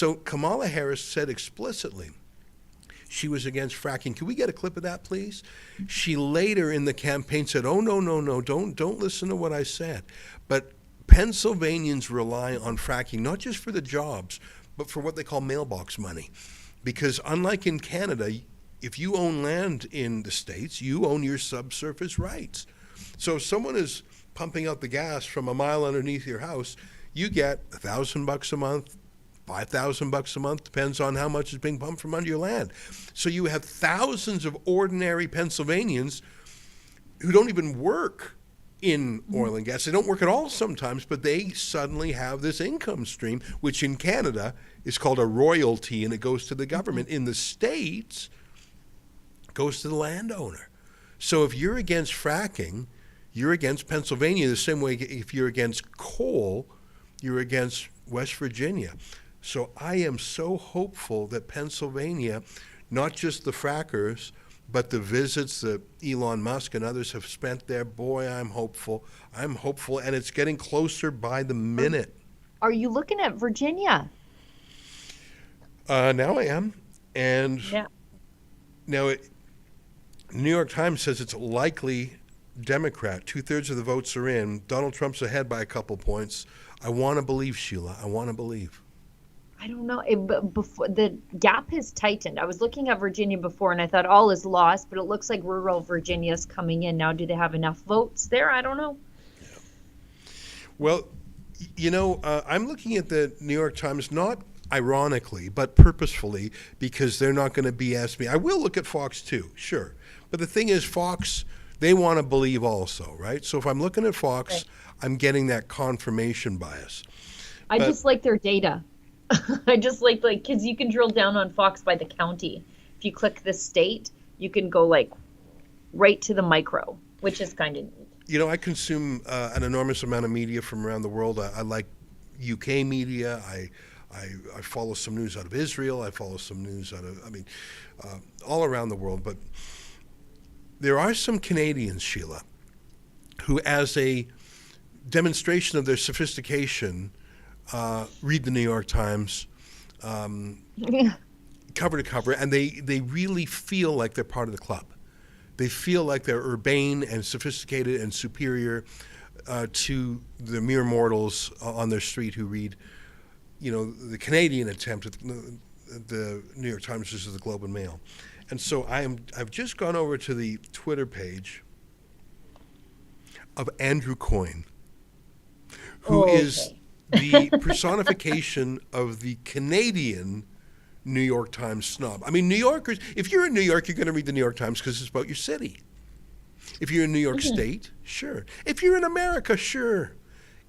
So Kamala Harris said explicitly she was against fracking. Can we get a clip of that, please? She later in the campaign said, "Oh, no, don't listen to what I said." But Pennsylvanians rely on fracking not just for the jobs, but for what they call mailbox money. Because unlike in Canada, if you own land in the States, you own your subsurface rights. So if someone is pumping out the gas from a mile underneath your house, you get $1,000 a month, $5,000 a month, depends on how much is being pumped from under your land. So you have thousands of ordinary Pennsylvanians who don't even work in oil and gas. They don't work at all sometimes, but they suddenly have this income stream, which in Canada is called a royalty, and it goes to the government. In the States, it goes to the landowner. So if you're against fracking, you're against Pennsylvania the same way if you're against coal, you're against West Virginia. So I am so hopeful that Pennsylvania, not just the frackers, but the visits that Elon Musk and others have spent there, boy, I'm hopeful. I'm hopeful, and it's getting closer by the minute. Are you looking at Virginia? Now I am. And Yeah. now New York Times says it's likely Democrat. 2/3 of the votes are in. Donald Trump's ahead by a couple points. I want to believe, Sheila. I want to believe. I don't know. Before the gap has tightened. I was looking at Virginia before, and I thought all is lost, but it looks like rural Virginia is coming in now. Do they have enough votes there? I don't know. Yeah. Well, I'm looking at the New York Times, not ironically, but purposefully, because they're not going to BS me. I will look at Fox too, sure. But the thing is, Fox, they want to believe also, right? So if I'm looking at Fox, right, I'm getting that confirmation bias. I just like their data. I just like, because you can drill down on Fox by the county. If you click the state, you can go right to the micro, which is kind of neat. I consume an enormous amount of media from around the world. I like UK media. I follow some news out of Israel. I follow some news out of, all around the world. But there are some Canadians, Sheila, who, as a demonstration of their sophistication, read the New York Times cover to cover, and they really feel like they're part of the club. They feel like they're urbane and sophisticated and superior to the mere mortals on their street who read, the Canadian attempt at the New York Times versus the Globe and Mail. And so I've just gone over to the Twitter page of Andrew Coyne, who is the personification of the Canadian New York Times snob. I mean, New Yorkers, if you're in New York, you're going to read the New York Times because it's about your city. If you're in New York State, sure. If you're in America, sure.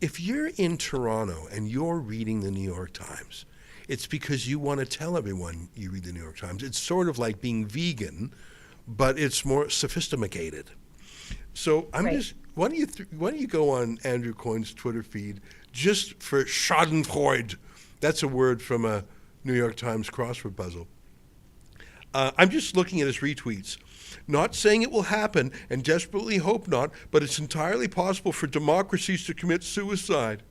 If you're in Toronto and you're reading the New York Times, it's because you want to tell everyone you read the New York Times. It's sort of like being vegan, but it's more sophisticated. So why don't you go on Andrew Coyne's Twitter feed just for schadenfreude? That's a word from a New York Times crossword puzzle. I'm just looking at his retweets. Not saying it will happen, and desperately hope not, but it's entirely possible for democracies to commit suicide.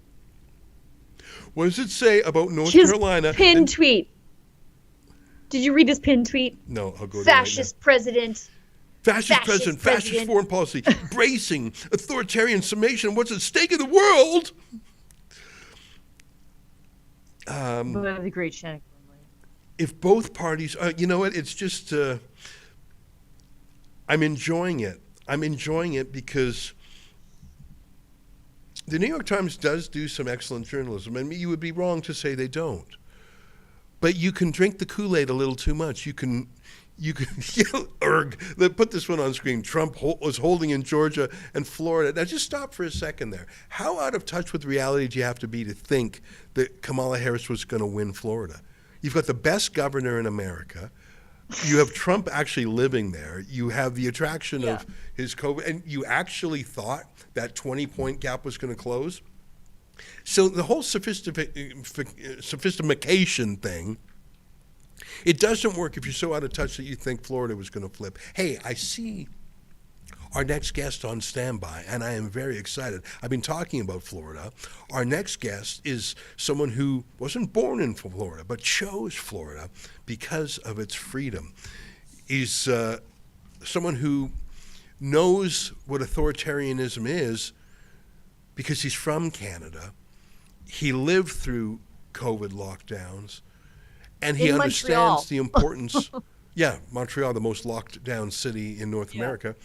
What does it say about North Carolina? Pin tweet. Did you read his pin tweet? No, I'll go Fascist president. Fascist president, fascist foreign policy, bracing, authoritarian summation, what's at stake in the world? The great Shannon. If both parties, you know what, it's just, I'm enjoying it. I'm enjoying it because the New York Times does do some excellent journalism, and you would be wrong to say they don't. But you can drink the Kool-Aid a little too much. You can put this one on screen. Trump was holding in Georgia and Florida. Now just stop for a second there. How out of touch with reality do you have to be to think that Kamala Harris was going to win Florida? You've got the best governor in America. You have Trump actually living there. You have the attraction of his COVID, and you actually thought that 20-point gap was going to close. So the whole sophistication thing, it doesn't work if you're so out of touch that you think Florida was going to flip. Hey, I see our next guest on standby, and I am very excited. I've been talking about Florida. Our next guest is someone who wasn't born in Florida, but chose Florida because of its freedom. He's someone who knows what authoritarianism is because he's from Canada. He lived through COVID lockdowns, and he In understands Montreal. the importance. Yeah, Montreal, the most locked down city in North America.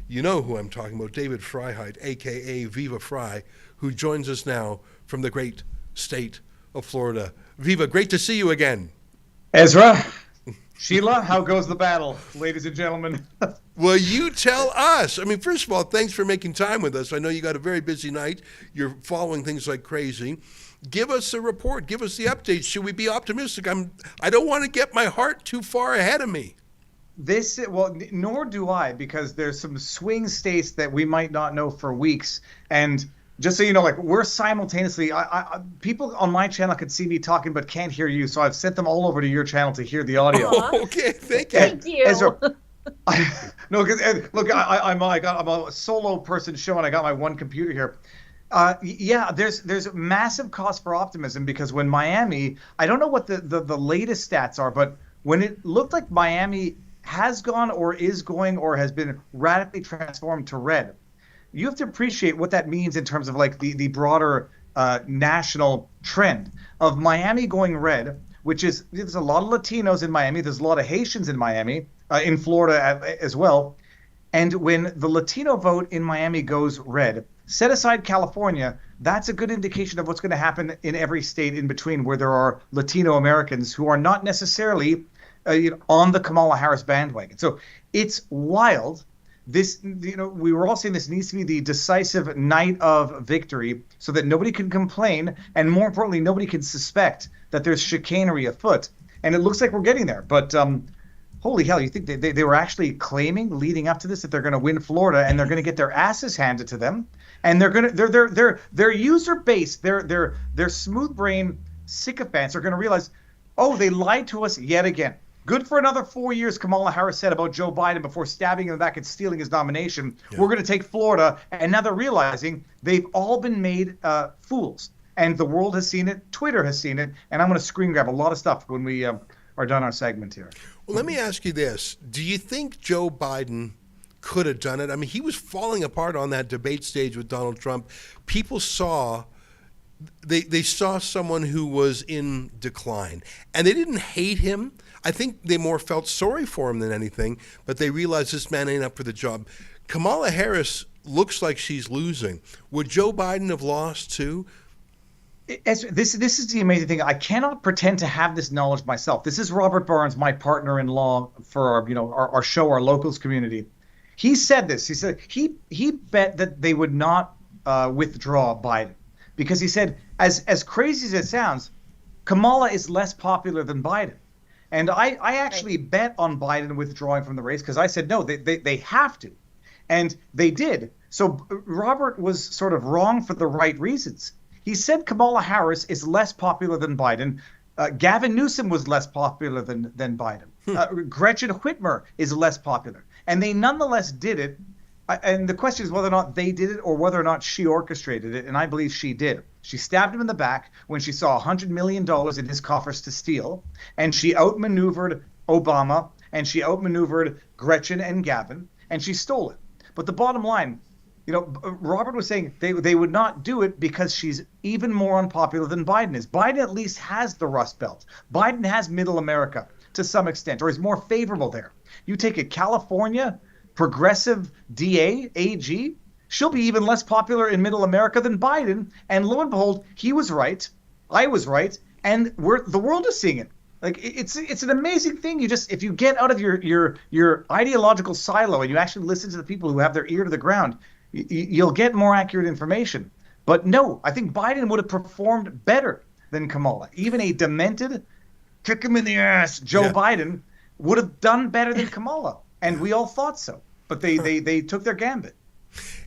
You know who I'm talking about, David Freiheit, a.k.a. Viva Fry, who joins us now from the great state of Florida. Viva, great to see you again. Ezra, Sheila, how goes the battle, ladies and gentlemen? Well, you tell us. I mean, first of all, thanks for making time with us. I know you got a very busy night. You're following things like crazy. Give us a report. Give us the updates. Should we be optimistic? I don't want to get my heart too far ahead of me. Nor do I, because there's some swing states that we might not know for weeks. And just so you know, like, we're simultaneously, people on my channel could see me talking but can't hear you, so I've sent them all over to your channel to hear the audio. Oh, okay, thank you. Thank you. Ezra, no, because look, I'm a solo person show, and I got my one computer here. There's massive cause for optimism, because when Miami, I don't know what the latest stats are, but when it looked like Miami has gone or is going or has been radically transformed to red, you have to appreciate what that means in terms of like the broader national trend of Miami going red, which is, there's a lot of Latinos in Miami, there's a lot of Haitians in Miami, in Florida as well. And when the Latino vote in Miami goes red, set aside California, that's a good indication of what's going to happen in every state in between where there are Latino Americans who are not necessarily on the Kamala Harris bandwagon. So it's wild. This, we were all saying this needs to be the decisive night of victory so that nobody can complain, and more importantly, nobody can suspect that there's chicanery afoot. And it looks like we're getting there. But holy hell, you think they were actually claiming leading up to this that they're going to win Florida and they're going to get their asses handed to them, and their user base, their smooth brain sycophants are going to realize, oh, they lied to us yet again. Good for another 4 years, Kamala Harris said about Joe Biden before stabbing him back and stealing his nomination. Yeah. We're going to take Florida, and now they're realizing they've all been made fools. And the world has seen it, Twitter has seen it, and I'm going to screen grab a lot of stuff when we are done our segment here. Well, let me ask you this. Do you think Joe Biden could have done it? I mean, he was falling apart on that debate stage with Donald Trump. People saw, they saw someone who was in decline, and they didn't hate him. I think they more felt sorry for him than anything, but they realized this man ain't up for the job. Kamala Harris looks like she's losing. Would Joe Biden have lost too? This is the amazing thing. I cannot pretend to have this knowledge myself. This is Robert Barnes, my partner-in-law for our show, our locals community. He said this. He said he bet that they would not withdraw Biden, because he said, as crazy as it sounds, Kamala is less popular than Biden. And I actually bet on Biden withdrawing from the race, because I said, no, they have to. And they did. So Robert was sort of wrong for the right reasons. He said Kamala Harris is less popular than Biden. Gavin Newsom was less popular than Biden. Gretchen Whitmer is less popular. And they nonetheless did it. And the question is whether or not they did it or whether or not she orchestrated it. And I believe she did. She stabbed him in the back when she saw $100 million in his coffers to steal. And she outmaneuvered Obama, and she outmaneuvered Gretchen and Gavin, and she stole it. But the bottom line, Robert was saying they would not do it because she's even more unpopular than Biden is. Biden at least has the Rust Belt. Biden has Middle America to some extent, or is more favorable there. You take a California progressive DA, AG, she'll be even less popular in Middle America than Biden. And lo and behold, he was right. I was right. And the world is seeing it. Like, it's an amazing thing. If you get out of your ideological silo and you actually listen to the people who have their ear to the ground, you'll get more accurate information. But no, I think Biden would have performed better than Kamala. Even a demented, kick him in the ass Joe Biden would have done better than Kamala. And we all thought so. But they took their gambit.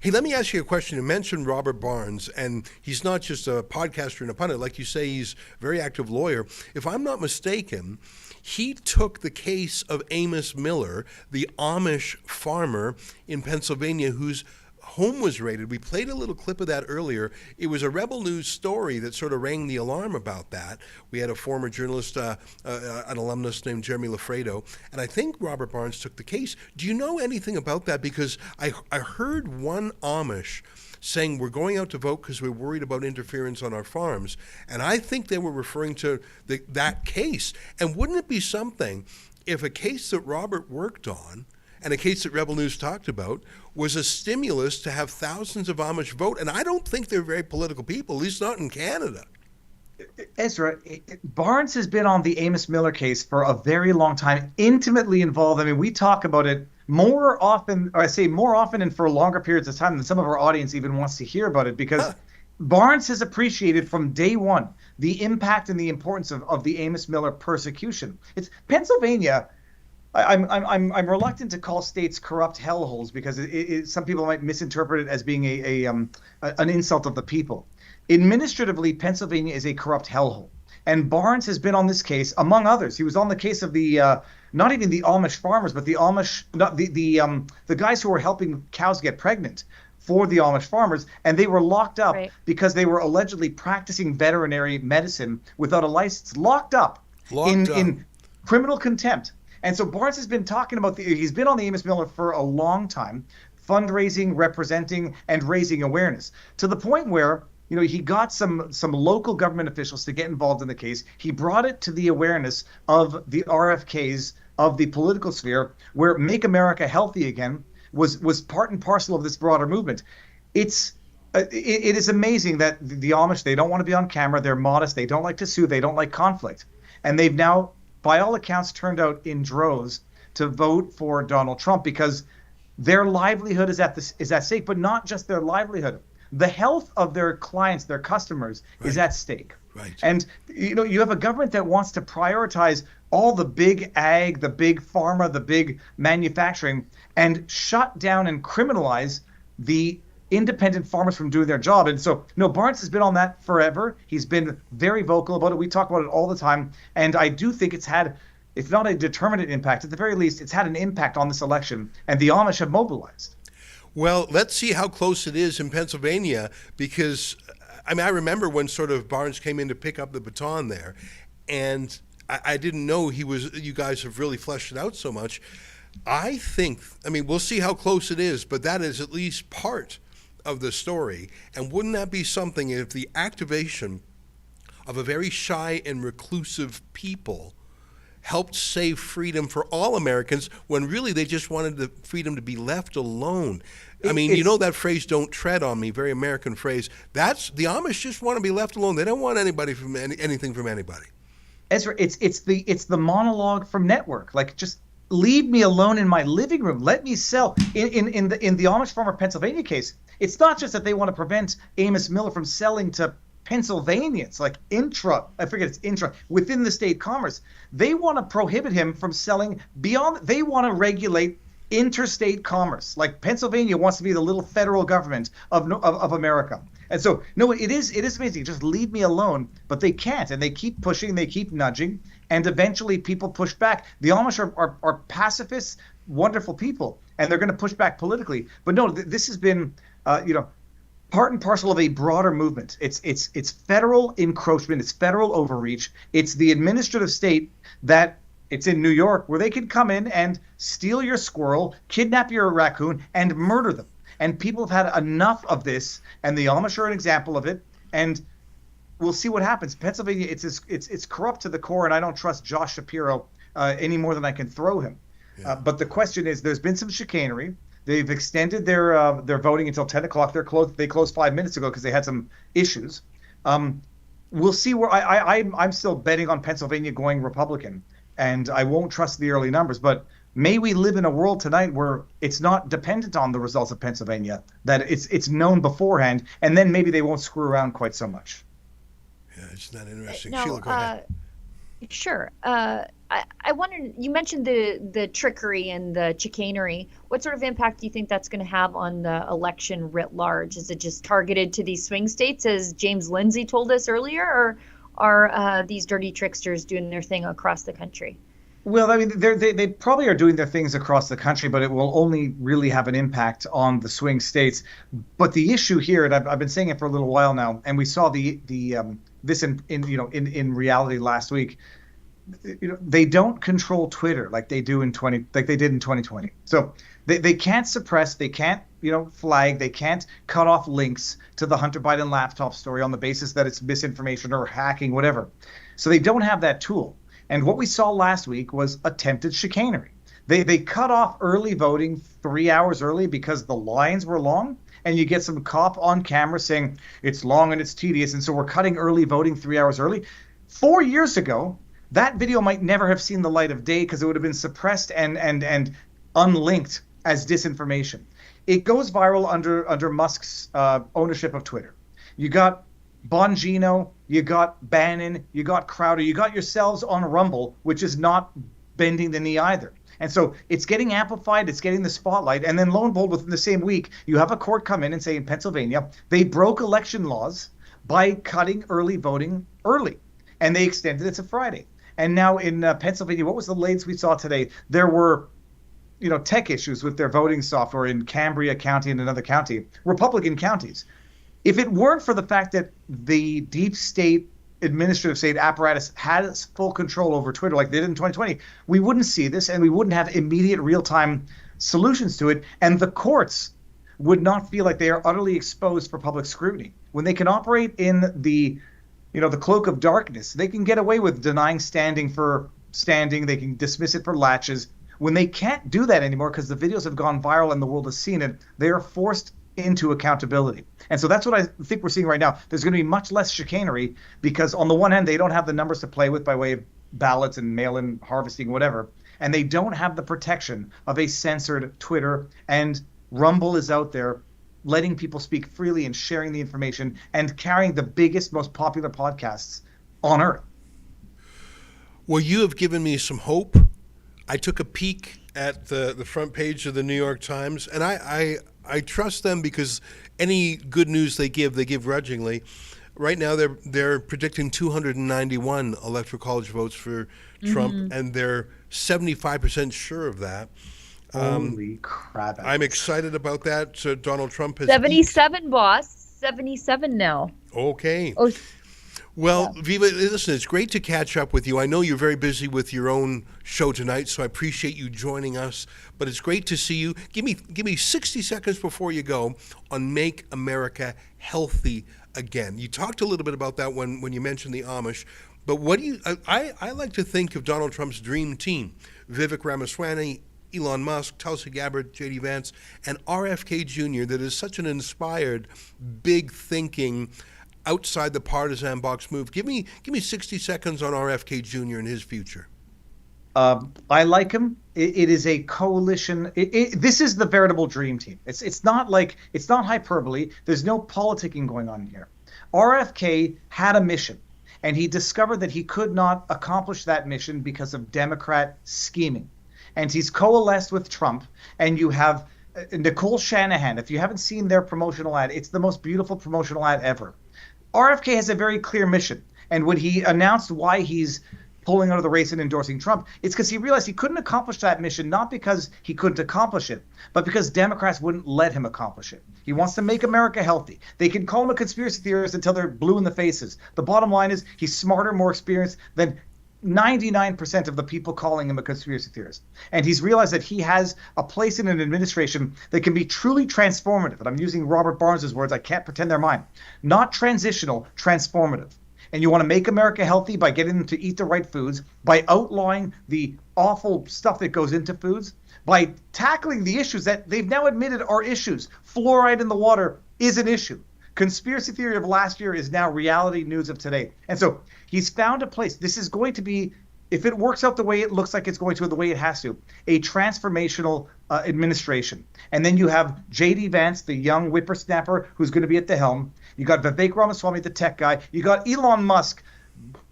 Hey, let me ask you a question. You mentioned Robert Barnes, and he's not just a podcaster and a pundit. Like you say, he's a very active lawyer. If I'm not mistaken, he took the case of Amos Miller, the Amish farmer in Pennsylvania whose home was raided. We played a little clip of that earlier. It was a Rebel News story that sort of rang the alarm about that. We had a former journalist, an alumnus named Jeremy Lafredo, and I think Robert Barnes took the case. Do you know anything about that? Because I heard one Amish saying we're going out to vote because we're worried about interference on our farms. And I think they were referring to that case. And wouldn't it be something if a case that Robert worked on and a case that Rebel News talked about was a stimulus to have thousands of Amish vote? And I don't think they're very political people, at least not in Canada. Ezra, Barnes has been on the Amos Miller case for a very long time, intimately involved. I mean, we talk about it more often, or I say more often and for longer periods of time than some of our audience even wants to hear about it, because Barnes has appreciated from day one the impact and the importance of the Amos Miller persecution. It's Pennsylvania. I'm reluctant to call states corrupt hellholes because some people might misinterpret it as being an insult of the people. Administratively, Pennsylvania is a corrupt hellhole, and Barnes has been on this case among others. He was on the case of the not even the Amish farmers, but the Amish, not the guys who were helping cows get pregnant for the Amish farmers, and they were locked up because they were allegedly practicing veterinary medicine without a license. Locked up in criminal contempt. And so Barnes has been talking about he's been on the Amos Miller for a long time, fundraising, representing, and raising awareness to the point where, you know, he got some local government officials to get involved in the case. He brought it to the awareness of the RFKs of the political sphere, where Make America Healthy Again was part and parcel of this broader movement. It is amazing that the Amish, they don't want to be on camera. They're modest. They don't like to sue. They don't like conflict. And they've now, by all accounts, turned out in droves to vote for Donald Trump because their livelihood is at stake, but not just their livelihood. The health of their clients, their customers, is at stake. Right. And you have a government that wants to prioritize all the big ag, the big pharma, the big manufacturing, and shut down and criminalize the independent farmers from doing their job. And so, Barnes has been on that forever. He's been very vocal about it. We talk about it all the time. And I do think it's had, if not a determinate impact, at the very least, it's had an impact on this election. And the Amish have mobilized. Well, let's see how close it is in Pennsylvania, because I remember when sort of Barnes came in to pick up the baton there, and I didn't know you guys have really fleshed it out so much. I think, we'll see how close it is, but that is at least part of the story. And wouldn't that be something if the activation of a very shy and reclusive people helped save freedom for all Americans when really they just wanted the freedom to be left alone? You know that phrase, "don't tread on me," very American phrase. That's the Amish just want to be left alone. They don't want anybody from anything from anybody. Ezra, it's the monologue from Network. Like, just leave me alone in my living room. Let me sell. In the Amish farmer Pennsylvania case, it's not just that they want to prevent Amos Miller from selling to Pennsylvanians, like within the state commerce. They want to prohibit him from selling beyond. They want to regulate interstate commerce. Like, Pennsylvania wants to be the little federal government of America. And so, it is amazing. Just leave me alone. But they can't, and they keep pushing, they keep nudging, and eventually people push back. The Amish are pacifists, wonderful people, and they're going to push back politically. But this has been, part and parcel of a broader movement. It's federal encroachment. It's federal overreach. It's the administrative state that it's in New York where they can come in and steal your squirrel, kidnap your raccoon, and murder them. And people have had enough of this, and the Amish are an example of it. And we'll see what happens. Pennsylvania, it's corrupt to the core, and I don't trust Josh Shapiro any more than I can throw him. Yeah. But the question is, there's been some chicanery. They've extended their voting until 10 o'clock. They closed 5 minutes ago because they had some issues. We'll see where I'm still betting on Pennsylvania going Republican, and I won't trust the early numbers. But may we live in a world tonight where it's not dependent on the results of Pennsylvania, that it's known beforehand, and then maybe they won't screw around quite so much. Yeah, isn't that interesting? Sheila, go ahead. Sure. I wonder, you mentioned the trickery and the chicanery. What sort of impact do you think that's going to have on the election writ large? Is it just targeted to these swing states, as James Lindsay told us earlier, or are these dirty tricksters doing their thing across the country? Well, I mean, they probably are doing their things across the country, but it will only really have an impact on the swing states. But the issue here, and I've been saying it for a little while now, and we saw this in reality last week. They don't control Twitter like they did in 2020. So they can't suppress, they can't flag, they can't cut off links to the Hunter Biden laptop story on the basis that it's misinformation or hacking, whatever. So they don't have that tool. And what we saw last week was attempted chicanery. They cut off early voting 3 hours early because the lines were long, and you get some cop on camera saying it's long and it's tedious, and so we're cutting early voting 3 hours early. 4 years ago, that video might never have seen the light of day because it would have been suppressed and unlinked as disinformation. It goes viral under Musk's ownership of Twitter. You got Bongino, you got Bannon, you got Crowder, you got yourselves on Rumble, which is not bending the knee either. And so it's getting amplified, it's getting the spotlight, and then lo and behold, within the same week, you have a court come in and say in Pennsylvania, they broke election laws by cutting early voting early, and they extended it to Friday. And now in Pennsylvania, what was the latest we saw today? There were, tech issues with their voting software in Cambria County and another county, Republican counties. If it weren't for the fact that the deep state administrative state apparatus has full control over Twitter like they did in 2020, we wouldn't see this, and we wouldn't have immediate real-time solutions to it, and the courts would not feel like they are utterly exposed for public scrutiny. When they can operate in the cloak of darkness, they can get away with denying standing for standing. They can dismiss it for latches. When they can't do that anymore because the videos have gone viral and the world has seen it, they are forced into accountability. And so that's what I think we're seeing right now. There's going to be much less chicanery because on the one hand, they don't have the numbers to play with by way of ballots and mail-in harvesting, whatever. And they don't have the protection of a censored Twitter. And Rumble is out there letting people speak freely and sharing the information and carrying the biggest, most popular podcasts on earth. Well, you have given me some hope. I took a peek at the front page of the New York Times, and I trust them because any good news they give grudgingly. Right now, they're predicting 291 electoral college votes for Trump, and they're 75% sure of that. Holy crap! I'm excited about that. So Donald Trump has 77, boss. 77 now. Okay. Oh. Well, yeah. Viva, listen, it's great to catch up with you. I know you're very busy with your own show tonight, so I appreciate you joining us. But it's great to see you. Give me 60 seconds before you go on Make America Healthy Again. You talked a little bit about that when you mentioned the Amish. But what do you? I like to think of Donald Trump's dream team: Vivek Ramaswamy, Elon Musk, Tulsi Gabbard, J.D. Vance, and RFK Jr. That is such an inspired, big thinking, outside the partisan box move. Give me 60 seconds on RFK Jr. and his future. I like him. It is a coalition. This is the veritable dream team. It's not hyperbole. There's no politicking going on here. RFK had a mission, and he discovered that he could not accomplish that mission because of Democrat scheming. And he's coalesced with Trump, and you have Nicole Shanahan. If you haven't seen their promotional ad, it's the most beautiful promotional ad ever. RFK has a very clear mission. And when he announced why he's pulling out of the race and endorsing Trump, it's because he realized he couldn't accomplish that mission, not because he couldn't accomplish it, but because Democrats wouldn't let him accomplish it. He wants to make America healthy. They can call him a conspiracy theorist until they're blue in the faces. The bottom line is he's smarter, more experienced than 99% of the people calling him a conspiracy theorist. And he's realized that he has a place in an administration that can be truly transformative. And I'm using Robert Barnes's words. I can't pretend they're mine. Not transitional, transformative. And you want to make America healthy by getting them to eat the right foods, by outlawing the awful stuff that goes into foods, by tackling the issues that they've now admitted are issues. Fluoride in the water is an issue. Conspiracy theory of last year is now reality news of today. And so he's found a place. This is going to be, if it works out the way it looks like it's going to, the way it has to, a transformational administration. And then you have J.D. Vance, the young whippersnapper who's going to be at the helm. You got Vivek Ramaswamy, the tech guy. You got Elon Musk,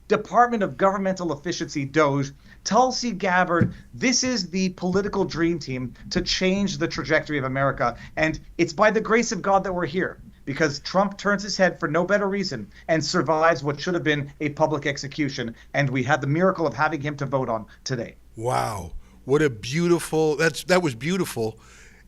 Department of Governmental Efficiency, DOGE, Tulsi Gabbard. This is the political dream team to change the trajectory of America. And it's by the grace of God that we're here, because Trump turns his head for no better reason and survives what should have been a public execution. And we had the miracle of having him to vote on today. Wow. What a beautiful, that was beautiful.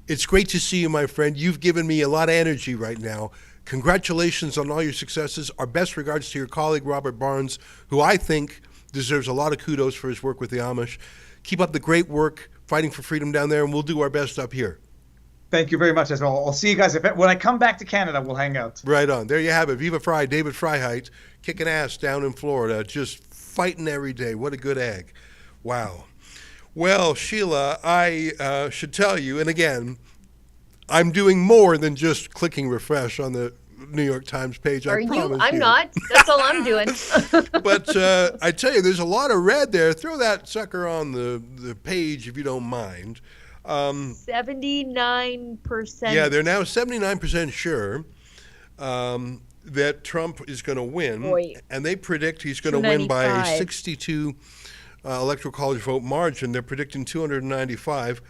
It's great to see you, my friend. You've given me a lot of energy right now. Congratulations on all your successes. Our best regards to your colleague, Robert Barnes, who I think deserves a lot of kudos for his work with the Amish. Keep up the great work fighting for freedom down there, and we'll do our best up here. Thank you very much, Ezra. I'll see you guys. When I come back to Canada, we'll hang out. Right on. There you have it. Viva Fry, David Freiheit, kicking ass down in Florida, just fighting every day. What a good egg. Wow. Well, Sheila, I should tell you, and again, I'm doing more than just clicking refresh on the New York Times page. Are I promise you? I'm not. That's all I'm doing. But I tell you, there's a lot of red there. Throw that sucker on the page if you don't mind. 79%. Yeah, they're now 79% sure that Trump is going to win. Boy. And they predict he's going to win by a 295. 62 Electoral College vote margin. They're predicting 295.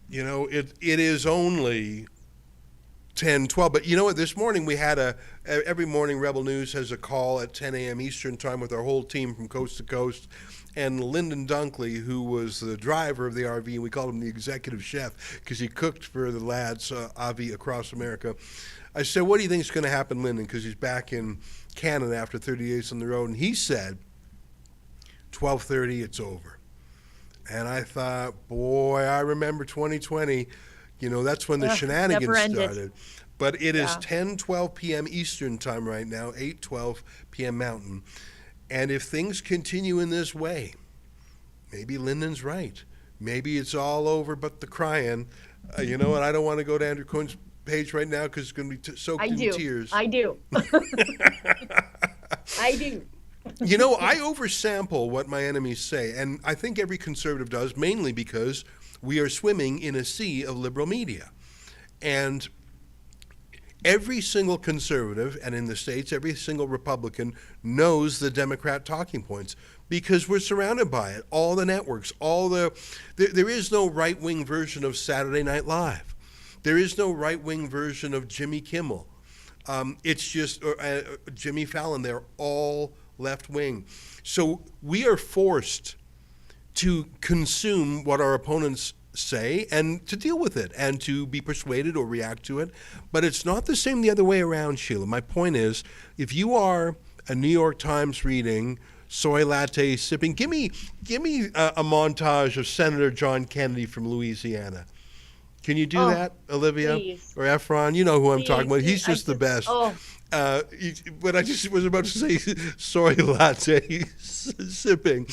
You know, it is only 10, 12. But you know what? This morning we had every morning Rebel News has a call at 10 a.m. Eastern time with our whole team from coast to coast. And Lyndon Dunkley, who was the driver of the RV, and we called him the executive chef because he cooked for the lads, Avi, across America. I said, what do you think is going to happen, Lyndon? Because he's back in Canada after 30 days on the road. And he said, 12:30, it's over. And I thought, boy, I remember 2020. You know, that's when the shenanigans never ended. started. But it is 10:12 p.m. Eastern time right now, 8:12 p.m. Mountain. And if things continue in this way, maybe Lyndon's right. Maybe it's all over but the crying. You know what? I don't want to go to Andrew Cohen's page right now because it's going to be soaked in tears. I do. I do. You know, I oversample what my enemies say, and I think every conservative does, mainly because we are swimming in a sea of liberal media. And every single conservative, and in the States, every single Republican knows the Democrat talking points because we're surrounded by it. All the networks, there is no right-wing version of Saturday Night Live. There is no right-wing version of Jimmy Kimmel. It's just Jimmy Fallon. They're all left-wing. So we are forced to consume what our opponents say and to deal with it and to be persuaded or react to it. But it's not the same the other way around, Sheila. My point is, if you are a New York Times reading, soy latte sipping, give me a montage of Senator John Kennedy from Louisiana. Can you do that, Olivia? Please. Or Efron? You know who I'm Please. talking about. He's just the best. But I just was about to say soy latte sipping.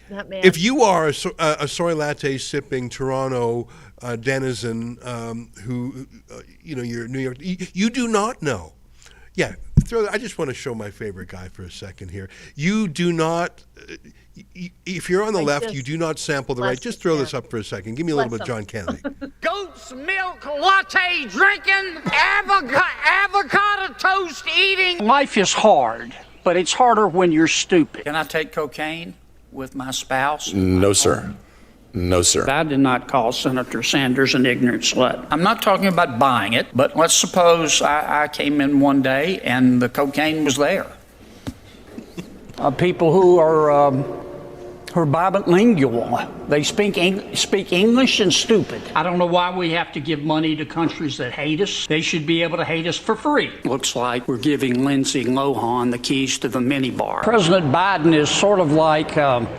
That man. If you are a soy latte sipping Toronto denizen who, you're New York, you do not know. Yeah, I just want to show my favorite guy for a second here. You do not, if you're on the left, you do not sample the right. Just throw this up for a second. Give me a little bit of John Kennedy. Goat's milk latte drinking, avocado toast eating. Life is hard, but it's harder when you're stupid. Can I take cocaine with my spouse? No, sir. No, sir. I did not call Senator Sanders an ignorant slut. I'm not talking about buying it, but let's suppose I came in one day and the cocaine was there. People who are bilingual, they speak English and stupid. I don't know why we have to give money to countries that hate us. They should be able to hate us for free. Looks like we're giving Lindsay Lohan the keys to the minibar. President Biden is sort of like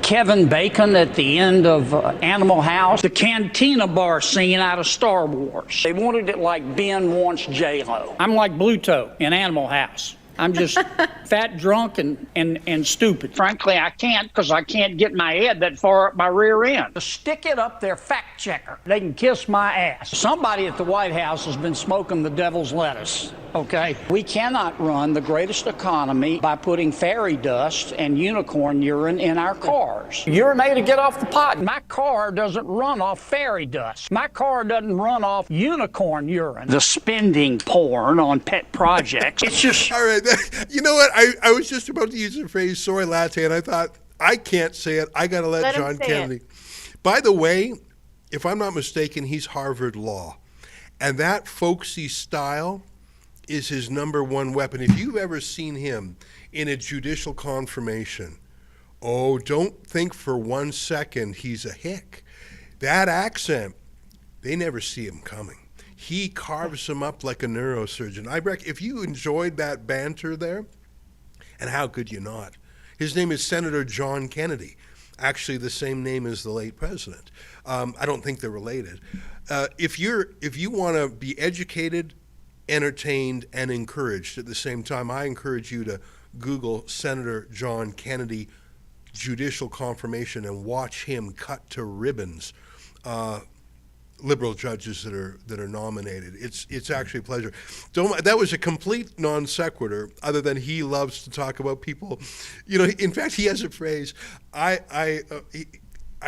Kevin Bacon at the end of Animal House, the cantina bar scene out of Star Wars. They wanted it like Ben wants J-Lo. I'm like Bluto in Animal House. I'm just fat, drunk, and stupid. Frankly, I can't because I can't get my head that far up my rear end. Stick it up their fact checker. They can kiss my ass. Somebody at the White House has been smoking the devil's lettuce. okay? We cannot run the greatest economy by putting fairy dust and unicorn urine in our cars. Urinate to get off the pot. My car doesn't run off fairy dust. My car doesn't run off unicorn urine. The spending porn on pet projects. It's just... All right. You know what? I was just about to use the phrase soy latte, and I thought, I can't say it. I got to let Let him John say Kennedy. By the way, if I'm not mistaken, he's Harvard Law. And that folksy style is his number one weapon. If you've ever seen him in a judicial confirmation, oh, don't think for 1 second he's a hick. That accent, they never see him coming. He carves him up like a neurosurgeon. I reckon if you enjoyed that banter there, and how could you not? His name is Senator John Kennedy, actually the same name as the late president. I don't think they're related. If you want to be educated, entertained, and encouraged at the same time, I encourage you to Google Senator John Kennedy judicial confirmation and watch him cut to ribbons liberal judges that are nominated. It's actually a pleasure. That was a complete non sequitur, other than he loves to talk about people. You know, in fact, he has a phrase. I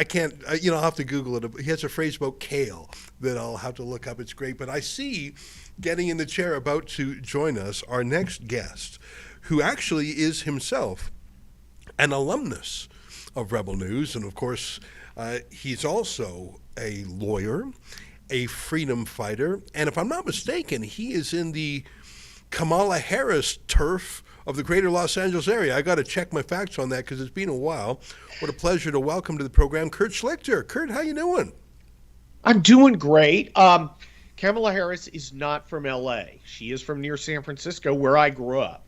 can't. I'll have to Google it. He has a phrase about kale that I'll have to look up. It's great. But I see, getting in the chair, about to join us, our next guest, who actually is himself an alumnus of Rebel News, and of course, he's also a lawyer, a freedom fighter, and if I'm not mistaken, he is in the Kamala Harris turf of the greater Los Angeles area. I got to check my facts on that because it's been a while. What a pleasure to welcome to the program Kurt Schlichter. Kurt, how you doing? I'm doing great. Kamala Harris is not from L.A. She is from near San Francisco, where I grew up.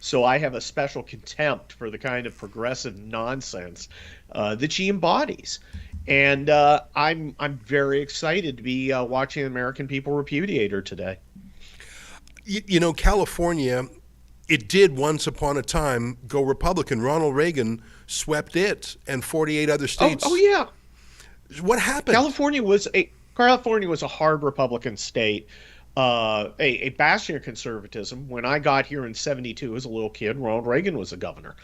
So I have a special contempt for the kind of progressive nonsense that she embodies. And I'm very excited to be watching American people repudiate her today. You know, California, it did once upon a time go Republican. Ronald Reagan swept it and 48 other states. Oh yeah. What happened? California was a hard Republican state, a bastion of conservatism. When I got here in '72 as a little kid, Ronald Reagan was the governor,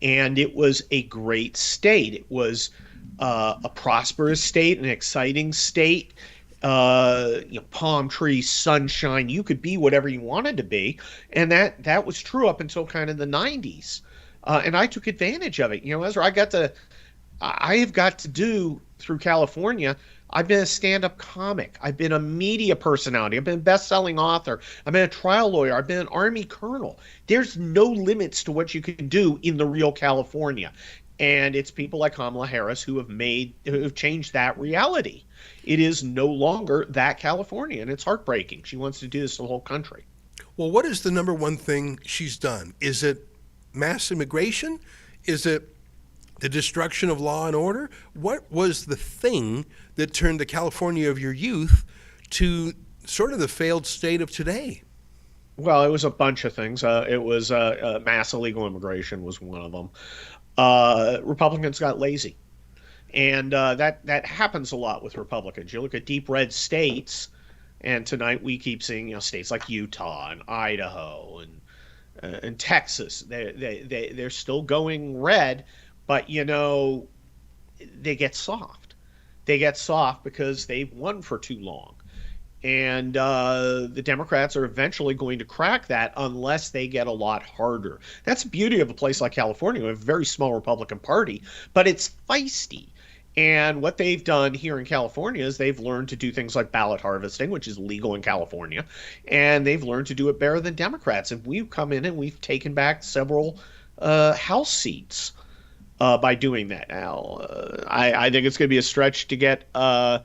and it was a great state. It was a prosperous state, an exciting state. Palm trees, sunshine. You could be whatever you wanted to be, and that was true up until kind of the '90s. And I took advantage of it. You know, Ezra, I have got to do through California. I've been a stand-up comic. I've been a media personality. I've been a best-selling author. I've been a trial lawyer. I've been an Army colonel. There's no limits to what you can do in the real California. And it's people like Kamala Harris who have changed that reality. It is no longer that California, and it's heartbreaking. She wants to do this to the whole country. Well, what is the number one thing she's done? Is it mass immigration? Is it the destruction of law and order? What was the thing that turned the California of your youth to sort of the failed state of today? Well, it was a bunch of things. It was mass illegal immigration was one of them. Republicans got lazy. And that happens a lot with Republicans. You look at deep red states, and tonight we keep seeing states like Utah and Idaho and Texas. They're still going red, but they get soft. They get soft because they've won for too long. And the Democrats are eventually going to crack that unless they get a lot harder. That's the beauty of a place like California. We have a very small Republican Party, but it's feisty. And what they've done here in California is they've learned to do things like ballot harvesting, which is legal in California, and they've learned to do it better than Democrats. And we've come in and we've taken back several House seats by doing that. Now, I think it's going to be a stretch to get a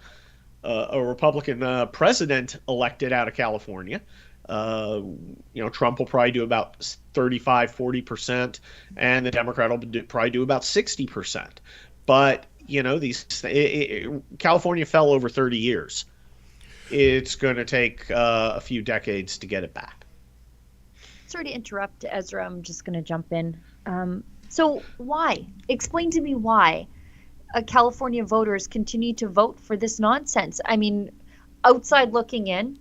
Republican president elected out of California. Trump will probably do about 35-40%, and the Democrat will probably do about 60%. But California fell over 30 years. It's going to take a few decades to get it back. Sorry to interrupt, Ezra. I'm just going to jump in. So why? Explain to me why California voters continue to vote for this nonsense. I mean, outside looking in,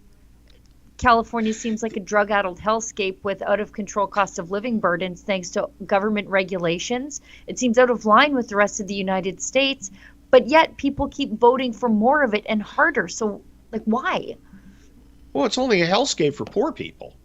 California seems like a drug-addled hellscape with out-of-control cost of living burdens thanks to government regulations. It seems out of line with the rest of the United States, but yet people keep voting for more of it and harder. So, like, why? Well, it's only a hellscape for poor people.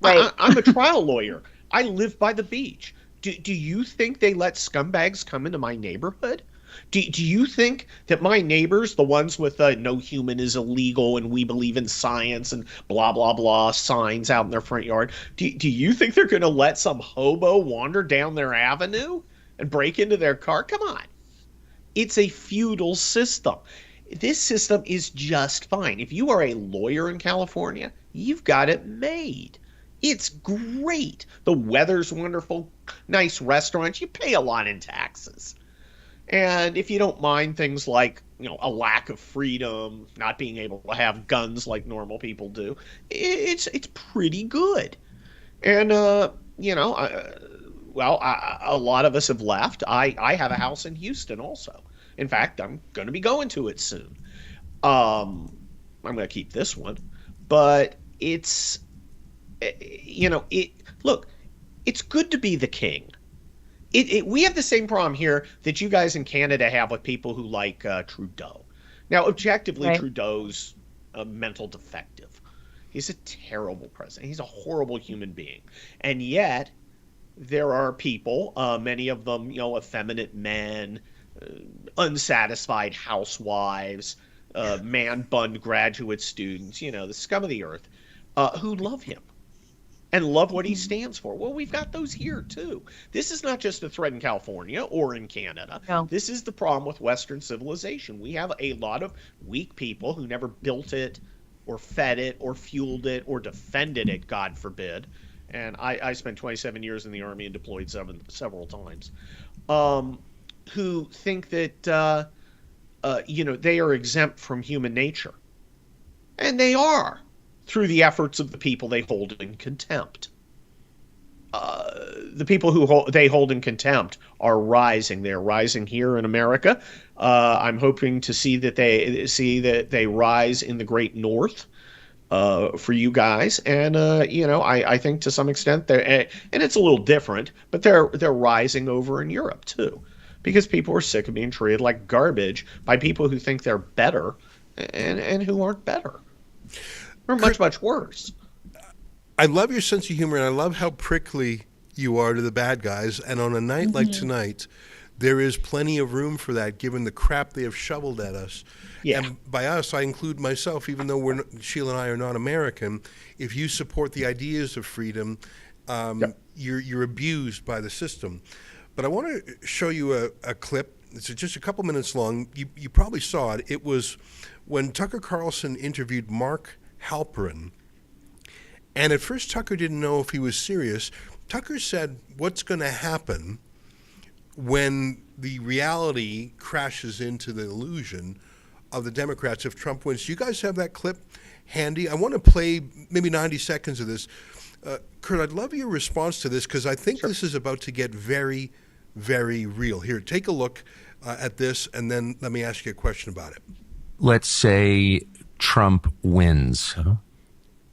Right. I'm a trial lawyer. I live by the beach. Do you think they let scumbags come into my neighborhood? Do you think that my neighbors, the ones with no human is illegal and we believe in science and blah, blah, blah signs out in their front yard, do you think they're going to let some hobo wander down their avenue and break into their car? Come on. It's a feudal system. This system is just fine. If you are a lawyer in California, you've got it made. It's great. The weather's wonderful, nice restaurants. You pay a lot in taxes. And if you don't mind things like, a lack of freedom, not being able to have guns like normal people do, it's pretty good. And, a lot of us have left. I have a house in Houston also. In fact, I'm going to be going to it soon. I'm going to keep this one. But it's, look, it's good to be the king. We have the same problem here that you guys in Canada have with people who like Trudeau. Now, objectively, right. Trudeau's a mental defective. He's a terrible president. He's a horrible human being. And yet, there are people, many of them, effeminate men, unsatisfied housewives, man-bun graduate students, the scum of the earth, who love him. And love what he stands for. Well, we've got those here, too. This is not just a threat in California or in Canada. No. This is the problem with Western civilization. We have a lot of weak people who never built it or fed it or fueled it or defended it, God forbid. And I spent 27 years in the Army and deployed several times, who think that, they are exempt from human nature. And they are. Through the efforts of the people they hold in contempt. The people who they hold in contempt are rising. They're rising here in America. I'm hoping to see that they rise in the Great North for you guys. And I think to some extent and it's a little different, but they're rising over in Europe too, because people are sick of being treated like garbage by people who think they're better and who aren't better. Or much, much worse. I love your sense of humor, and I love how prickly you are to the bad guys. And on a night like tonight, there is plenty of room for that, given the crap they have shoveled at us. Yeah. And by us, I include myself, even though Sheila and I are not American. If you support the ideas of freedom, you're abused by the system. But I want to show you a clip. It's just a couple minutes long. You probably saw it. It was when Tucker Carlson interviewed Mark Halperin. And at first Tucker didn't know if he was serious. Tucker said, what's going to happen when the reality crashes into the illusion of the Democrats if Trump wins? Do you guys have that clip handy? I want to play maybe 90 seconds of this. Kurt, I'd love your response to this because I think this is about to get very, very real. Here, take a look at this and then let me ask you a question about it. Let's say Trump wins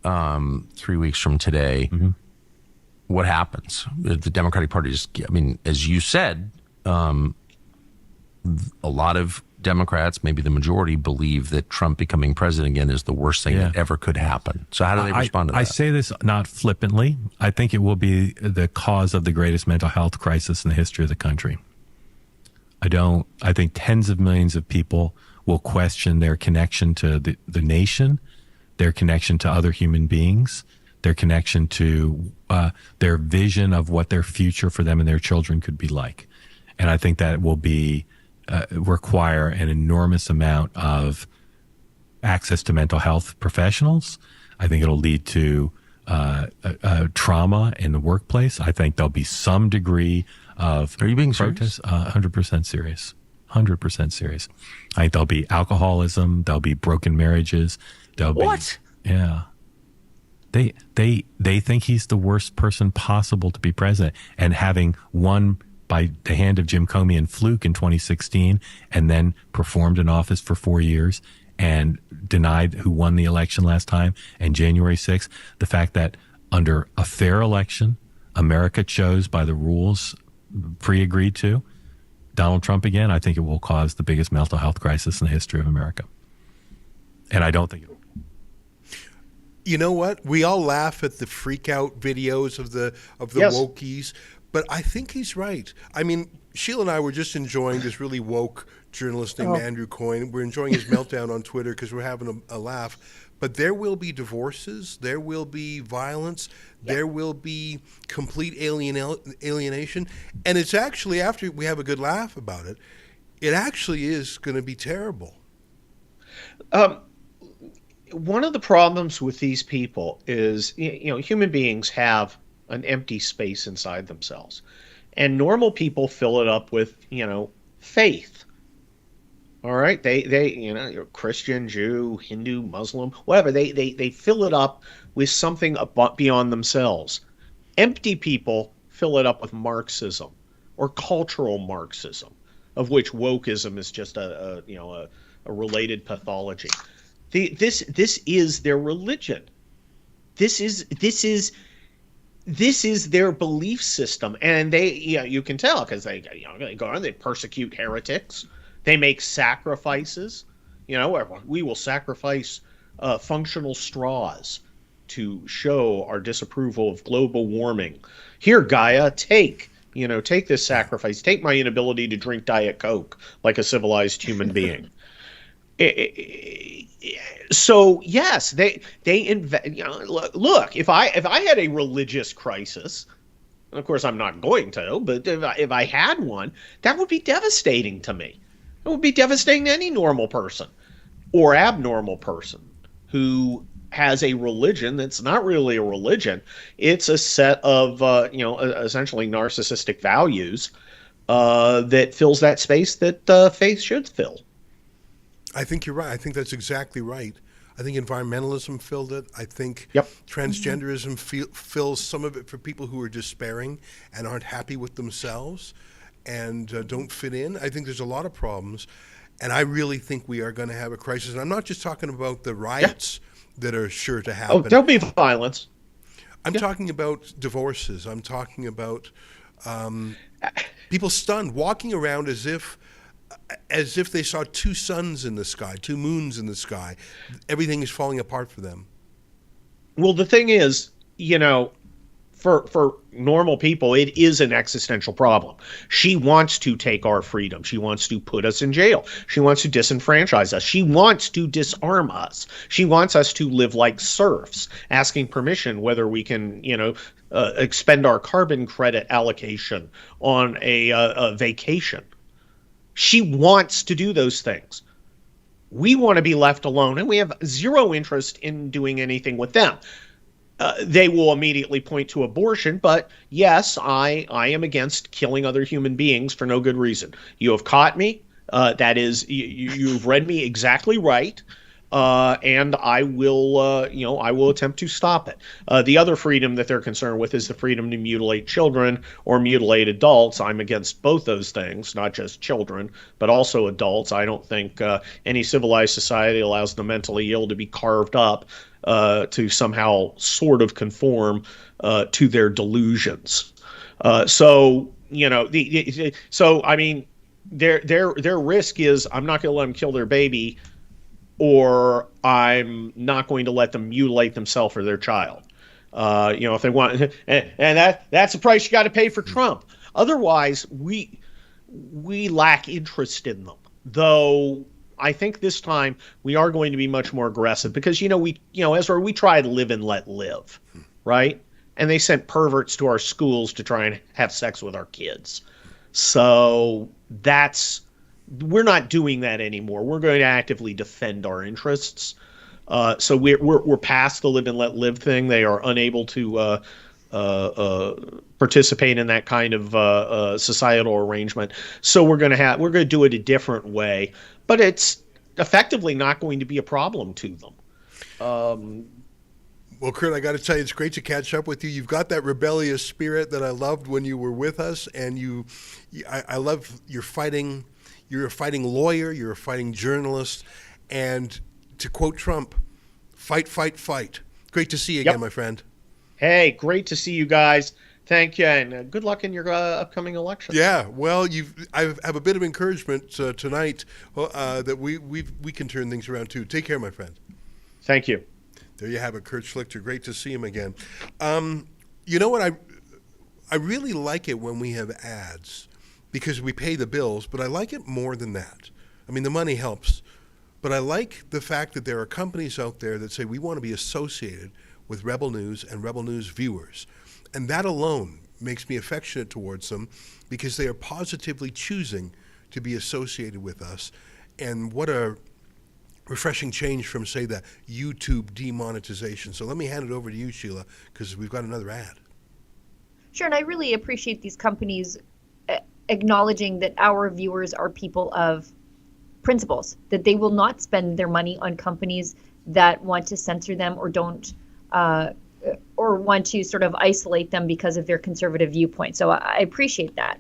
3 weeks from today. Mm-hmm. What happens? The Democratic Party as you said, a lot of Democrats, maybe the majority, believe that Trump becoming president again is the worst thing that ever could happen. So how do they respond to that? I say this not flippantly. I think it will be the cause of the greatest mental health crisis in the history of the country. I think tens of millions of people will question their connection to the nation, their connection to other human beings, their connection to their vision of what their future for them and their children could be like. And I think that will require an enormous amount of access to mental health professionals. I think it'll lead to trauma in the workplace. I think there'll be some degree of Are you being protest. serious? 100% serious. 100% serious. I think there'll be alcoholism. There'll be broken marriages. What? Yeah. They think he's the worst person possible to be president, and having won by the hand of Jim Comey and Fluke in 2016, and then performed in office for 4 years, and denied who won the election last time and January 6th, the fact that under a fair election, America chose by the rules pre-agreed to Donald Trump again, I think it will cause the biggest mental health crisis in the history of America. And I don't think it will. You know what? We all laugh at the freak out videos of the Yes. wokies, but I think he's right. I mean, Sheila and I were just enjoying this really woke journalist named Andrew Coyne. We're enjoying his meltdown on Twitter because we're having a laugh. But there will be divorces, there will be violence, there will be complete alienation. And it's actually, after we have a good laugh about it, it actually is going to be terrible. One of the problems with these people is, human beings have an empty space inside themselves. And normal people fill it up with, faith. All right, they you're Christian, Jew, Hindu, Muslim, whatever. They fill it up with something beyond themselves. Empty people fill it up with Marxism or cultural Marxism, of which wokeism is just a related pathology. This is their religion. This is their belief system, and you can tell because they go on, they persecute heretics. They make sacrifices. We will sacrifice functional straws to show our disapproval of global warming. Here, Gaia, take this sacrifice. Take my inability to drink Diet Coke like a civilized human being. So yes, they look. If I had a religious crisis, and of course I'm not going to, but if I had one, that would be devastating to me. It would be devastating to any normal person or abnormal person who has a religion that's not really a religion. It's a set of essentially narcissistic values that fills that space that faith should fill. I think you're right. I think that's exactly right. I think environmentalism filled it. I think transgenderism fills some of it for people who are despairing and aren't happy with themselves and don't fit in. I think there's a lot of problems, and I really think we are going to have a crisis. And I'm not just talking about the riots that are sure to happen. Oh, there'll be violence. I'm talking about divorces. I'm talking about people stunned, walking around as if they saw two suns in the sky, two moons in the sky. Everything is falling apart for them. Well, the thing is, for normal people, it is an existential problem. She wants to take our freedom. She wants to put us in jail. She wants to disenfranchise us. She wants to disarm us. She wants us to live like serfs, asking permission whether we can, expend our carbon credit allocation on a vacation. She wants to do those things. We want to be left alone, and we have zero interest in doing anything with them. They will immediately point to abortion, but yes, I am against killing other human beings for no good reason. You have caught me. That is, you've read me exactly right, and I will attempt to stop it. The other freedom that they're concerned with is the freedom to mutilate children or mutilate adults. I'm against both those things, not just children, but also adults. I don't think any civilized society allows the mentally ill to be carved up to somehow sort of conform to their delusions. So I mean, their risk is I'm not going to let them kill their baby, or I'm not going to let them mutilate themselves or their child. If they want, and that's the price you got to pay for Trump. Otherwise, we lack interest in them, though. I think this time we are going to be much more aggressive because, Ezra, we try to live and let live, right? And they sent perverts to our schools to try and have sex with our kids. So we're not doing that anymore. We're going to actively defend our interests. So we're past the live and let live thing. They are unable to participate in that kind of societal arrangement. So we're going to do it a different way. But it's effectively not going to be a problem to them. Well, Kurt, I got to tell you, it's great to catch up with you. You've got that rebellious spirit that I loved when you were with us, and I love you're a fighting lawyer, you're a fighting journalist, And to quote Trump, fight, fight, fight. Great to see you again, my friend. Hey, great to see you guys. Thank you, and good luck in your upcoming election. Yeah, well, I have a bit of encouragement tonight that we can turn things around too. Take care, my friend. Thank you. There you have it, Kurt Schlichter. Great to see him again. You know what? I really like it when we have ads because we pay the bills, but I like it more than that. I mean, the money helps, but I like the fact that there are companies out there that say we want to be associated with Rebel News and Rebel News viewers. And that alone makes me affectionate towards them because they are positively choosing to be associated with us. And what a refreshing change from, say, the YouTube demonetization. So let me hand it over to you, Sheila, because we've got another ad. Sure, and I really appreciate these companies acknowledging that our viewers are people of principles, that they will not spend their money on companies that want to censor them or don't or want to sort of isolate them because of their conservative viewpoint. So I appreciate that.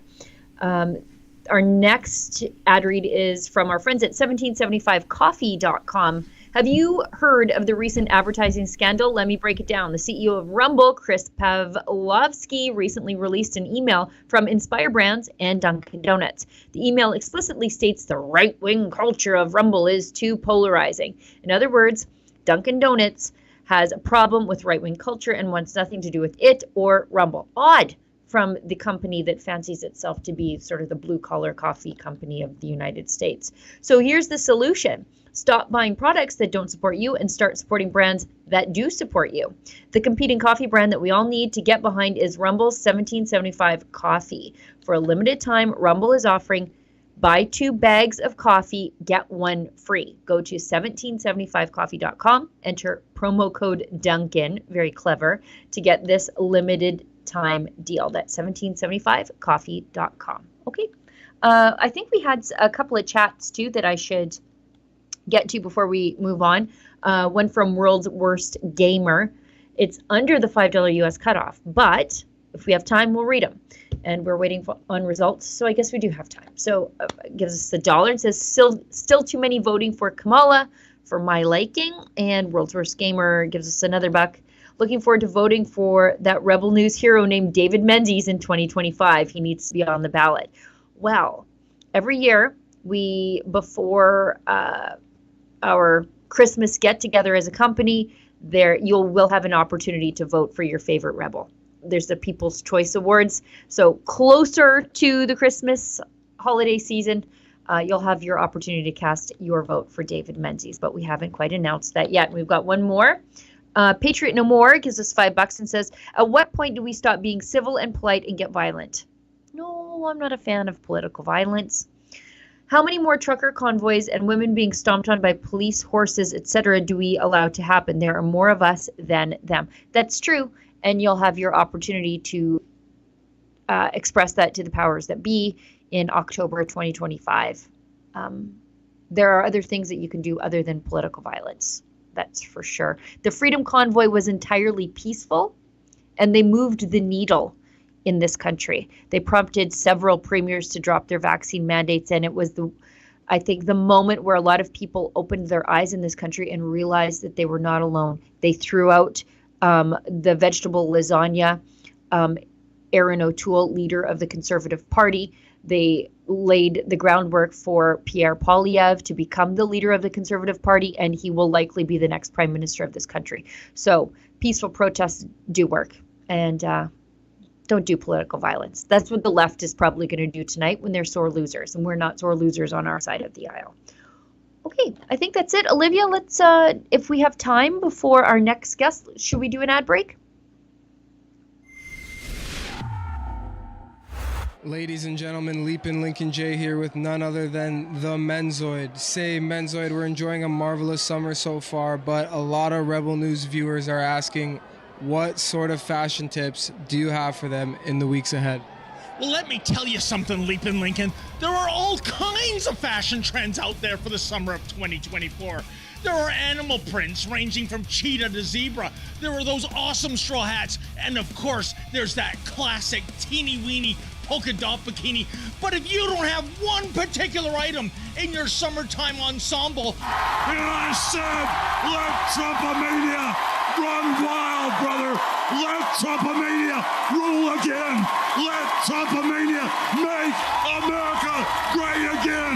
Our next ad read is from our friends at 1775coffee.com. Have you heard of the recent advertising scandal? Let me break it down. The CEO of Rumble, Chris Pavlovsky, recently released an email from Inspire Brands and Dunkin' Donuts. The email explicitly states the right-wing culture of Rumble is too polarizing. In other words, Dunkin' Donuts has a problem with right-wing culture and wants nothing to do with it or Rumble. Odd from the company that fancies itself to be sort of the blue-collar coffee company of the United States. So here's the solution. Stop buying products that don't support you and start supporting brands that do support you. The competing coffee brand that we all need to get behind is Rumble's 1775 Coffee. For a limited time, Rumble is offering buy 2 bags of coffee, get 1 free. Go to 1775coffee.com, enter promo code Duncan, very clever, to get this limited time deal. That's 1775coffee.com. Okay. I think we had a couple of chats too that I should get to before we move on. One from World's Worst Gamer. It's under the $5 US cutoff, but if we have time, we'll read them. And we're waiting on results, so I guess we do have time. So it gives us $1 and says, still too many voting for Kamala for my liking. And World's Worst Gamer gives us another $1. Looking forward to voting for that Rebel News hero named David Menzies in 2025. He needs to be on the ballot. Well, every year before our Christmas get-together as a company, we'll have an opportunity to vote for your favorite rebel. There's the People's Choice Awards. So closer to the Christmas holiday season, you'll have your opportunity to cast your vote for David Menzies, but we haven't quite announced that yet. We've got one more. Patriot No More gives us $5 and says, at what point do we stop being civil and polite and get violent? No, I'm not a fan of political violence. How many more trucker convoys and women being stomped on by police, horses, etc. do we allow to happen? There are more of us than them. That's true, and you'll have your opportunity to express that to the powers that be in October 2025. There are other things that you can do other than political violence. That's for sure. The Freedom Convoy was entirely peaceful, and they moved the needle in this country. They prompted several premiers to drop their vaccine mandates, and it was I think the moment where a lot of people opened their eyes in this country and realized that they were not alone. They threw out the vegetable lasagna. Erin O'Toole, leader of the Conservative Party, they laid the groundwork for Pierre Poilievre to become the leader of the Conservative Party, and he will likely be the next prime minister of this country. So peaceful protests do work, and don't do political violence. That's what the left is probably going to do tonight when they're sore losers, and we're not sore losers on our side of the aisle. Okay, I think that's it. Olivia, let's, if we have time before our next guest, should we do an ad break? Ladies and gentlemen, Leapin' Lincoln J here with none other than the Menzoid. Say, Menzoid, we're enjoying a marvelous summer so far, but a lot of Rebel News viewers are asking, what sort of fashion tips do you have for them in the weeks ahead? Well, let me tell you something, Leapin' Lincoln. There are all kinds of fashion trends out there for the summer of 2024. There are animal prints ranging from cheetah to zebra. There are those awesome straw hats. And of course, there's that classic teeny-weeny polka dot bikini. But if you don't have one particular item in your summertime ensemble, I said, let Trumpomania run wild, brother. Let Trumpomania rule again. Let Trumpomania make America great again.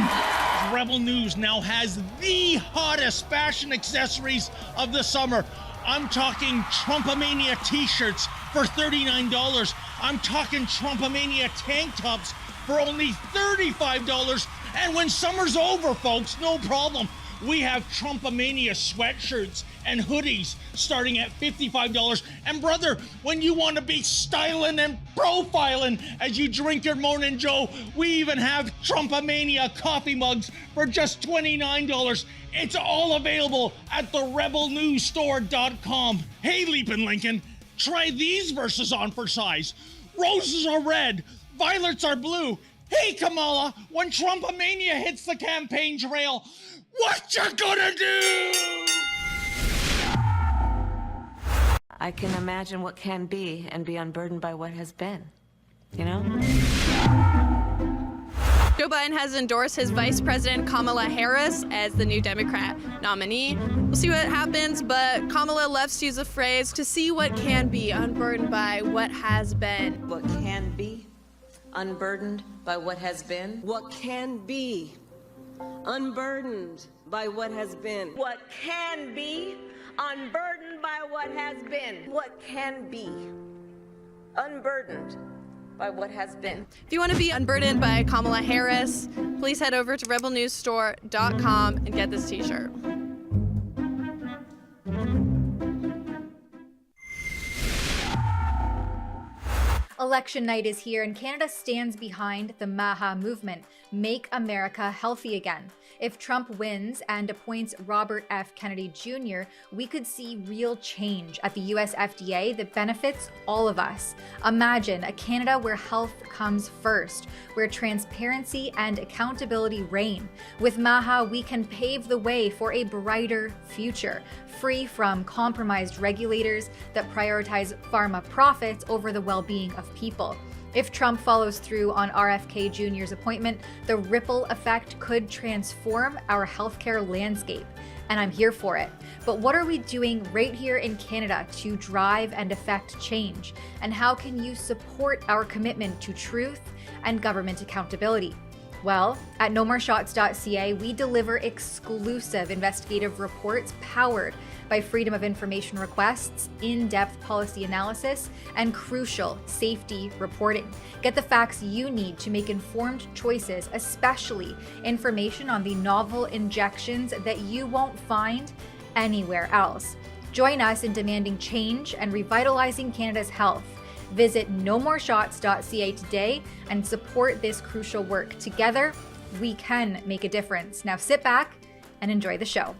Rebel News now has the hottest fashion accessories of the summer. I'm talking Trumpomania t-shirts for $39. I'm talking Trumpomania tank tops for only $35. And when summer's over, folks, no problem. We have Trumpomania sweatshirts and hoodies starting at $55. And brother, when you want to be styling and profiling as you drink your Morning Joe, we even have Trumpomania coffee mugs for just $29. It's all available at the rebelnewsstore.com. Hey, Leapin' Lincoln, try these verses on for size. Roses are red, violets are blue. Hey, Kamala, when Trumpomania hits the campaign trail, what you gonna do? I can imagine what can be and be unburdened by what has been, you know? Joe Biden has endorsed his Vice President Kamala Harris as the new Democrat nominee. We'll see what happens, but Kamala loves to use the phrase, to see what can be unburdened by what has been. What can be unburdened by what has been? What can be unburdened by what has been? What can be unburdened by what has been? What can be unburdened by what has been? If you want to be unburdened by Kamala Harris, please head over to rebelnewsstore.com and get this t-shirt. Election night is here, and Canada stands behind the MAHA movement, Make America Healthy Again. If Trump wins and appoints Robert F. Kennedy Jr., we could see real change at the US FDA that benefits all of us. Imagine a Canada where health comes first, where transparency and accountability reign. With MAHA, we can pave the way for a brighter future, free from compromised regulators that prioritize pharma profits over the well-being of people. If Trump follows through on RFK Jr.'s appointment, the ripple effect could transform our healthcare landscape, and I'm here for it. But what are we doing right here in Canada to drive and affect change? And how can you support our commitment to truth and government accountability? Well, at nomoreshots.ca, we deliver exclusive investigative reports powered by Freedom of Information requests, in-depth policy analysis, and crucial safety reporting. Get the facts you need to make informed choices, especially information on the novel injections that you won't find anywhere else. Join us in demanding change and revitalizing Canada's health. Visit nomoreshots.ca today and support this crucial work. Together, we can make a difference. Now sit back and enjoy the show.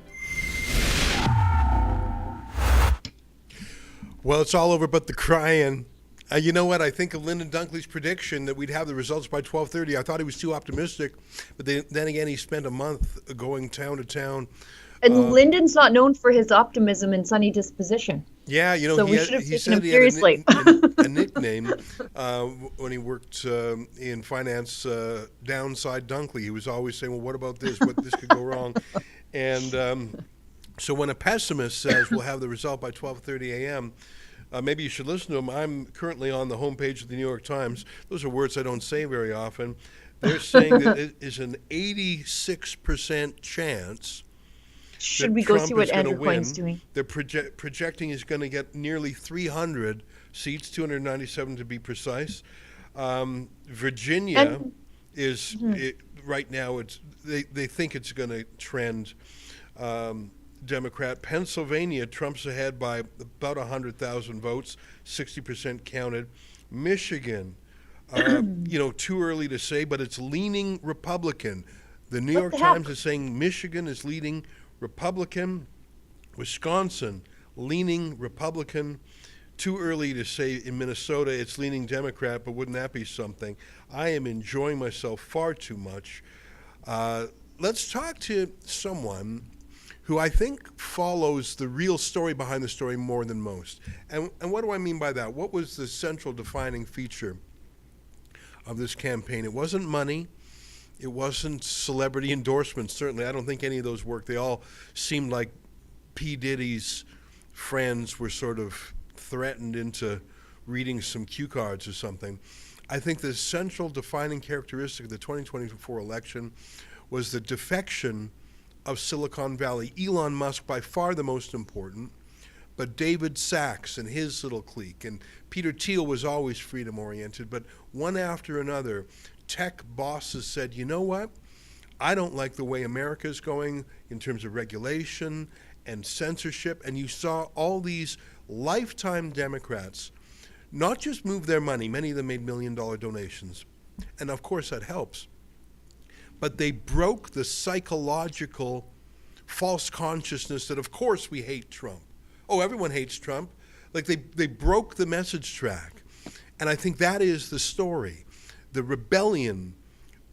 Well, it's all over but the crying. You know what? I think of Lyndon Dunkley's prediction that we'd have the results by 12:30. I thought he was too optimistic, but then again, he spent a month going town to town. And Lyndon's not known for his optimism and sunny disposition. Yeah, you know, so he said he seriously. had a nickname when he worked in finance, Downside Dunkley. He was always saying, well, what about this? What this could go wrong? And so when a pessimist says we'll have the result by 12:30 a.m., maybe you should listen to him. I'm currently on the homepage of the New York Times. Those are words I don't say very often. They're saying that it is an 86% chance. Should we go see what Andrew Coyne's doing? They're projecting he's going to get nearly 300 seats, 297 to be precise. Virginia is right now. They think it's going to trend Democrat. Pennsylvania, Trump's ahead by about 100,000 votes, 60% counted. Michigan, too early to say, but it's leaning Republican. The New York Times is saying Michigan is leading Republican. Wisconsin, leaning Republican. Too early to say in Minnesota it's leaning Democrat, but wouldn't that be something? I am enjoying myself far too much. Let's talk to someone who I think follows the real story behind the story more than most. And what do I mean by that? What was the central defining feature of this campaign. It wasn't money. It wasn't celebrity endorsements, certainly. I don't think any of those worked. They all seemed like P. Diddy's friends were sort of threatened into reading some cue cards or something. I think the central defining characteristic of the 2024 election was the defection of Silicon Valley. Elon Musk, by far the most important, but David Sachs and his little clique, and Peter Thiel was always freedom-oriented, but one after another, tech bosses said, you know what? I don't like the way America's going in terms of regulation and censorship, and you saw all these lifetime Democrats not just move their money, many of them made million-dollar donations, and of course that helps, but they broke the psychological false consciousness that of course we hate Trump. Oh, everyone hates Trump. Like they broke the message track. And I think that is the story, the rebellion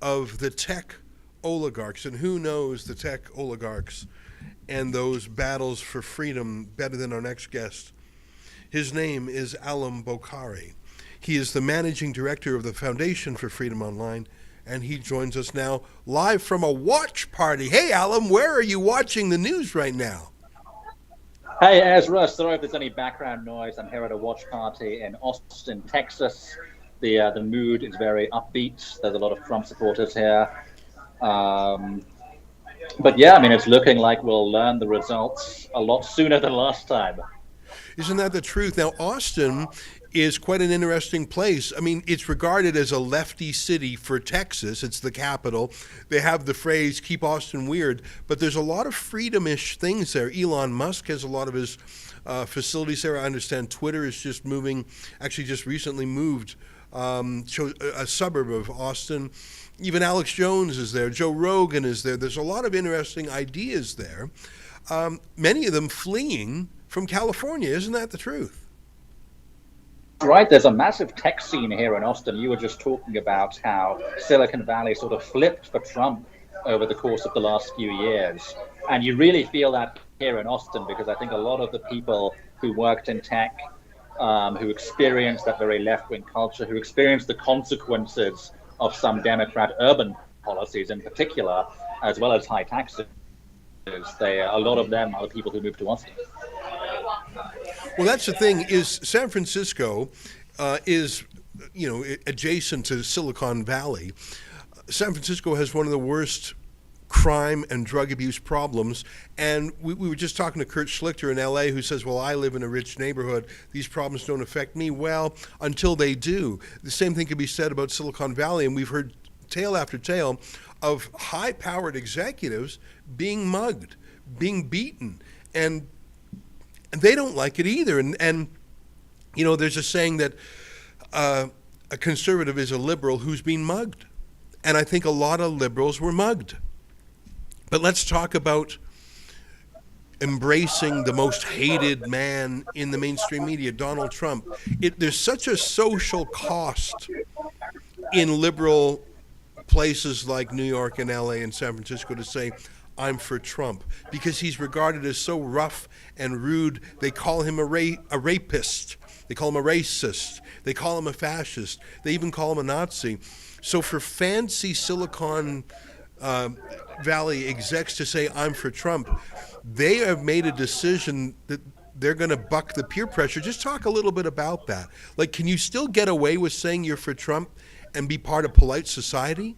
of the tech oligarchs, and who knows the tech oligarchs and those battles for freedom better than our next guest. His name is Alam Bokhari. He is the managing director of the Foundation for Freedom Online, and he joins us now live from a watch party. Hey, Alam, where are you watching the news right now? Hey, Ezra. Sorry if there's any background noise. I'm here at a watch party in Austin, Texas. The mood is very upbeat. There's a lot of Trump supporters here. But yeah, I mean, it's looking like we'll learn the results a lot sooner than last time. Isn't that the truth? Now, Austin is quite an interesting place. I mean, it's regarded as a lefty city for Texas. It's the capital. They have the phrase, keep Austin weird, but there's a lot of freedom-ish things there. Elon Musk has a lot of his facilities there. I understand Twitter is just recently moved to a suburb of Austin. Even Alex Jones is there. Joe Rogan is there. There's a lot of interesting ideas there. Many of them fleeing from California. Isn't that the truth? Right. There's a massive tech scene here in Austin. You were just talking about how Silicon Valley sort of flipped for Trump over the course of the last few years. And you really feel that here in Austin, because I think a lot of the people who worked in tech, who experienced that very left-wing culture, who experienced the consequences of some Democrat urban policies in particular, as well as high taxes, a lot of them are the people who moved to Austin. Well, that's the thing, is San Francisco is, adjacent to Silicon Valley. San Francisco has one of the worst crime and drug abuse problems. And we were just talking to Kurt Schlichter in LA, who says, well, I live in a rich neighborhood. These problems don't affect me. Well, until they do. The same thing could be said about Silicon Valley. And we've heard tale after tale of high-powered executives being mugged, being beaten. And they don't like it either. And there's a saying that a conservative is a liberal who's been mugged. And I think a lot of liberals were mugged. But let's talk about embracing the most hated man in the mainstream media, Donald Trump. There's such a social cost in liberal places like New York and LA and San Francisco to say, I'm for Trump, because he's regarded as so rough and rude. They call him a rapist. They call him a racist. They call him a fascist. They even call him a Nazi. So for fancy Silicon Valley execs to say, I'm for Trump, they have made a decision that they're going to buck the peer pressure. Just talk a little bit about that. Like, can you still get away with saying you're for Trump and be part of polite society?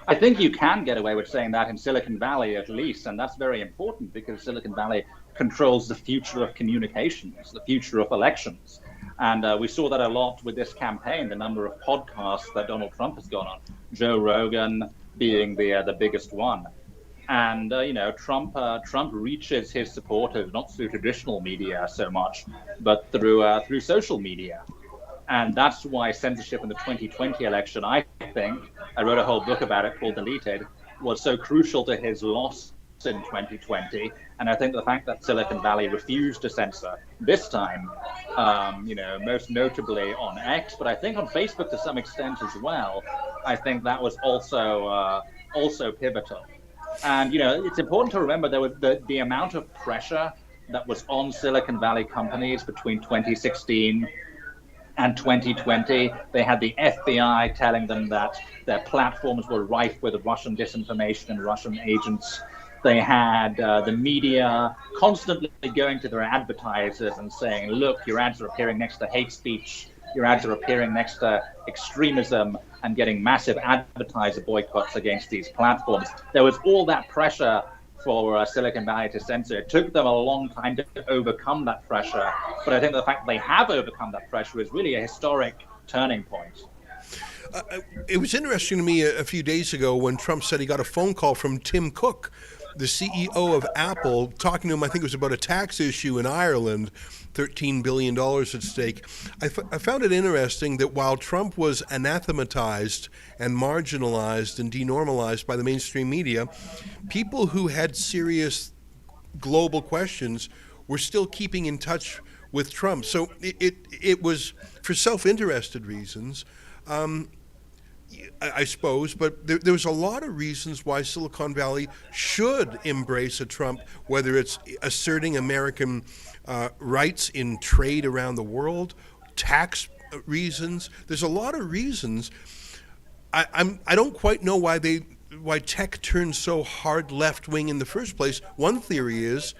I think you can get away with saying that in Silicon Valley, at least, and that's very important because Silicon Valley controls the future of communications, the future of elections. And we saw that a lot with this campaign, the number of podcasts that Donald Trump has gone on, Joe Rogan being the biggest one. And, Trump reaches his supporters not through traditional media so much, but through social media. And that's why censorship in the 2020 election, I think, I wrote a whole book about it called Deleted, was so crucial to his loss in 2020. And I think the fact that Silicon Valley refused to censor this time, most notably on X, but I think on Facebook to some extent as well, I think that was also pivotal. And, it's important to remember there was the amount of pressure that was on Silicon Valley companies between 2016 and 2020. They had the FBI telling them that their platforms were rife with Russian disinformation and Russian agents. They had the media constantly going to their advertisers and saying, look, your ads are appearing next to hate speech, your ads are appearing next to extremism, and getting massive advertiser boycotts against these platforms. There was all that pressure for Silicon Valley to censor. It took them a long time to overcome that pressure, but I think the fact that they have overcome that pressure is really a historic turning point. It was interesting to me a few days ago when Trump said he got a phone call from Tim Cook, the CEO of Apple, talking to him. I think it was about a tax issue in Ireland, $13 billion at stake. I found it interesting that while Trump was anathematized and marginalized and denormalized by the mainstream media, people who had serious global questions were still keeping in touch with Trump. So it was for self-interested reasons, I suppose, but there was a lot of reasons why Silicon Valley should embrace a Trump, whether it's asserting American rights in trade around the world, tax reasons. There's a lot of reasons. I don't quite know why tech turned so hard left-wing in the first place. One theory is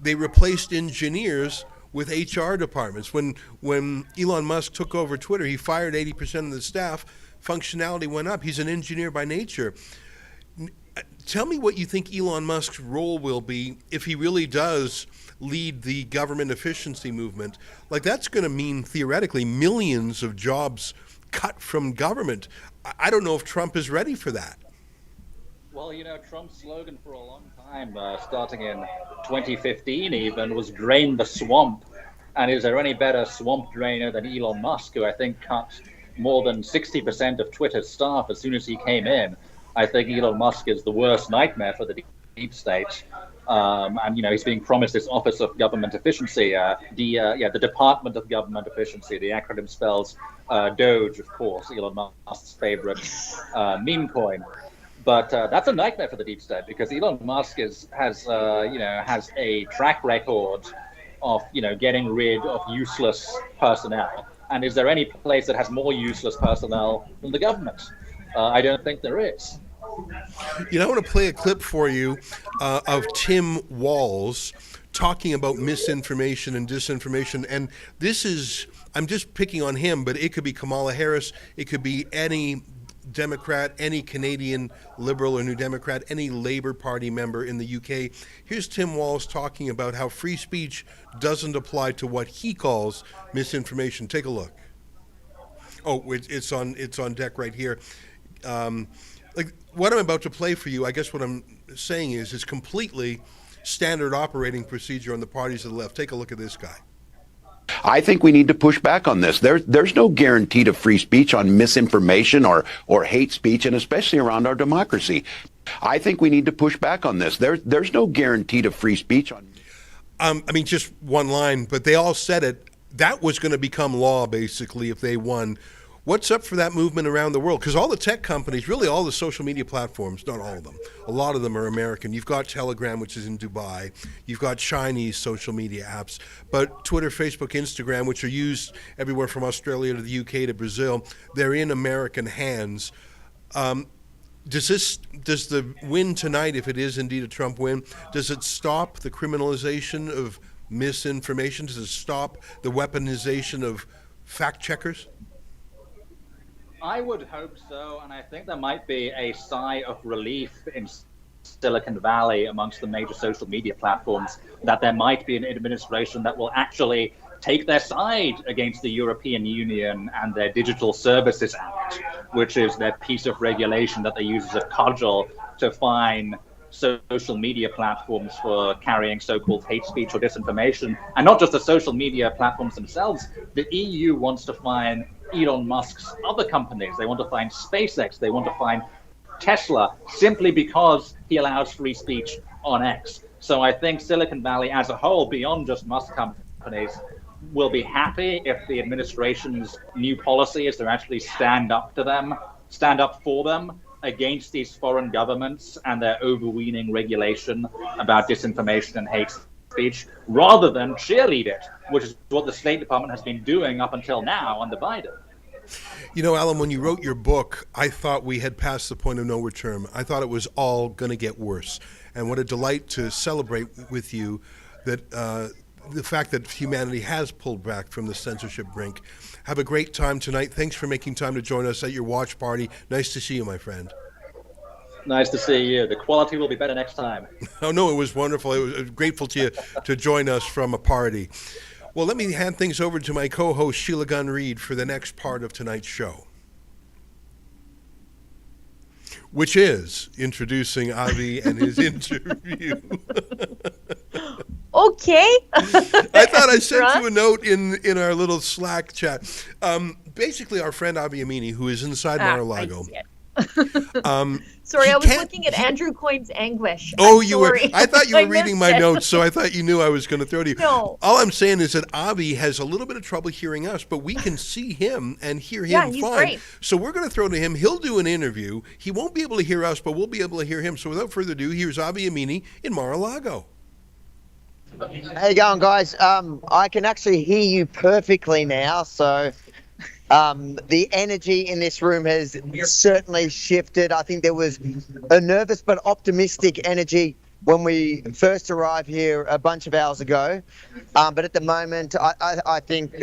they replaced engineers with HR departments. When Elon Musk took over Twitter, he fired 80% of the staff. Functionality went up. He's an engineer by nature. Tell me what you think Elon Musk's role will be if he really does lead the government efficiency movement. Like, that's going to mean, theoretically, millions of jobs cut from government. I don't know if Trump is ready for that. Well, Trump's slogan for a long time, starting in 2015 even, was drain the swamp. And is there any better swamp drainer than Elon Musk, who I think cut more than 60% of Twitter's staff as soon as he came in? I think Elon Musk is the worst nightmare for the deep state. And he's being promised this Office of Government Efficiency, the Department of Government Efficiency. The acronym spells Doge, of course, Elon Musk's favorite meme coin. But that's a nightmare for the deep state, because Elon Musk has a track record of getting rid of useless personnel. And is there any place that has more useless personnel than the government? I don't think there is. I want to play a clip for you of Tim Walz talking about misinformation and disinformation. And this is, I'm just picking on him, but it could be Kamala Harris, it could be any Democrat, any Canadian Liberal or New Democrat, any Labour Party member in the UK. Here's Tim Walz talking about how free speech doesn't apply to what he calls misinformation. Take a look. Oh, it's on deck right here. Like what I'm about to play for you, I guess what I'm saying is it's completely standard operating procedure on the parties of the left. Take a look at this guy. I think we need to push back on this. There's no guarantee to free speech on misinformation or hate speech, and especially around our democracy. I think we need to push back on this. There's no guarantee to free speech on. Just one line, but they all said it. That was going to become law, basically, if they won. What's up for that movement around the world? Because all the tech companies, really all the social media platforms, not all of them, a lot of them are American. You've got Telegram, which is in Dubai. You've got Chinese social media apps. But Twitter, Facebook, Instagram, which are used everywhere from Australia to the UK to Brazil, they're in American hands. Does the win tonight, if it is indeed a Trump win, does it stop the criminalization of misinformation? Does it stop the weaponization of fact checkers? I would hope so, and I think there might be a sigh of relief in Silicon Valley amongst the major social media platforms that there might be an administration that will actually take their side against the European Union and their Digital Services Act, which is their piece of regulation that they use as a cudgel to fine social media platforms for carrying so-called hate speech or disinformation. And not just the social media platforms themselves, the EU wants to fine Elon Musk's other companies. They want to find SpaceX, they want to find Tesla, simply because he allows free speech on X. So I think Silicon Valley as a whole, beyond just Musk companies, will be happy if the administration's new policy is to actually stand up for them against these foreign governments and their overweening regulation about disinformation and hate speech rather than cheerlead it, which is what the State Department has been doing up until now under Biden. You know, Alan, when you wrote your book, I thought we had passed the point of no return. I thought it was all going to get worse. And what a delight to celebrate with you that the fact that humanity has pulled back from the censorship brink. Have a great time tonight. Thanks for making time to join us at your watch party. Nice to see you, my friend. Nice to see you. The quality will be better next time. Oh, no, it was wonderful. I was grateful to you to join us from a party. Well, let me hand things over to my co-host, Sheila Gunn Reid, for the next part of tonight's show, which is introducing Avi and his interview. Okay. I thought I sent you a note in our little Slack chat. Basically, our friend Avi Yemini, who is inside Mar-a-Lago. Sorry, I was looking at Andrew Coyne's anguish. Oh, I'm you were. sorry. I thought you were I reading missed my it. notes, so I thought you knew I was going to throw to you. No. All I'm saying is that Avi has a little bit of trouble hearing us, but we can see him and hear him Yeah, he's fine. great. So we're going to throw to him. He'll do an interview. He won't be able to hear us, but we'll be able to hear him. So without further ado, here's Avi Yemini in Mar-a-Lago. How you going, guys? I can actually hear you perfectly now, so the energy in this room has certainly shifted. I think there was a nervous but optimistic energy when we first arrived here a bunch of hours ago. But at the moment, I think,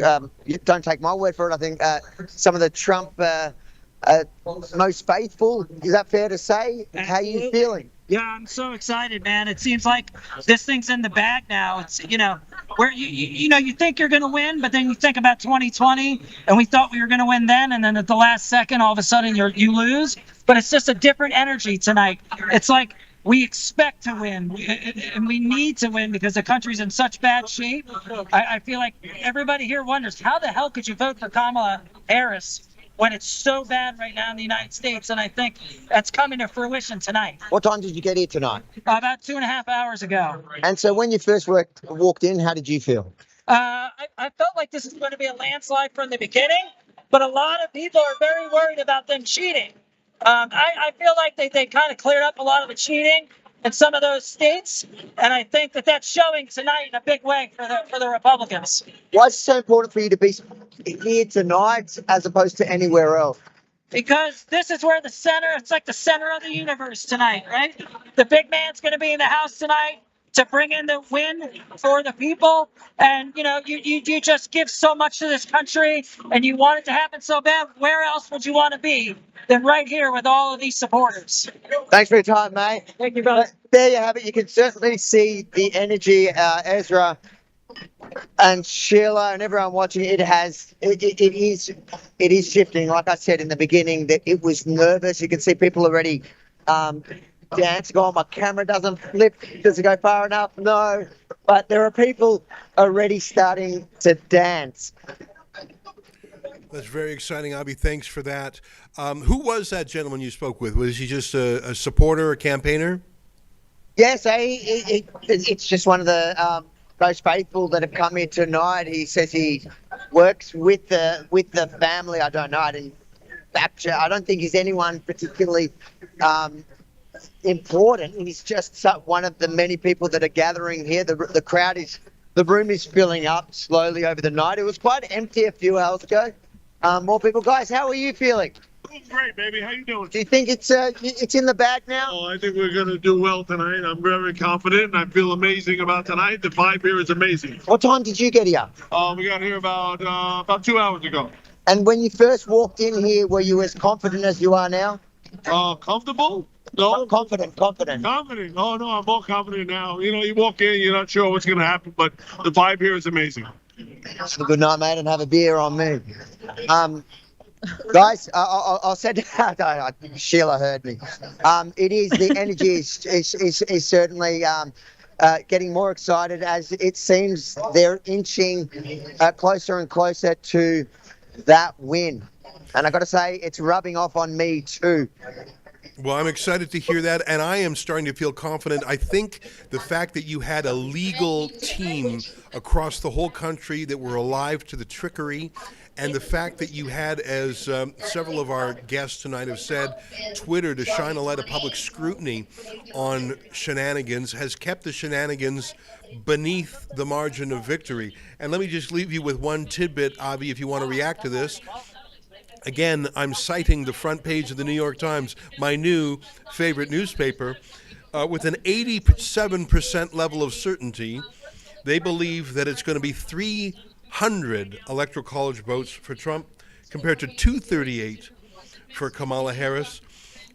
don't take my word for it, I think some of the Trump most faithful, is that fair to say? How are you feeling? Yeah, I'm so excited, man. It seems like this thing's in the bag now. It's, where you think you're going to win, but then you think about 2020, and we thought we were going to win then, and then at the last second, all of a sudden you lose. But it's just a different energy tonight. It's like we expect to win, and we need to win because the country's in such bad shape. I feel like everybody here wonders, how the hell could you vote for Kamala Harris when it's so bad right now in the United States? And I think that's coming to fruition tonight. What time did you get here tonight? About 2.5 hours ago. And so when you first walked in, how did you feel? I felt like this is going to be a landslide from the beginning, but a lot of people are very worried about them cheating. I feel like they kind of cleared up a lot of the cheating in some of those states, and I think that that's showing tonight in a big way for the Republicans. Why is it so important for you to be here tonight as opposed to anywhere else? Because this is where it's like the center of the universe tonight, right? The big man's going to be in the House tonight to bring in the win for the people. And, you just give so much to this country and you want it to happen so bad. Where else would you want to be than right here with all of these supporters? Thanks for your time, mate. Thank you, brother. There you have it. You can certainly see the energy, Ezra and Sheila and everyone watching. It is shifting. Like I said in the beginning, that it was nervous. You can see people already dancing. Oh, my camera doesn't flip. Does it go far enough? No. But there are people already starting to dance. That's very exciting, Avi. Thanks for that. Who was that gentleman you spoke with? Was he just a supporter, a campaigner? Yes, it's just one of the most faithful that have come here tonight. He says he works with the family. I don't know. I don't think he's anyone particularly important. He's just one of the many people that are gathering here. The room is filling up slowly over the night. It was quite empty a few hours ago. More people. Guys, how are you feeling? Great, baby. How you doing? Do you think it's in the bag now? Oh, I think we're going to do well tonight. I'm very confident, and I feel amazing about tonight. The vibe here is amazing. What time did you get here? We got here about 2 hours ago. And when you first walked in here, were you as confident as you are now? Comfortable? No. Confident. Confident. Oh, no, I'm more confident now. You walk in, you're not sure what's going to happen, but the vibe here is amazing. Have a good night, mate, and have a beer on me. Guys, I'll say Sheila heard me. The energy is certainly getting more excited as it seems they're inching closer and closer to that win. And I got to say, it's rubbing off on me too. Well, I'm excited to hear that, and I am starting to feel confident. I think the fact that you had a legal team across the whole country that were alive to the trickery And the fact that you had, as several of our guests tonight have said, Twitter to shine a light of public scrutiny on shenanigans has kept the shenanigans beneath the margin of victory. And let me just leave you with one tidbit, Avi, if you want to react to this. Again, I'm citing the front page of the New York Times, my new favorite newspaper, with an 87% level of certainty. They believe that it's going to be 300 electoral college votes for Trump compared to 238 for Kamala Harris.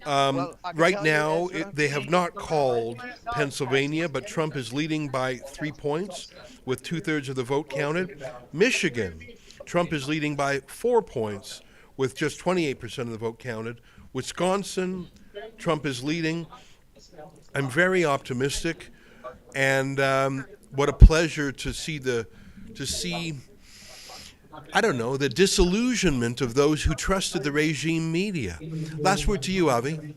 Right now, they have not called Pennsylvania, but Trump is leading by 3 points with 2/3 of the vote counted. Michigan, Trump is leading by 4 points with just 28% of the vote counted. Wisconsin, Trump is leading. I'm very optimistic, and what a pleasure to see I don't know, the disillusionment of those who trusted the regime media. Last word to you, Avi.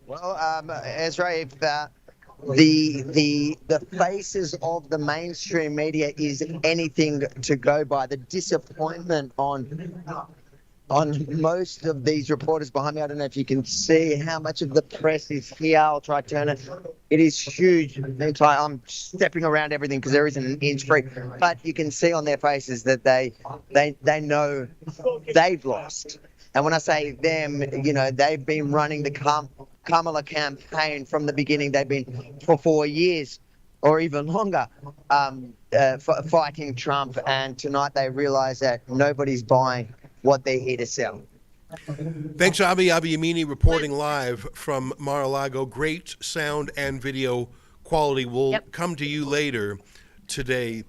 Well, Ezra, if the faces of the mainstream media is anything to go by, the disappointment on most of these reporters behind me. I don't know if you can see how much of the press is here. I'll try to turn it. It is huge. I'm stepping around everything because there isn't an inch free. But you can see on their faces that they know they've lost. And when I say them, they've been running the Kamala campaign from the beginning. They've been for 4 years or even longer fighting Trump. And tonight they realize that nobody's buying what they're here to sell. Thanks, Avi. Avi Yemini reporting live from Mar-a-Lago. Great sound and video quality. Will come to you later today.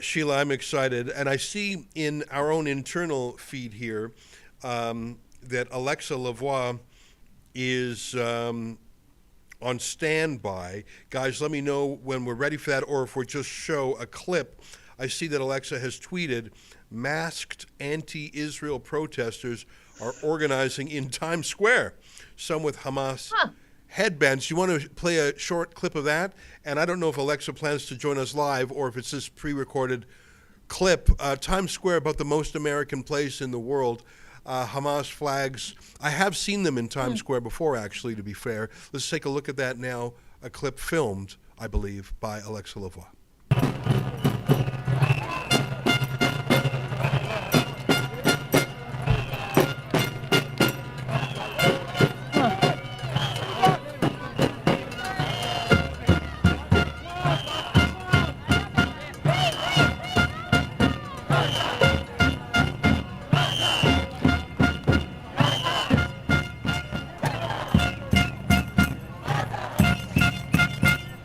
Sheila, I'm excited. And I see in our own internal feed here that Alexa Lavoie is on standby. Guys, let me know when we're ready for that, or if we'll just show a clip. I see that Alexa has tweeted, masked anti-Israel protesters are organizing in Times Square, some with Hamas headbands. You want to play a short clip of that? And I don't know if Alexa plans to join us live or if it's this pre-recorded clip. Times Square, about the most American place in the world. Hamas flags. I have seen them in Times Square before, actually, to be fair. Let's take a look at that now. A clip filmed, I believe, by Alexa Lavoie.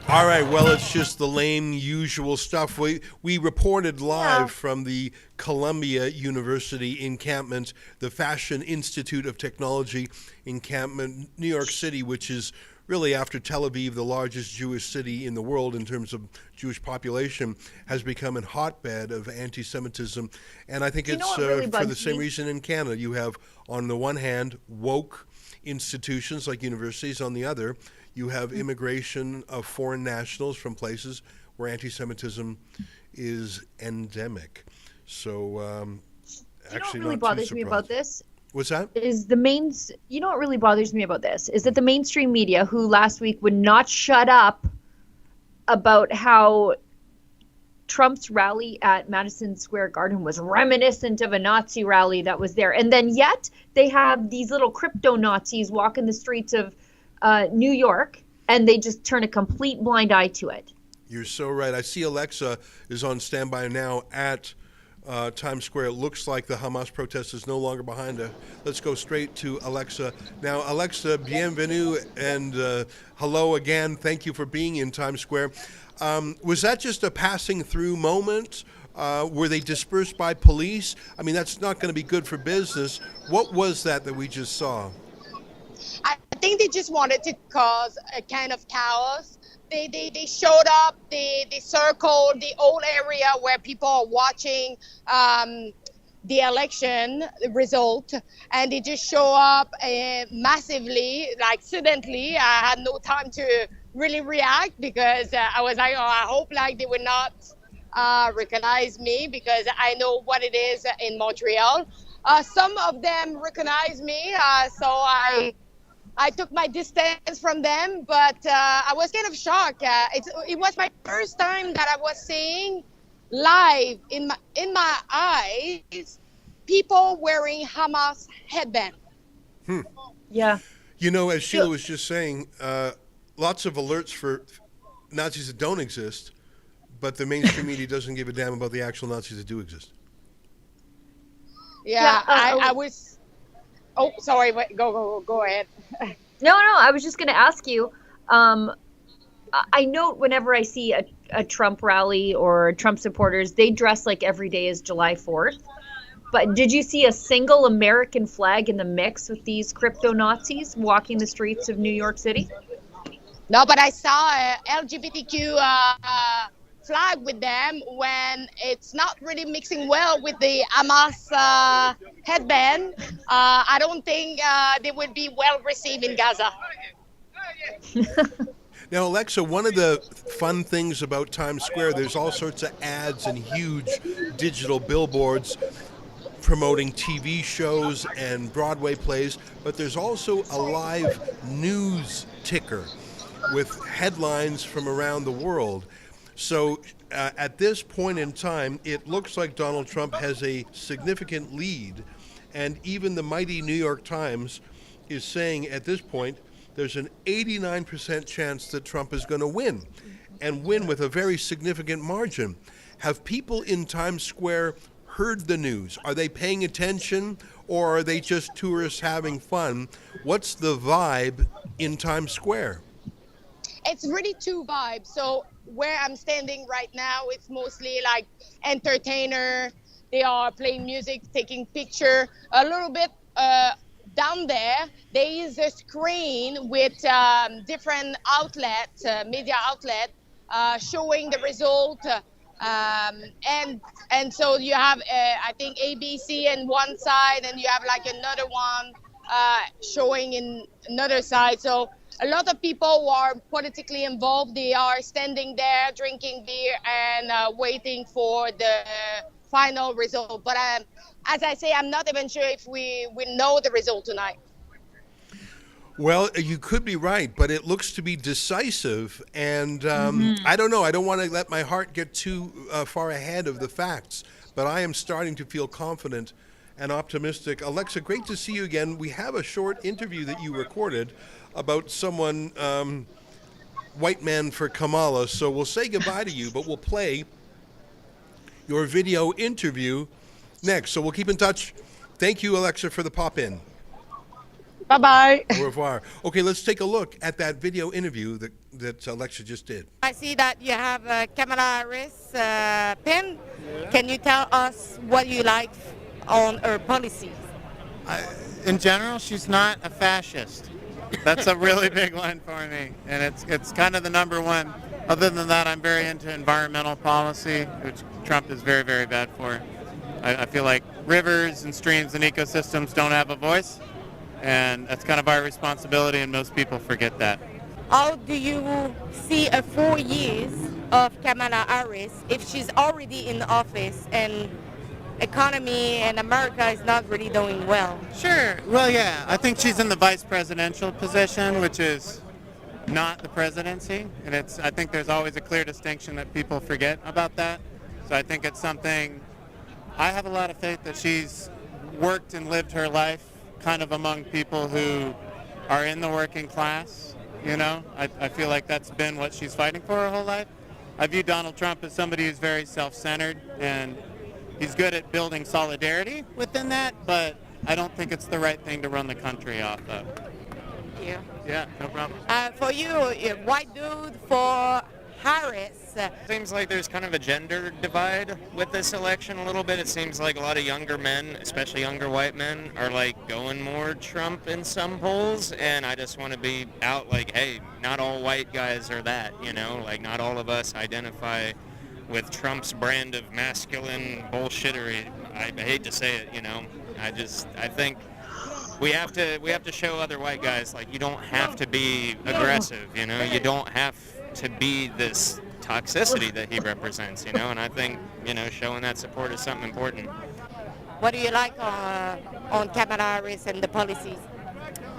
All right, well, it's just the lame, usual stuff. We reported live from the Columbia University encampment, the Fashion Institute of Technology encampment, New York City, which is really, after Tel Aviv, the largest Jewish city in the world in terms of Jewish population, has become a hotbed of anti-Semitism. And I think it's really for the same reason in Canada. You have, on the one hand, woke institutions like universities. On the other, you have immigration of foreign nationals from places where anti-Semitism is endemic. So, actually, what really bothers me about this? What's that? You know what really bothers me about this is that the mainstream media, who last week would not shut up about how Trump's rally at Madison Square Garden was reminiscent of a Nazi rally that was there, and then yet they have these little crypto Nazis walking the streets of New York, and they just turn a complete blind eye to it. You're so right. I see Alexa is on standby now at Times Square. It looks like the Hamas protest is no longer behind her. Let's go straight to Alexa. Now, Alexa, bienvenue, and hello again. Thank you for being in Times Square. Was that just a passing through moment? Were they dispersed by police? I mean, that's not going to be good for business. What was that we just saw? I think they just wanted to cause a kind of chaos. They showed up, they circled the old area where people are watching the election result, and they just show up massively, like suddenly. I had no time to really react because I was like, oh, I hope like they would not recognize me because I know what it is in Montreal. Some of them recognize me, so I took my distance from them, but I was kind of shocked. It was my first time that I was seeing live in my eyes people wearing Hamas headband. Yeah. You know, as Sheila was just saying, lots of alerts for Nazis that don't exist, but the mainstream media doesn't give a damn about the actual Nazis that do exist. Yeah, I was. Oh, sorry. Wait, go ahead. No, I was just going to ask you. I note whenever I see a Trump rally or Trump supporters, they dress like every day is July 4th. But did you see a single American flag in the mix with these crypto Nazis walking the streets of New York City? No, but I saw a LGBTQ flag with them when it's not really mixing well with the Hamas headband. I don't think they would be well received in Gaza. Now, Alexa, one of the fun things about Times Square, there's all sorts of ads and huge digital billboards promoting TV shows and Broadway plays, but there's also a live news ticker with headlines from around the world. So at this point in time, it looks like Donald Trump has a significant lead, and even the mighty New York Times is saying at this point there's an 89% chance that Trump is going to win, and win with a very significant margin. Have people in Times Square heard the news? Are they paying attention, or are they just tourists having fun? What's the vibe in Times Square? It's really two vibes. So where I'm standing right now, it's mostly like entertainer. They are playing music, taking picture. A little bit down there is a screen with different outlets, media outlet, showing the result. And so you have, I think, ABC on one side, and you have like another one showing in another side. So a lot of people who are politically involved, they are standing there drinking beer and waiting for the final result. But as I say, I'm not even sure if we will know the result tonight. Well, you could be right, but it looks to be decisive, and I don't know. I don't want to let my heart get too far ahead of the facts, but I am starting to feel confident and optimistic. Alexa, great to see you again. We have a short interview that you recorded about someone, white man for Kamala, so we'll say goodbye to you, but we'll play your video interview next. So we'll keep in touch. Thank you, Alexa, for the pop-in. Bye-bye. Au revoir. Okay, let's take a look at that video interview that Alexa just did. I see that you have Kamala Harris pin. Can you tell us what you like on her policies? In general, she's not a fascist. That's a really big one for me, and it's kind of the number one. Other than that, I'm very into environmental policy, which Trump is very, very bad for. I feel like rivers and streams and ecosystems don't have a voice, and that's kind of our responsibility, and most people forget that. How do you see 4 years of Kamala Harris if she's already in office and economy and America is not really doing well? Sure. Well, yeah, I think she's in the vice presidential position, which is not the presidency, and I think there's always a clear distinction that people forget about that. So I think it's something, I have a lot of faith that she's worked and lived her life kind of among people who are in the working class, you know? I feel like that's been what she's fighting for her whole life. I view Donald Trump as somebody who's very self-centered, and he's good at building solidarity within that, but I don't think it's the right thing to run the country off of. Thank you. Yeah, no problem. For you, white dude, for Harris. Seems like there's kind of a gender divide with this election a little bit. It seems like a lot of younger men, especially younger white men, are like going more Trump in some polls, and I just want to be out like, hey, not all white guys are that, you know, like not all of us identify with Trump's brand of masculine bullshittery. I hate to say it, you know. I think we have to show other white guys, like, you don't have to be aggressive, you know. You don't have to be this toxicity that he represents, and I think, showing that support is something important. What do you like on Kamala Harris and the policies?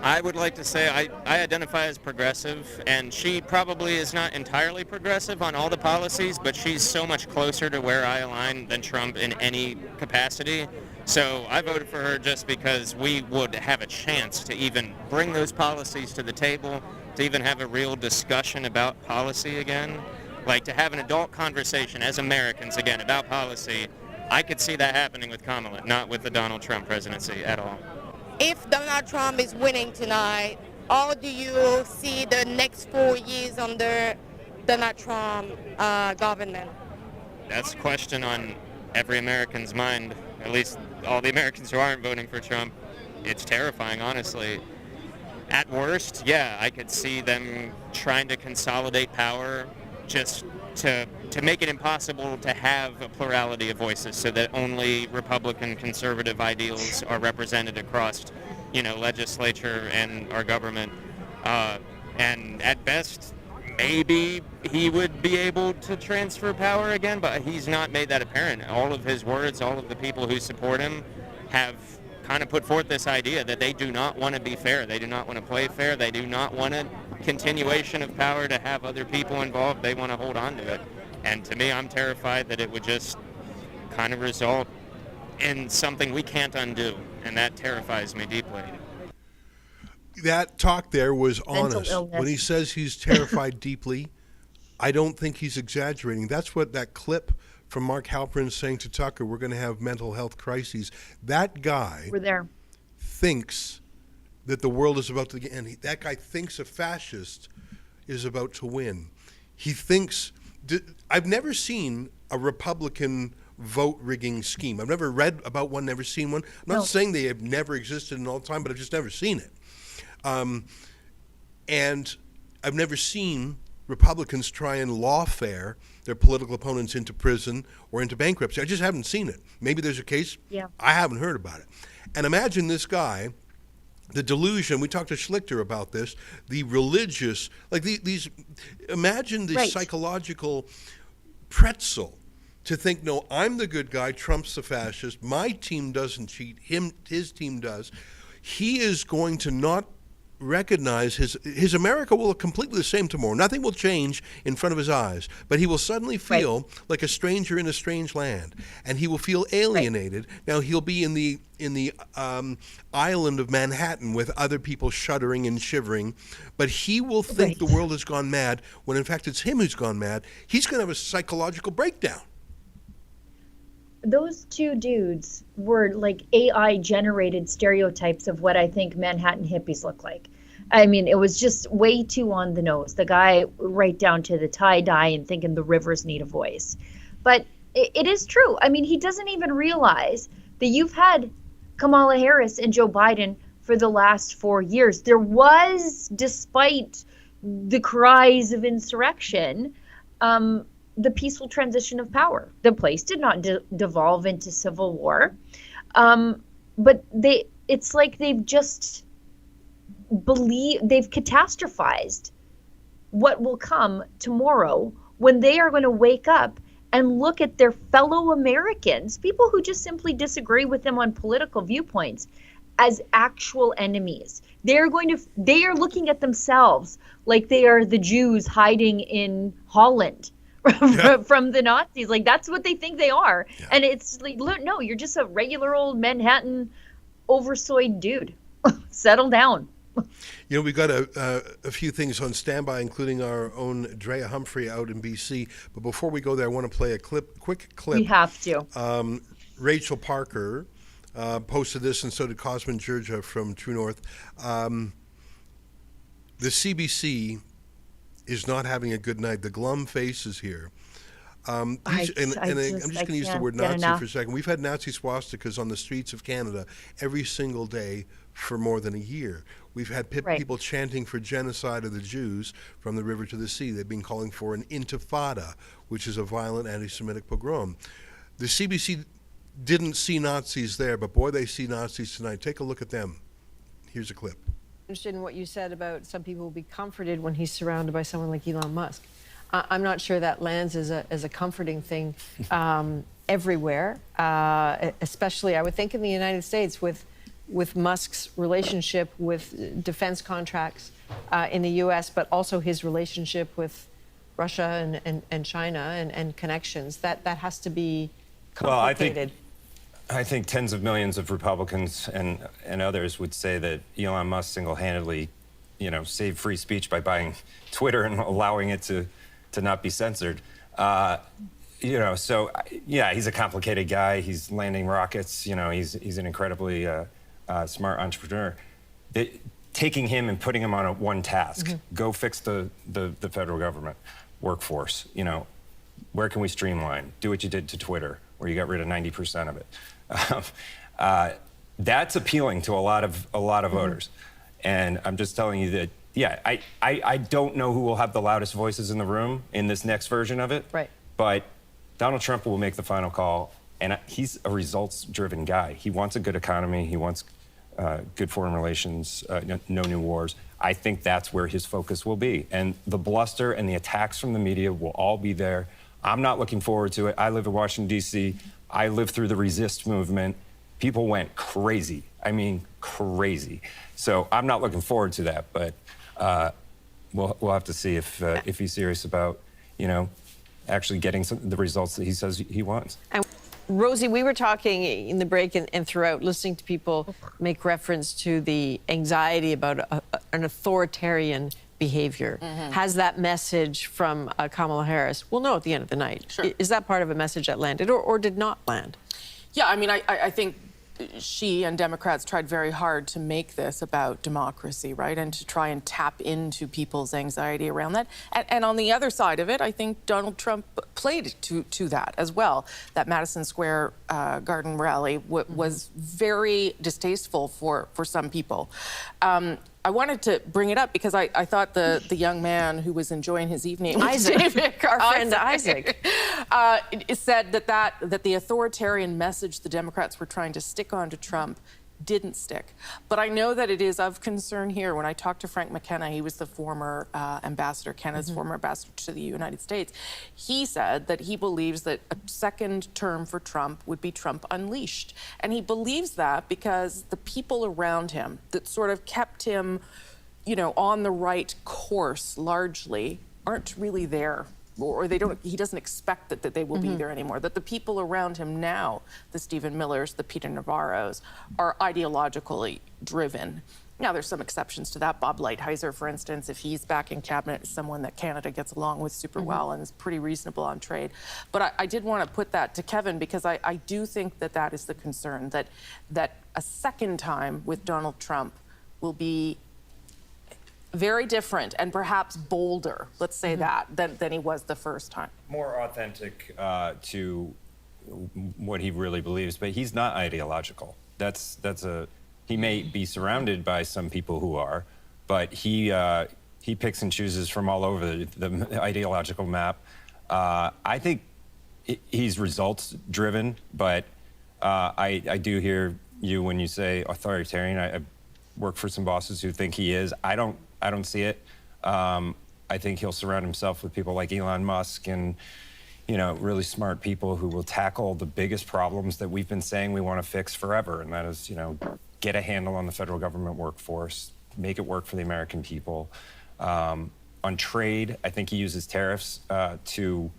I would like to say I identify as progressive, and she probably is not entirely progressive on all the policies, but she's so much closer to where I align than Trump in any capacity. So I voted for her just because we would have a chance to even bring those policies to the table, to even have a real discussion about policy again. Like, to have an adult conversation as Americans again about policy. I could see that happening with Kamala, not with the Donald Trump presidency at all. If Donald Trump is winning tonight, how do you see the next 4 years under Donald Trump government? That's a question on every American's mind, at least all the Americans who aren't voting for Trump. It's terrifying, honestly. At worst, yeah, I could see them trying to consolidate power just to make it impossible to have a plurality of voices so that only Republican conservative ideals are represented across, legislature and our government. And at best, maybe he would be able to transfer power again, but he's not made that apparent. All of his words, all of the people who support him have kind of put forth this idea that they do not want to be fair. They do not want to play fair. They do not want a continuation of power to have other people involved. They want to hold on to it. And to me, I'm terrified that it would just kind of result in something we can't undo. And that terrifies me deeply. That talk there was Mental honest. illness. When he says he's terrified deeply, I don't think he's exaggerating. That's what that clip from Mark Halperin saying to Tucker, we're going to have mental health crises. That guy We're there. thinks that the world is about to end. That guy thinks a fascist is about to win. He thinks, I've never seen a Republican vote rigging scheme. I've never read about one, never seen one. I'm not saying they have never existed in all time, but I've just never seen it. And I've never seen Republicans try and lawfare their political opponents into prison or into bankruptcy. I just haven't seen it. Maybe there's a case. Yeah. I haven't heard about it. And imagine this guy, the delusion, we talked to Schlichter about this, the religious, like these imagine the psychological pretzel to think, no, I'm the good guy, Trump's the fascist, my team doesn't cheat, his team does. He is going to not recognize his America will look completely the same tomorrow. Nothing will change in front of his eyes, but he will suddenly feel like a stranger in a strange land, and he will feel alienated. Now he'll be in the island of Manhattan with other people shuddering and shivering, but he will think the world has gone mad when in fact it's him who's gone mad. He's going to have a psychological breakdown. Those two dudes were like AI generated stereotypes of what I think Manhattan hippies look like. I mean, it was just way too on the nose. The guy right down to the tie-dye and thinking the rivers need a voice. But it is true. I mean, he doesn't even realize that you've had Kamala Harris and Joe Biden for the last 4 years. There was, despite the cries of insurrection, the peaceful transition of power. The place did not devolve into civil war, but it's like they've just they've catastrophized what will come tomorrow when they are going to wake up and look at their fellow Americans, people who just simply disagree with them on political viewpoints, as actual enemies. They are looking at themselves like they are the Jews hiding in Holland. From the Nazis. Like, that's what they think they are. Yeah. And it's like, no, you're just a regular old Manhattan oversoyed dude. Settle down. You know, we've got a few things on standby, including our own Drea Humphrey out in BC. But before we go there, I want to play a quick clip. We have to. Rachel Parker posted this, and so did Cosmin Georgia from True North. The CBC is not having a good night. The glum face is here. I'm just going to use the word Nazi for a second. We've had Nazi swastikas on the streets of Canada every single day for more than a year. We've had people chanting for genocide of the Jews from the river to the sea. They've been calling for an intifada, which is a violent anti-Semitic pogrom. The CBC didn't see Nazis there, but boy, they see Nazis tonight. Take a look at them. Here's a clip. Interested in what you said about some people will be comforted when he's surrounded by someone like Elon Musk. I'm not sure that lands as a comforting thing everywhere, especially I would think in the United States with Musk's relationship with defense contracts in the U.S., but also his relationship with Russia and China and connections. That has to be complicated. Well, I think tens of millions of Republicans and others would say that Elon Musk single-handedly, saved free speech by buying Twitter and allowing it to not be censored. So yeah, he's a complicated guy. He's landing rockets. He's an incredibly smart entrepreneur. Taking him and putting him on one task: go fix the federal government workforce. Where can we streamline? Do what you did to Twitter, where you got rid of 90% of it. That's appealing to a lot of voters. And I'm just telling you that, yeah, I don't know who will have the loudest voices in the room in this next version of it. Right. But Donald Trump will make the final call. And he's a results-driven guy. He wants a good economy. He wants good foreign relations, no new wars. I think that's where his focus will be. And the bluster and the attacks from the media will all be there. I'm not looking forward to it. I live in Washington, D.C. I lived through the resist movement. People went crazy. I mean, crazy. So I'm not looking forward to that. But we'll have to see if he's serious about, actually getting the results that he says he wants. And Rosie, we were talking in the break and throughout, listening to people make reference to the anxiety about an authoritarian behavior. Has that message from Kamala Harris? We'll know at the end of the night. Sure. Is that part of a message that landed or did not land? Yeah, I mean, I think she and Democrats tried very hard to make this about democracy, right? And to try and tap into people's anxiety around that. And on the other side of it, I think Donald Trump played to that as well. That Madison Square Garden rally was very distasteful for some people. I wanted to bring it up because I thought the young man who was enjoying his evening, Isaac, our friend Isaac, said that the authoritarian message the Democrats were trying to stick onto Trump didn't stick. But I know that it is of concern here. When I talked to Frank McKenna, he was the former ambassador, Canada's former ambassador to the United States. He said that he believes that a second term for Trump would be Trump unleashed. And he believes that because the people around him that sort of kept him, on the right course largely aren't really there. Or he doesn't expect that they will be there anymore. That the people around him now, the Stephen Millers, the Peter Navarros, are ideologically driven. Now, there's some exceptions to that. Bob Lighthizer, for instance, if he's back in cabinet, is someone that Canada gets along with super well and is pretty reasonable on trade. But I did want to put that to Kevin because I do think that is the concern, that a second time with Donald Trump will be very different and perhaps bolder, let's say that, than he was the first time. More authentic to what he really believes, but he's not ideological. He may be surrounded by some people who are, but he picks and chooses from all over the ideological map. I think he's results driven, but I do hear you when you say authoritarian. I work for some bosses who think he is. I don't see it. I think he'll surround himself with people like Elon Musk and, really smart people who will tackle the biggest problems that we've been saying we want to fix forever. And that is, get a handle on the federal government workforce, make it work for the American people. On trade, I think he uses tariffs to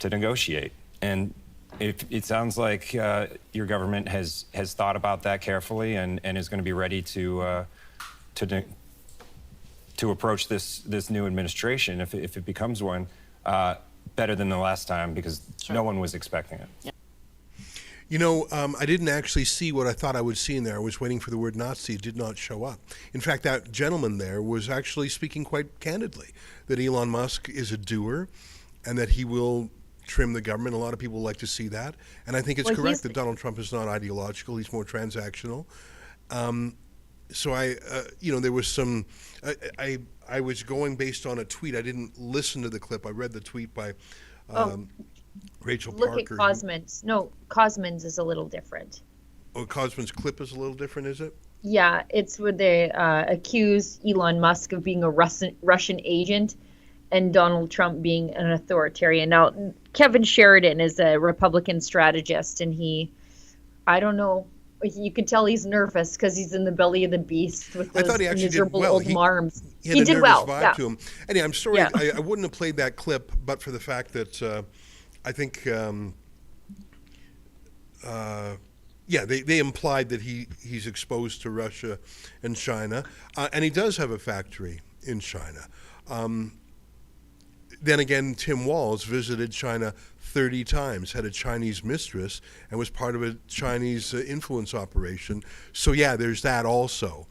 negotiate. And it sounds like your government has thought about that carefully and is going to be ready to approach this new administration, if it becomes one, better than the last time, because no one was expecting it. Yeah. I didn't actually see what I thought I would see in there. I was waiting for the word Nazi. It did not show up. In fact, that gentleman there was actually speaking quite candidly, that Elon Musk is a doer and that he will trim the government. A lot of people like to see that. And I think it's correct that Donald Trump is not ideological. He's more transactional. So there was some, I was going based on a tweet. I didn't listen to the clip. I read the tweet by Rachel Parker. Look at Cosman's. No, Cosman's is a little different. Oh, Cosman's clip is a little different, is it? Yeah, it's where they accuse Elon Musk of being a Russian agent. and Donald Trump being an authoritarian. Now, Kevin Sheridan is a Republican strategist, and I don't know, you can tell he's nervous because he's in the belly of the beast with I those thought he actually did miserable well. old marms. He had a did nervous well, vibe yeah. to him. Anyway, I'm sorry, Yeah. I wouldn't have played that clip, but for the fact that I think, they implied that he's exposed to Russia and China, and he does have a factory in China. Then again, Tim Walz visited China 30 times, had a Chinese mistress, and was part of a Chinese influence operation. So yeah, there's that also.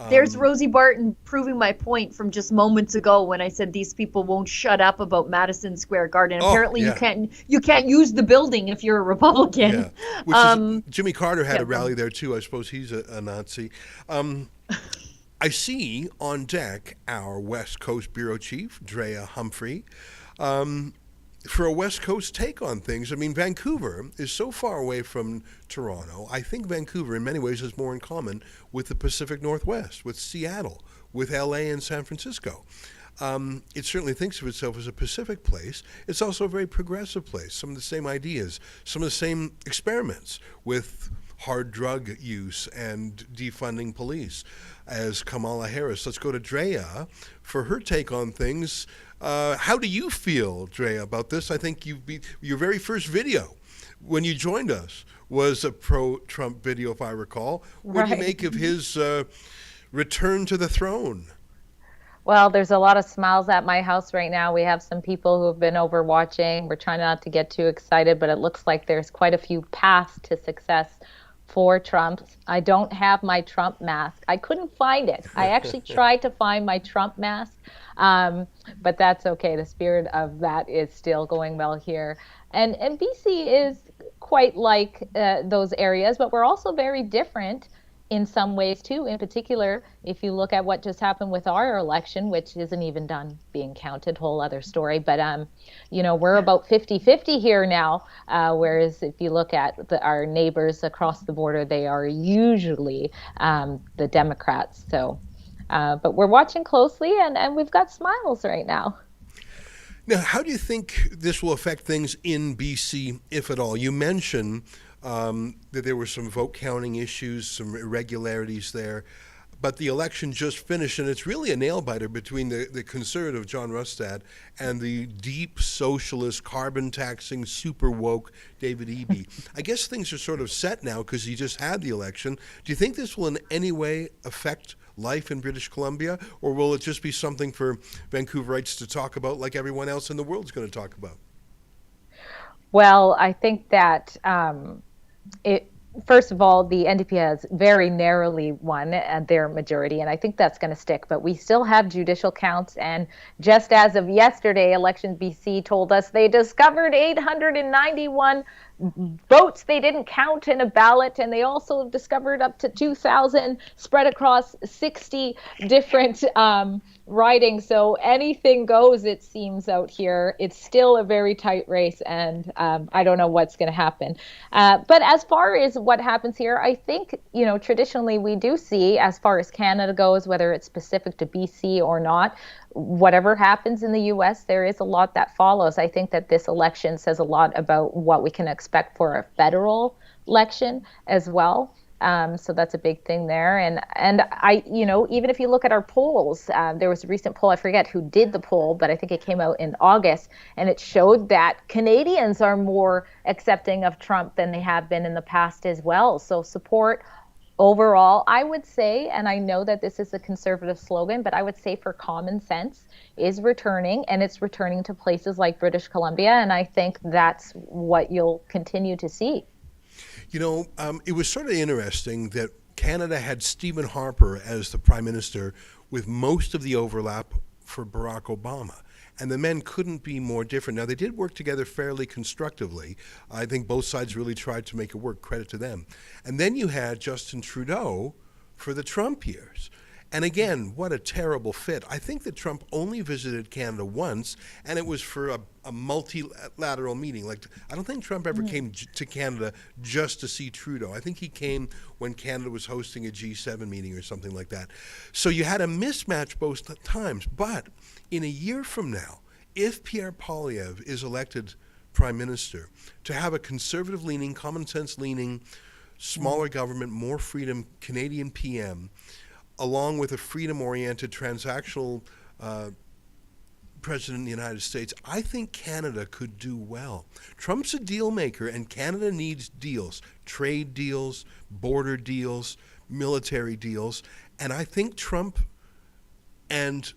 There's Rosie Barton proving my point from just moments ago when I said these people won't shut up about Madison Square Garden. Apparently, you can't use the building if you're a Republican. Yeah. Which is, Jimmy Carter had a rally there too. I suppose he's a Nazi. I see on deck our West Coast bureau chief, Drea Humphrey, for a West Coast take on things. I mean, Vancouver is so far away from Toronto. I think Vancouver, in many ways, has more in common with the Pacific Northwest, with Seattle, with LA and San Francisco. It certainly thinks of itself as a Pacific place. It's also a very progressive place. Some of the same ideas, some of the same experiments with hard drug use and defunding police as Kamala Harris. Let's go to Drea for her take on things. How do you feel, Drea, about this? I think your very first video when you joined us was a pro-Trump video, if I recall. What do you make of his return to the throne? Well, there's a lot of smiles at my house right now. We have some people who have been over watching. We're trying not to get too excited, but it looks like there's quite a few paths to success for Trump. I don't have my Trump mask. I couldn't find it. I actually tried to find my Trump mask, but that's okay. The spirit of that is still going well here. And BC is quite like those areas, but we're also very different in some ways too. In particular, if you look at what just happened with our election, which isn't even done being counted, whole other story. But we're about 50-50 here now. Whereas if you look at our neighbors across the border, they are usually the Democrats. So, but we're watching closely, and we've got smiles right now. Now, how do you think this will affect things in BC, if at all? You mentioned that there were some vote counting issues, some irregularities there, but the election just finished, and it's really a nail-biter between the conservative John Rustad and the deep socialist, carbon-taxing, super woke David Eby. I guess things are sort of set now because he just had the election. Do you think this will in any way affect life in British Columbia, or will it just be something for Vancouverites to talk about like everyone else in the world is going to talk about? Well, I think that first of all, the NDP has very narrowly won their majority, and I think that's going to stick. But we still have judicial counts, and just as of yesterday, Elections BC told us they discovered 891 votes they didn't count in a ballot, and they also discovered up to 2,000 spread across 60 different ridings. So anything goes, it seems, out here. It's still a very tight race, and I don't know what's going to happen. But as far as what happens here, I think, traditionally we do see, as far as Canada goes, whether it's specific to BC or not, whatever happens in the U.S., there is a lot that follows. I think that this election says a lot about what we can expect for a federal election as well. So that's a big thing there. And I, even if you look at our polls, there was a recent poll, I forget who did the poll, but I think it came out in August, and it showed that Canadians are more accepting of Trump than they have been in the past as well. So support overall, I would say, and I know that this is a conservative slogan, but I would say for common sense is returning, and it's returning to places like British Columbia, and I think that's what you'll continue to see. It was sort of interesting that Canada had Stephen Harper as the prime minister with most of the overlap for Barack Obama. And the men couldn't be more different. Now, they did work together fairly constructively. I think both sides really tried to make it work, credit to them. And then you had Justin Trudeau for the Trump years. And again, what a terrible fit. I think that Trump only visited Canada once, and it was for a multilateral meeting. Like, I don't think Trump ever came to Canada just to see Trudeau. I think he came when Canada was hosting a G7 meeting or something like that. So you had a mismatch both times. But in a year from now, if Pierre Poilievre is elected Prime Minister, to have a conservative-leaning, common-sense-leaning, smaller government, more freedom Canadian PM, along with a freedom-oriented transactional president of the United States, I think Canada could do well. Trump's a deal maker, and Canada needs deals, trade deals, border deals, military deals, and I think Trump and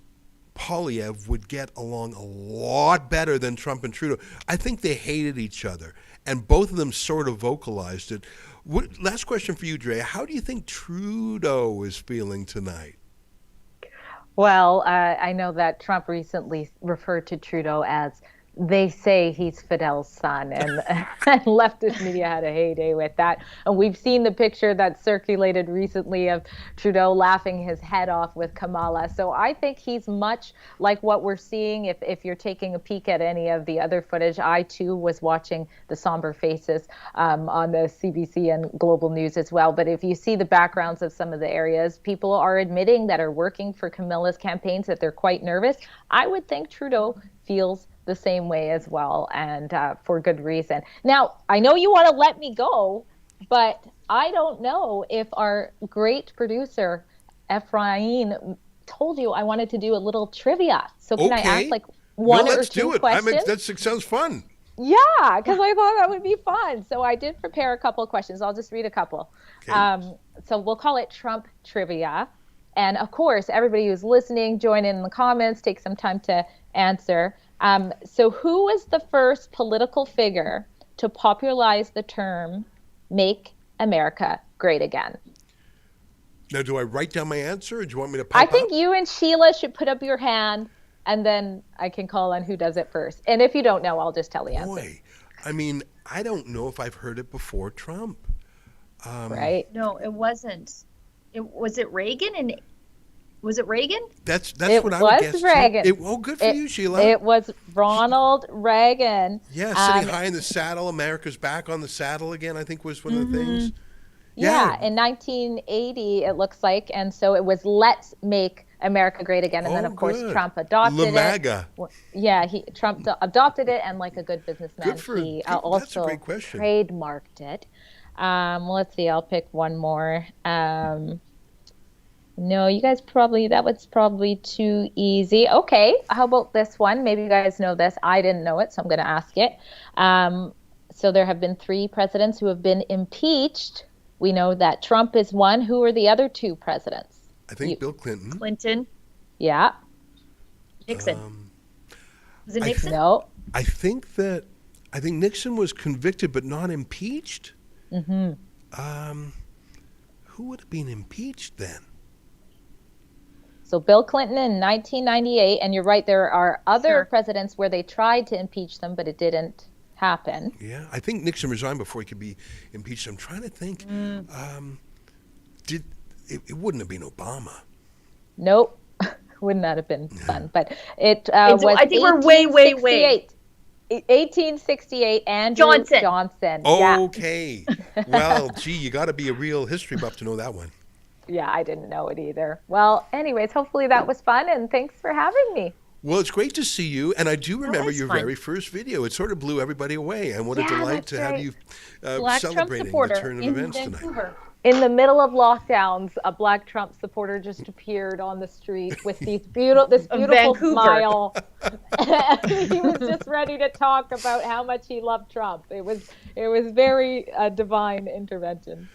Poilievre would get along a lot better than Trump and Trudeau. I think they hated each other, and both of them sort of vocalized it. Last question for you, Dre. How do you think Trudeau is feeling tonight? Well, I know that Trump recently referred to Trudeau as, they say he's Fidel's son, and leftist media had a heyday with that. And we've seen the picture that circulated recently of Trudeau laughing his head off with Kamala. So I think he's much like what we're seeing. If you're taking a peek at any of the other footage, I too was watching the somber faces on the CBC and Global News as well. But if you see the backgrounds of some of the areas, people are admitting that are working for Camilla's campaigns that they're quite nervous. I would think Trudeau feels the same way as well, and for good reason. Now, I know you want to let me go, but I don't know if our great producer, Ephraim, told you I wanted to do a little trivia. So can I ask like one or two questions? That sounds fun. Yeah, because I thought that would be fun. So I did prepare a couple of questions. I'll just read a couple. Okay. So we'll call it Trump trivia. And of course, everybody who's listening, join in the comments, take some time to answer. So who was the first political figure to popularize the term "Make America Great Again"? Now, do I write down my answer, or do you want me to pop I think you and Sheila should put up your hand, and then I can call on who does it first. And if you don't know, I'll just tell the answer. Boy, I mean, I don't know if I've heard it before Trump. Right? No, it wasn't. Was it Reagan? And was it Reagan? That's what I would guess. It was Reagan. Oh, good for you, Sheila. It was Ronald Reagan. Yeah, sitting high in the saddle. America's back on the saddle again, I think was one of the things. Yeah, in 1980, it looks like. And so it was Let's Make America Great Again. And then, of course, Trump adopted it. Yeah, Trump adopted it. And like a good businessman, he also trademarked it. Let's see, I'll pick one more. No, you guys that was probably too easy. Okay, how about this one? Maybe you guys know this. I didn't know it, so I'm going to ask it. So there have been 3 presidents who have been impeached. We know that Trump is one. Who are the other 2 presidents? I think Bill Clinton. Clinton. Yeah. Nixon. Was it Nixon? No. I think Nixon was convicted but not impeached. Mm-hmm. Who would have been impeached then? So Bill Clinton in 1998, and you're right, there are other presidents where they tried to impeach them, but it didn't happen. Yeah, I think Nixon resigned before he could be impeached. I'm trying to think. It wouldn't have been Obama. Nope. Wouldn't that have been fun? But it was I think we're way. 1868, Andrew Johnson. Okay. Well, gee, you got to be a real history buff to know that one. Yeah, I didn't know it either. Well, anyways, hopefully that was fun, and thanks for having me. Well, it's great to see you, and I do remember your very first video. It sort of blew everybody away, and what a delight to have you celebrating the turn of events tonight. In the middle of lockdowns, a Black Trump supporter just appeared on the street with this beautiful smile. He was just ready to talk about how much he loved Trump. It was very divine intervention.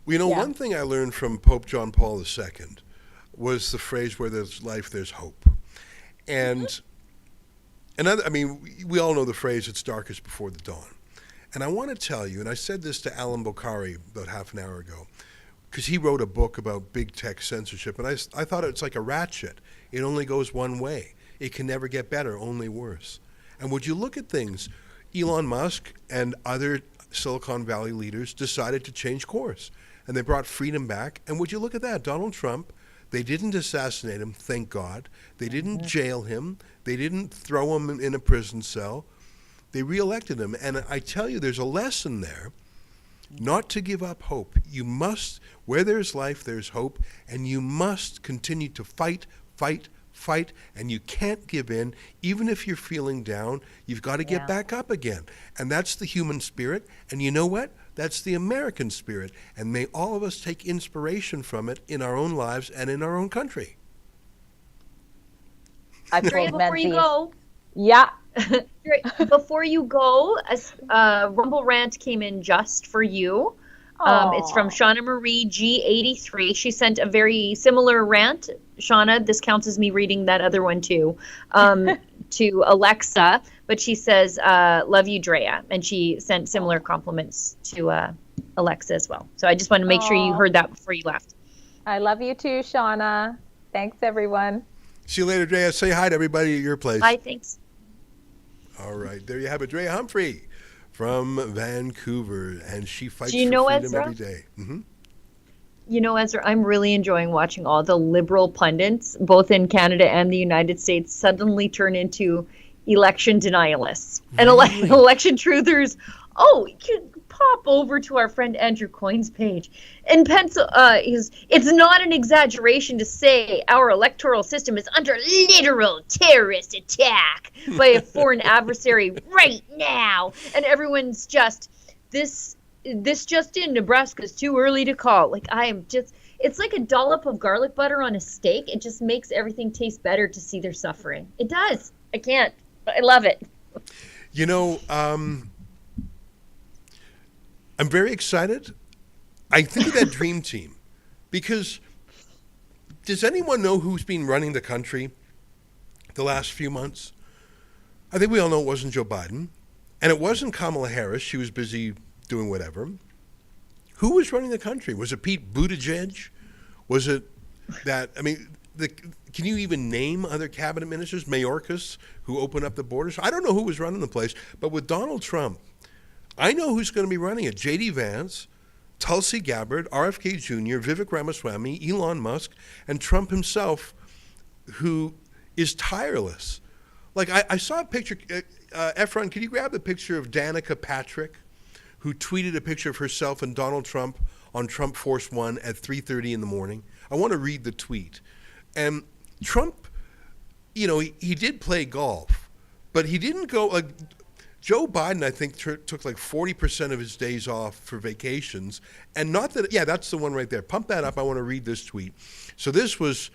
One thing I learned from Pope John Paul II was the phrase, "Where there's life, there's hope." And we all know the phrase, "It's darkest before the dawn." And I want to tell you, and I said this to Alan Bokhari about half an hour ago, because he wrote a book about big tech censorship, and I thought it's like a ratchet. It only goes one way. It can never get better, only worse. And would you look at things, Elon Musk and other Silicon Valley leaders decided to change course, and they brought freedom back. And would you look at that, Donald Trump, They didn't assassinate him, thank God. They didn't jail him. They didn't throw him in a prison cell. They reelected him. And I tell you, there's a lesson there not to give up hope. You must, where there's life, there's hope, and you must continue to fight, and you can't give in. Even if you're feeling down, you've got to get back up again. And that's the human spirit. And you know what? That's the American spirit. And may all of us take inspiration from it in our own lives and in our own country. Before you go. Yeah. Before you go, a Rumble rant came in just for you. It's from Shauna Marie G83. She sent a very similar rant. Shauna, this counts as me reading that other one too, to Alexa. But she says, love you, Drea. And she sent similar compliments to Alexa as well. So I just want to make sure you heard that before you left. I love you too, Shauna. Thanks, everyone. See you later, Drea. Say hi to everybody at your place. Bye, thanks. All right. There you have it. Drea Humphrey from Vancouver. And she fights for know, freedom Ezra? every day. Mm-hmm. You know, Ezra, I'm really enjoying watching all the liberal pundits, both in Canada and the United States, suddenly turn into election denialists and election truthers. Oh, you can pop over to our friend Andrew Coyne's page. In it's not an exaggeration to say our electoral system is under literal terrorist attack by a foreign adversary right now. And everyone's just, this just in, Nebraska's too early to call. Like, it's like a dollop of garlic butter on a steak. It just makes everything taste better to see their suffering. It does. I can't. I love it. You know, I'm very excited. I think of that dream team because does anyone know who's been running the country the last few months? I think we all know it wasn't Joe Biden, and it wasn't Kamala Harris. She was busy doing whatever. Who was running the country? Was it Pete Buttigieg? Was it that, I mean, can you even name other cabinet ministers? Mayorkas, who opened up the borders? I don't know who was running the place, but with Donald Trump, I know who's going to be running it. J.D. Vance, Tulsi Gabbard, RFK Jr., Vivek Ramaswamy, Elon Musk, and Trump himself, who is tireless. Like, I saw a picture, Efron, can you grab the picture of Danica Patrick, who tweeted a picture of herself and Donald Trump on Trump Force One at 3:30 in the morning? I want to read the tweet. And Trump, you know, he did play golf, but he didn't go, like, Joe Biden, I think, took like 40% of his days off for vacations. And not that, yeah, that's the one right there. Pump that up. I want to read this tweet. So this was,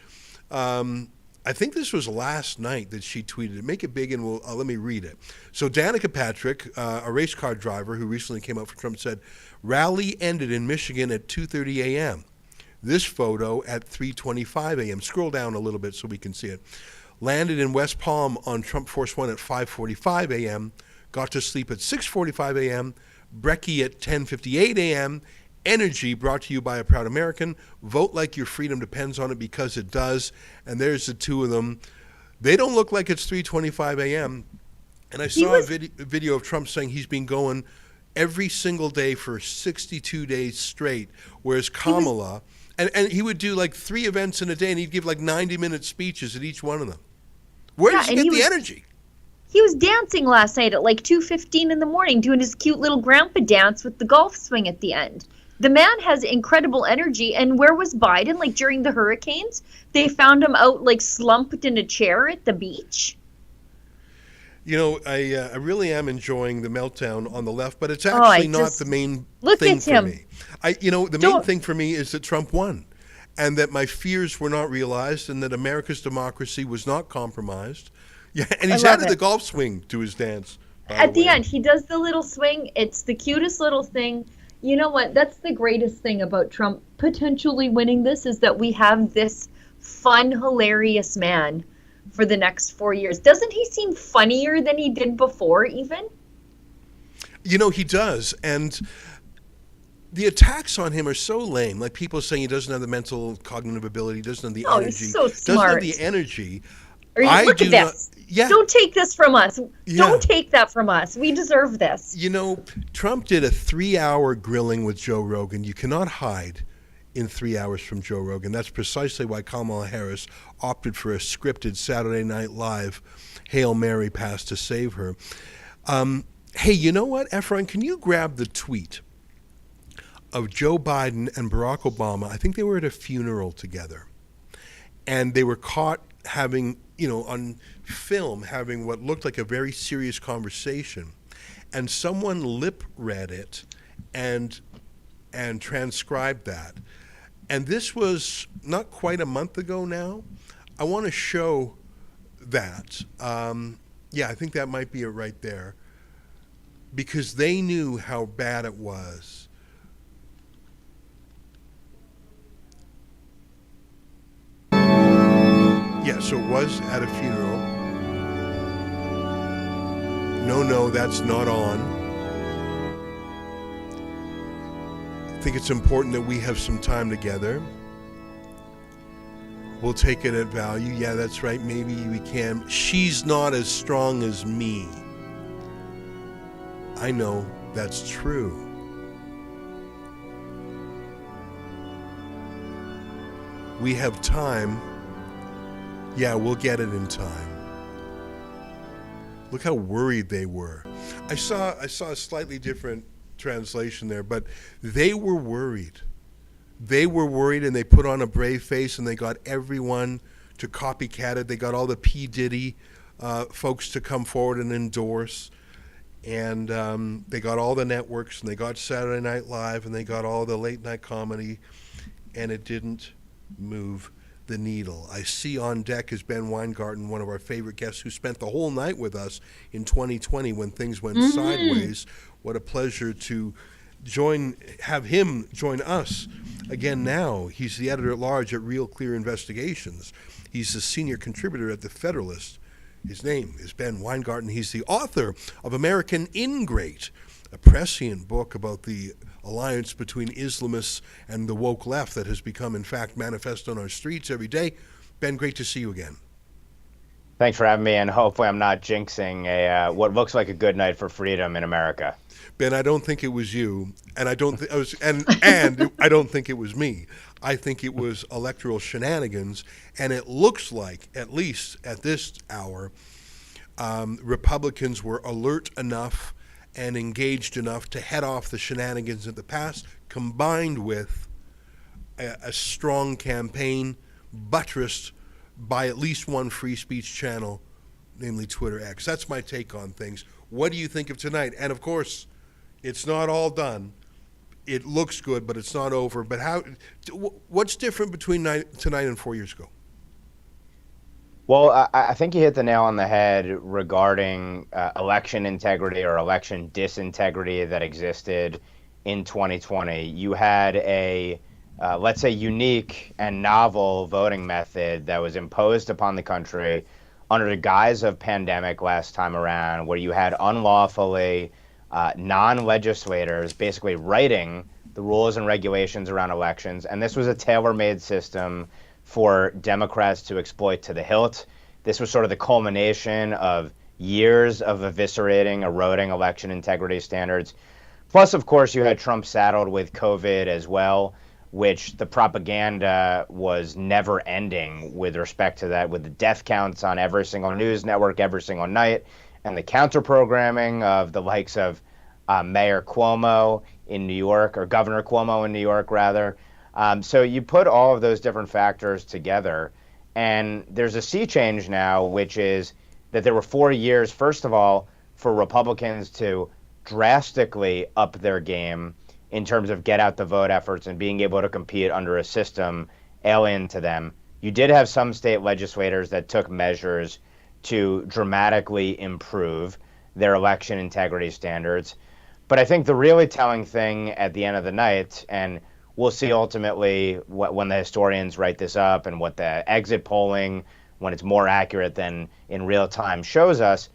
I think this was last night that she tweeted it. Make it big and let me read it. So Danica Patrick, a race car driver who recently came out for Trump, said, rally ended in Michigan at 2:30 a.m. This photo at 3:25 a.m. Scroll down a little bit so we can see it. Landed in West Palm on Trump Force One at 5:45 a.m. Got to sleep at 6:45 a.m. Brekkie at 10:58 a.m. Energy brought to you by a proud American. Vote like your freedom depends on it because it does. And there's the two of them. They don't look like it's 3:25 a.m. And I saw a video of Trump saying he's been going every single day for 62 days straight, whereas Kamala, and he would do like 3 events in a day, and he'd give like 90-minute speeches at each one of them. Where does he get the energy? He was dancing last night at like 2:15 in the morning, doing his cute little grandpa dance with the golf swing at the end. The man has incredible energy. And where was Biden? Like during the hurricanes, they found him out like slumped in a chair at the beach. You know, I really am enjoying the meltdown on the left, but it's actually not the main thing for me. The main thing for me is that Trump won, and that my fears were not realized, and that America's democracy was not compromised. Yeah, and he's added the golf swing to his dance. At the end, he does the little swing. It's the cutest little thing. You know what? That's the greatest thing about Trump potentially winning this, is that we have this fun, hilarious man for the next 4 years. Doesn't he seem funnier than he did before, even? You know, he does. And the attacks on him are so lame. Like people saying he doesn't have the mental cognitive ability, doesn't have the energy. He's so smart. Doesn't have the energy. Look at this. Don't take this from us. Don't take that from us. We deserve this. You know, Trump did a 3-hour grilling with Joe Rogan. You cannot hide in 3 hours from Joe Rogan. That's precisely why Kamala Harris opted for a scripted Saturday Night Live Hail Mary pass to save her. Hey, you know what, Efron? Can you grab the tweet of Joe Biden and Barack Obama? I think they were at a funeral together. And they were caught having, on film, having what looked like a very serious conversation. And someone lip read it and transcribed that. And this was not quite a month ago now. I want to show that. I think that might be it right there. Because they knew how bad it was. Yeah, so it was at a funeral. No, that's not on. I think it's important that we have some time together. We'll take it at value. Yeah, that's right. Maybe we can. She's not as strong as me. I know that's true. We have time. Yeah, we'll get it in time. Look how worried they were. I saw a slightly different translation there, but they were worried. They were worried, and they put on a brave face, and they got everyone to copycat it. They got all the P. Diddy folks to come forward and endorse. And they got all the networks, and they got Saturday Night Live, and they got all the late night comedy, and it didn't move the needle. I see on deck is Ben Weingarten, one of our favorite guests, who spent the whole night with us in 2020 when things went sideways. What a pleasure to have him join us again now. He's the editor-at-large at Real Clear Investigations. He's the senior contributor at The Federalist. His name is Ben Weingarten. He's the author of American Ingrate, a prescient book about the alliance between Islamists and the woke left that has become, in fact, manifest on our streets every day. Ben, great to see you again. Thanks for having me, and hopefully I'm not jinxing what looks like a good night for freedom in America. Ben, I don't think it was you, and I don't I don't think it was me. I think it was electoral shenanigans, and it looks like, at least at this hour, Republicans were alert enough and engaged enough to head off the shenanigans of the past, combined with a strong campaign buttressed by at least one free speech channel, namely Twitter X. That's my take on things. What do you think of tonight? And of course, it's not all done. It looks good, but it's not over. But what's different between tonight and 4 years ago? Well, I think you hit the nail on the head regarding election integrity or election disintegrity that existed in 2020. You had a, let's say, unique and novel voting method that was imposed upon the country under the guise of pandemic last time around, where you had unlawfully non-legislators basically writing the rules and regulations around elections. And this was a tailor-made system for Democrats to exploit to the hilt. This was sort of the culmination of years of eviscerating, eroding election integrity standards. Plus, of course, you had Trump saddled with COVID as well, which the propaganda was never ending with respect to that, with the death counts on every single news network every single night, and the counter-programming of the likes of Mayor Cuomo in New York, or Governor Cuomo in New York, rather. So you put all of those different factors together, and there's a sea change now, which is that there were 4 years, first of all, for Republicans to drastically up their game in terms of get out the vote efforts and being able to compete under a system alien to them. You did have some state legislators that took measures to dramatically improve their election integrity standards. But I think the really telling thing at the end of the night, and we'll see ultimately when the historians write this up and what the exit polling, when it's more accurate than in real time, shows us,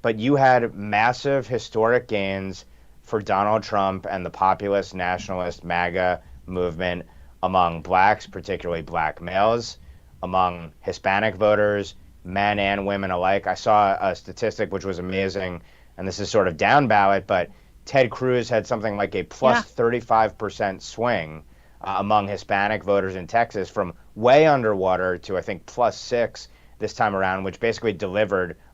but you had massive historic gains for Donald Trump and the populist nationalist MAGA movement among blacks, particularly black males, among Hispanic voters, men and women alike. I saw a statistic which was amazing, and this is sort of down ballot, but Ted Cruz had something like a plus 35% swing among Hispanic voters in Texas from way underwater to, I think, +6 this time around, which basically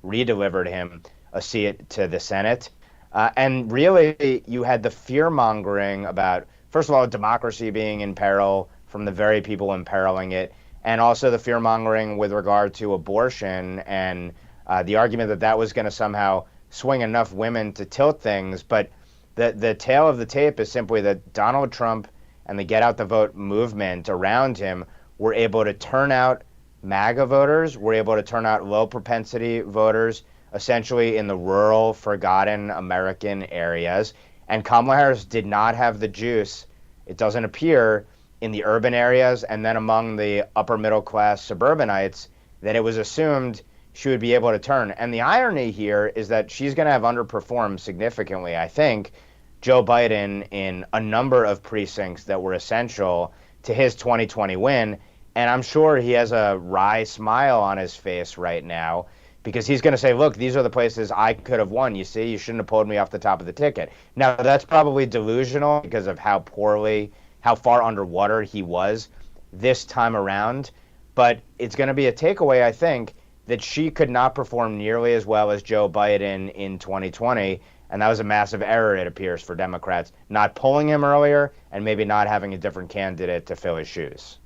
re-delivered him a seat to the Senate. And really, you had the fear-mongering about, first of all, democracy being in peril from the very people imperiling it, and also the fear-mongering with regard to abortion and the argument that that was going to somehow swing enough women to tilt things. But the tail of the tape is simply that Donald Trump and the Get Out the Vote movement around him were able to turn out MAGA voters, were able to turn out low-propensity voters, essentially in the rural, forgotten American areas. And Kamala Harris did not have the juice, it doesn't appear, in the urban areas and then among the upper middle class suburbanites that it was assumed she would be able to turn. And the irony here is that she's going to have underperformed significantly, I think, Joe Biden in a number of precincts that were essential to his 2020 win. And I'm sure he has a wry smile on his face right now, because he's going to say, look, these are the places I could have won. You see, you shouldn't have pulled me off the top of the ticket. Now, that's probably delusional because of how far underwater he was this time around. But it's going to be a takeaway, I think, that she could not perform nearly as well as Joe Biden in 2020. And that was a massive error, it appears, for Democrats, not pulling him earlier and maybe not having a different candidate to fill his shoes.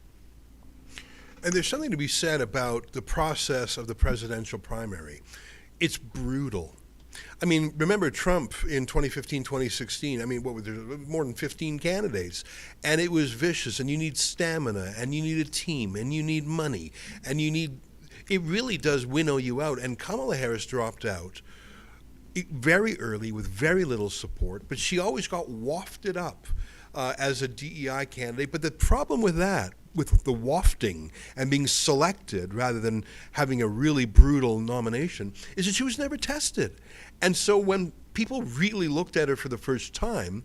And there's something to be said about the process of the presidential primary. It's brutal. I mean, remember Trump in 2015, 2016, I mean, what were there, more than 15 candidates, and it was vicious, and you need stamina, and you need a team, and you need money, and it really does winnow you out, and Kamala Harris dropped out very early with very little support, but she always got wafted up as a DEI candidate. But the problem with that, with the wafting and being selected rather than having a really brutal nomination, is that she was never tested. And so when people really looked at her for the first time,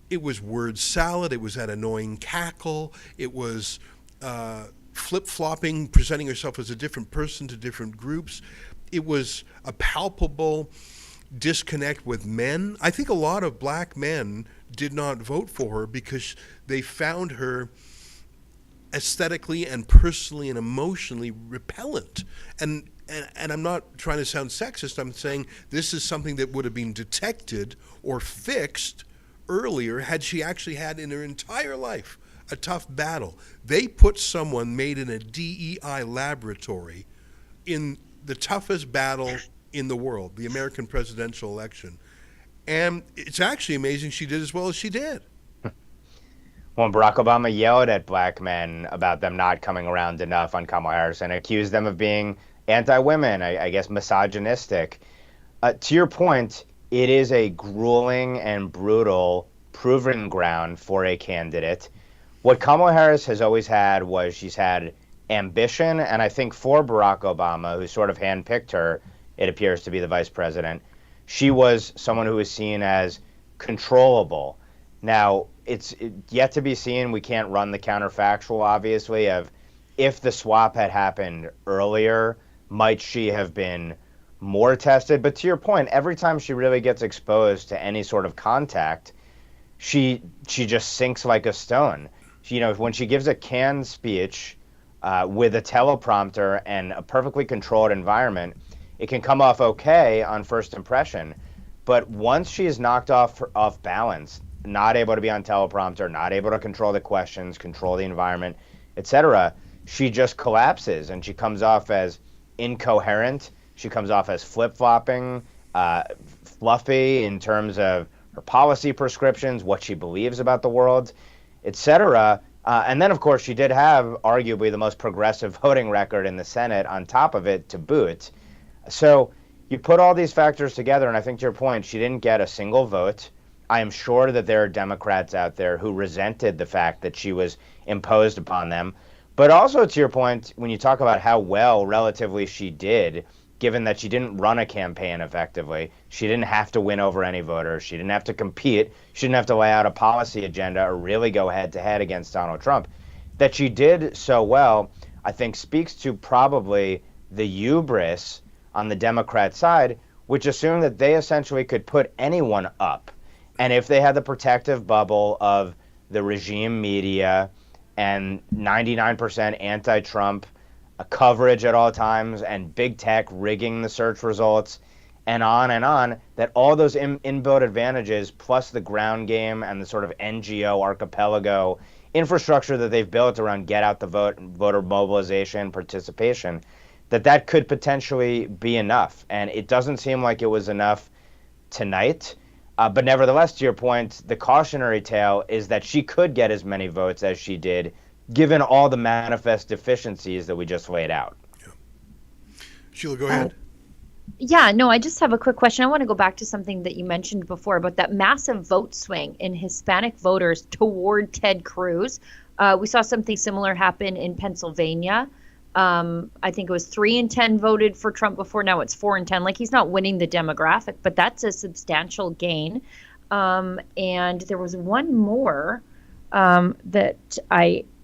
it was word salad, it was that annoying cackle, it was flip-flopping, presenting herself as a different person to different groups. It was a palpable disconnect with men. I think a lot of black men did not vote for her because they found her aesthetically and personally and emotionally repellent. And I'm not trying to sound sexist. I'm saying this is something that would have been detected or fixed earlier had she actually had in her entire life a tough battle. They put someone made in a DEI laboratory in the toughest battle in the world, the American presidential election. And it's actually amazing she did as well as she did. Well, Barack Obama yelled at black men about them not coming around enough on Kamala Harris and accused them of being anti-women, I guess misogynistic. To your point, it is a grueling and brutal proven ground for a candidate. What Kamala Harris has always had was she's had ambition, and I think for Barack Obama, who sort of handpicked her, it appears to be the vice president, she was someone who was seen as controllable. Now, it's yet to be seen. We can't run the counterfactual, obviously, of if the swap had happened earlier, might she have been more tested? But to your point, every time she really gets exposed to any sort of contact, she just sinks like a stone. She, when she gives a canned speech with a teleprompter and a perfectly controlled environment, it can come off okay on first impression. But once she is knocked off balance, not able to be on teleprompter, not able to control the questions, control the environment, etc., she just collapses and she comes off as incoherent. She comes off as flip-flopping, fluffy in terms of her policy prescriptions, what she believes about the world, etc. And then, of course, she did have arguably the most progressive voting record in the Senate on top of it to boot. So you put all these factors together, and I think to your point, she didn't get a single vote. I am sure that there are Democrats out there who resented the fact that she was imposed upon them. But also to your point, when you talk about how well relatively she did, given that she didn't run a campaign effectively, she didn't have to win over any voters, she didn't have to compete, she didn't have to lay out a policy agenda or really go head-to-head against Donald Trump. That she did so well, I think speaks to probably the hubris on the Democrat side, which assumed that they essentially could put anyone up. And if they had the protective bubble of the regime media, and 99% anti-Trump coverage at all times, and big tech rigging the search results, and on, that all those inbuilt advantages, plus the ground game and the sort of NGO archipelago infrastructure that they've built around get out the vote, voter mobilization, participation, that could potentially be enough. And it doesn't seem like it was enough tonight. But nevertheless, to your point, the cautionary tale is that she could get as many votes as she did, given all the manifest deficiencies that we just laid out. Yeah. Sheila, go ahead. Yeah, no, I just have a quick question. I want to go back to something that you mentioned before about that massive vote swing in Hispanic voters toward Ted Cruz. We saw something similar happen in Pennsylvania. I think it was 3 in 10 voted for Trump before. Now it's 4 in 10. Like, he's not winning the demographic, but that's a substantial gain. And there was one more that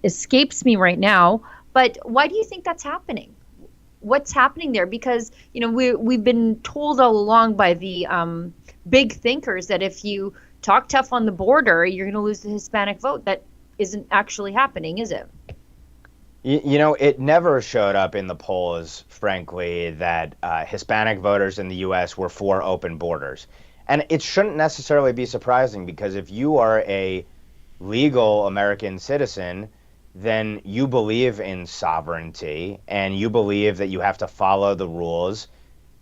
escapes me right now. But why do you think that's happening? What's happening there? Because, you know, we've been told all along by the big thinkers that if you talk tough on the border, you're going to lose the Hispanic vote. That isn't actually happening, is it? You know, it never showed up in the polls, frankly, that Hispanic voters in the U.S. were for open borders. And it shouldn't necessarily be surprising, because if you are a legal American citizen, then you believe in sovereignty, and you believe that you have to follow the rules,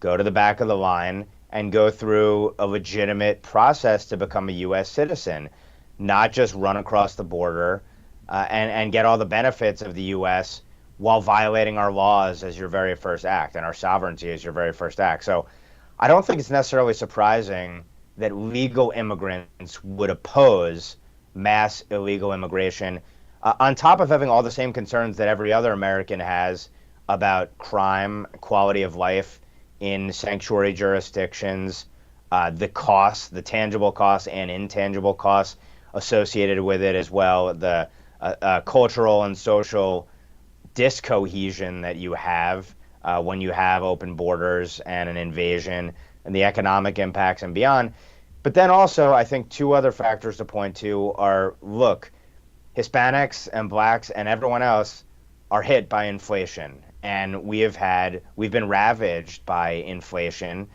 go to the back of the line, and go through a legitimate process to become a U.S. citizen, not just run across the border and get all the benefits of the U.S. while violating our laws as your very first act, and our sovereignty as your very first act. So I don't think it's necessarily surprising that legal immigrants would oppose mass illegal immigration, on top of having all the same concerns that every other American has about crime, quality of life in sanctuary jurisdictions, the costs, the tangible costs and intangible costs associated with it as well, the cultural and social discohesion that you have when you have open borders and an invasion, and the economic impacts and beyond. But then also, I think 2 other factors to point to are, look, Hispanics and blacks and everyone else are hit by inflation, and we've been ravaged by inflation,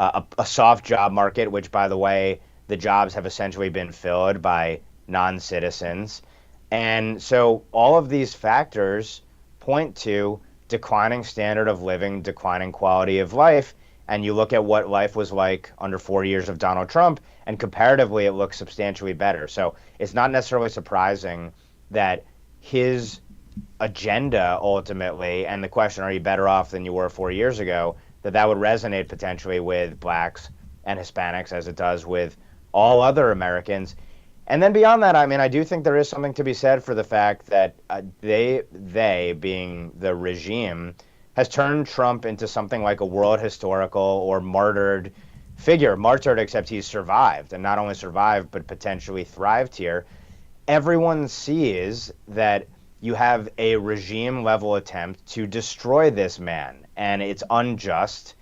a soft job market, which, by the way, the jobs have essentially been filled by non-citizens. And so all of these factors point to declining standard of living, declining quality of life. And you look at what life was like under 4 years of Donald Trump, and comparatively, it looks substantially better. So it's not necessarily surprising that his agenda ultimately, and the question, are you better off than you were 4 years ago, that would resonate potentially with blacks and Hispanics as it does with all other Americans. And then beyond that, I mean, I do think there is something to be said for the fact that they being the regime, has turned Trump into something like a world historical or martyred figure. Martyred, except he's survived, and not only survived, but potentially thrived here. Everyone sees that you have a regime-level attempt to destroy this man, and it's unjust,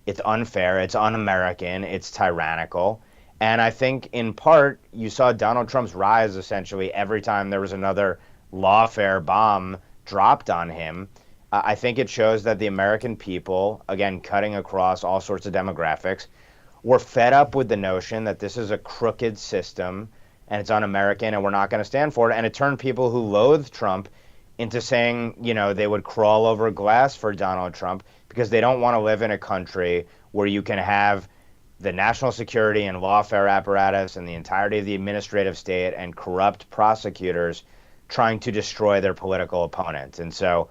it's unfair, it's un-American, it's tyrannical. And I think, in part, you saw Donald Trump's rise, essentially, every time there was another lawfare bomb dropped on him. I think it shows that the American people, again, cutting across all sorts of demographics, were fed up with the notion that this is a crooked system and it's un-American and we're not going to stand for it. And it turned people who loathed Trump into saying, you know, they would crawl over glass for Donald Trump because they don't want to live in a country where you can have the national security and lawfare apparatus and the entirety of the administrative state and corrupt prosecutors trying to destroy their political opponents. And so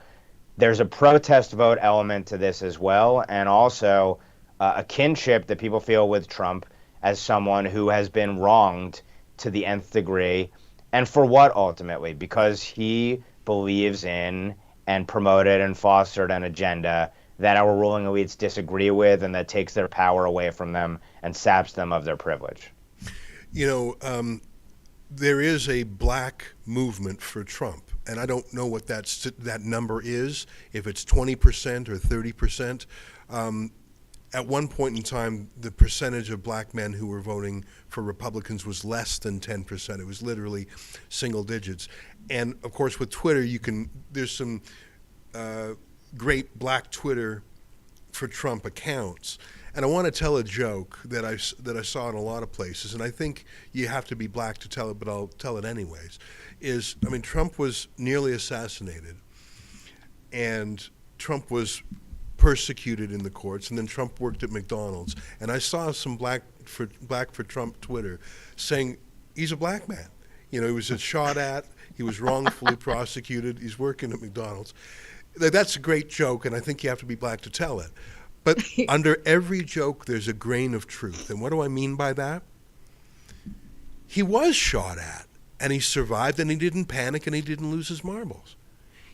there's a protest vote element to this as well, and also a kinship that people feel with Trump as someone who has been wronged to the nth degree. And for what, ultimately? Because he believes in and promoted and fostered an agenda that our ruling elites disagree with, and that takes their power away from them and saps them of their privilege. You know, there is a black movement for Trump, and I don't know what that number is, if it's 20% or 30%. at one point in time, the percentage of black men who were voting for Republicans was less than 10%. It was literally single digits. And of course, with Twitter, there's some great black Twitter for Trump accounts. And I want to tell a joke that I saw in a lot of places, and I think you have to be black to tell it, but I'll tell it anyways. Trump was nearly assassinated, and Trump was persecuted in the courts, and then Trump worked at McDonald's. And I saw some black for Trump Twitter saying he's a black man. He was shot at, he was wrongfully prosecuted, he's working at McDonald's. That's a great joke, and I think you have to be black to tell it. But under every joke, there's a grain of truth. And what do I mean by that? He was shot at, and he survived, and he didn't panic, and he didn't lose his marbles.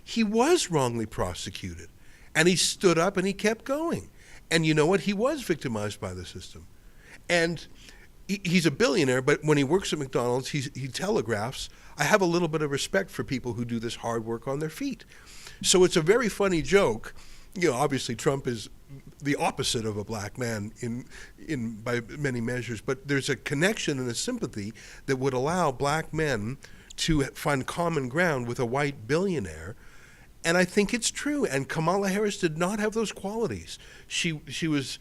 He was wrongly prosecuted, and he stood up, and he kept going. And you know what? He was victimized by the system. And he's a billionaire, but when he works at McDonald's, he telegraphs, I have a little bit of respect for people who do this hard work on their feet. So it's a very funny joke. Obviously Trump is the opposite of a black man in by many measures, but there's a connection and a sympathy that would allow black men to find common ground with a white billionaire. And I think it's true. And Kamala Harris did not have those qualities. She was,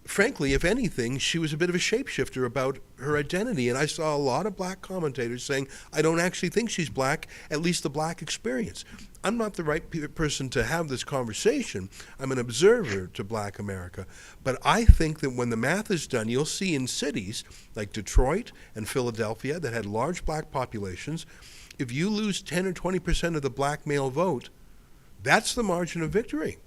frankly, if anything, she was a bit of a shapeshifter about her identity. And I saw a lot of black commentators saying, I don't actually think she's black, at least the black experience. I'm not the right person to have this conversation. I'm an observer to black America. But I think that when the math is done, you'll see in cities like Detroit and Philadelphia that had large black populations, if you lose 10 or 20% of the black male vote, that's the margin of victory.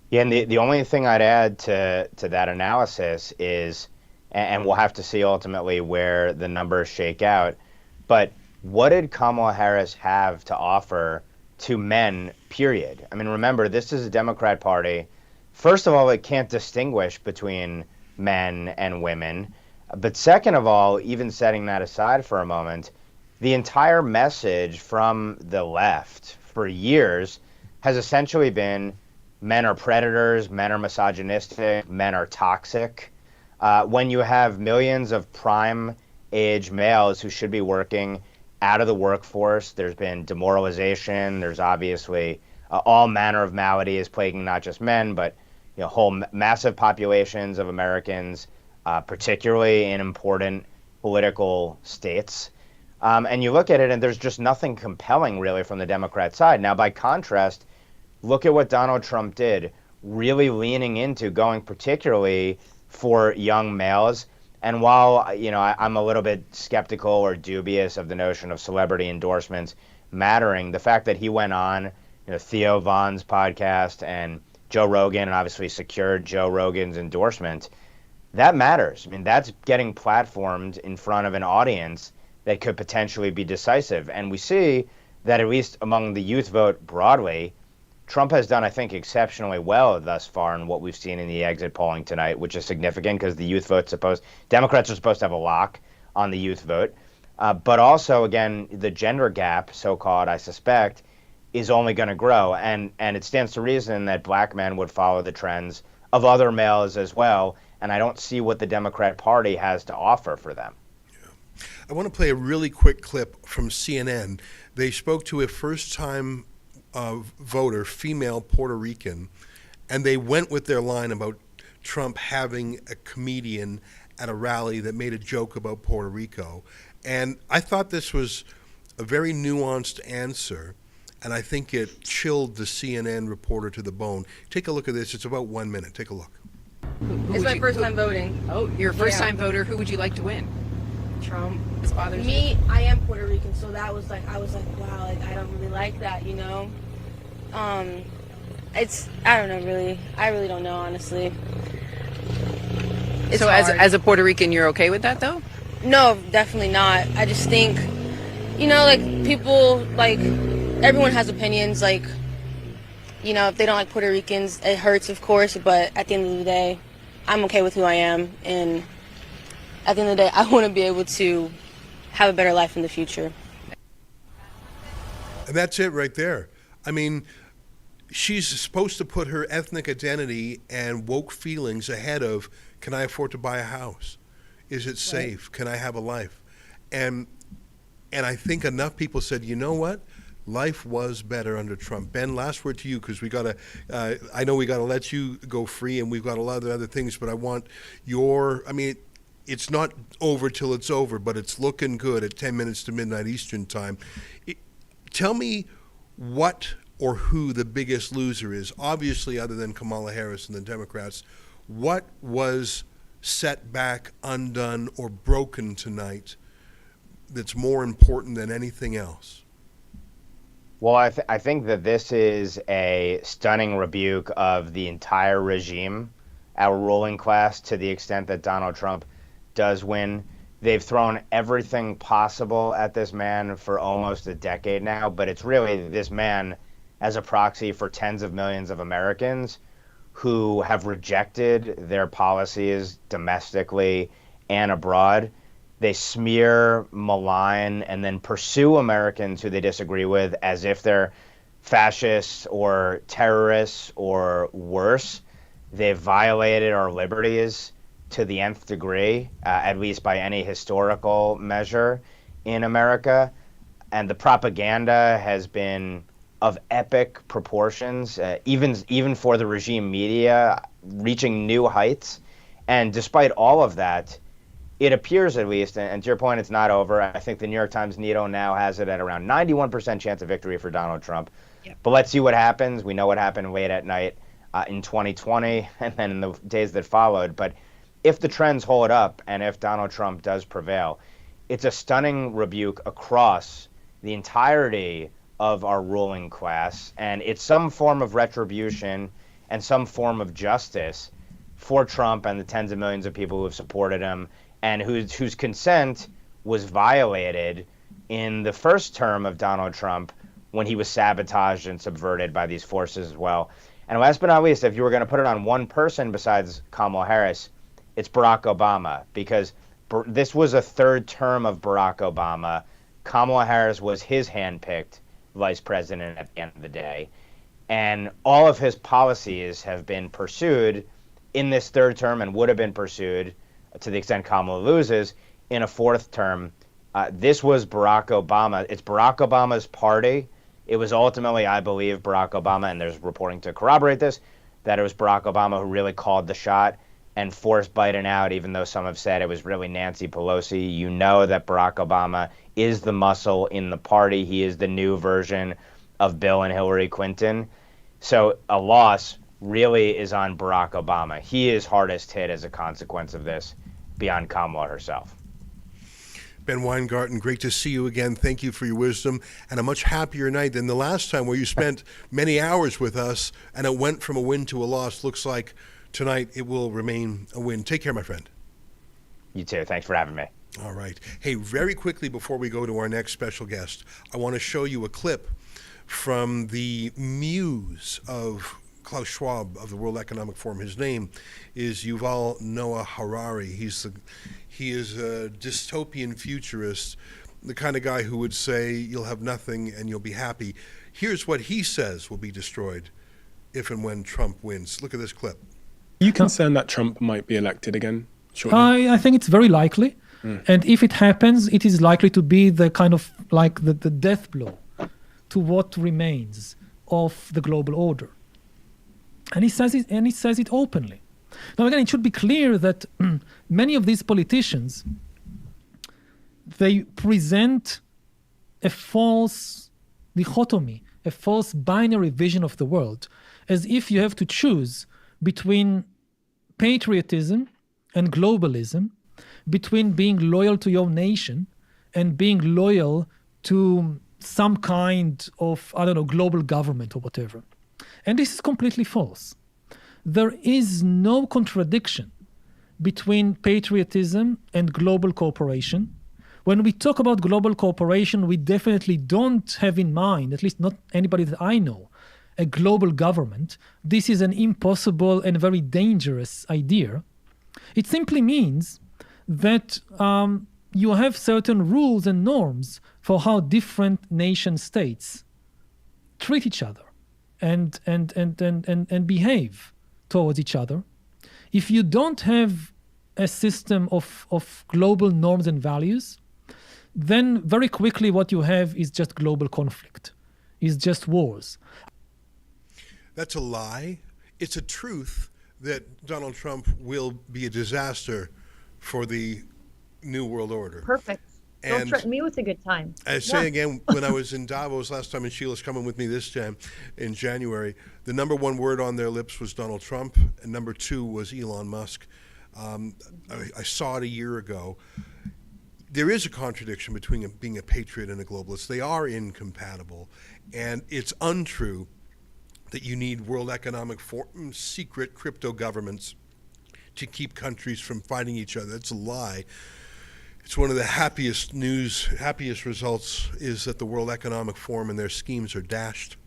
Yeah, and the only thing I'd add to that analysis is, and we'll have to see ultimately where the numbers shake out, but what did Kamala Harris have to offer to men, period? Remember, this is a Democrat Party. First of all, it can't distinguish between men and women. But second of all, even setting that aside for a moment, the entire message from the left for years has essentially been men are predators, men are misogynistic, men are toxic. When you have millions of prime age males who should be working out of the workforce, there's been demoralization, there's obviously all manner of maladies plaguing not just men, but whole massive populations of Americans, particularly in important political states. And you look at it and there's just nothing compelling really from the Democrat side. Now, by contrast, look at what Donald Trump did, really leaning into going particularly for young males. And while, I'm a little bit skeptical or dubious of the notion of celebrity endorsements mattering, the fact that he went on, Theo Von's podcast and Joe Rogan, and obviously secured Joe Rogan's endorsement, that matters. That's getting platformed in front of an audience that could potentially be decisive. And we see that at least among the youth vote broadly, Trump has done, I think, exceptionally well thus far in what we've seen in the exit polling tonight, which is significant because the youth vote Democrats are supposed to have a lock on the youth vote. But also, again, the gender gap, so-called, I suspect, is only going to grow. And it stands to reason that black men would follow the trends of other males as well. And I don't see what the Democrat Party has to offer for them. Yeah. I want to play a really quick clip from CNN. They spoke to a first-time voter, female Puerto Rican, and they went with their line about Trump having a comedian at a rally that made a joke about Puerto Rico. And I thought this was a very nuanced answer, and I think it chilled the CNN reporter to the bone. Take a look at this. It's about 1 minute. Take a look. It's my first time voting. Oh, you're a first-time voter. Who would you like to win? Trump. This bothers me. I am Puerto Rican, so that was like, I was like, wow, like I don't really like that, I don't know, really. I really don't know, honestly. So as a Puerto Rican, you're okay with that, though? No, definitely not. I just think, people, everyone has opinions, if they don't like Puerto Ricans, it hurts, of course, but at the end of the day, I'm okay with who I am, and at the end of the day, I want to be able to have a better life in the future. And that's it right there. she's supposed to put her ethnic identity and woke feelings ahead of, can I afford to buy a house? Is it safe? Can I have a life? And I think enough people said, you know what? Life was better under Trump. Ben, last word to you, because I know we got to let you go free, and we've got a lot of other things, but I want it's not over till it's over, but it's looking good at 10 minutes to midnight Eastern time. Tell me what or who the biggest loser is, obviously other than Kamala Harris and the Democrats. What was set back, undone, or broken tonight that's more important than anything else? Well, I think that this is a stunning rebuke of the entire regime, our ruling class, to the extent that Donald Trump does win. They've thrown everything possible at this man for almost a decade now, but it's really this man as a proxy for tens of millions of Americans who have rejected their policies domestically and abroad. They smear, malign, and then pursue Americans who they disagree with as if they're fascists or terrorists or worse. They've violated our liberties to the nth degree, at least by any historical measure in America. And the propaganda has been of epic proportions, even for the regime media, reaching new heights. And despite all of that, it appears, at least, and to your point, it's not over. I think the New York Times Nido now has it at around 91% chance of victory for Donald Trump. Yep. But let's see what happens. We know what happened late at night in 2020 and then in the days that followed. But if the trends hold up and if Donald Trump does prevail, it's a stunning rebuke across the entirety of our ruling class. And it's some form of retribution and some form of justice for Trump and the tens of millions of people who have supported him and whose consent was violated in the first term of Donald Trump when he was sabotaged and subverted by these forces as well. And last but not least, if you were going to put it on one person besides Kamala Harris, it's Barack Obama, because this was a third term of Barack Obama. Kamala Harris was his handpicked vice president at the end of the day. And all of his policies have been pursued in this third term and would have been pursued to the extent Kamala loses in a fourth term. This was Barack Obama. It's Barack Obama's party. It was ultimately, I believe, Barack Obama, and there's reporting to corroborate this, that it was Barack Obama who really called the shot and forced Biden out, even though some have said it was really Nancy Pelosi. You know that Barack Obama is the muscle in the party. He is the new version of Bill and Hillary Clinton. So a loss really is on Barack Obama. He is hardest hit as a consequence of this, beyond Kamala herself. Ben Weingarten, great to see you again. Thank you for your wisdom, and a much happier night than the last time where you spent many hours with us and it went from a win to a loss. Looks like tonight it will remain a win. Take care, my friend. You too. Thanks for having me. All right. Hey, very quickly before we go to our next special guest, I want to show you a clip from the muse of Klaus Schwab of the World Economic Forum. His name is Yuval Noah Harari. He is a dystopian futurist, the kind of guy who would say you'll have nothing and you'll be happy. Here's what he says will be destroyed if and when Trump wins. Look at this clip. Are you concerned that Trump might be elected again shortly? I think it's very likely. And if it happens, it is likely to be the kind of like the death blow to what remains of the global order. And he says it openly. Now, again, it should be clear that many of these politicians, they present a false dichotomy, a false binary vision of the world, as if you have to choose between patriotism and globalism, between being loyal to your nation and being loyal to some kind of, global government or whatever. And this is completely false. There is no contradiction between patriotism and global cooperation. When we talk about global cooperation, we definitely don't have in mind, at least not anybody that I know, a global government. This is an impossible and very dangerous idea. It simply means that you have certain rules and norms for how different nation states treat each other. and behave towards each other. If you don't have a system of global norms and values, then very quickly what you have is just global conflict, is just wars. That's a lie. It's a truth that Donald Trump will be a disaster for the New World Order. Perfect. Don't And threaten me with a good time. I say again, when I was in Davos last time, and Sheila's coming with me this time in January, the number one word on their lips was Donald Trump, and number two was Elon Musk. I saw it a year ago. There is a contradiction between being a patriot and a globalist. They are incompatible, and it's untrue that you need World Economic Forum secret crypto governments to keep countries from fighting each other. That's a lie. It's one of the happiest results is that the World Economic Forum and their schemes are dashed.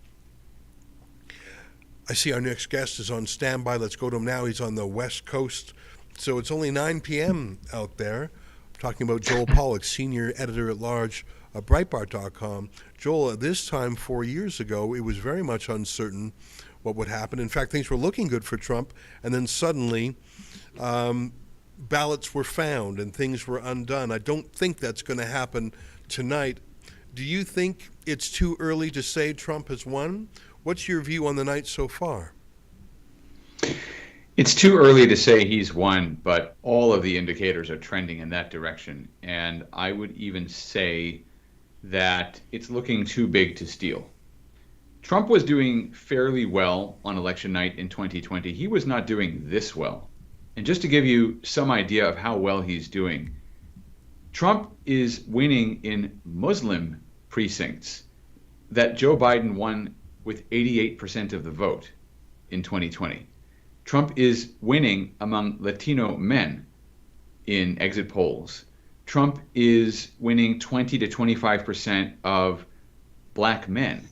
I see our next guest is on standby. Let's go to him now. He's on the West Coast. So it's only 9 p.m. out there. I'm talking about Joel Pollack, Senior Editor-at-Large of Breitbart.com. Joel, at this time 4 years ago, it was very much uncertain what would happen. In fact, things were looking good for Trump, and then suddenly ballots were found and things were undone. I don't think that's going to happen tonight. Do you think it's too early to say Trump has won? What's your view on the night so far? It's too early to say he's won, but all of the indicators are trending in that direction. And I would even say that it's looking too big to steal. Trump was doing fairly well on election night in 2020. He was not doing this well. And just to give you some idea of how well he's doing, Trump is winning in Muslim precincts that Joe Biden won with 88% of the vote in 2020. Trump is winning among Latino men in exit polls. Trump is winning 20 to 25% of black men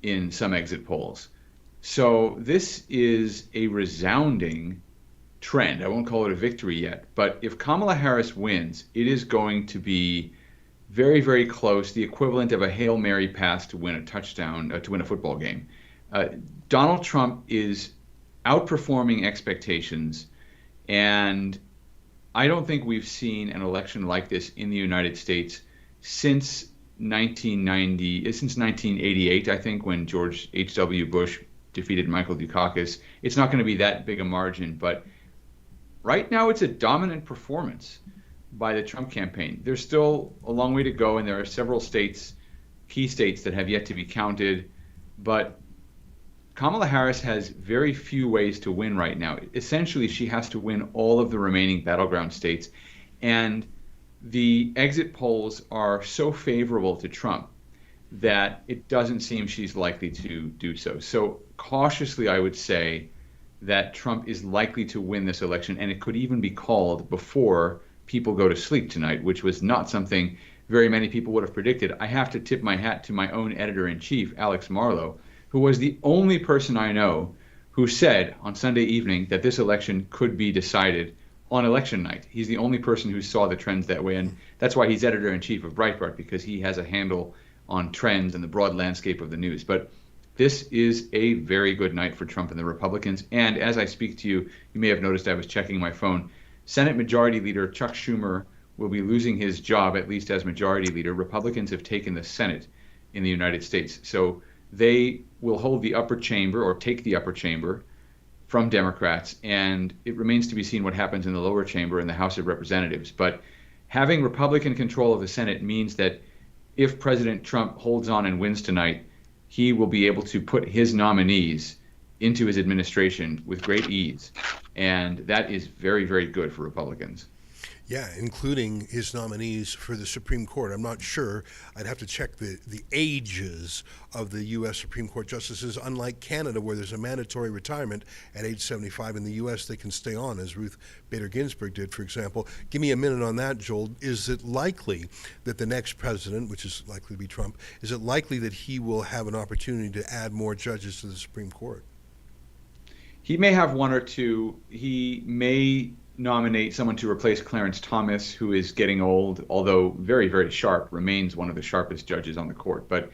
in some exit polls. So this is a resounding trend. I won't call it a victory yet, but if Kamala Harris wins, it is going to be very, very close, the equivalent of a Hail Mary pass to win a touchdown, to win a football game. Donald Trump is outperforming expectations, and I don't think we've seen an election like this in the United States since 1988, I think, when George H.W. Bush defeated Michael Dukakis. It's not going to be that big a margin, but right now it's a dominant performance by the Trump campaign. There's still a long way to go, and there are several states, key states, that have yet to be counted, but Kamala Harris has very few ways to win right now. Essentially, she has to win all of the remaining battleground states, and the exit polls are so favorable to Trump that it doesn't seem she's likely to do so. So cautiously, I would say that Trump is likely to win this election, and it could even be called before people go to sleep tonight, which was not something very many people would have predicted. I have to tip my hat to my own editor-in-chief, Alex Marlow, who was the only person I know who said on Sunday evening that this election could be decided on election night. He's the only person who saw the trends that way, and that's why he's editor-in-chief of Breitbart, because he has a handle on trends and the broad landscape of the news. But this is a very good night for Trump and the Republicans, and as I speak to you, you may have noticed I was checking my phone. Senate Majority Leader Chuck Schumer will be losing his job, at least as Majority Leader. Republicans have taken the Senate in the United States, so they will hold the upper chamber, or take the upper chamber, from Democrats, and it remains to be seen what happens in the lower chamber in the House of Representatives. But having Republican control of the Senate means that if President Trump holds on and wins tonight, he will be able to put his nominees into his administration with great ease, and that is very, very good for Republicans. Yeah, including his nominees for the Supreme Court. I'm not sure. I'd have to check the ages of the U.S. Supreme Court justices. Unlike Canada, where there's a mandatory retirement at age 75, in the U.S. they can stay on, as Ruth Bader Ginsburg did, for example. Give me a minute on that, Joel. Is it likely that the next president, which is likely to be Trump, is it likely that he will have an opportunity to add more judges to the Supreme Court? He may have one or two. He may nominate someone to replace Clarence Thomas, who is getting old, although very, very sharp, remains one of the sharpest judges on the court. But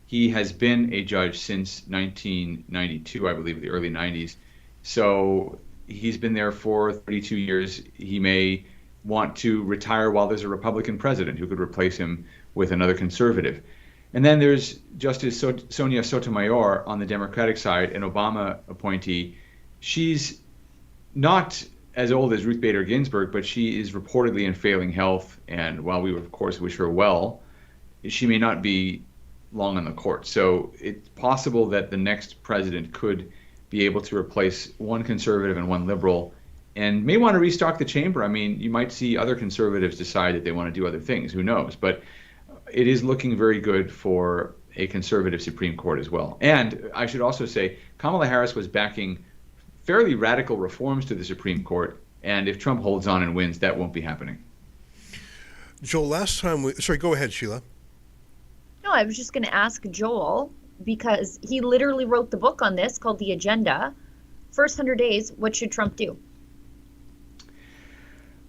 He has been a judge since 1992, I believe, the early 90s. So he's been there for 32 years. He may want to retire while there's a Republican president who could replace him with another conservative. And then there's Justice Sonia Sotomayor on the Democratic side, an Obama appointee. She's not as old as Ruth Bader Ginsburg, but she is reportedly in failing health. And while we, of course, wish her well, she may not be long on the court. So it's possible that the next president could be able to replace one conservative and one liberal, and may want to restock the chamber. I mean, you might see other conservatives decide that they want to do other things. Who knows? But it is looking very good for a conservative Supreme Court as well. And I should also say, Kamala Harris was backing fairly radical reforms to the Supreme Court, and if Trump holds on and wins, that won't be happening. Joel, last time sorry, go ahead, Sheila. No, I was just going to ask Joel, because he literally wrote the book on this called The Agenda. First 100 days, what should Trump do?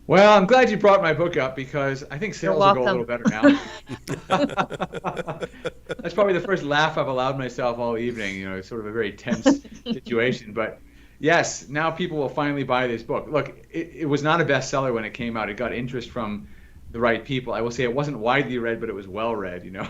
Well, I'm glad you brought my book up, because I think sales will go a little better now. That's probably the first laugh I've allowed myself all evening. You know, it's sort of a very tense situation. But yes, now people will finally buy this book. Look, it was not a bestseller when it came out. It got interest from the right people. I will say it wasn't widely read, but it was well read, you know.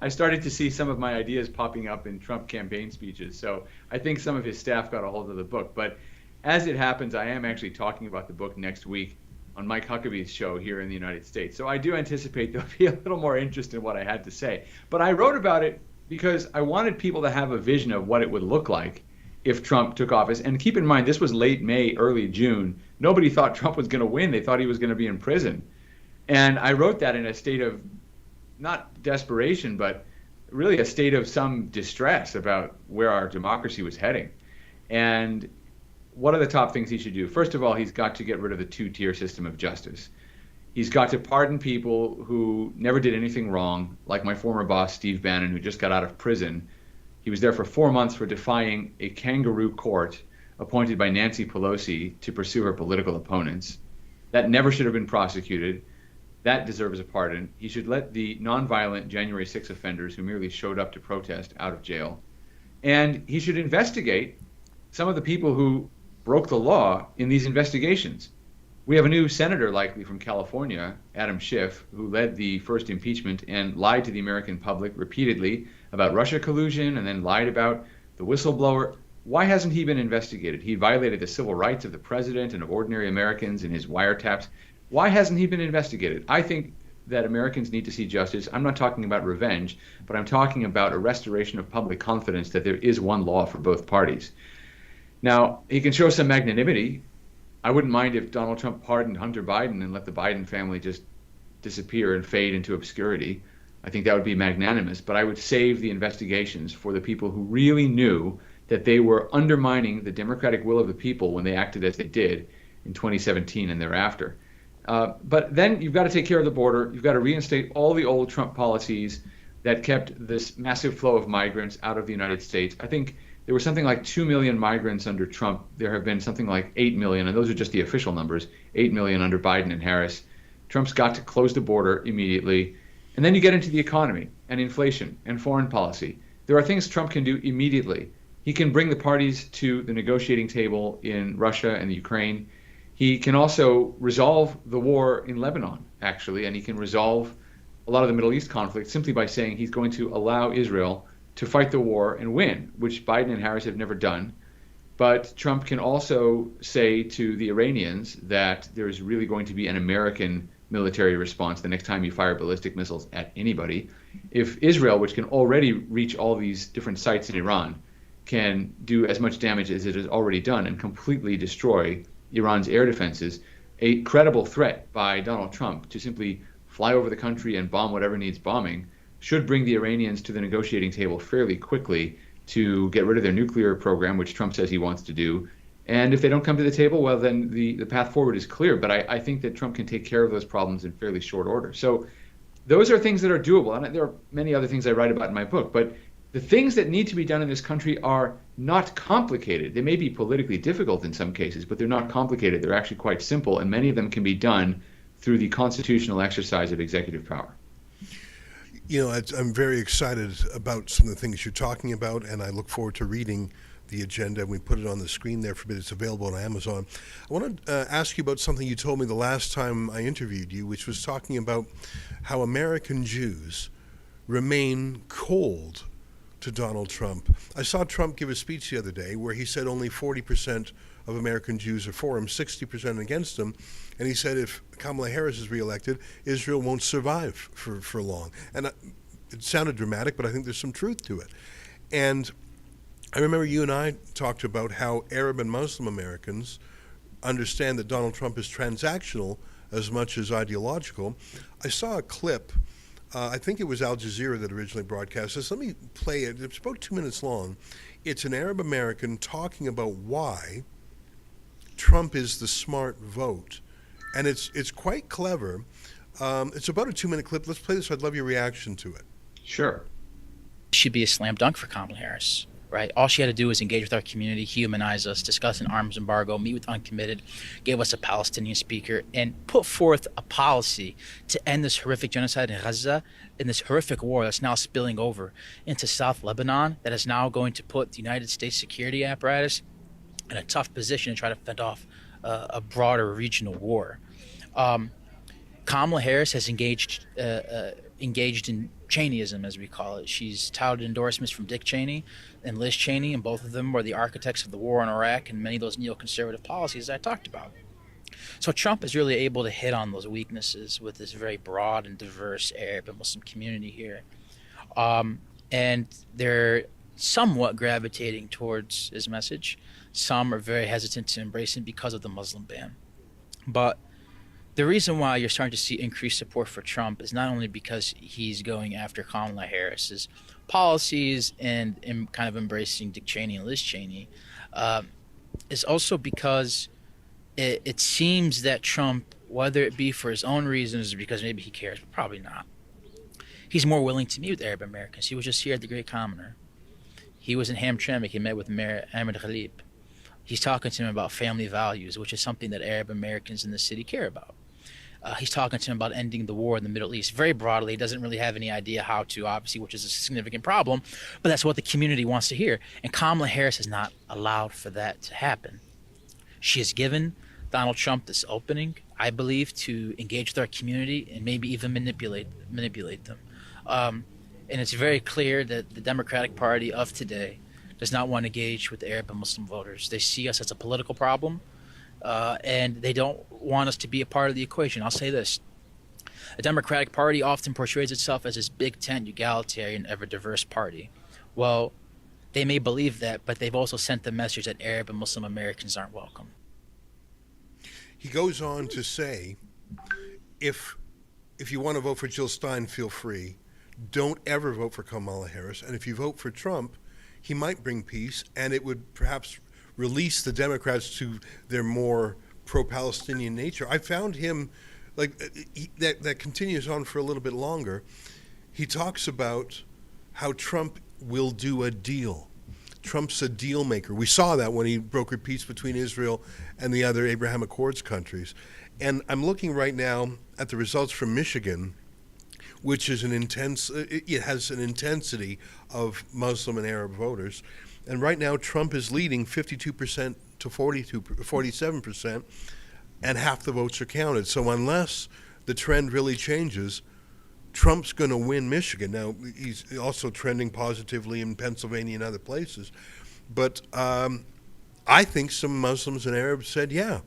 I started to see some of my ideas popping up in Trump campaign speeches. So I think some of his staff got a hold of the book. But as it happens, I am actually talking about the book next week on Mike Huckabee's show here in the United States. So I do anticipate there'll be a little more interest in what I had to say. But I wrote about it because I wanted people to have a vision of what it would look like if Trump took office. And keep in mind, this was late May, early June. Nobody thought Trump was going to win. They thought he was going to be in prison. And I wrote that in a state of not desperation, but really a state of some distress about where our democracy was heading. And what are the top things he should do? First of all, he's got to get rid of the two-tier system of justice. He's got to pardon people who never did anything wrong, like my former boss, Steve Bannon, who just got out of prison. He was there for 4 months for defying a kangaroo court appointed by Nancy Pelosi to pursue her political opponents. That never should have been prosecuted. That deserves a pardon. He should let the nonviolent January 6 offenders who merely showed up to protest out of jail. And he should investigate some of the people who broke the law in these investigations. We have a new senator likely from California, Adam Schiff, who led the first impeachment and lied to the American public repeatedly about Russia collusion and then lied about the whistleblower. Why hasn't he been investigated? He violated the civil rights of the president and of ordinary Americans in his wiretaps. Why hasn't he been investigated? I think that Americans need to see justice. I'm not talking about revenge, but I'm talking about a restoration of public confidence that there is one law for both parties. Now, he can show some magnanimity. I wouldn't mind if Donald Trump pardoned Hunter Biden and let the Biden family just disappear and fade into obscurity. I think that would be magnanimous, but I would save the investigations for the people who really knew that they were undermining the democratic will of the people when they acted as they did in 2017 and thereafter. But then you've got to take care of the border. You've got to reinstate all the old Trump policies that kept this massive flow of migrants out of the United States. I think there were something like 2 million migrants under Trump. There have been something like 8 million, and those are just the official numbers, 8 million under Biden and Harris. Trump's got to close the border immediately. And then you get into the economy and inflation and foreign policy. There are things Trump can do immediately. He can bring the parties to the negotiating table in Russia and the Ukraine. He can also resolve the war in Lebanon, actually, and he can resolve a lot of the Middle East conflict simply by saying he's going to allow Israel to fight the war and win, which Biden and Harris have never done. But Trump can also say to the Iranians that there is really going to be an American military response the next time you fire ballistic missiles at anybody. If Israel, which can already reach all these different sites in Iran, can do as much damage as it has already done and completely destroy Iran's air defenses, a credible threat by Donald Trump to simply fly over the country and bomb whatever needs bombing should bring the Iranians to the negotiating table fairly quickly to get rid of their nuclear program, which Trump says he wants to do. And if they don't come to the table, well, then the path forward is clear. But I think that Trump can take care of those problems in fairly short order. So those are things that are doable. And there are many other things I write about in my book. But the things that need to be done in this country are not complicated. They may be politically difficult in some cases, but they're not complicated. They're actually quite simple. And many of them can be done through the constitutional exercise of executive power. You know, I'm very excited about some of the things you're talking about, and I look forward to reading the agenda. We put it on the screen there for a bit. It's available on Amazon. I want to ask you about something you told me the last time I interviewed you, which was talking about how American Jews remain cold to Donald Trump. I saw Trump give a speech the other day where he said only 40% of American Jews are for him, 60% against him. And he said if Kamala Harris is reelected, Israel won't survive for long. And it sounded dramatic, but I think there's some truth to it. And I remember you and I talked about how Arab and Muslim Americans understand that Donald Trump is transactional as much as ideological. I saw a clip, I think it was Al Jazeera that originally broadcast this. Let me play it. It's about 2 minutes long. It's an Arab American talking about why Trump is the smart vote. And it's quite clever. It's about a 2-minute clip. Let's play this. I'd love your reaction to it. Sure. Should be a slam dunk for Kamala Harris, right? All she had to do was engage with our community, humanize us, discuss an arms embargo, meet with uncommitted, gave us a Palestinian speaker, and put forth a policy to end this horrific genocide in Gaza and this horrific war that's now spilling over into South Lebanon, that is now going to put the United States security apparatus in a tough position to try to fend off a broader regional war. Kamala Harris has engaged in Cheneyism, as we call it. She's touted endorsements from Dick Cheney and Liz Cheney, and both of them were the architects of the war in Iraq and many of those neoconservative policies I talked about. So Trump is really able to hit on those weaknesses with this very broad and diverse Arab and Muslim community here. And they're somewhat gravitating towards his message. Some are very hesitant to embrace him because of the Muslim ban. But the reason why you're starting to see increased support for Trump is not only because he's going after Kamala Harris's policies and kind of embracing Dick Cheney and Liz Cheney, is also because it seems that Trump, whether it be for his own reasons or because maybe he cares, but probably not, he's more willing to meet with Arab Americans. He was just here at the Great Commoner. He was in Hamtramck. He met with Mayor Ahmed Khalib. He's talking to him about family values, which is something that Arab Americans in the city care about. He's talking to him about ending the war in the Middle East very broadly. He doesn't really have any idea how to, obviously, which is a significant problem, but that's what the community wants to hear. And Kamala Harris has not allowed for that to happen. She has given Donald Trump this opening, I believe, to engage with our community and maybe even manipulate them. And it's very clear that the Democratic Party of today does not want to engage with the Arab and Muslim voters. They see us as a political problem, and they don't want us to be a part of the equation. I'll say this. The Democratic Party often portrays itself as this big tent, egalitarian, ever-diverse party. Well, they may believe that, but they've also sent the message that Arab and Muslim Americans aren't welcome. He goes on to say, if you want to vote for Jill Stein, feel free. Don't ever vote for Kamala Harris. And if you vote for Trump, he might bring peace, and it would perhaps release the Democrats to their more pro-Palestinian nature. I found him, that continues on for a little bit longer. He talks about how Trump will do a deal. Trump's a deal maker. We saw that when he brokered peace between Israel and the other Abraham Accords countries. And I'm looking right now at the results from Michigan, which is it has an intensity of Muslim and Arab voters. And right now, Trump is leading 52% to 47%, and half the votes are counted. So unless the trend really changes, Trump's going to win Michigan. Now, he's also trending positively in Pennsylvania and other places. But I think some Muslims and Arabs said, yeah,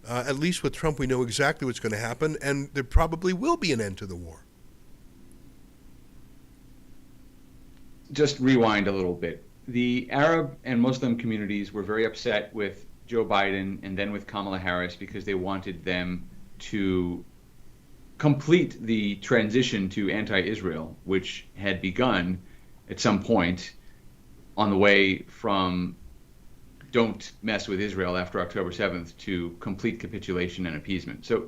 at least with Trump, we know exactly what's going to happen, and there probably will be an end to the war. Just rewind a little bit. The Arab and Muslim communities were very upset with Joe Biden and then with Kamala Harris because they wanted them to complete the transition to anti-Israel, which had begun at some point on the way from don't mess with Israel after October 7th to complete capitulation and appeasement. So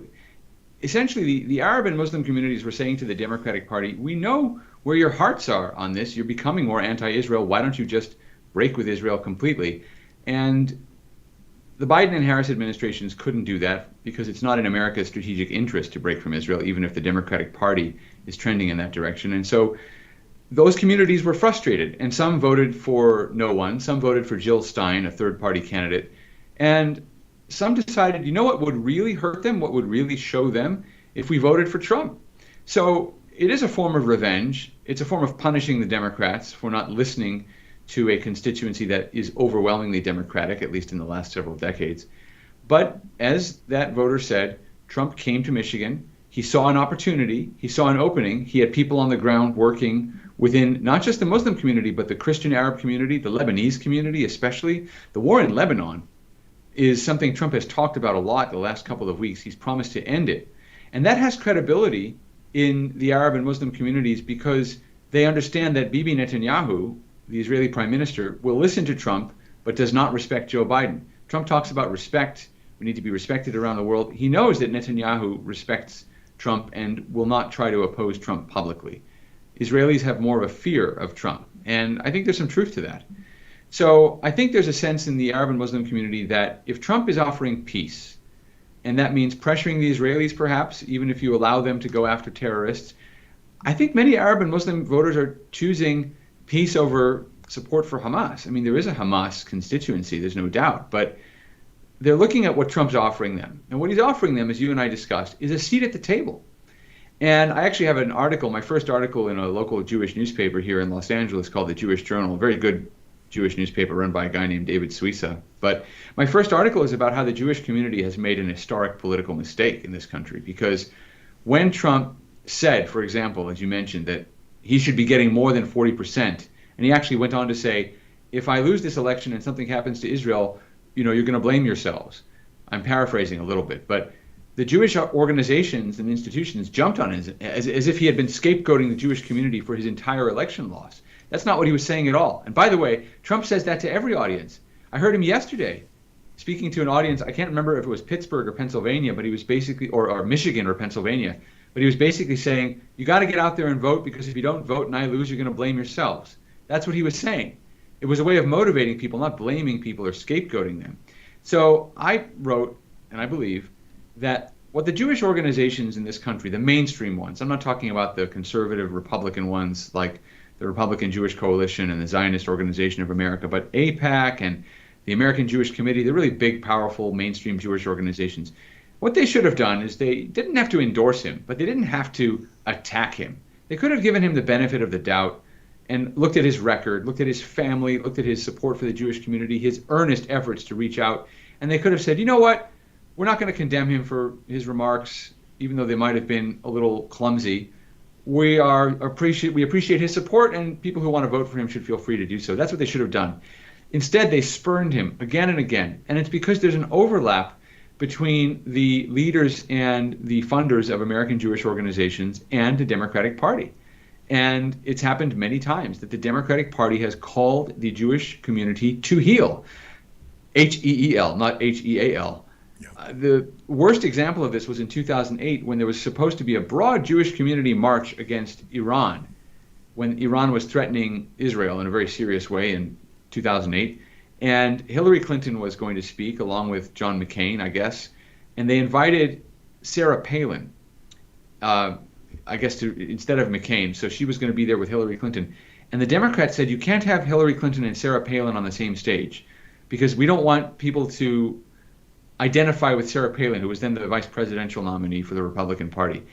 essentially the Arab and Muslim communities were saying to the Democratic Party, we know where your hearts are on this. You're becoming more anti-Israel. Why don't you just break with Israel completely? And The Biden and Harris administrations couldn't do that because it's not in America's strategic interest to break from Israel, even if the Democratic Party is trending in that direction. And so those communities were frustrated, and some voted for no one. Some voted for Jill Stein, a third-party candidate. And some decided, you know what would really hurt them, what would really show them, if we voted for Trump. So it is a form of revenge. It's a form of punishing the Democrats for not listening to a constituency that is overwhelmingly Democratic, at least in the last several decades. But as that voter said, Trump came to Michigan. He saw an opportunity. He saw an opening. He had people on the ground working within not just the Muslim community, but the Christian Arab community, the Lebanese community especially. The war in Lebanon is something Trump has talked about a lot the last couple of weeks. He's promised to end it. And that has credibility in the Arab and Muslim communities because they understand that Bibi Netanyahu, the Israeli prime minister, will listen to Trump but does not respect Joe Biden. Trump talks about respect. We need to be respected around the world. He knows that Netanyahu respects Trump and will not try to oppose Trump publicly. Israelis have more of a fear of Trump, and I think there's some truth to that. So I think there's a sense in the Arab and Muslim community that if Trump is offering peace, and that means pressuring the Israelis perhaps, even if you allow them to go after terrorists, I think many Arab and Muslim voters are choosing peace over support for Hamas. I mean, there is a Hamas constituency, there's no doubt, but they're looking at what Trump's offering them. And what he's offering them, as you and I discussed, is a seat at the table. And I actually have an article, my first article in a local Jewish newspaper here in Los Angeles called the Jewish Journal, a very good Jewish newspaper run by a guy named David Suissa. But my first article is about how the Jewish community has made an historic political mistake in this country. Because when Trump said, for example, as you mentioned, that he should be getting more than 40%, and he actually went on to say, if I lose this election and something happens to Israel, you're going to blame yourselves. I'm paraphrasing a little bit, but the Jewish organizations and institutions jumped on him as if he had been scapegoating the Jewish community for his entire election loss. That's not what he was saying at all. And by the way, Trump says that to every audience. I heard him yesterday speaking to an audience. I can't remember if it was Pittsburgh or Pennsylvania, but he was basically, or Michigan or Pennsylvania, but he was basically saying, you got to get out there and vote because if you don't vote and I lose, you're going to blame yourselves. That's what he was saying. It was a way of motivating people, not blaming people or scapegoating them. So I wrote, and I believe, that what the Jewish organizations in this country, the mainstream ones, I'm not talking about the conservative Republican ones like the Republican Jewish Coalition and the Zionist Organization of America, but AIPAC and the American Jewish Committee, the really big, powerful, mainstream Jewish organizations, what they should have done is they didn't have to endorse him, but they didn't have to attack him. They could have given him the benefit of the doubt and looked at his record, looked at his family, looked at his support for the Jewish community, his earnest efforts to reach out, and they could have said, you know what? We're not going to condemn him for his remarks, even though they might have been a little clumsy. We appreciate his support, and people who want to vote for him should feel free to do so. That's what they should have done. Instead, they spurned him again and again, and it's because there's an overlap between the leaders and the funders of American Jewish organizations and the Democratic Party. And it's happened many times that the Democratic Party has called the Jewish community to heel. H-E-E-L, not H-E-A-L. The worst example of this was in 2008 when there was supposed to be a broad Jewish community march against Iran, when Iran was threatening Israel in a very serious way in 2008. And Hillary Clinton was going to speak along with John McCain, I guess, and they invited Sarah Palin, I guess, instead of McCain. So she was going to be there with Hillary Clinton. And the Democrats said, you can't have Hillary Clinton and Sarah Palin on the same stage because we don't want people to identify with Sarah Palin, who was then the vice presidential nominee for the Republican Party.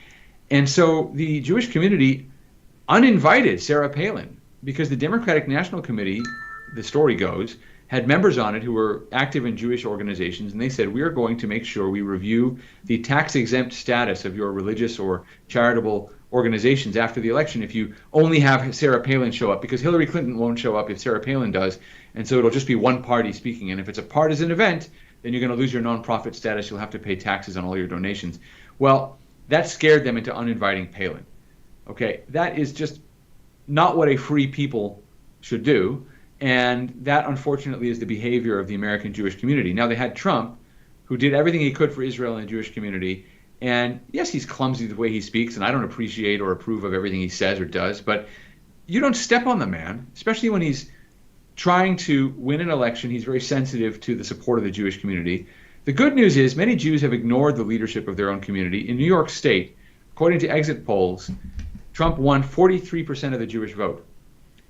And so the Jewish community uninvited Sarah Palin because the Democratic National Committee, the story goes, had members on it who were active in Jewish organizations, and they said, we are going to make sure we review the tax-exempt status of your religious or charitable organizations after the election if you only have Sarah Palin show up, because Hillary Clinton won't show up if Sarah Palin does, and so it'll just be one party speaking. And if it's a partisan event, then you're going to lose your nonprofit status. You'll have to pay taxes on all your donations. Well, that scared them into uninviting Palin. Okay, that is just not what a free people should do. And that, unfortunately, is the behavior of the American Jewish community. Now, they had Trump, who did everything he could for Israel and the Jewish community. And yes, he's clumsy the way he speaks, and I don't appreciate or approve of everything he says or does. But you don't step on the man, especially when he's trying to win an election. He's very sensitive to the support of the Jewish community. The good news is many Jews have ignored the leadership of their own community. In New York State, according to exit polls, Trump won 43% of the Jewish vote.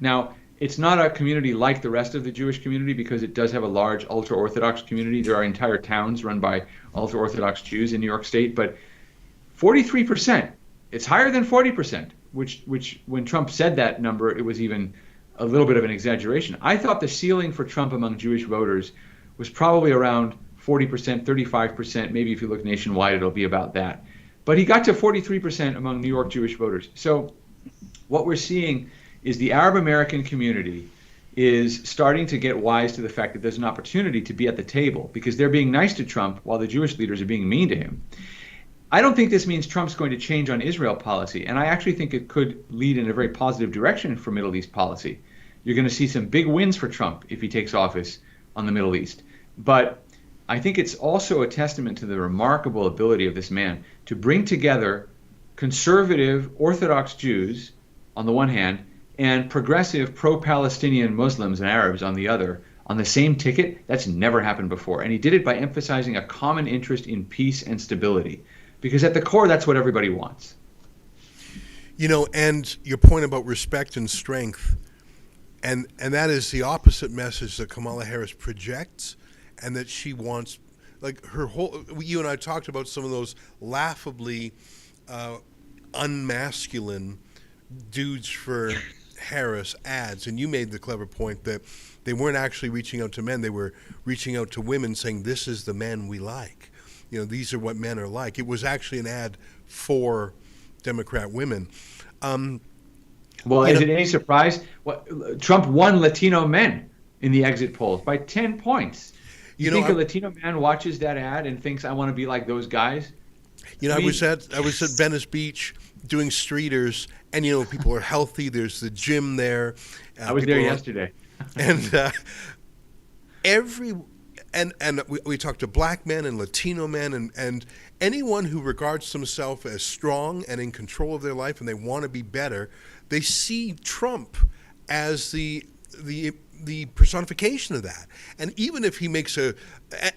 Now, it's not a community like the rest of the Jewish community because it does have a large ultra-Orthodox community. There are entire towns run by ultra-Orthodox Jews in New York State, but 43%, it's higher than 40%, which when Trump said that number, it was even a little bit of an exaggeration. I thought the ceiling for Trump among Jewish voters was probably around 40%, 35%. Maybe if you look nationwide, it'll be about that. But he got to 43% among New York Jewish voters. So what we're seeing is the Arab American community is starting to get wise to the fact that there's an opportunity to be at the table because they're being nice to Trump while the Jewish leaders are being mean to him. I don't think this means Trump's going to change on Israel policy, and I actually think it could lead in a very positive direction for Middle East policy. You're going to see some big wins for Trump if he takes office on the Middle East. But I think it's also a testament to the remarkable ability of this man to bring together conservative Orthodox Jews on the one hand and progressive pro-Palestinian Muslims and Arabs on the other on the same ticket. That's never happened before. And he did it by emphasizing a common interest in peace and stability, because at the core, that's what everybody wants. You know, and your point about respect and strength, and that is the opposite message that Kamala Harris projects, and that she wants, like her whole, you and I talked about some of those laughably unmasculine dudes for Harris ads, and you made the clever point that they weren't actually reaching out to men, they were reaching out to women saying, this is the men we like. You know, these are what men are like. It was actually an ad for Democrat women. Well, is it any surprise? Trump won Latino men in the exit polls by 10 points. You think a Latino man watches that ad and thinks, I want to be like those guys? You know, I was at Venice Beach doing streeters, and you know, people are healthy. There's the gym there. I was there yesterday. And we talked to black men and Latino men and anyone who regards themselves as strong and in control of their life and they want to be better, they see Trump as the personification of that. And even if he makes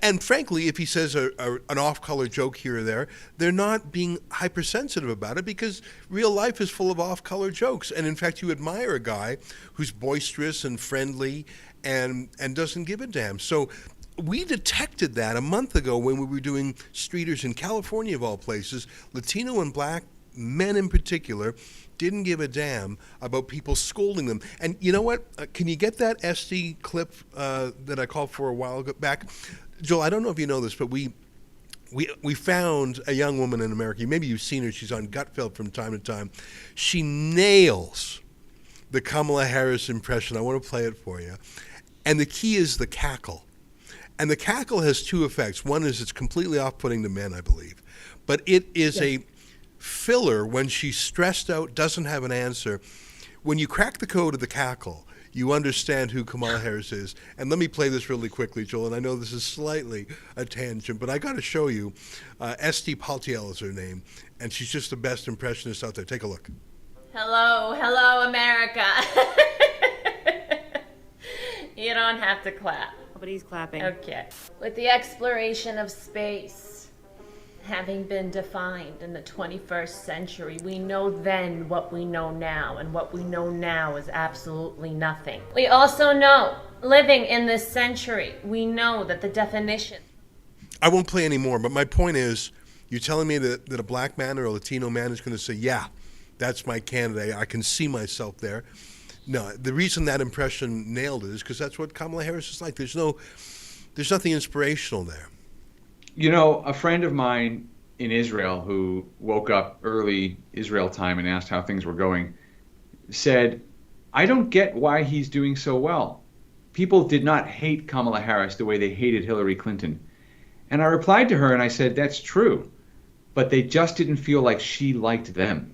and frankly, if he says an off-color joke here or there, they're not being hypersensitive about it because real life is full of off-color jokes. And in fact, you admire a guy who's boisterous and friendly and doesn't give a damn. So we detected that a month ago when we were doing streeters in California, of all places. Latino and black men in particular didn't give a damn about people scolding them. And you know what? Can you get that SD clip that I called for a while back? Joel, I don't know if you know this, but we found a young woman in America. Maybe you've seen her. She's on Gutfeld from time to time. She nails the Kamala Harris impression. I want to play it for you. And the key is the cackle. And the cackle has two effects. One is it's completely off-putting to men, I believe. But it is a filler when she's stressed out, doesn't have an answer. When you crack the code of the cackle, you understand who Kamala Harris is. And let me play this really quickly, Joel, and I know this is slightly a tangent, but I got to show you. Esty Paltiel is her name, and she's just the best impressionist out there. Take a look. Hello, America. You don't have to clap. But he's clapping. Okay. With the exploration of space having been defined in the 21st century, we know then what we know now, and what we know now is absolutely nothing. We also know, living in this century, we know that the definition... I won't play anymore, but my point is, you're telling me that a black man or a Latino man is going to say, yeah, that's my candidate, I can see myself there. No, the reason that impression nailed it is because that's what Kamala Harris is like. There's nothing inspirational there. You know, a friend of mine in Israel who woke up early Israel time and asked how things were going said, I don't get why he's doing so well. People did not hate Kamala Harris the way they hated Hillary Clinton. And I replied to her and I said, that's true, but they just didn't feel like she liked them.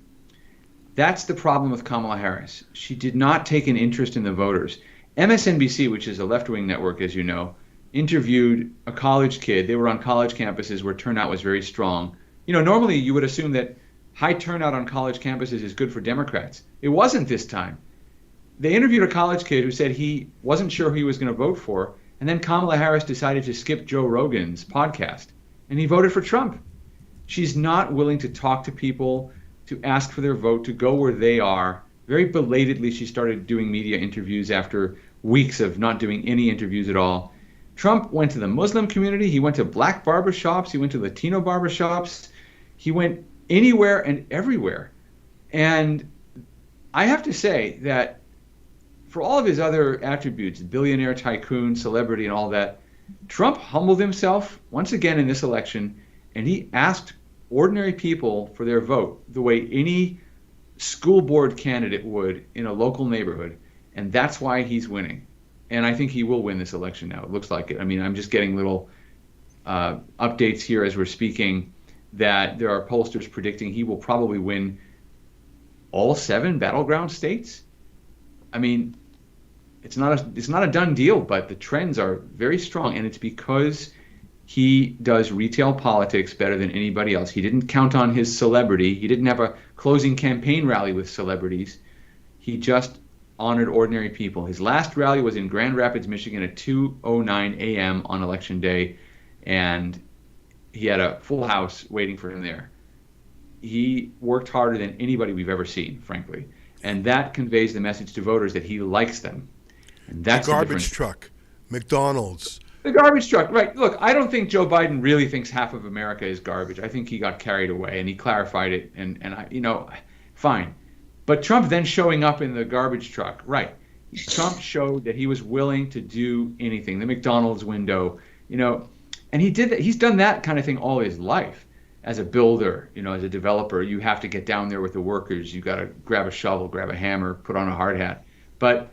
That's the problem with Kamala Harris. She did not take an interest in the voters. MSNBC, which is a left-wing network, as you know, interviewed a college kid. They were on college campuses where turnout was very strong. You know, normally you would assume that high turnout on college campuses is good for Democrats. It wasn't this time. they interviewed a college kid who said he wasn't sure who he was going to vote for, and then Kamala Harris decided to skip Joe Rogan's podcast, and he voted for Trump. She's not willing to talk to people, to ask for their vote, to go where they are. Very belatedly, she started doing media interviews after weeks of not doing any interviews at all. Trump went to the Muslim community. He went to black barbershops. He went to Latino barbershops. He went anywhere and everywhere. And I have to say that for all of his other attributes, billionaire, tycoon, celebrity, and all that, Trump humbled himself once again in this election, and he asked ordinary people for their vote the way any school board candidate would in a local neighborhood, and that's why he's winning. And I think he will win this election now. It looks like it. I mean, I'm just getting little updates here as we're speaking that there are pollsters predicting he will probably win all 7 battleground states. I mean, it's not a done deal, but the trends are very strong, and it's because he does retail politics better than anybody else. He didn't count on his celebrity. He didn't have a closing campaign rally with celebrities. He just honored ordinary people. His last rally was in Grand Rapids, Michigan at 2:09 a.m. on Election Day, and he had a full house waiting for him there. He worked harder than anybody we've ever seen, frankly. And that conveys the message to voters that he likes them. And that's the garbage truck, McDonald's. The garbage truck, right. Look, I don't think Joe Biden really thinks half of America is garbage. I think he got carried away, and he clarified it, and fine. But Trump then showing up in the garbage truck, right. Trump showed that he was willing to do anything. The McDonald's window, and he did that. He's done that kind of thing all his life. As a builder, as a developer, you have to get down there with the workers. You got to grab a shovel, grab a hammer, put on a hard hat. But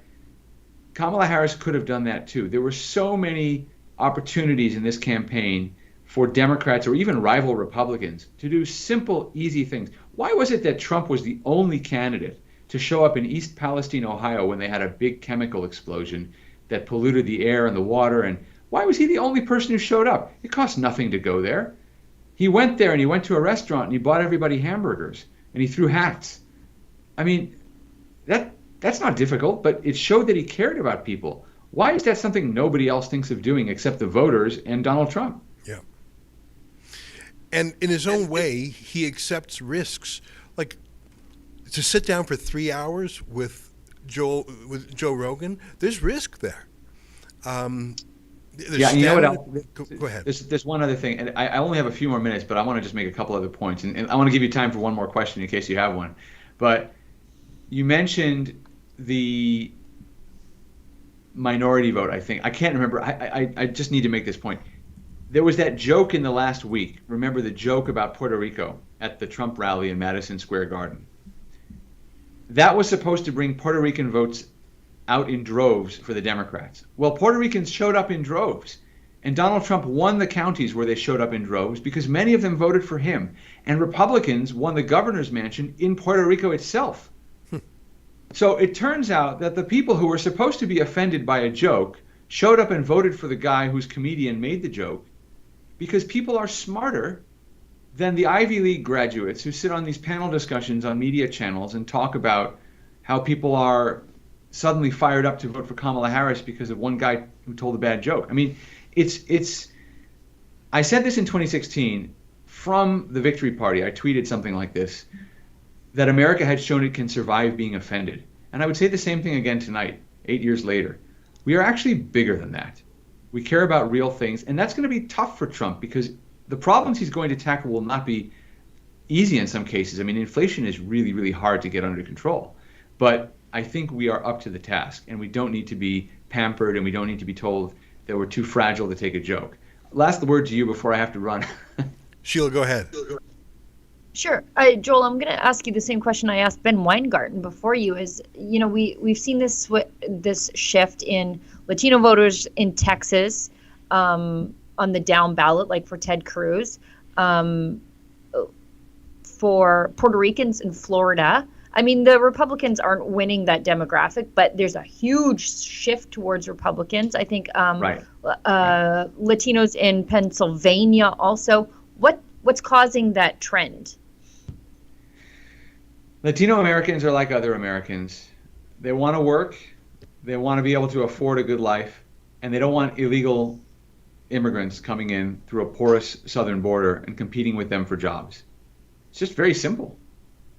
Kamala Harris could have done that too. There were so many opportunities in this campaign for Democrats or even rival Republicans to do simple, easy things. Why was it that Trump was the only candidate to show up in East Palestine, Ohio, when they had a big chemical explosion that polluted the air and the water? And why was he the only person who showed up? It cost nothing to go there. He went there and he went to a restaurant and he bought everybody hamburgers and he threw hats. I mean, that's not difficult, but it showed that he cared about people. Why is that something nobody else thinks of doing except the voters and Donald Trump? Yeah. And in his own way, he accepts risks. Like to sit down for 3 hours with Joe Rogan, there's risk there. Yeah, you know what else? Go ahead. There's one other thing, and I only have a few more minutes, but I want to just make a couple other points, and I want to give you time for one more question in case you have one. But you mentioned the minority vote, I think. I can't remember. I just need to make this point. There was that joke in the last week. Remember the joke about Puerto Rico at the Trump rally in Madison Square Garden? That was supposed to bring Puerto Rican votes out in droves for the Democrats. Well, Puerto Ricans showed up in droves, and Donald Trump won the counties where they showed up in droves because many of them voted for him, and Republicans won the governor's mansion in Puerto Rico itself. So it turns out that the people who were supposed to be offended by a joke showed up and voted for the guy whose comedian made the joke because people are smarter than the Ivy League graduates who sit on these panel discussions on media channels and talk about how people are suddenly fired up to vote for Kamala Harris because of one guy who told a bad joke. I mean, I said this in 2016 from the Victory Party. I tweeted something like this, that America had shown it can survive being offended. And I would say the same thing again tonight, 8 years later. We are actually bigger than that. We care about real things, and that's going to be tough for Trump because the problems he's going to tackle will not be easy in some cases. I mean, inflation is really, really hard to get under control. But I think we are up to the task, and we don't need to be pampered, and we don't need to be told that we're too fragile to take a joke. Last word to you before I have to run. Sheila, go ahead. Sure. Joel, I'm going to ask you the same question I asked Ben Weingarten before you is, we've seen this shift in Latino voters in Texas on the down ballot, like for Ted Cruz, for Puerto Ricans in Florida. I mean, the Republicans aren't winning that demographic, but there's a huge shift towards Republicans. I think Latinos in Pennsylvania also. What's causing that trend? Latino Americans are like other Americans. They want to work, they want to be able to afford a good life, and they don't want illegal immigrants coming in through a porous southern border and competing with them for jobs. It's just very simple.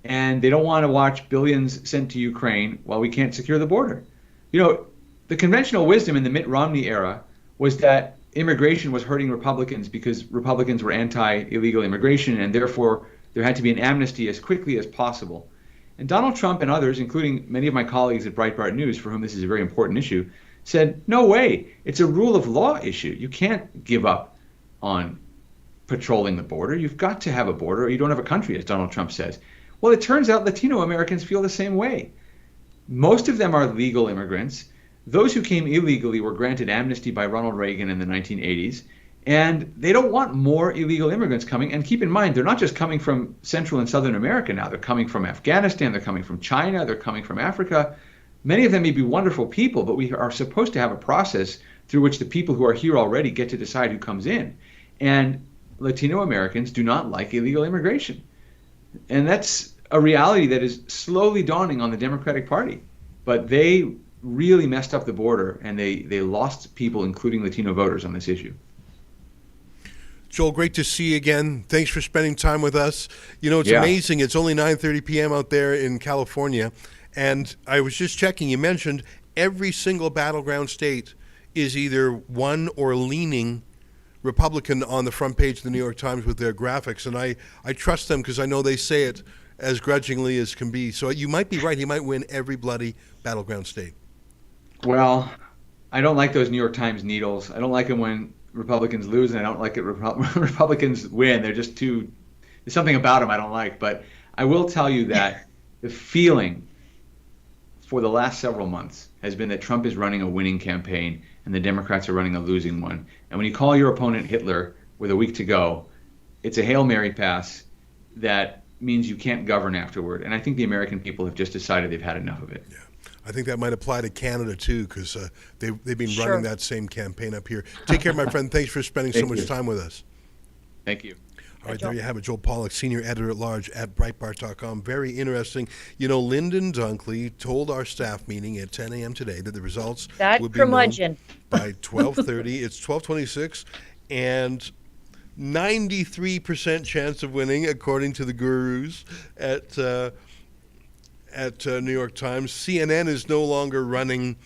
And they don't want to watch billions sent to Ukraine while we can't secure the border. You know, the conventional wisdom in the Mitt Romney era was that immigration was hurting Republicans because Republicans were anti-illegal immigration, and therefore there had to be an amnesty as quickly as possible. And Donald Trump and others, including many of my colleagues at Breitbart News, for whom this is a very important issue, said, no way, it's a rule of law issue. You can't give up on patrolling the border. You've got to have a border or you don't have a country, as Donald Trump says. Well, it turns out Latino Americans feel the same way. Most of them are legal immigrants. Those who came illegally were granted amnesty by Ronald Reagan in the 1980s, and they don't want more illegal immigrants coming. And keep in mind, they're not just coming from Central and Southern America now. They're coming from Afghanistan, they're coming from China, they're coming from Africa. Many of them may be wonderful people, but we are supposed to have a process through which the people who are here already get to decide who comes in. And Latino Americans do not like illegal immigration. And that's a reality that is slowly dawning on the Democratic Party. But they really messed up the border, and they lost people, including Latino voters, on this issue. Joel, great to see you again. Thanks for spending time with us. You know, it's amazing. It's only 9:30 p.m. out there in California. And I was just checking. You mentioned every single battleground state is either won or leaning Republican on the front page of the New York Times with their graphics. And I trust them because I know they say it as grudgingly as can be. So you might be right. He might win every bloody battleground state. Well, I don't like those New York Times needles. I don't like them when Republicans lose, and I don't like it when Republicans win. They're just too, there's something about them I don't like. But I will tell you that the feeling for the last several months has been that Trump is running a winning campaign and the Democrats are running a losing one. And when you call your opponent Hitler with a week to go, it's a Hail Mary pass that means you can't govern afterward. And I think the American people have just decided they've had enough of it. Yeah. I think that might apply to Canada, too, because they've been running that same campaign up here. Take care, my friend. Thanks for spending so much time with us. Thank you. All right, there you have it. Joel Pollak, senior editor-at-large at Breitbart.com. Very interesting. You know, Lyndon Dunkley told our staff meeting at 10 a.m. today that the results would be known by 12:30. It's 12:26, and 93% chance of winning, according to the gurus at New York Times. CNN is no longer running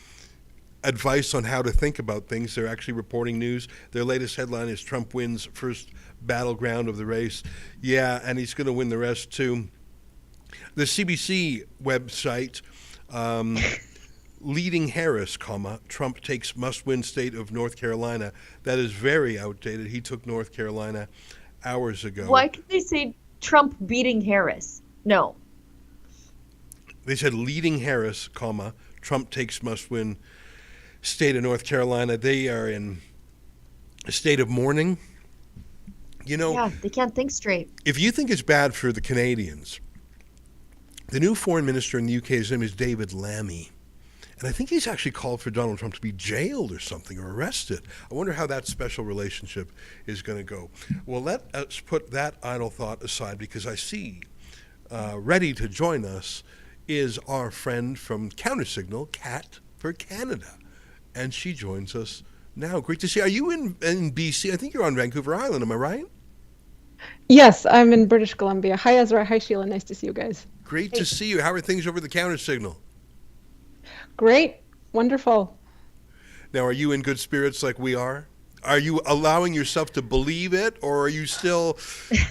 advice on how to think about things. They're actually reporting news. Their latest headline is Trump wins first battleground of the race. Yeah, and he's going to win the rest too. The CBC website, leading Harris, Trump takes must-win state of North Carolina. That is very outdated. He took North Carolina hours ago. Why could they say Trump beating Harris? No. They said leading Harris, Trump takes must-win state of North Carolina. They are in a state of mourning. You know, yeah, they can't think straight. If you think it's bad for the Canadians, the new foreign minister in the UK, his name is David Lammy. And I think he's actually called for Donald Trump to be jailed or something, or arrested. I wonder how that special relationship is going to go. Well, let us put that idle thought aside, because I see ready to join us is our friend from Countersignal, Kat for Canada. And she joins us now. Great to see you. Are you in BC? I think you're on Vancouver Island, am I right? Yes, I'm in British Columbia. Hi, Ezra. Hi, Sheila. Nice to see you guys. Great to see you. How are things over the Countersignal? Great. Wonderful. Now, are you in good spirits like we are? Are you allowing yourself to believe it, or are you still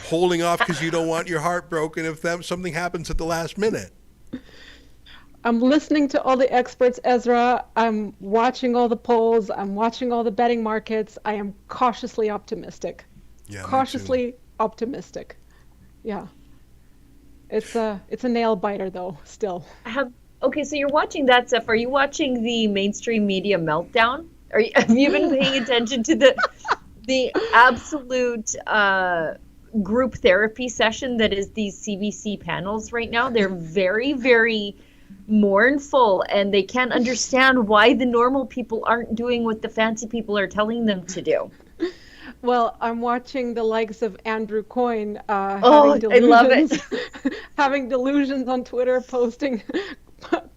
holding off because you don't want your heart broken if something happens at the last minute? I'm listening to all the experts, Ezra. I'm watching all the polls. I'm watching all the betting markets. I am cautiously optimistic. Yeah, cautiously optimistic. Yeah. It's a nail biter, though, still. Okay, so you're watching that stuff. Are you watching the mainstream media meltdown? Have you been paying attention to the absolute group therapy session that is these CBC panels right now? They're very, very mournful, and they can't understand why the normal people aren't doing what the fancy people are telling them to do. Well, I'm watching the likes of Andrew Coyne I love it. having delusions on Twitter, posting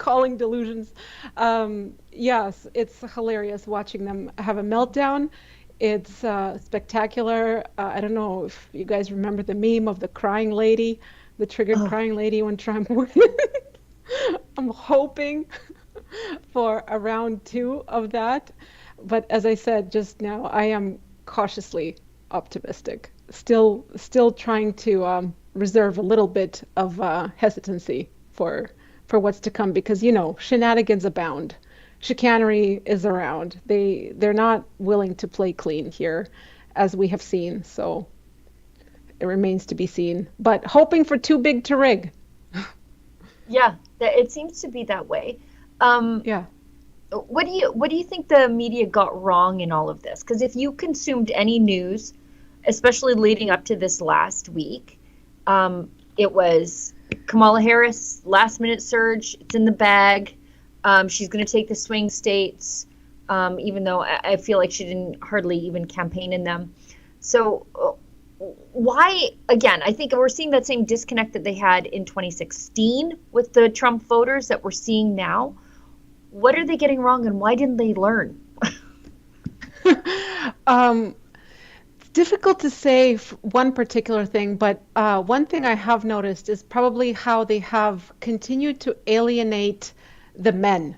calling delusions. Yes, it's hilarious watching them have a meltdown. It's spectacular. I don't know if you guys remember the meme of the crying lady, the triggered crying lady when Trump won. I'm hoping for a round 2 of that. But as I said just now, I am cautiously optimistic. Still trying to reserve a little bit of hesitancy for what's to come, because shenanigans abound. Chicanery is around. They're not willing to play clean here, as we have seen. So it remains to be seen. But hoping for too big to rig. Yeah, it seems to be that way. Yeah. What do you think the media got wrong in all of this? Because if you consumed any news, especially leading up to this last week, it was Kamala Harris, last minute surge, it's in the bag. She's going to take the swing states, even though I feel like she didn't hardly even campaign in them. So why, again, I think we're seeing that same disconnect that they had in 2016 with the Trump voters that we're seeing now. What are they getting wrong, and why didn't they learn? It's difficult to say one particular thing, but one thing I have noticed is probably how they have continued to alienate the men.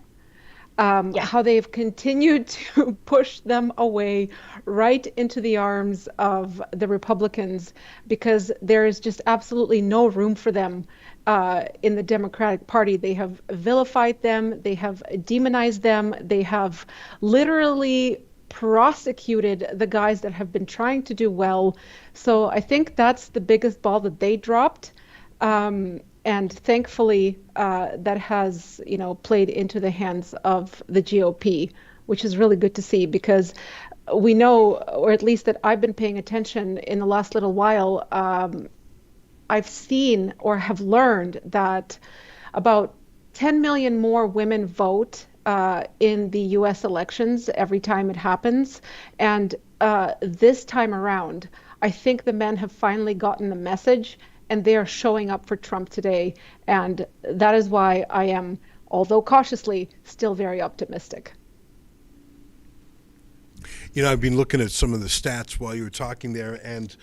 How they've continued to push them away right into the arms of the Republicans, because there is just absolutely no room for them in the Democratic Party. They have vilified them, they have demonized them, they have literally prosecuted the guys that have been trying to do well. So I think that's the biggest ball that they dropped. And thankfully, that has, played into the hands of the GOP, which is really good to see, because we know, or at least that I've been paying attention in the last little while, I've seen or have learned that about 10 million more women vote in the U.S. elections every time it happens. And this time around, I think the men have finally gotten the message, and they are showing up for Trump today. And that is why I am, although cautiously, still very optimistic. I've been looking at some of the stats while you were talking there, and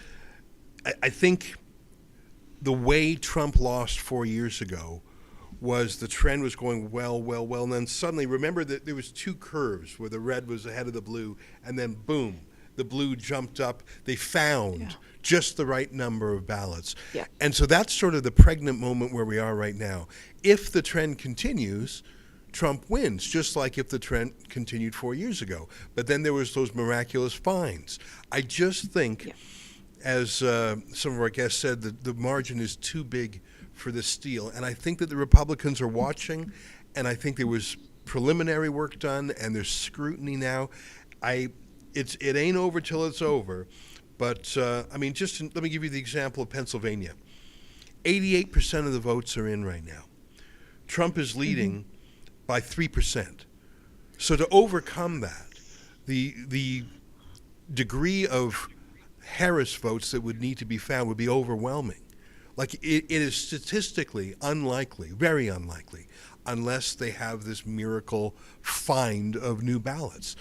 I think the way Trump lost 4 years ago was the trend was going well, and then suddenly, remember that there was 2 curves where the red was ahead of the blue, and then boom, the blue jumped up. They found just the right number of ballots. Yeah. And so that's sort of the pregnant moment where we are right now. If the trend continues, Trump wins, just like if the trend continued 4 years ago. But then there was those miraculous finds. I just think, as some of our guests said, the margin is too big for this steal. And I think that the Republicans are watching, and I think there was preliminary work done, and there's scrutiny now. It ain't over till it's over. But, let me give you the example of Pennsylvania. 88% of the votes are in right now. Trump is leading by 3%. So to overcome that, the degree of Harris votes that would need to be found would be overwhelming. Like, it is statistically unlikely, very unlikely, unless they have this miracle find of new ballots.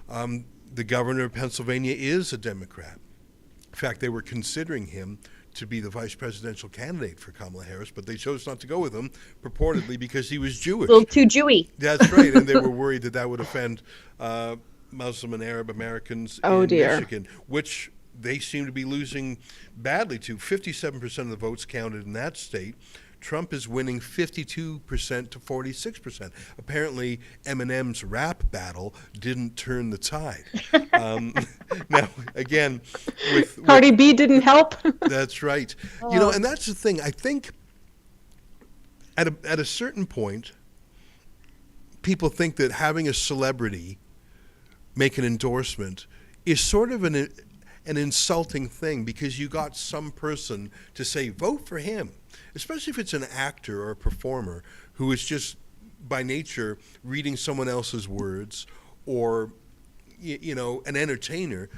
The governor of Pennsylvania is a Democrat. In fact, they were considering him to be the vice presidential candidate for Kamala Harris, but they chose not to go with him, purportedly because he was Jewish. A little too Jewy. That's right, and they were worried that would offend Muslim and Arab Americans in Michigan, which they seem to be losing badly to. 57% of the votes counted in that state. Trump is winning 52% to 46%. Apparently, Eminem's rap battle didn't turn the tide. Now, again, with Cardi B didn't help. That's right. And that's the thing. I think at a certain point, people think that having a celebrity make an endorsement is sort of an insulting thing, because you got some person to say, vote for him, especially if it's an actor or a performer who is just by nature reading someone else's words, or an entertainer.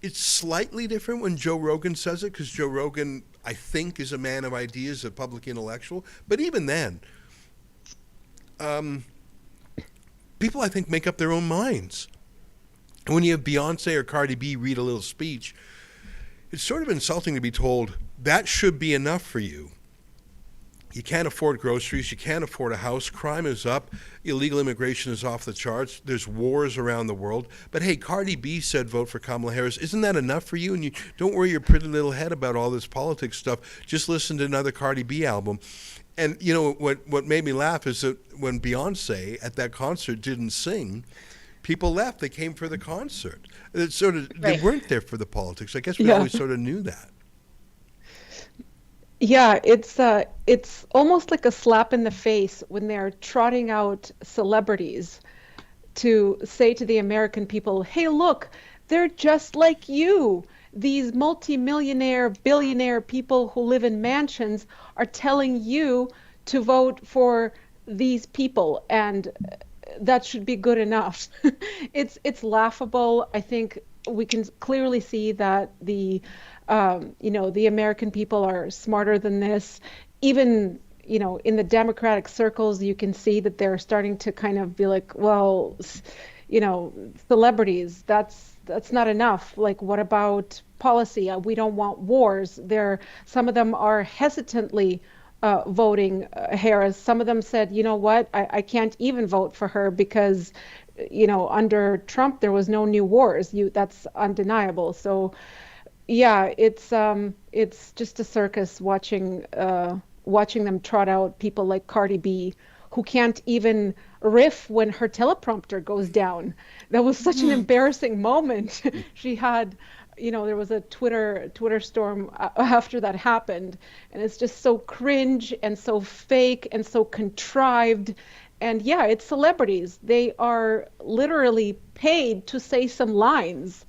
It's slightly different when Joe Rogan says it, because Joe Rogan, I think, is a man of ideas, a public intellectual. But even then, people, I think, make up their own minds. And when you have Beyonce or Cardi B read a little speech, it's sort of insulting to be told that should be enough for you. You can't afford groceries. You can't afford a house. Crime is up. Illegal immigration is off the charts. There's wars around the world. But hey, Cardi B said vote for Kamala Harris. Isn't that enough for you? And you don't worry your pretty little head about all this politics stuff. Just listen to another Cardi B album. And you know what made me laugh is that when Beyonce at that concert didn't sing, people left. They came for the concert. It's sort of They weren't there for the politics. I guess we always sort of knew that. Yeah, it's almost like a slap in the face when they're trotting out celebrities to say to the American people, hey, look, they're just like you. These multimillionaire, billionaire people who live in mansions are telling you to vote for these people, and that should be good enough. It's laughable. I think we can clearly see that the American people are smarter than this. Even, in the Democratic circles, you can see that they're starting to kind of be like, well, celebrities, that's not enough. Like, what about policy? We don't want wars. Some of them are hesitantly voting Harris. Some of them said, you know what, I can't even vote for her because, under Trump, there was no new wars. That's undeniable. So, yeah, it's just a circus watching them trot out people like Cardi B, who can't even riff when her teleprompter goes down. That was such an embarrassing moment. She had, there was a Twitter storm after that happened, and it's just so cringe and so fake and so contrived. And yeah, it's celebrities. They are literally paid to say some lines.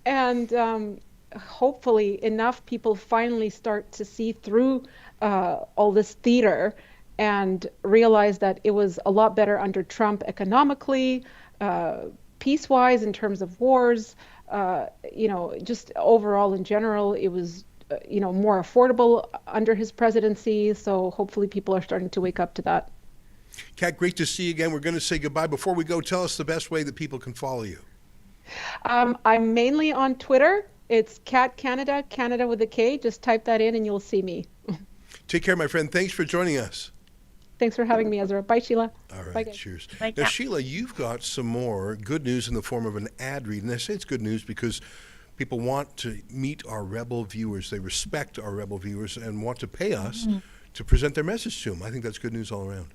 And hopefully enough people finally start to see through all this theater and realize that it was a lot better under Trump economically, peace-wise in terms of wars, just overall in general, it was, more affordable under his presidency. So hopefully people are starting to wake up to that. Kat, great to see you again. We're going to say goodbye. Before we go, tell us the best way that people can follow you. I'm mainly on Twitter. It's Kat Canada, Canada with a K. Just type that in and you'll see me. Take care, my friend. Thanks for joining us. Thanks for having me, Ezra. Bye, Sheila. All right, Bye, guys. cheers. Bye, Now, Kat. Sheila, you've got some more good news in the form of an ad read. And I say it's good news because people want to meet our Rebel viewers. They respect our Rebel viewers and want to pay us to present their message to them. I think that's good news all around.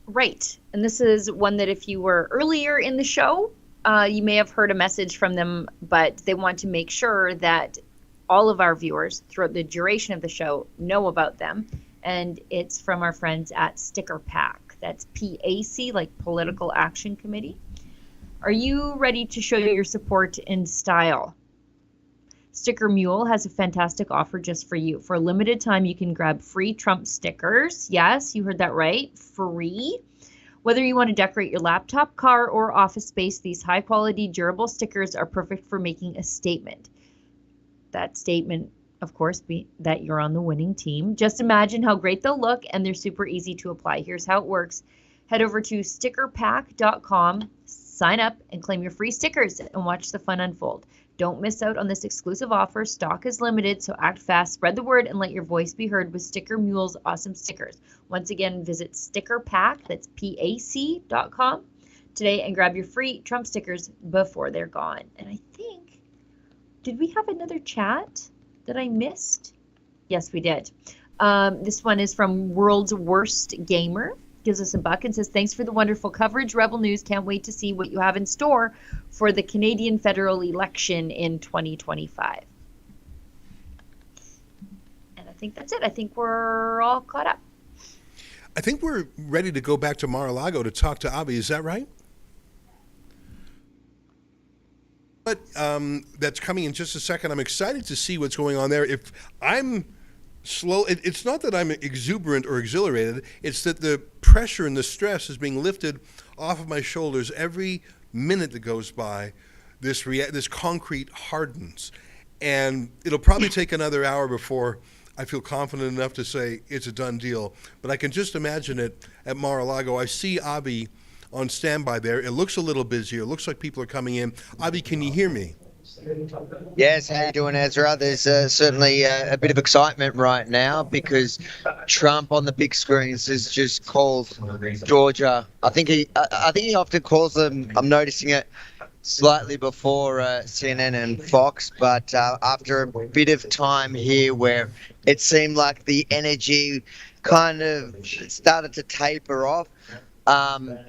Right. And this is one that if you were earlier in the show, you may have heard a message from them, but they want to make sure that all of our viewers throughout the duration of the show know about them. And it's from our friends at Sticker Pack. That's PAC, like Political Action Committee. Are you ready to show your support in style? Sticker Mule has a fantastic offer just for you. For a limited time, you can grab free Trump stickers. Yes, you heard that right. Free. Whether you want to decorate your laptop, car, or office space, these high-quality, durable stickers are perfect for making a statement. That statement, of course, be that you're on the winning team. Just imagine how great they'll look, and they're super easy to apply. Here's how it works. Head over to stickerpack.com, sign up, and claim your free stickers, and watch the fun unfold. Don't miss out on this exclusive offer. Stock is limited, so act fast, spread the word, and let your voice be heard with Sticker Mule's awesome stickers. Once again, visit StickerPack, that's PAC.com, today and grab your free Trump stickers before they're gone. And I think, did we have another chat that I missed? Yes, we did. This one is from World's Worst Gamer. Gives us a buck and says, thanks for the wonderful coverage. Rebel News can't wait to see what you have in store for the Canadian federal election in 2025. And I think that's it. I think we're all caught up. I think we're ready to go back to Mar-a-Lago to talk to Avi. Is that right? But that's coming in just a second. I'm excited to see what's going on there. If I'm slow, it's not that I'm exuberant or exhilarated. It's that the pressure and the stress is being lifted off of my shoulders every minute that goes by. This concrete hardens, and it'll probably take another hour before I feel confident enough to say it's a done deal. But I can just imagine it at Mar-a-Lago. I see Avi on standby there. It looks a little busier. It looks like people are coming in. Avi, can you hear me? Yes, how you doing, Ezra? There's certainly a bit of excitement right now because Trump on the big screens has just called Georgia. I think he often calls them. I'm noticing it slightly before CNN and Fox, but after a bit of time here where it seemed like the energy kind of started to taper off.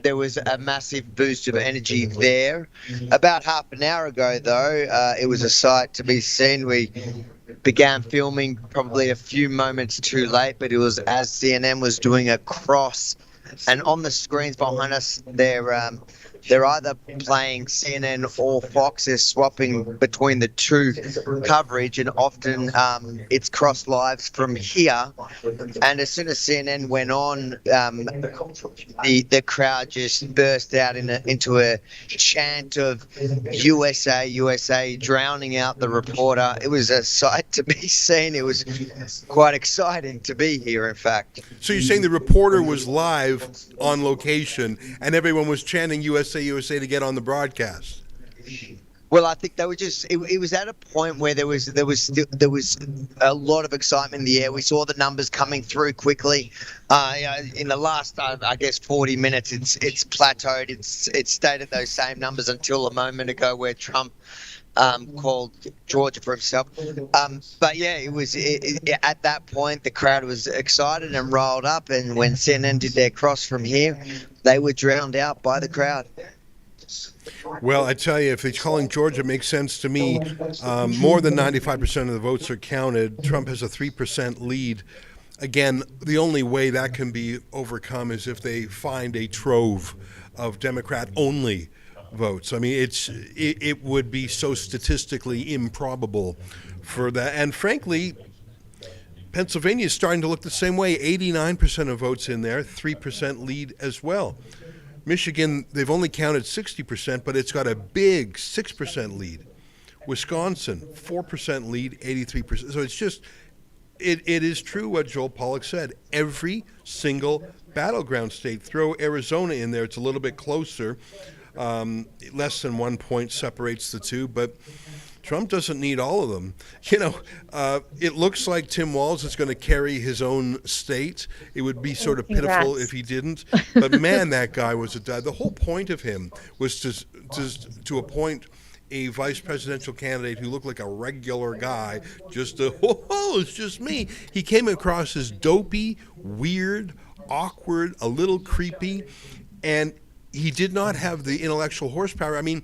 There was a massive boost of energy there. About half an hour ago, though, it was a sight to be seen. We began filming probably a few moments too late, but it was as CNN was doing a cross, and on the screens behind us, they're either playing CNN or Fox. They're swapping between the two coverage, and often it's cross lives from here. And as soon as CNN went on, the crowd just burst out into a chant of USA, USA, drowning out the reporter. It was a sight to be seen. It was quite exciting to be here, in fact. So you're saying the reporter was live on location and everyone was chanting USA, USA to get on the broadcast? Well, I think they were just. It was at a point where there was a lot of excitement in the air. We saw the numbers coming through quickly. In the last, I guess, 40 minutes, it's plateaued. It's stayed at those same numbers until a moment ago where Trump called Georgia for himself. But yeah, it was at that point the crowd was excited and rolled up, and when CNN did their cross from here, they were drowned out by the crowd. Well, I tell you, if he's calling Georgia, makes sense to me. More than 95% of the votes are counted. Trump has a 3% lead. Again, the only way that can be overcome is if they find a trove of Democrat-only votes. I mean, it would be so statistically improbable for that. And frankly, Pennsylvania is starting to look the same way. 89% of votes in there, 3% lead as well. Michigan, they've only counted 60%, but it's got a big 6% lead. Wisconsin, 4% lead, 83%. So it's just, it is true what Joel Pollack said. Every single battleground state, throw Arizona in there, it's a little bit closer. Less than 1 point separates the two, but Trump doesn't need all of them. You know, it looks like Tim Walz is going to carry his own state. It would be sort of pitiful if he didn't. But man, that guy was the whole point of him was to appoint a vice presidential candidate who looked like a regular guy, it's just me. He came across as dopey, weird, awkward, a little creepy, and he did not have the intellectual horsepower. I mean,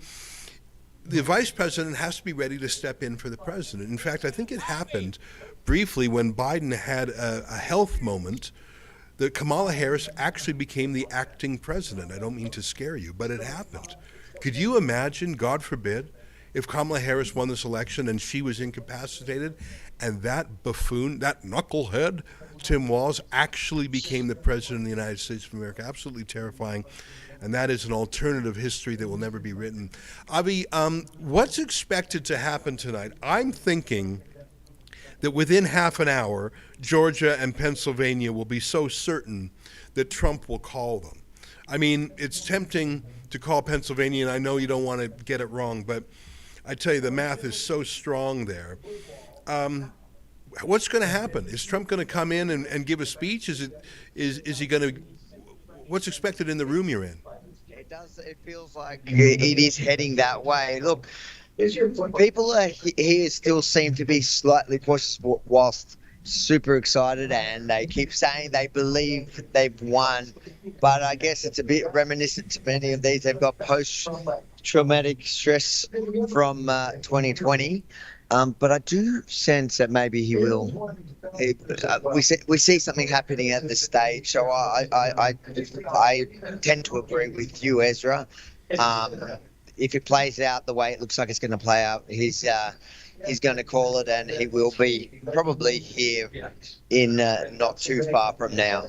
the vice president has to be ready to step in for the president. In fact, I think it happened briefly when Biden had a health moment that Kamala Harris actually became the acting president. I don't mean to scare you, but it happened. Could you imagine, God forbid, if Kamala Harris won this election and she was incapacitated and that buffoon, that knucklehead, Tim Walz, actually became the president of the United States of America? Absolutely terrifying. And that is an alternative history that will never be written. Avi, what's expected to happen tonight? I'm thinking that within half an hour, Georgia and Pennsylvania will be so certain that Trump will call them. I mean, it's tempting to call Pennsylvania, and I know you don't want to get it wrong, but I tell you, the math is so strong there. What's going to happen? Is Trump going to come in and give a speech? Is he going to? What's expected in the room you're in? It feels like it is heading that way. Look, people here still seem to be slightly cautious whilst super excited, and they keep saying they believe they've won. But I guess it's a bit reminiscent to many of these. They've got post-traumatic stress from 2020. But I do sense that maybe he will. We see something happening at this stage, so I tend to agree with you, Ezra. If it plays out the way it looks like it's going to play out, he's going to call it, and he will be probably here in not too far from now.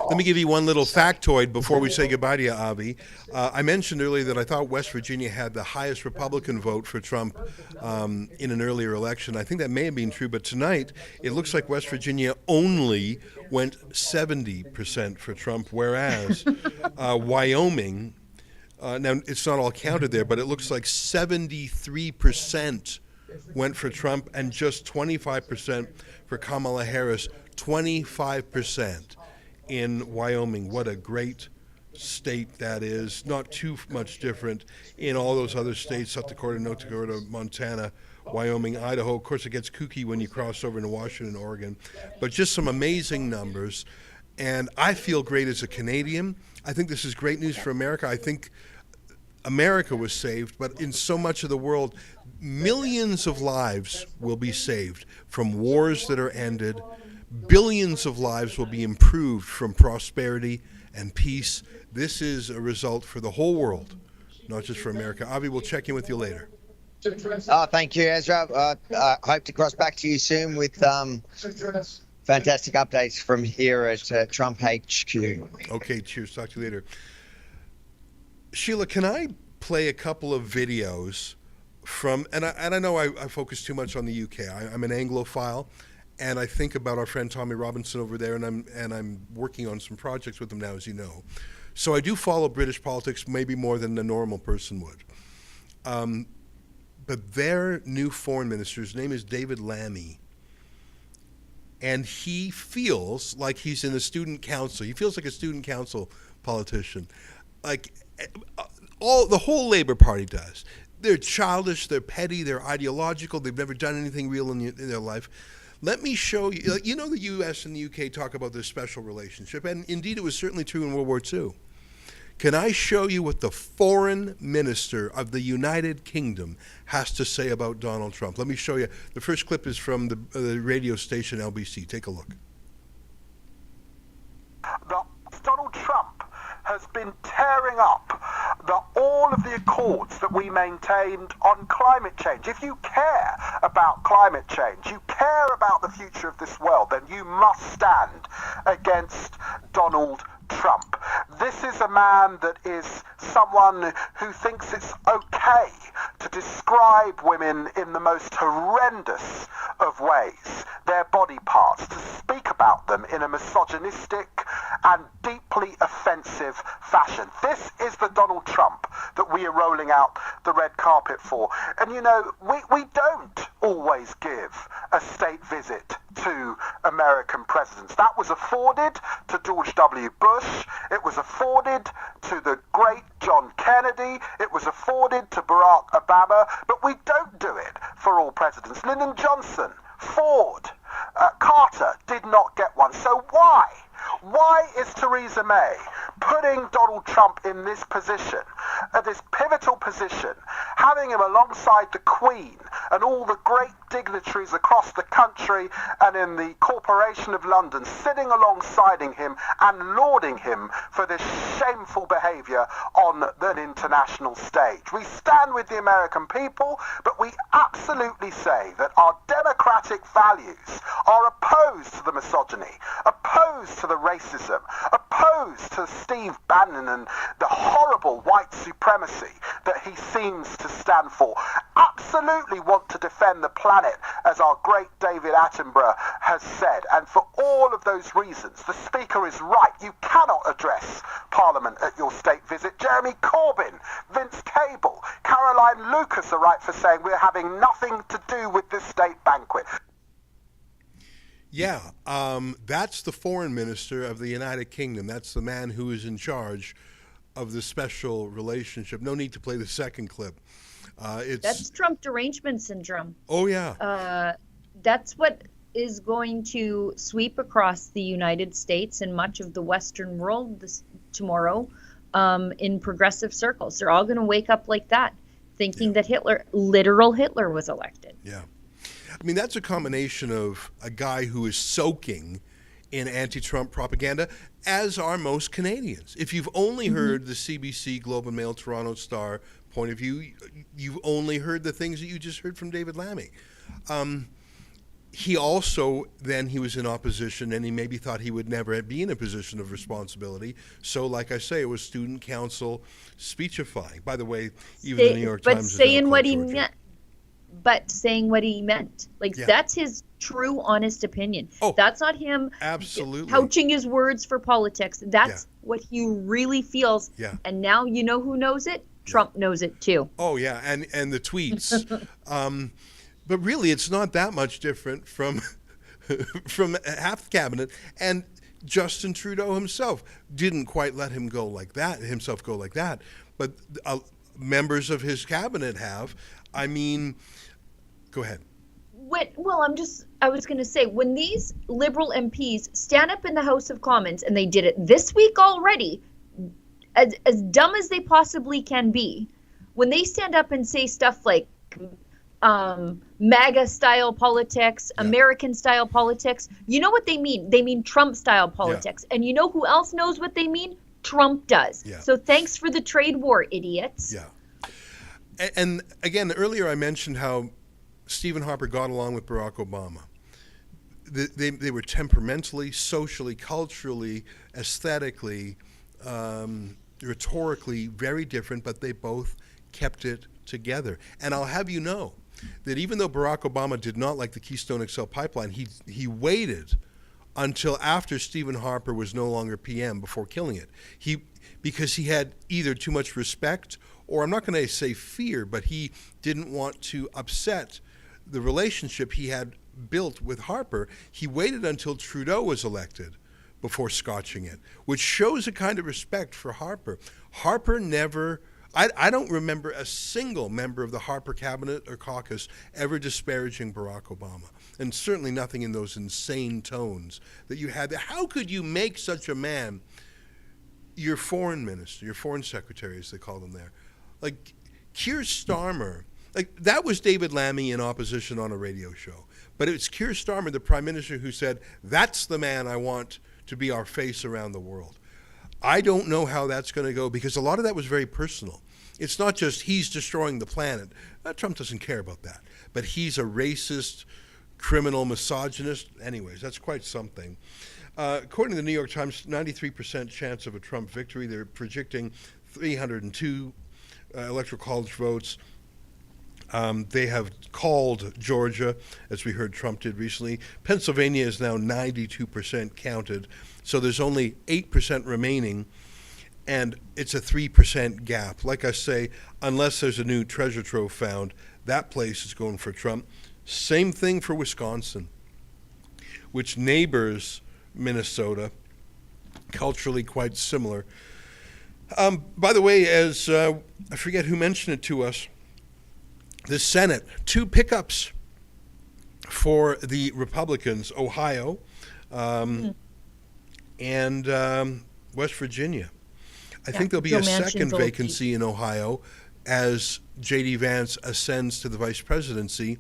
Let me give you one little factoid before we say goodbye to you, Avi. I mentioned earlier that I thought West Virginia had the highest Republican vote for Trump in an earlier election. I think that may have been true, but tonight it looks like West Virginia only went 70% for Trump, whereas Wyoming, now it's not all counted there, but it looks like 73% went for Trump and just 25% for Kamala Harris. 25% in Wyoming. What a great state that is. Not too much different in all those other states, South Dakota, North Dakota, Montana, Wyoming, Idaho. Of course, it gets kooky when you cross over into Washington, Oregon. But just some amazing numbers. And I feel great as a Canadian. I think this is great news for America. I think America was saved, but in so much of the world, millions of lives will be saved from wars that are ended. Billions of lives will be improved from prosperity and peace. This is a result for the whole world, not just for America. Avi, we'll check in with you later. Thank you, Ezra. I hope to cross back to you soon with fantastic updates from here at Trump HQ. Okay, cheers. Talk to you later. Sheila, can I play a couple of videos from, and I know I focus too much on the UK. I'm an Anglophile. And I think about our friend Tommy Robinson over there, and I'm working on some projects with him now, as you know. So I do follow British politics maybe more than a normal person would. But their new foreign minister's name is David Lammy. And he feels like he's in the student council. He feels like a student council politician. Like the whole Labour Party does. They're childish, they're petty, they're ideological, they've never done anything real in their life. Let me show you, you know the U.S. and the U.K. talk about this special relationship, and indeed it was certainly true in World War II. Can I show you what the foreign minister of the United Kingdom has to say about Donald Trump? Let me show you. The first clip is from the radio station LBC. Take a look. Donald Trump has been tearing up all of the accords that we maintained on climate change. If you care about climate change, you care about the future of this world, then you must stand against Donald Trump. This is a man that is someone who thinks it's okay to describe women in the most horrendous of ways, their body parts, to speak about them in a misogynistic and deeply offensive fashion. This is the Donald Trump that we are rolling out the red carpet for. And you know, we don't always give a state visit to American presidents. That was afforded to George W. Bush. It was afforded to the great John Kennedy. It was afforded to Barack Obama. But we don't do it for all presidents. Lyndon Johnson, Ford, Carter did not get one. So why? Why is Theresa May putting Donald Trump in this position, this pivotal position, having him alongside the Queen and all the great dignitaries across the country and in the Corporation of London, sitting alongside him and lauding him for this shameful behaviour on an international stage? We stand with the American people, but we absolutely say that our democratic values are opposed to the misogyny, opposed to the racism, opposed to Steve Bannon and the horrible white supremacy that he seems to stand for. Absolutely want to defend the planet, as our great David Attenborough has said. And for all of those reasons, the Speaker is right. You cannot address Parliament at your state visit. Jeremy Corbyn, Vince Cable, Caroline Lucas are right for saying we're having nothing to do with this state banquet. Yeah, that's the foreign minister of the United Kingdom. That's the man who is in charge of the special relationship. No need to play the second clip. That's Trump derangement syndrome. Oh, yeah. That's what is going to sweep across the United States and much of the Western world tomorrow in progressive circles. They're all going to wake up like that, thinking that literal Hitler was elected. Yeah. I mean, that's a combination of a guy who is soaking in anti-Trump propaganda, as are most Canadians. If you've only heard the CBC, Globe and Mail, Toronto Star point of view, you've only heard the things that you just heard from David Lammy. he also, then he was in opposition, and he maybe thought he would never be in a position of responsibility. So, like I say, it was student council speechifying. By the way, even the New York Times is now saying what called he Georgia. meant. But saying what he meant, like Yeah. that's his true, honest opinion. Oh, that's not him absolutely couching his words for politics. That's what he really feels. Yeah. And now you know who knows it? Trump knows it too. Oh yeah, and the tweets. But really, it's not that much different from from half the cabinet. And Justin Trudeau himself didn't quite let him go like that, but members of his cabinet have. I mean, go ahead. I was going to say, when these Liberal MPs stand up in the House of Commons, and they did it this week already, as dumb as they possibly can be, when they stand up and say stuff like MAGA-style politics, American-style politics, you know what they mean? They mean Trump-style politics. And you know who else knows what they mean? Trump does. Yeah. So thanks for the trade war, idiots. Yeah. And again, earlier I mentioned how Stephen Harper got along with Barack Obama. They were temperamentally, socially, culturally, aesthetically, rhetorically very different, but they both kept it together. And I'll have you know that even though Barack Obama did not like the Keystone XL pipeline, he waited until after Stephen Harper was no longer PM before killing it. Because he had either too much respect, or I'm not going to say fear, but he didn't want to upset the relationship he had built with Harper. He waited until Trudeau was elected before scotching it, which shows a kind of respect for Harper. Harper never, I don't remember a single member of the Harper cabinet or caucus ever disparaging Barack Obama, and certainly nothing in those insane tones that you had there. How could you make such a man your foreign minister, your foreign secretary, as they called him there? Like Keir Starmer, like that was David Lammy in opposition on a radio show. But it's Keir Starmer, the prime minister, who said, that's the man I want to be our face around the world. I don't know how that's going to go, because a lot of that was very personal. It's not just he's destroying the planet. Trump doesn't care about that. But he's a racist, criminal, misogynist. Anyways, that's quite something. According to the New York Times, 93% chance of a Trump victory. They're projecting 302 electoral college votes. They have called Georgia, as we heard Trump did recently. Pennsylvania is now 92% counted, so there's only 8% remaining, and it's a 3% gap. Like I say, unless there's a new treasure trove found, that place is going for Trump. Same thing for Wisconsin, which neighbors Minnesota, culturally quite similar. By the way, as I forget who mentioned it to us, the Senate, 2 pickups for the Republicans, Ohio and West Virginia. I think there'll be Joe a Manchin's second old vacancy in Ohio as J.D. Vance ascends to the vice presidency.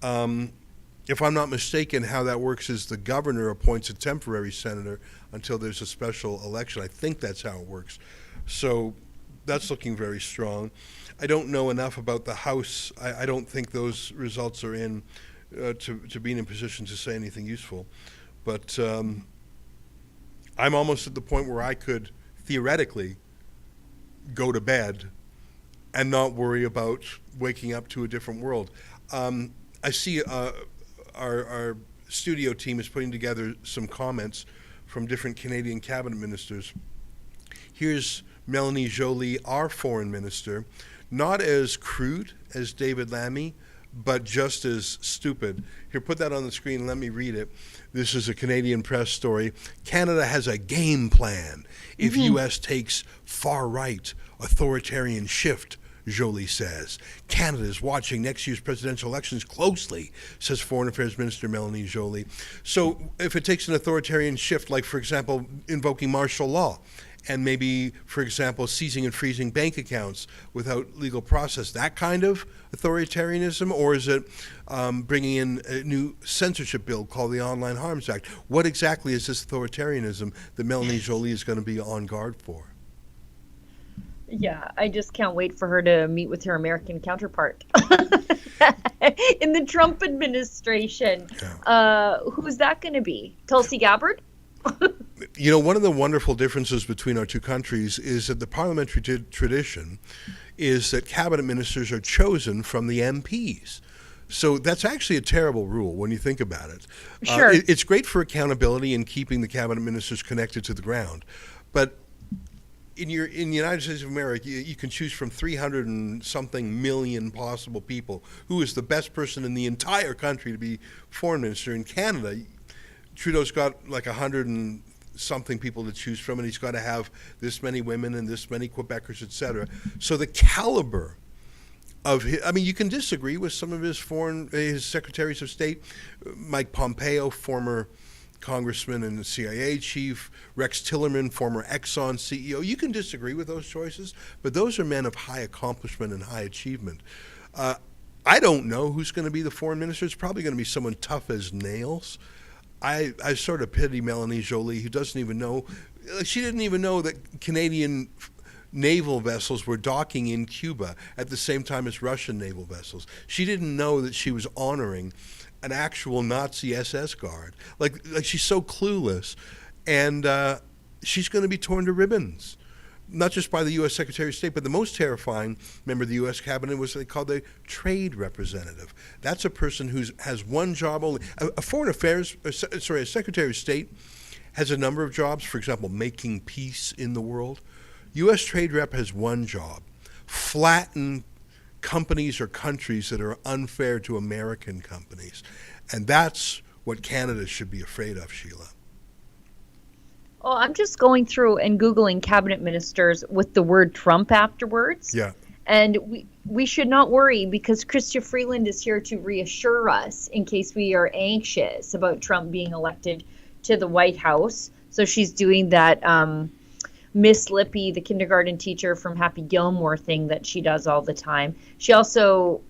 If I'm not mistaken, how that works is the governor appoints a temporary senator until there's a special election. I think that's how it works. So that's looking very strong. I don't know enough about the House. I don't think those results are in to be in a position to say anything useful. But I'm almost at the point where I could theoretically go to bed and not worry about waking up to a different world. I see our studio team is putting together some comments from different Canadian cabinet ministers. Here's Melanie Joly, our foreign minister, not as crude as David Lammy, but just as stupid. Here, put that on the screen. Let me read it. This is a Canadian press story. Canada has a game plan if U.S. takes far-right authoritarian shift, Joly says. Canada is watching next year's presidential elections closely, says Foreign Affairs Minister Melanie Joly. So if it takes an authoritarian shift, like, for example, invoking martial law, and maybe, for example, seizing and freezing bank accounts without legal process, that kind of authoritarianism? Or is it bringing in a new censorship bill called the Online Harms Act? What exactly is this authoritarianism that Melanie Joly is going to be on guard for? Yeah, I just can't wait for her to meet with her American counterpart in the Trump administration. Who's that going to be? Tulsi Gabbard? You know, one of the wonderful differences between our two countries is that the parliamentary tradition is that cabinet ministers are chosen from the MPs. So that's actually a terrible rule when you think about it. Sure. It's great for accountability and keeping the cabinet ministers connected to the ground. But in the United States of America, you can choose from 300 and something million possible people who is the best person in the entire country to be foreign minister. In Canada, Trudeau's got like 100 and something people to choose from, and he's got to have this many women and this many Quebecers, et cetera. So the caliber of his, I mean, you can disagree with some of his secretaries of state, Mike Pompeo, former congressman and CIA chief, Rex Tillerson, former Exxon CEO. You can disagree with those choices, but those are men of high accomplishment and high achievement. I don't know who's going to be the foreign minister. It's probably going to be someone tough as nails. I sort of pity Melanie Joly, who doesn't even know. She didn't even know that Canadian naval vessels were docking in Cuba at the same time as Russian naval vessels. She didn't know that she was honoring an actual Nazi SS guard. Like she's so clueless, and she's going to be torn to ribbons. Not just by the U.S. Secretary of State, but the most terrifying member of the U.S. cabinet was what they called the trade representative. That's a person who has one job only. A Secretary of State has a number of jobs. For example, making peace in the world. U.S. Trade Rep has one job: flatten companies or countries that are unfair to American companies. And that's what Canada should be afraid of, Sheila. Oh, I'm just going through and Googling cabinet ministers with the word Trump afterwards. Yeah. And we should not worry because Chrystia Freeland is here to reassure us in case we are anxious about Trump being elected to the White House. So she's doing that Miss Lippy, the kindergarten teacher from Happy Gilmore thing that she does all the time. She also,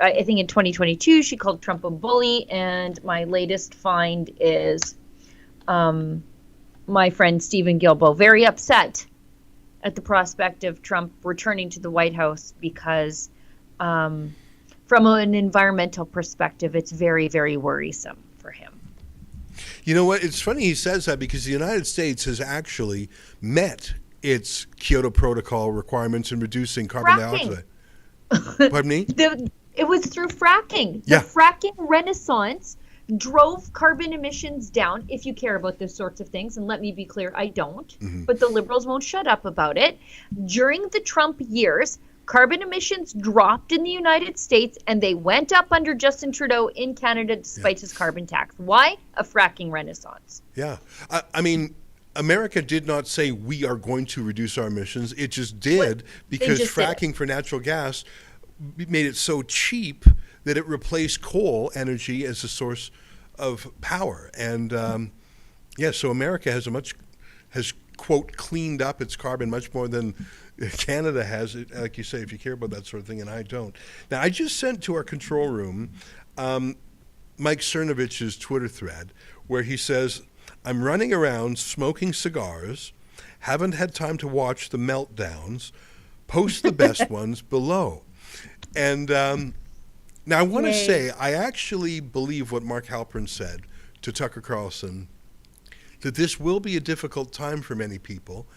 I think in 2022, she called Trump a bully. And my latest find is my friend Stephen Guilbeault, very upset at the prospect of Trump returning to the White House because from an environmental perspective, it's very, very worrisome for him. You know what? It's funny he says that because the United States has actually met its Kyoto Protocol requirements in reducing carbon dioxide. Pardon me? It was through fracking. Yeah. The fracking renaissance drove carbon emissions down, if you care about those sorts of things. And let me be clear, I don't. Mm-hmm. But the liberals won't shut up about it. During the Trump years, carbon emissions dropped in the United States and they went up under Justin Trudeau in Canada despite his carbon tax. Why? A fracking renaissance. Yeah. I mean, America did not say we are going to reduce our emissions. It just did because fracking for natural gas made it so cheap that it replaced coal energy as a source of power. And so America has quote cleaned up its carbon much more than Canada has. Like you say, if you care about that sort of thing, and I don't. Now, I just sent to our control room Mike Cernovich's Twitter thread where he says, "I'm running around smoking cigars, haven't had time to watch the meltdowns, post the best ones below." And now I want to say, I actually believe what Mark Halperin said to Tucker Carlson, that this will be a difficult time for many people.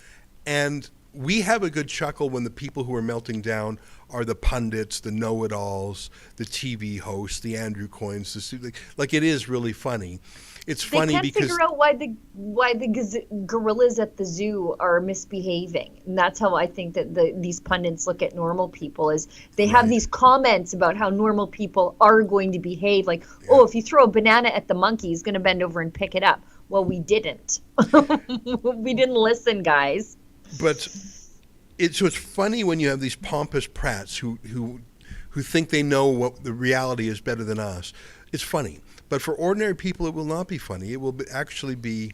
And we have a good chuckle when the people who are melting down are the pundits, the know-it-alls, the TV hosts, the Andrew Coynes. Like it is really funny. It's funny because they can't figure out why the gorillas at the zoo are misbehaving, and that's how I think that these pundits look at normal people. Is they have these comments about how normal people are going to behave, like, oh, if you throw a banana at the monkey, he's going to bend over and pick it up. Well, we didn't. We didn't listen, guys. But it's funny when you have these pompous prats who think they know what the reality is better than us. It's funny. But for ordinary people, it will not be funny. It will actually be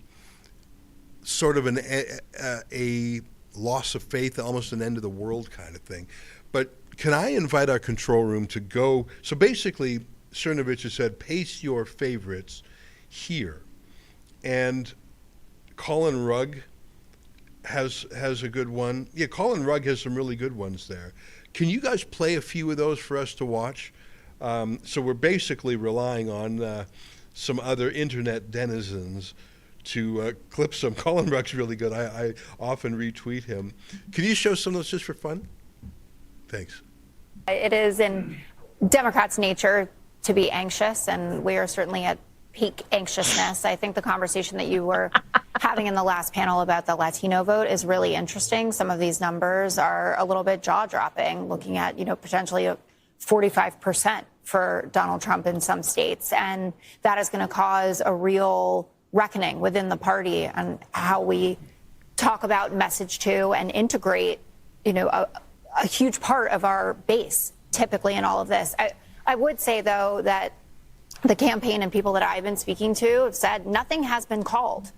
sort of a loss of faith, almost an end of the world kind of thing. But can I invite our control room to go? So basically, Cernovich has said, pace your favorites here. And Colin Rugg has a good one. Yeah, Colin Rugg has some really good ones there. Can you guys play a few of those for us to watch? So we're basically relying on some other internet denizens to clip some. Colin Rugg's really good. I often retweet him. Can you show some of those just for fun? Thanks. It is in Democrats' nature to be anxious, and we are certainly at peak anxiousness. I think the conversation that you were having in the last panel about the Latino vote is really interesting. Some of these numbers are a little bit jaw-dropping, looking at, potentially 45% for Donald Trump in some states. And that is going to cause a real reckoning within the party on how we talk about, message to, and integrate, a huge part of our base typically in all of this. I would say, though, that the campaign and people that I've been speaking to have said nothing has been called.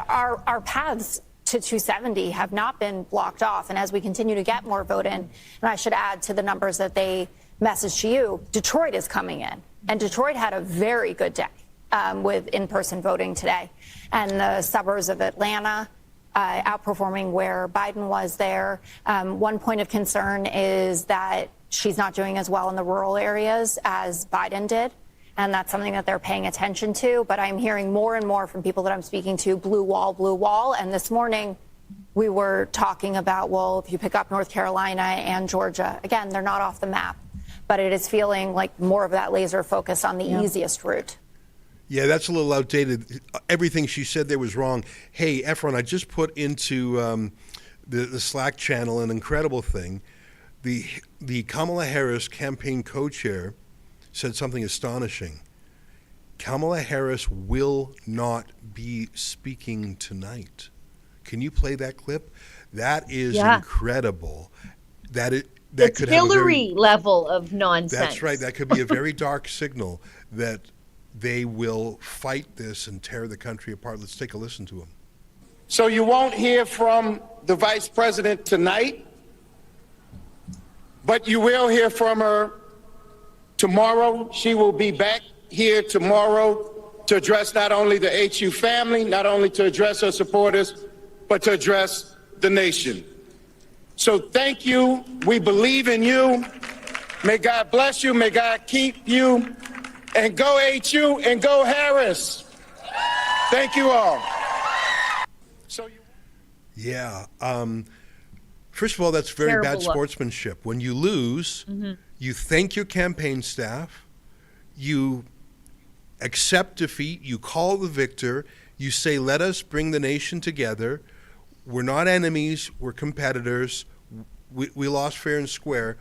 Our paths to 270 have not been blocked off. And as we continue to get more vote in, and I should add to the numbers that they messaged to you, Detroit is coming in. And Detroit had a very good day with in-person voting today. And the suburbs of Atlanta outperforming where Biden was there. One point of concern is that she's not doing as well in the rural areas as Biden did. And that's something that they're paying attention to. But I'm hearing more and more from people that I'm speaking to, blue wall, blue wall. And this morning we were talking about, well, if you pick up North Carolina and Georgia, again, they're not off the map. But it is feeling like more of that laser focus on the easiest route. Yeah, that's a little outdated. Everything she said there was wrong. Hey, Efron, I just put into the Slack channel an incredible thing. The Kamala Harris campaign co-chair said something astonishing. Kamala Harris will not be speaking tonight. Can you play that clip? That is incredible. That could Hillary level of nonsense. That's right. That could be a very dark signal that they will fight this and tear the country apart. Let's take a listen to him. So you won't hear from the vice president tonight, but you will hear from her tomorrow. She will be back here tomorrow to address not only the HU family, not only to address her supporters, but to address the nation. So thank you. We believe in you. May God bless you. May God keep you. And go HU and go Harris. Thank you all. First of all, that's very Terrible bad look. sportsmanship. When you lose, you thank your campaign staff, you accept defeat, you call the victor, you say, let us bring the nation together. We're not enemies, we're competitors. We lost fair and square.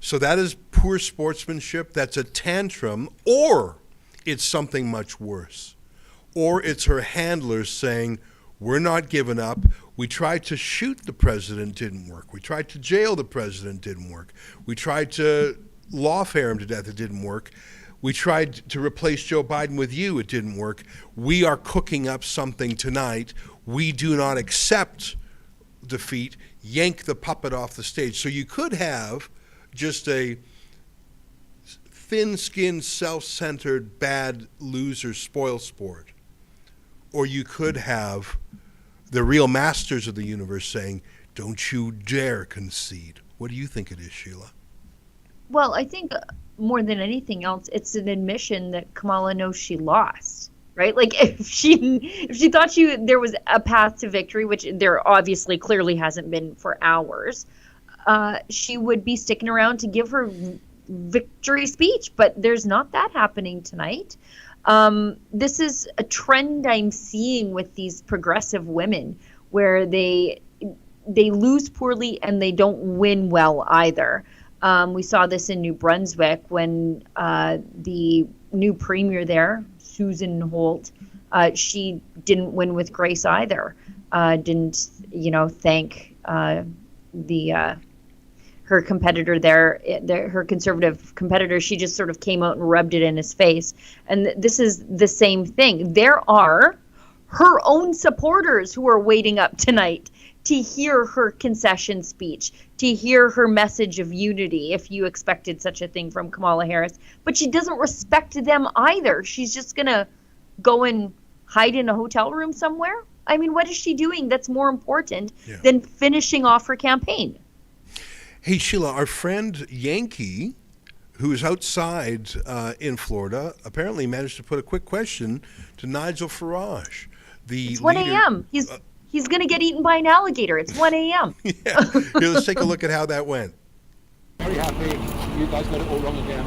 So that is poor sportsmanship. That's a tantrum, or it's something much worse. Or it's her handlers saying, we're not giving up. We tried to shoot the president, didn't work. We tried to jail the president, didn't work. We tried to lawfare him to death, it didn't work. We tried to replace Joe Biden with you, it didn't work. We are cooking up something tonight. We do not accept defeat. Yank the puppet off the stage. So you could have just a thin-skinned, self-centered, bad loser spoil sport. Or you could have the real masters of the universe saying, don't you dare concede. What do you think it is, Sheila? Well, I think more than anything else, it's an admission that Kamala knows she lost, right? Like if she thought there was a path to victory, which there obviously clearly hasn't been for hours, she would be sticking around to give her victory speech, but there's not that happening tonight. This is a trend I'm seeing with these progressive women where they lose poorly and they don't win well either. We saw this in New Brunswick when the new premier there, Susan Holt, she didn't win with grace either. Didn't, thank her competitor there, her conservative competitor. She just sort of came out and rubbed it in his face. And this is the same thing. There are her own supporters who are waiting up tonight to hear her concession speech, to hear her message of unity, if you expected such a thing from Kamala Harris. But she doesn't respect them either. She's just going to go and hide in a hotel room somewhere. I mean, what is she doing that's more important than finishing off her campaign? Hey, Sheila, our friend Yankee, who is outside in Florida, apparently managed to put a quick question to Nigel Farage, the It's 1 a.m. He's going to get eaten by an alligator. It's 1 a.m. Yeah. Here, let's take a look at how that went. Very happy. You guys got it all wrong again.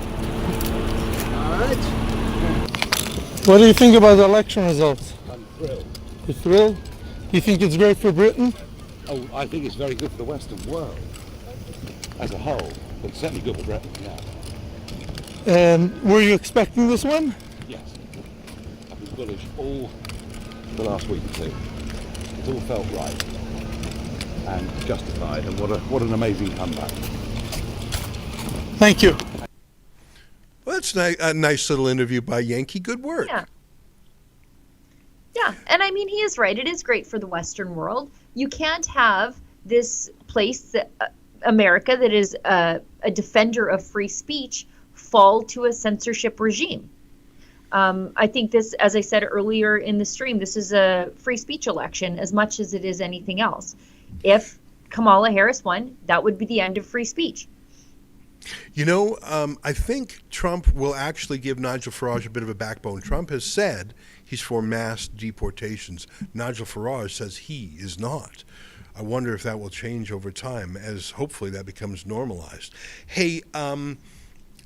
All right. What do you think about the election results? I'm thrilled. You're thrilled? You think it's great for Britain? Oh, I think it's very good for the Western world as a whole, but it's certainly good for Britain, yeah. And were you expecting this one? Yes. I've been bullish all the last week or two. It's all felt right and justified, and what an amazing comeback. Thank you. Well, that's a nice little interview by Yankee. Good work. Yeah. Yeah, and I mean, he is right. It is great for the Western world. You can't have this place, America, that is a defender of free speech, fall to a censorship regime. I think this, as I said earlier in the stream, this is a free speech election as much as it is anything else. If Kamala Harris won, that would be the end of free speech. You know, I think Trump will actually give Nigel Farage a bit of a backbone. Trump has said he's for mass deportations. Nigel Farage says he is not. I wonder if that will change over time, as hopefully that becomes normalized. Hey,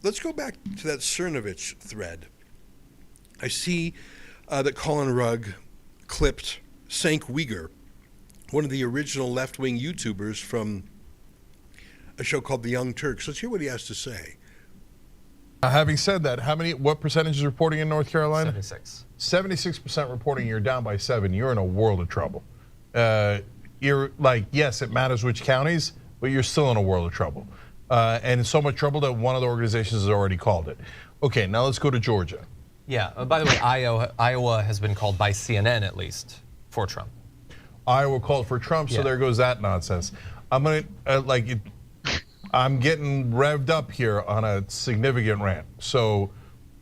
let's go back to that Cernovich thread. I see that Colin Rugg clipped Cenk Uygur, one of the original left-wing YouTubers from a show called The Young Turks. Let's hear what he has to say. Having said that, what percentage is reporting in North Carolina? 76. 76% reporting. You're down by 7. You're in a world of trouble. You're like, yes, it matters which counties, but you're still in a world of trouble. And so much trouble that one of the organizations has already called it. Okay, now let's go to Georgia. Yeah, by the way, Iowa has been called by CNN at least for Trump. Iowa called for Trump, so there goes that nonsense. I'm getting revved up here on a significant rant. So,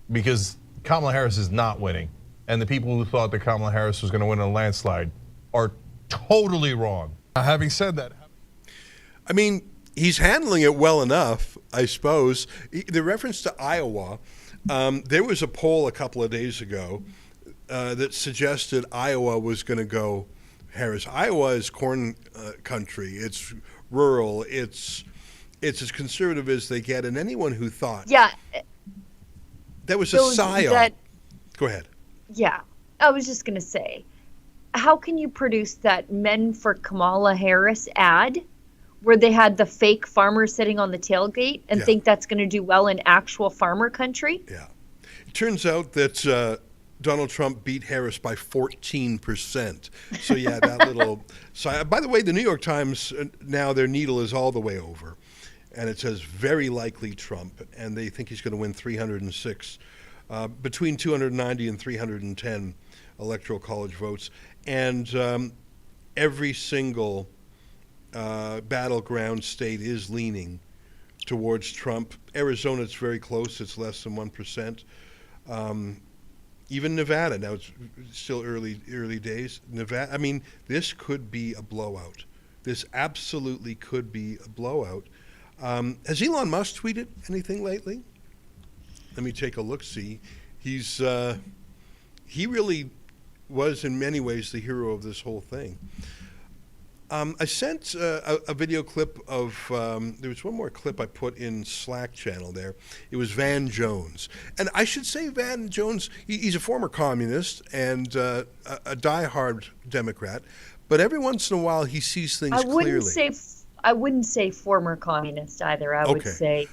because Kamala Harris is not winning, and the people who thought that Kamala Harris was going to win in a landslide are totally wrong. Having said that, I mean, he's handling it well enough, I suppose. The reference to Iowa, there was a poll a couple of days ago that suggested Iowa was going to go Harris. Iowa is corn country. It's rural. It's as conservative as they get, and anyone who thought that was a psyop. Go ahead. Yeah, I was just going to say, how can you produce that Men for Kamala Harris ad where they had the fake farmer sitting on the tailgate and think that's going to do well in actual farmer country? Yeah. It turns out that Donald Trump beat Harris by 14%. So yeah, that little. By the way, the New York Times now their needle is all the way over, and it says very likely Trump, and they think he's going to win 306, between 290 and 310 electoral college votes, and every single battleground state is leaning towards Trump. Arizona, it's very close; it's less than 1%. Even Nevada, now it's still early days. Nevada, I mean, this could be a blowout. This absolutely could be a blowout. Has Elon Musk tweeted anything lately? Let me take a look-see. He really was in many ways the hero of this whole thing. I sent a video clip of, there was one more clip I put in Slack channel there. It was Van Jones. And I should say Van Jones, he's a former communist and a diehard Democrat, but every once in a while he sees things clearly. I wouldn't say former communist either. I would say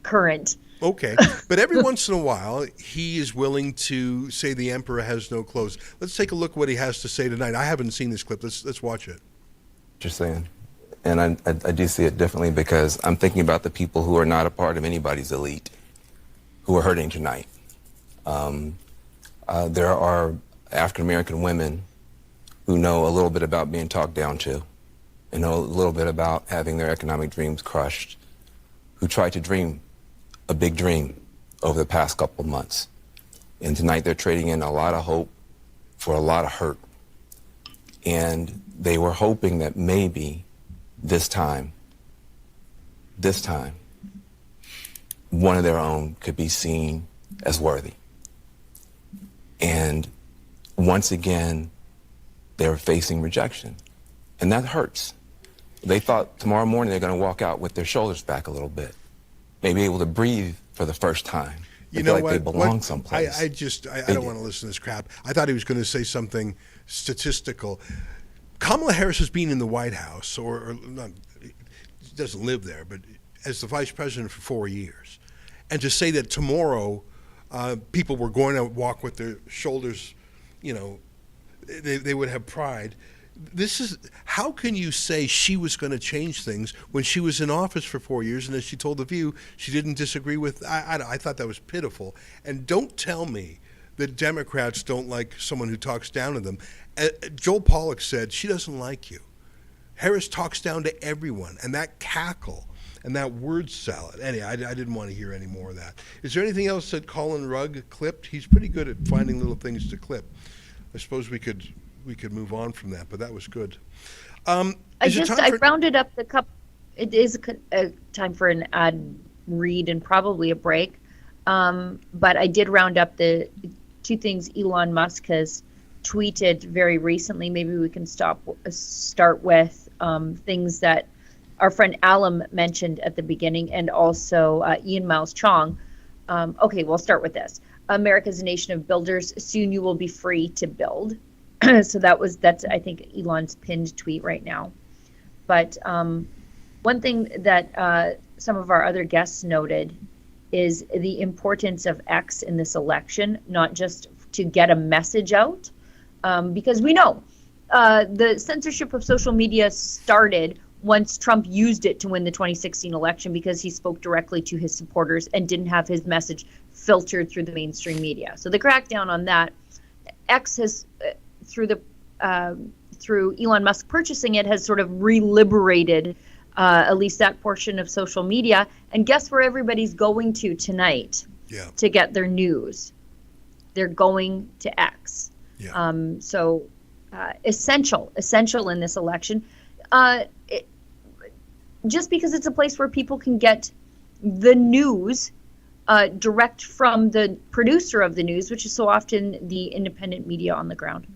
current. Okay, but every once in a while, he is willing to say the emperor has no clothes. Let's take a look what he has to say tonight. I haven't seen this clip. Let's watch it. You're saying, and I do see it differently because I'm thinking about the people who are not a part of anybody's elite, who are hurting tonight. There are African American women who know a little bit about being talked down to, and know a little bit about having their economic dreams crushed, who tried to dream a big dream over the past couple of months. And tonight they're trading in a lot of hope for a lot of hurt. And they were hoping that maybe this time, one of their own could be seen as worthy. And once again, they were facing rejection. And that hurts. They thought tomorrow morning they're going to walk out with their shoulders back a little bit, maybe able to breathe for the first time. You They know feel like what? they belong someplace. I don't want to listen to this crap. I thought he was going to say something statistical. Kamala Harris has been in the White House, or not, she doesn't live there, but as the vice president for 4 years. And to say that tomorrow people were going to walk with their shoulders, they would have pride. How can you say she was going to change things when she was in office for 4 years, and as she told The View, she didn't disagree with, I thought that was pitiful. And don't tell me that Democrats don't like someone who talks down to them. Joel Pollak said she doesn't like you. Harris talks down to everyone, and that cackle and that word salad. Anyway, I didn't want to hear any more of that. Is there anything else that Colin Rugg clipped? He's pretty good at finding little things to clip. I suppose we could move on from that, but that was good. I rounded up the cup. It is a time for an ad read and probably a break. But I did round up the two things Elon Musk has tweeted very recently. Maybe we can start with things that our friend Alum mentioned at the beginning, and also Ian Miles Chong. Okay, we'll start with this. America's a nation of builders. Soon you will be free to build. So that's I think Elon's pinned tweet right now. But one thing that some of our other guests noted is the importance of X in this election, not just to get a message out, because we know the censorship of social media started once Trump used it to win the 2016 election, because he spoke directly to his supporters and didn't have his message filtered through the mainstream media. So the crackdown on that, X has through Elon Musk purchasing it, has sort of re-liberated at least that portion of social media. And guess where everybody's going to tonight to get their news? They're going to X. So essential in this election. Just because it's a place where people can get the news direct from the producer of the news, which is so often the independent media on the ground.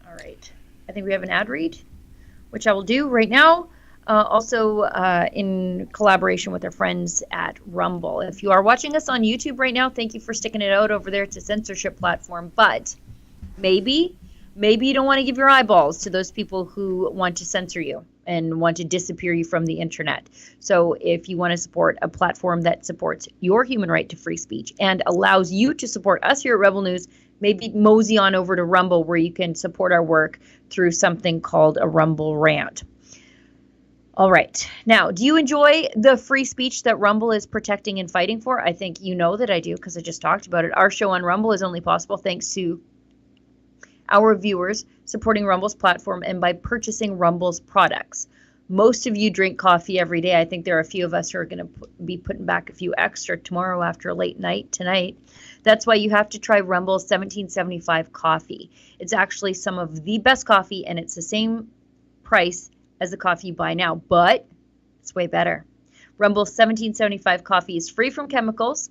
All right. I think we have an ad read, which I will do right now. Also in collaboration with our friends at Rumble. If you are watching us on YouTube right now, thank you for sticking it out over there. It's a censorship platform, but maybe you don't want to give your eyeballs to those people who want to censor you and want to disappear you from the internet. So if you want to support a platform that supports your human right to free speech and allows you to support us here at Rebel News, maybe mosey on over to Rumble, where you can support our work through something called a Rumble Rant. All right. Now, do you enjoy the free speech that Rumble is protecting and fighting for? I think you know that I do, because I just talked about it. Our show on Rumble is only possible thanks to our viewers supporting Rumble's platform and by purchasing Rumble's products. Most of you drink coffee every day. I think there are a few of us who are going to be putting back a few extra tomorrow after a late night tonight. That's why you have to try Rumble's 1775 coffee. It's actually some of the best coffee, and it's the same price as the coffee you buy now, but it's way better. Rumble's 1775 coffee is free from chemicals,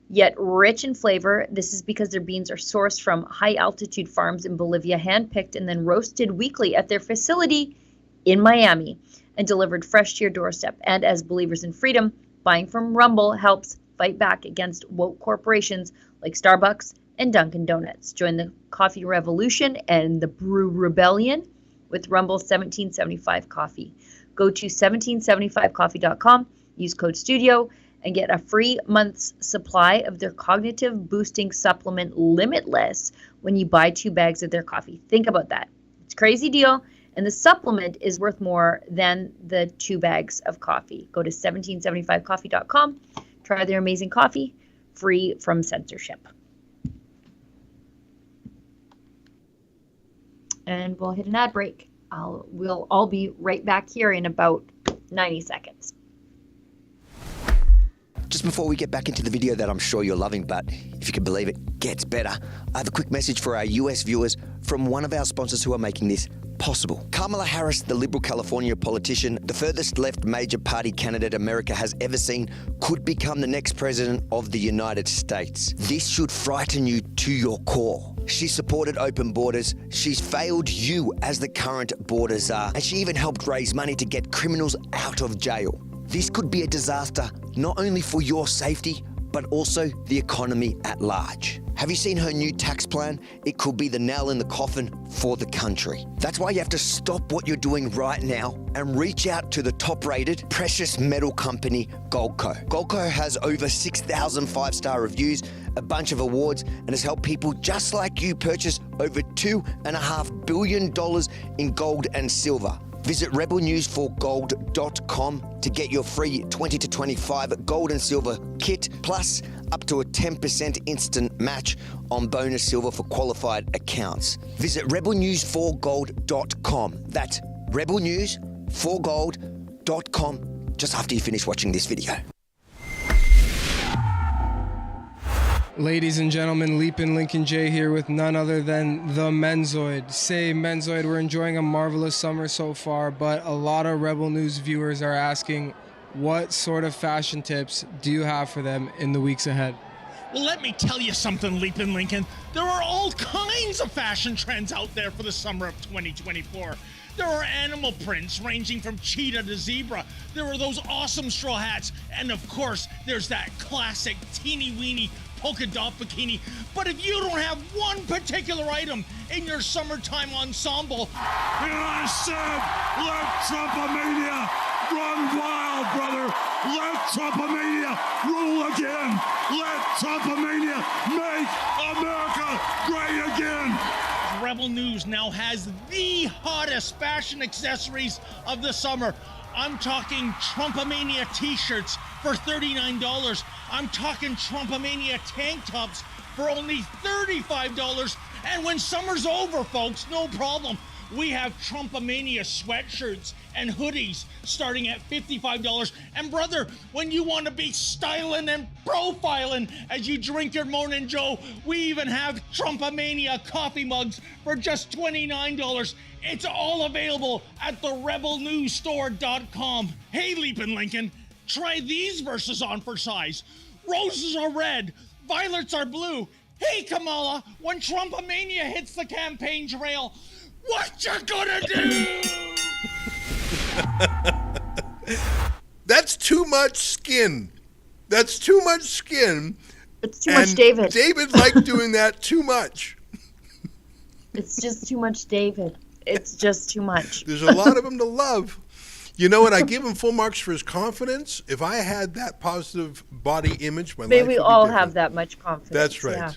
yet rich in flavor. This is because their beans are sourced from high-altitude farms in Bolivia, hand-picked and then roasted weekly at their facility in Miami and delivered fresh to your doorstep. And as believers in freedom, buying from Rumble helps fight back against woke corporations like Starbucks and Dunkin' Donuts. Join the coffee revolution and the brew rebellion with Rumble's 1775 coffee. Go to 1775coffee.com, use code STUDIO, and get a free month's supply of their cognitive boosting supplement Limitless when you buy 2 bags of their coffee. Think about that. It's a crazy deal, and the supplement is worth more than the 2 bags of coffee. Go to 1775coffee.com, try their amazing coffee, free from censorship. And we'll hit an ad break. We'll all be right back here in about 90 seconds. Just before we get back into the video that I'm sure you're loving, but if you can believe it, gets better, I have a quick message for our US viewers from one of our sponsors who are making this possible. Kamala Harris, the Liberal California politician, the furthest left major party candidate America has ever seen, could become the next president of the United States. This should frighten you to your core. She supported open borders, she's failed you as the current border czar, and she even helped raise money to get criminals out of jail. This could be a disaster not only for your safety, but also the economy at large. Have you seen her new tax plan? It could be the nail in the coffin for the country. That's why you have to stop what you're doing right now and reach out to the top-rated precious metal company, Goldco. Goldco has over 6,000 five-star reviews, a bunch of awards, and has helped people just like you purchase over $2.5 billion in gold and silver. Visit rebelnewsforgold.com to get your free 20 to 25 gold and silver kit, plus up to a 10% instant match on bonus silver for qualified accounts. Visit rebelnewsforgold.com. That's rebelnewsforgold.com just after you finish watching this video. Ladies and gentlemen, Leapin' Lincoln J here with none other than the Menzoid. Say, Menzoid, we're enjoying a marvelous summer so far, but a lot of Rebel News viewers are asking, what sort of fashion tips do you have for them in the weeks ahead? Well, let me tell you something, Leapin' Lincoln. There are all kinds of fashion trends out there for the summer of 2024. There are animal prints ranging from cheetah to zebra. There are those awesome straw hats. And of course, there's that classic teeny-weeny polka dot bikini. But if you don't have one particular item in your summertime ensemble, I said, let Trumpomania run wild, brother. Let Trumpomania rule again. Let Trumpomania make America great again. Rebel News now has the hottest fashion accessories of the summer. I'm talking Trumpomania t-shirts for $39. I'm talking Trumpomania tank tops for only $35. And when summer's over, folks, no problem. We have Trumpomania sweatshirts and hoodies starting at $55. And brother, when you want to be styling and profiling as you drink your Morning Joe, we even have Trumpomania coffee mugs for just $29. It's all available at the rebelnewsstore.com. Hey, Leapin' Lincoln, try these verses on for size. Roses are red, violets are blue. Hey, Kamala, when Trumpomania hits the campaign trail, what you gonna do? That's too much skin. That's too much skin. It's too much David. David liked doing that too much. It's just too much David. It's just too much. There's a lot of him to love. You know what? I give him full marks for his confidence. If I had that positive body image, my life would be we all different. have that much confidence. That's right. Yeah.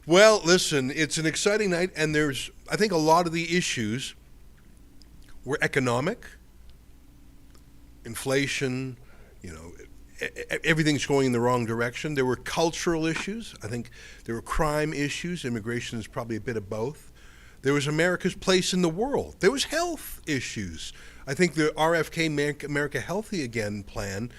Well, listen, it's an exciting night, and there's, I think, a lot of the issues were economic, inflation, you know, everything's going in the wrong direction. There were cultural issues. I think there were crime issues. Immigration is probably a bit of both. There was America's place in the world. There was health issues. I think the RFK Make America Healthy Again plan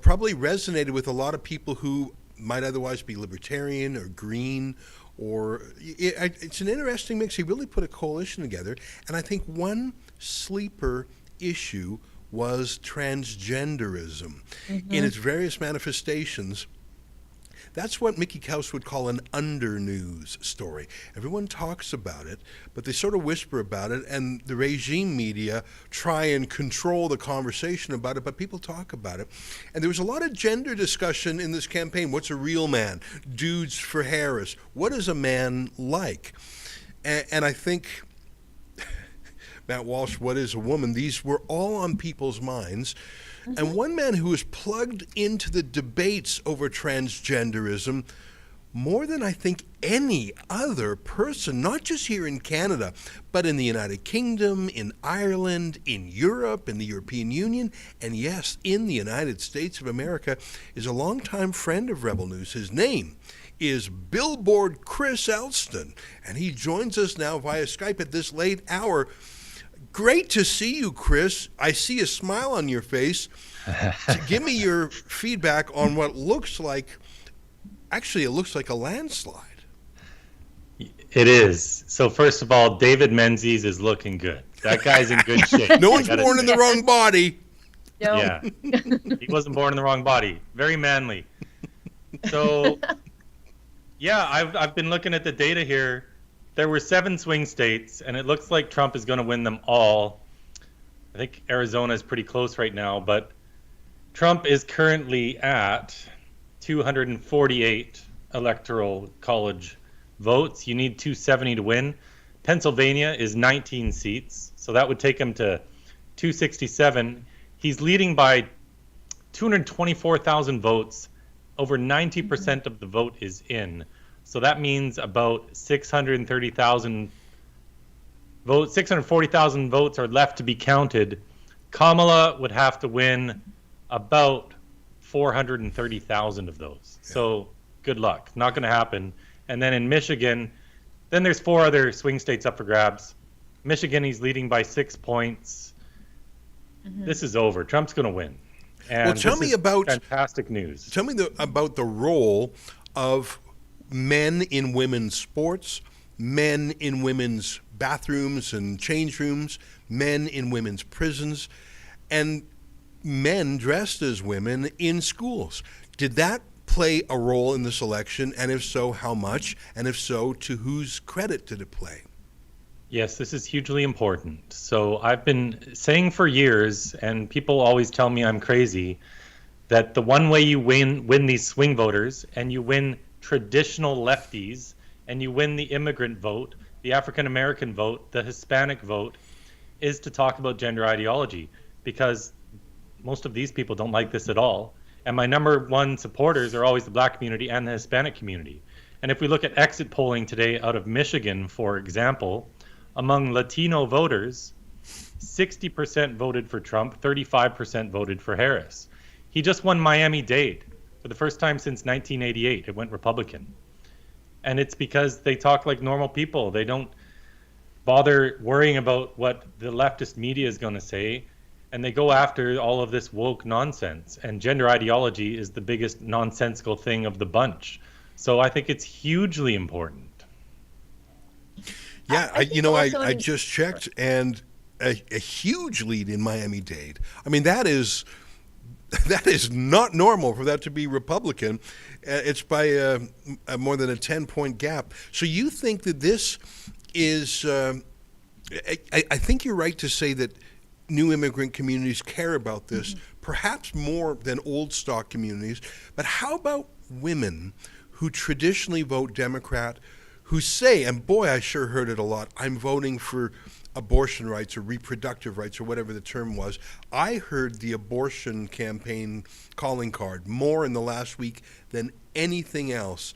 probably resonated with a lot of people who might otherwise be libertarian or green, or it's an interesting mix. He really put a coalition together, and I think one sleeper issue was transgenderism in its various manifestations. That's what Mickey Kaus would call an under-news story. Everyone talks about it, but they sort of whisper about it, and the regime media try and control the conversation about it, but people talk about it. And there was a lot of gender discussion in this campaign. What's a real man? Dudes for Harris. What is a man like? And I think, Matt Walsh, what is a woman? These were all on people's minds. And one man who was plugged into the debates over transgenderism more than I think any other person, not just here in Canada, but in the United Kingdom, in Ireland, in Europe, in the European Union, and yes, in the United States of America, is a longtime friend of Rebel News. His name is Billboard Chris Elston, and he joins us now via Skype at this late hour. Great to see you, Chris. I see a smile on your face. Give me your feedback on what looks like, actually, it looks like a landslide. It is. So first of all, David Menzies is looking good. That guy's in good shape. No one's born in the wrong body. No. Yeah, he wasn't born in the wrong body. Very manly. So, yeah, I've been looking at the data here. There were 7 swing states, and it looks like Trump is going to win them all. I think Arizona is pretty close right now, but Trump is currently at 248 electoral college votes. You need 270 to win. Pennsylvania is 19 seats, so that would take him to 267. He's leading by 224,000 votes. Over 90% of the vote is in. So that means about 630,000 votes, 640,000 votes are left to be counted. Kamala would have to win about 430,000 of those. Yeah. So good luck. Not going to happen. And then in Michigan, then there's 4 other swing states up for grabs. Michigan, he's leading by 6 points. This is over. Trump's going to win. And well, tell me about fantastic news. Tell me about the role of men in women's sports, men in women's bathrooms and change rooms, men in women's prisons, and men dressed as women in schools. Did that play a role in this election? And if so, how much? And if so, to whose credit did it play? Yes, this is hugely important. So I've been saying for years, and people always tell me I'm crazy, that the one way you win these swing voters, and you win traditional lefties, and you win the immigrant vote, the African American vote, the Hispanic vote, is to talk about gender ideology, because most of these people don't like this at all. And my number one supporters are always the Black community and the Hispanic community. And if we look at exit polling today out of Michigan, for example, among Latino voters, 60% voted for Trump, 35% voted for Harris. He just won Miami-Dade for the first time since 1988. It went Republican. And it's because they talk like normal people. They don't bother worrying about what the leftist media is going to say, and they go after all of this woke nonsense. And gender ideology is the biggest nonsensical thing of the bunch. So I think it's hugely important. Yeah, I just checked, and a huge lead in Miami-Dade. I mean, that is not normal for that to be Republican. It's by a more than a 10-point gap. So you think that this is? I think you're right to say that new immigrant communities care about this, perhaps more than old stock communities. But how about women who traditionally vote Democrat, who say, and boy, I sure heard it a lot, I'm voting for abortion rights or reproductive rights or whatever the term was. I heard the abortion campaign calling card more in the last week than anything else.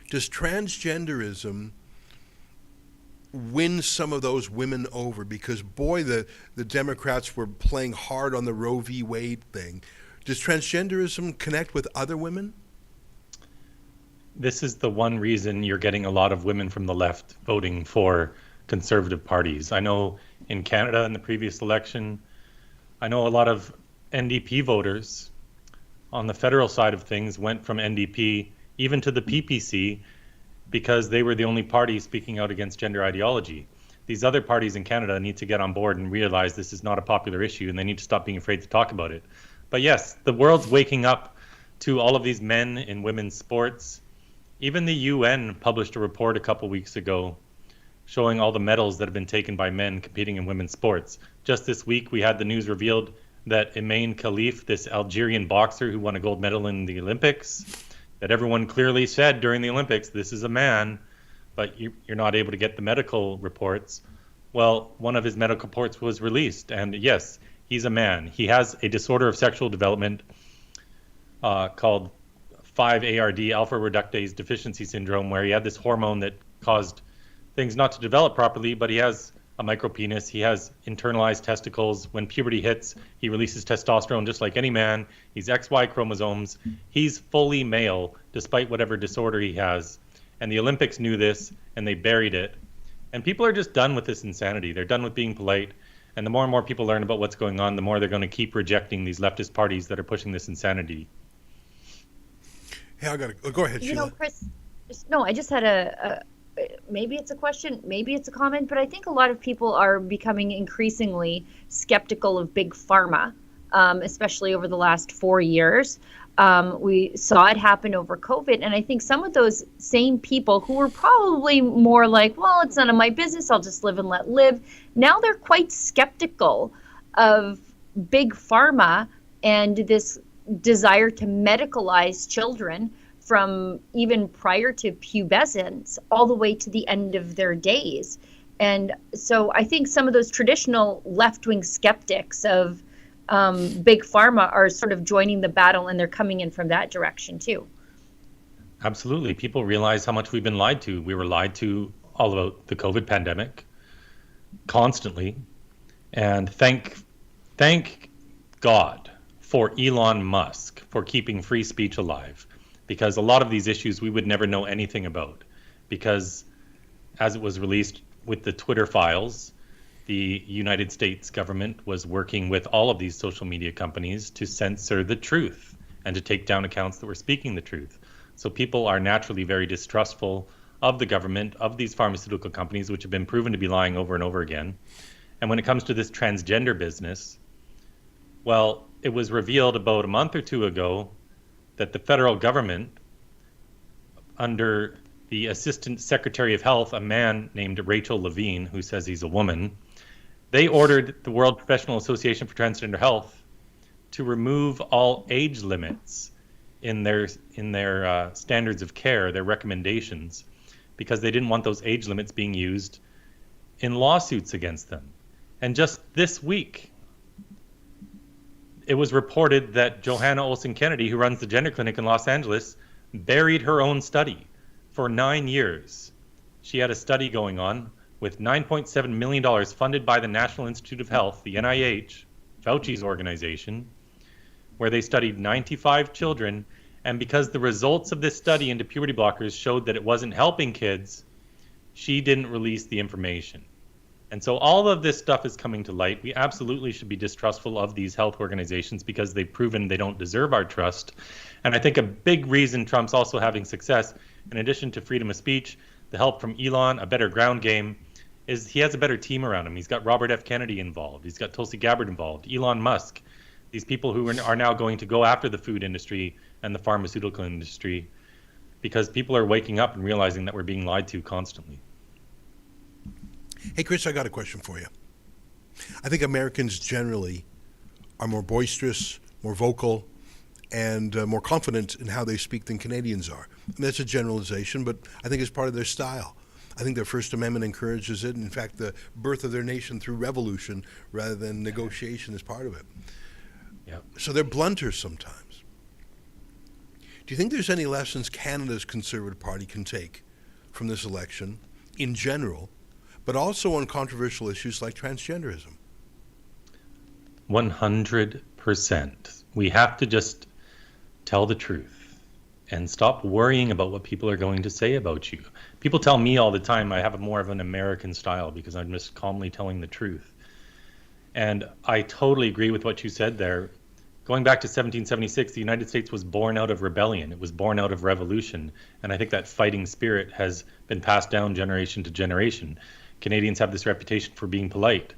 Does transgenderism win some of those women over? Because boy, the Democrats were playing hard on the Roe v. Wade thing. Does transgenderism connect with other women? This is the one reason you're getting a lot of women from the left voting for conservative parties. I know in Canada in the previous election, I know a lot of NDP voters on the federal side of things went from NDP even to the PPC because they were the only party speaking out against gender ideology. These other parties in Canada need to get on board and realize this is not a popular issue, and they need to stop being afraid to talk about it. But yes, the world's waking up to all of these men in women's sports. Even the UN published a report a couple weeks ago showing all the medals that have been taken by men competing in women's sports. Just this week, we had the news revealed that Imaine Khalif, this Algerian boxer who won a gold medal in the Olympics, that everyone clearly said during the Olympics, this is a man, but you're not able to get the medical reports. Well, one of his medical reports was released, and yes, he's a man. He has a disorder of sexual development called 5-ARD, alpha reductase deficiency syndrome, where he had this hormone that caused things not to develop properly, but he has a micropenis, he has internalized testicles. When puberty hits, he releases testosterone just like any man. He's XY chromosomes. He's fully male, despite whatever disorder he has. And the Olympics knew this, and they buried it. And people are just done with this insanity. They're done with being polite. And the more people learn about what's going on, the more they're going to keep rejecting these leftist parties that are pushing this insanity. Hey, I got to go ahead, Sheila. Chris, no, I just had a maybe it's a question, maybe it's a comment, but I think a lot of people are becoming increasingly skeptical of big pharma, especially over the last 4 years. We saw it happen over COVID, and I think some of those same people who were probably more like, well, it's none of my business, I'll just live and let live, now they're quite skeptical of big pharma and this desire to medicalize children from even prior to pubescence all the way to the end of their days. And so I think some of those traditional left-wing skeptics of big pharma are sort of joining the battle, and they're coming in from that direction too. Absolutely. People realize how much we've been lied to. We were lied to all about the COVID pandemic constantly. And thank God for Elon Musk for keeping free speech alive, because a lot of these issues we would never know anything about, because as it was released with the Twitter files, the United States government was working with all of these social media companies to censor the truth and to take down accounts that were speaking the truth. So people are naturally very distrustful of the government, of these pharmaceutical companies, which have been proven to be lying over and over again. And when it comes to this transgender business, well, it was revealed about a month or two ago that the federal government, under the Assistant Secretary of Health, a man named Rachel Levine, who says he's a woman, they ordered the World Professional Association for Transgender Health to remove all age limits in their standards of care, their recommendations, because they didn't want those age limits being used in lawsuits against them. And just this week, it was reported that Johanna Olsen Kennedy, who runs the gender clinic in Los Angeles, buried her own study for 9 years. She had a study going on with $9.7 million funded by the National Institute of Health, the NIH, Fauci's organization, where they studied 95 children. And because the results of this study into puberty blockers showed that it wasn't helping kids, she didn't release the information. And so all of this stuff is coming to light. We absolutely should be distrustful of these health organizations because they've proven they don't deserve our trust. And I think a big reason Trump's also having success, in addition to freedom of speech, the help from Elon, a better ground game, is he has a better team around him. He's got Robert F. Kennedy involved. He's got Tulsi Gabbard involved, Elon Musk, these people who are now going to go after the food industry and the pharmaceutical industry, because people are waking up and realizing that we're being lied to constantly. Hey, Chris, I got a question for you. I think Americans generally are more boisterous, more vocal, and more confident in how they speak than Canadians are. I mean, that's a generalization, but I think it's part of their style. I think their First Amendment encourages it. In fact, the birth of their nation through revolution rather than negotiation is part of it. Yep. So they're blunter sometimes. Do you think there's any lessons Canada's Conservative Party can take from this election in general, but also on controversial issues like transgenderism? 100%. We have to just tell the truth and stop worrying about what people are going to say about you. People tell me all the time I have more of an American style because I'm just calmly telling the truth. And I totally agree with what you said there. Going back to 1776, the United States was born out of rebellion. It was born out of revolution. And I think that fighting spirit has been passed down generation to generation. Canadians have this reputation for being polite.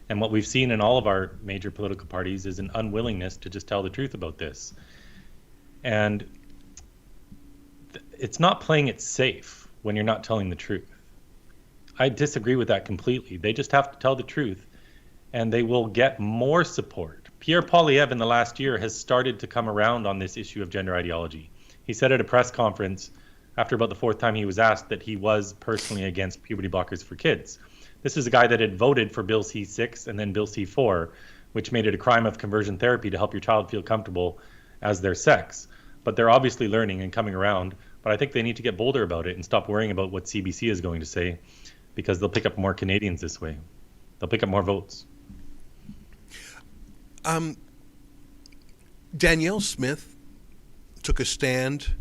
And what we've seen in all of our major political parties is an unwillingness to just tell the truth about this. And it's not playing it safe when you're not telling the truth. I disagree with that completely. They just have to tell the truth, and they will get more support. Pierre Poilievre in the last year has started to come around on this issue of gender ideology. He said at a press conference after about the fourth time he was asked that he was personally against puberty blockers for kids. This is a guy that had voted for Bill C-6 and then Bill C-4, which made it a crime of conversion therapy to help your child feel comfortable as their sex. But they're obviously learning and coming around. But I think they need to get bolder about it and stop worrying about what CBC is going to say, because they'll pick up more Canadians this way. They'll pick up more votes. Danielle Smith took a stand.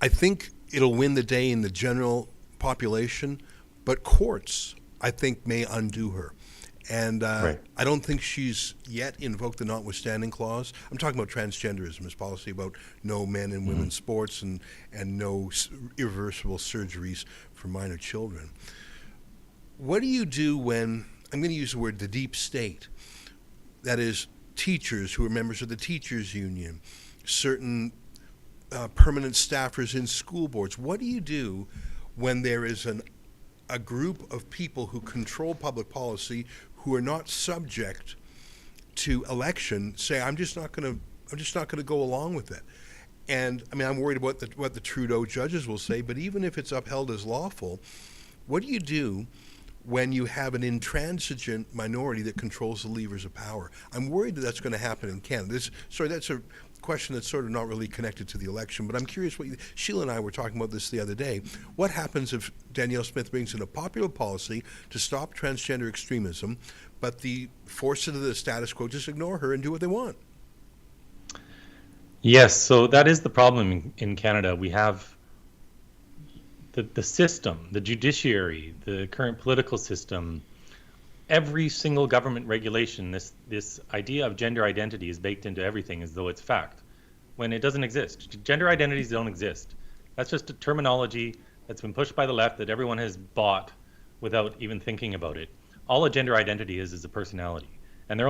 I think it'll win the day in the general population, but courts, I think, may undo her. And Right. I don't think she's yet invoked the notwithstanding clause. I'm talking about transgenderism as policy about no men and women's sports and no irreversible surgeries for minor children. What do you do when, I'm going to use the word the deep state, that is teachers who are members of the teachers union, certain permanent staffers in school boards. What do you do when there is a group of people who control public policy who are not subject to election say, I'm just not going to go along with it? And I mean, I'm worried about what the Trudeau judges will say, but even if it's upheld as lawful, what do you do when you have an intransigent minority that controls the levers of power? I'm worried that that's going to happen in Canada. That's a question that's sort of not really connected to the election, but I'm curious Sheila and I were talking about this the other day. What happens if Danielle Smith brings in a popular policy to stop transgender extremism, but the forces of the status quo just ignore her and do what they want? Yes, so that is the problem in Canada. We have the system, the judiciary, the current political system, every single government regulation, this idea of gender identity is baked into everything as though it's fact, when it doesn't exist. Gender identities don't exist. That's just a terminology that's been pushed by the left that everyone has bought without even thinking about it. All a gender identity is a personality. And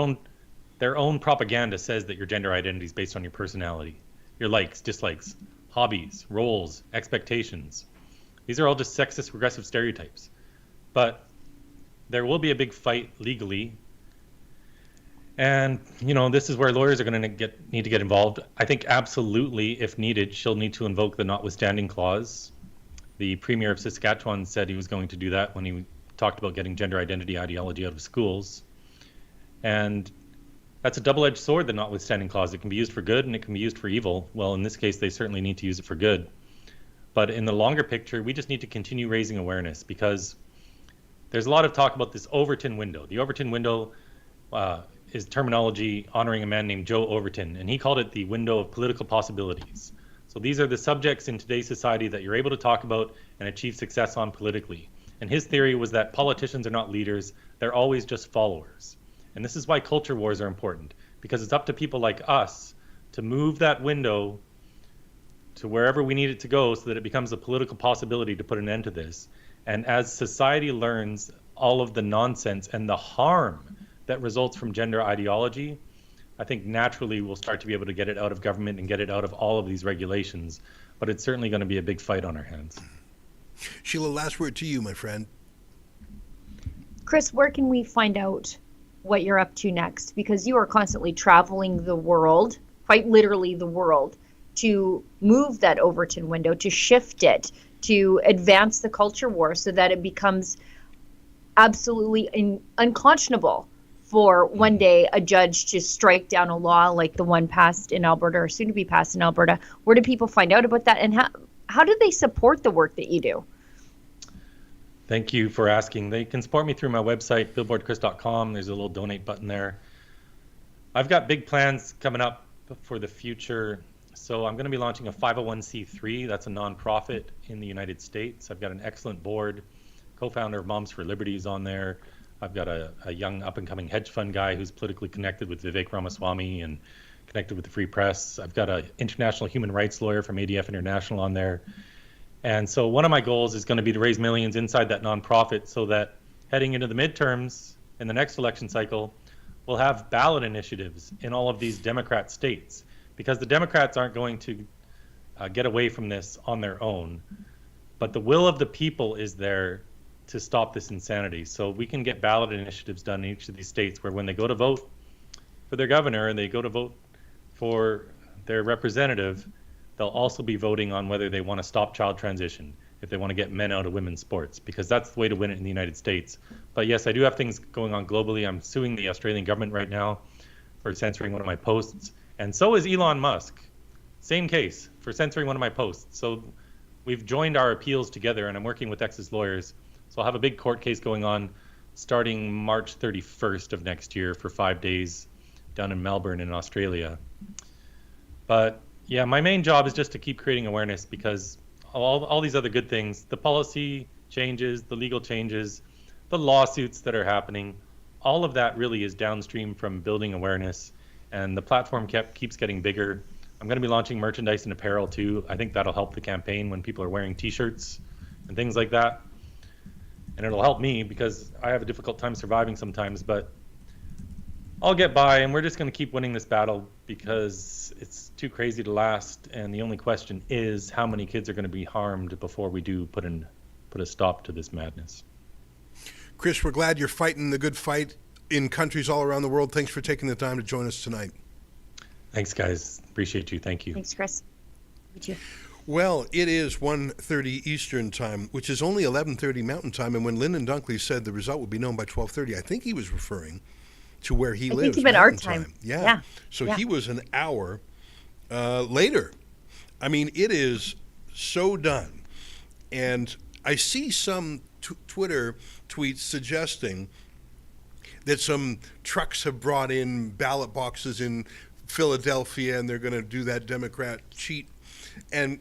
their own propaganda says that your gender identity is based on your personality, your likes, dislikes, hobbies, roles, expectations. These are all just sexist, regressive stereotypes. But there will be a big fight legally. And, this is where lawyers are going to need to get involved. I think absolutely, if needed, she'll need to invoke the notwithstanding clause. The Premier of Saskatchewan said he was going to do that when he talked about getting gender identity ideology out of schools. And that's a double-edged sword, the notwithstanding clause. It can be used for good and it can be used for evil. Well, in this case, they certainly need to use it for good. But in the longer picture, we just need to continue raising awareness, because there's a lot of talk about this Overton window. The Overton window is terminology honoring a man named Joe Overton, and he called it the window of political possibilities. So these are the subjects in today's society that you're able to talk about and achieve success on politically. And his theory was that politicians are not leaders, they're always just followers. And this is why culture wars are important, because it's up to people like us to move that window to wherever we need it to go so that it becomes a political possibility to put an end to this. And as society learns all of the nonsense and the harm that results from gender ideology, I think naturally we'll start to be able to get it out of government and get it out of all of these regulations. But it's certainly going to be a big fight on our hands. Sheila, last word to you, my friend. Chris, where can we find out what you're up to next? Because you are constantly traveling the world, quite literally the world, to move that Overton window, to shift it, to advance the culture war so that it becomes absolutely unconscionable for one day a judge to strike down a law like the one passed in Alberta, or soon to be passed in Alberta. Where do people find out about that, and how do they support the work that you do? Thank you for asking. They can support me through my website, billboardchris.com. There's a little donate button there. I've got big plans coming up for the future. So I'm going to be launching a 501c3. That's a nonprofit in the United States. I've got an excellent board. Co-founder of Moms for Liberty is on there. I've got a young up-and-coming hedge fund guy who's politically connected with Vivek Ramaswamy and connected with the Free Press. I've got an international human rights lawyer from ADF International on there. And so one of my goals is going to be to raise millions inside that nonprofit so that heading into the midterms in the next election cycle, we'll have ballot initiatives in all of these Democrat states. Because the Democrats aren't going to get away from this on their own. But the will of the people is there to stop this insanity. So we can get ballot initiatives done in each of these states where when they go to vote for their governor and they go to vote for their representative, they'll also be voting on whether they want to stop child transition, if they want to get men out of women's sports, because that's the way to win it in the United States. But yes, I do have things going on globally. I'm suing the Australian government right now for censoring one of my posts. And so is Elon Musk. Same case for censoring one of my posts. So we've joined our appeals together, and I'm working with X's lawyers. So I'll have a big court case going on starting March 31st of next year for 5 days down in Melbourne in Australia. But yeah, my main job is just to keep creating awareness, because all these other good things, the policy changes, the legal changes, the lawsuits that are happening, all of that really is downstream from building awareness, and the platform keeps getting bigger. I'm going to be launching merchandise and apparel too. I think that'll help the campaign when people are wearing t-shirts and things like that. And it'll help me because I have a difficult time surviving sometimes, but I'll get by, and we're just going to keep winning this battle because it's too crazy to last. And the only question is how many kids are going to be harmed before we do put a stop to this madness. Chris, we're glad you're fighting the good fight in countries all around the world. Thanks for taking the time to join us tonight. Thanks, guys. Appreciate you. Thank you. Thanks, Chris. You too. Well, it is 1:30 Eastern time, which is only 11:30 Mountain time. And when Lyndon Dunkley said the result would be known by 12:30, I think he was referring to where he lives. I think he meant our time. Yeah. So he was an hour later. I mean, it is so done. And I see some Twitter tweets suggesting that some trucks have brought in ballot boxes in Philadelphia and they're going to do that Democrat cheat. And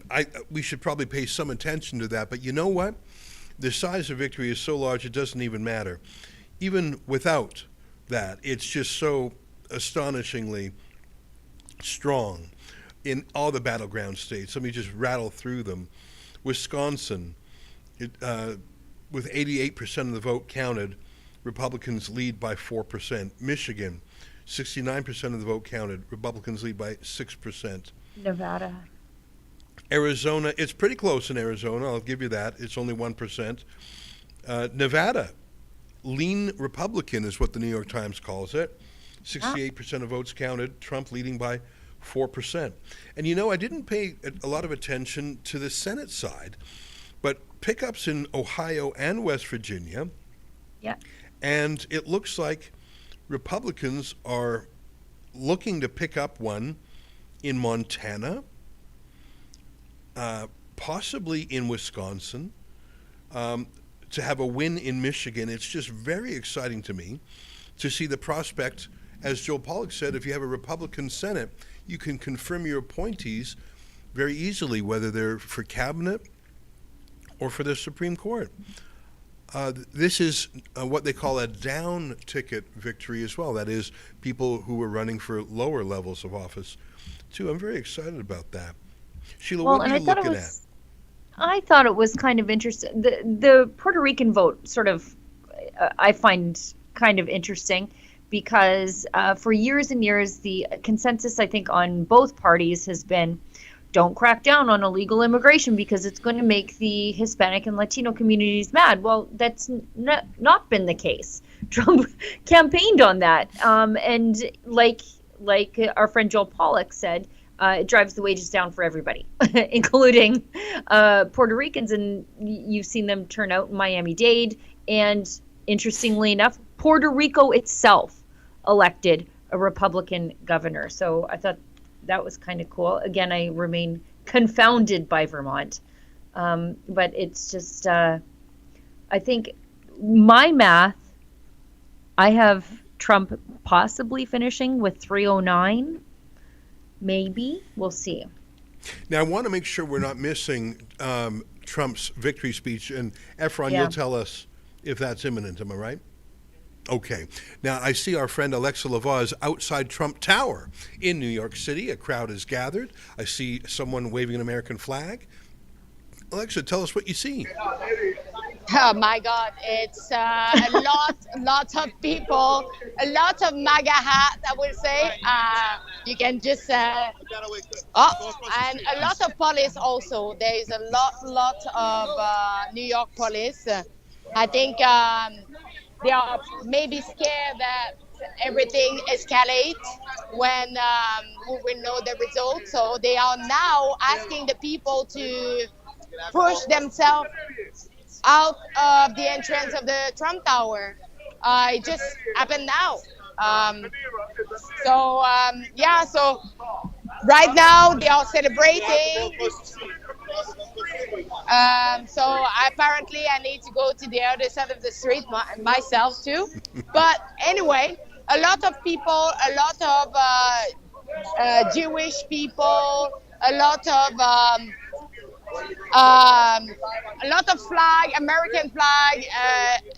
we should probably pay some attention to that. But you know what? The size of victory is so large it doesn't even matter. Even without that, it's just so astonishingly strong in all the battleground states. Let me just rattle through them. Wisconsin, with 88% of the vote counted, Republicans lead by 4%. Michigan, 69% of the vote counted, Republicans lead by 6%. Nevada. Arizona, it's pretty close in Arizona, I'll give you that. It's only 1%. Nevada, lean Republican is what the New York Times calls it. 68% of votes counted, Trump leading by 4%. And you know, I didn't pay a lot of attention to the Senate side, but pickups in Ohio and West Virginia. Yeah. And it looks like Republicans are looking to pick up one in Montana, possibly in Wisconsin, to have a win in Michigan. It's just very exciting to me to see the prospect. As Joel Pollak said, if you have a Republican Senate, you can confirm your appointees very easily, whether they're for cabinet or for the Supreme Court. This is what they call a down ticket victory as well. That is, people who were running for lower levels of office, too. I'm very excited about that. Sheila, what are you looking at? I thought it was kind of interesting. The Puerto Rican vote sort of, I find kind of interesting because for years and years, the consensus, I think, on both parties has been, don't crack down on illegal immigration because it's going to make the Hispanic and Latino communities mad. Well, that's not been the case. Trump campaigned on that. And like our friend Joel Pollak said, it drives the wages down for everybody, including Puerto Ricans. And you've seen them turn out in Miami-Dade. And interestingly enough, Puerto Rico itself elected a Republican governor. So I thought that was kind of cool. Again, I remain confounded by Vermont. But it's just, I think my math, I have Trump possibly finishing with 309. Maybe. We'll see. Now, I want to make sure we're not missing Trump's victory speech. And Efron, Yeah. you'll tell us if that's imminent. Am I right? Okay. Now, I see our friend Alexa Lavoie is outside Trump Tower in New York City. A crowd is gathered. I see someone waving an American flag. Alexa, tell us what you see. Oh my God, it's lots of people, a lot of MAGA hats, I would say. You can just, and a lot of police also. There is a lot of New York police. I think they are maybe scared that everything escalates when we will know the results. So they are now asking the people to push themselves out of the entrance of the Trump Tower. It just happened now. So right now they are celebrating. So apparently I need to go to the other side of the street myself too. But anyway, a lot of people, a lot of Jewish people, a lot of A lot of flag, American flag.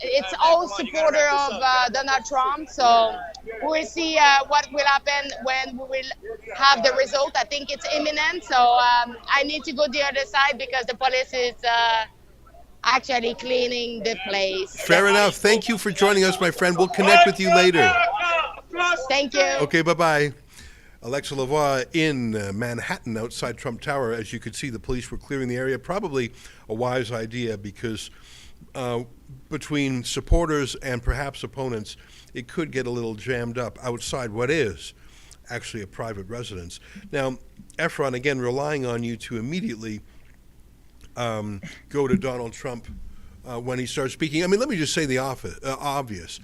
It's all supporter of Donald Trump. So we'll see what will happen when we will have the result. I think it's imminent. So I need to go the other side because the police is actually cleaning the place. Fair enough. Thank you for joining us, my friend. We'll connect with you later. Thank you. Okay, bye-bye. Alexa Lavoie in Manhattan outside Trump Tower. As you could see, the police were clearing the area. Probably a wise idea because between supporters and perhaps opponents, it could get a little jammed up outside what is actually a private residence. Now, Efron, again, relying on you to immediately go to Donald Trump when he starts speaking. I mean, let me just say the obvious.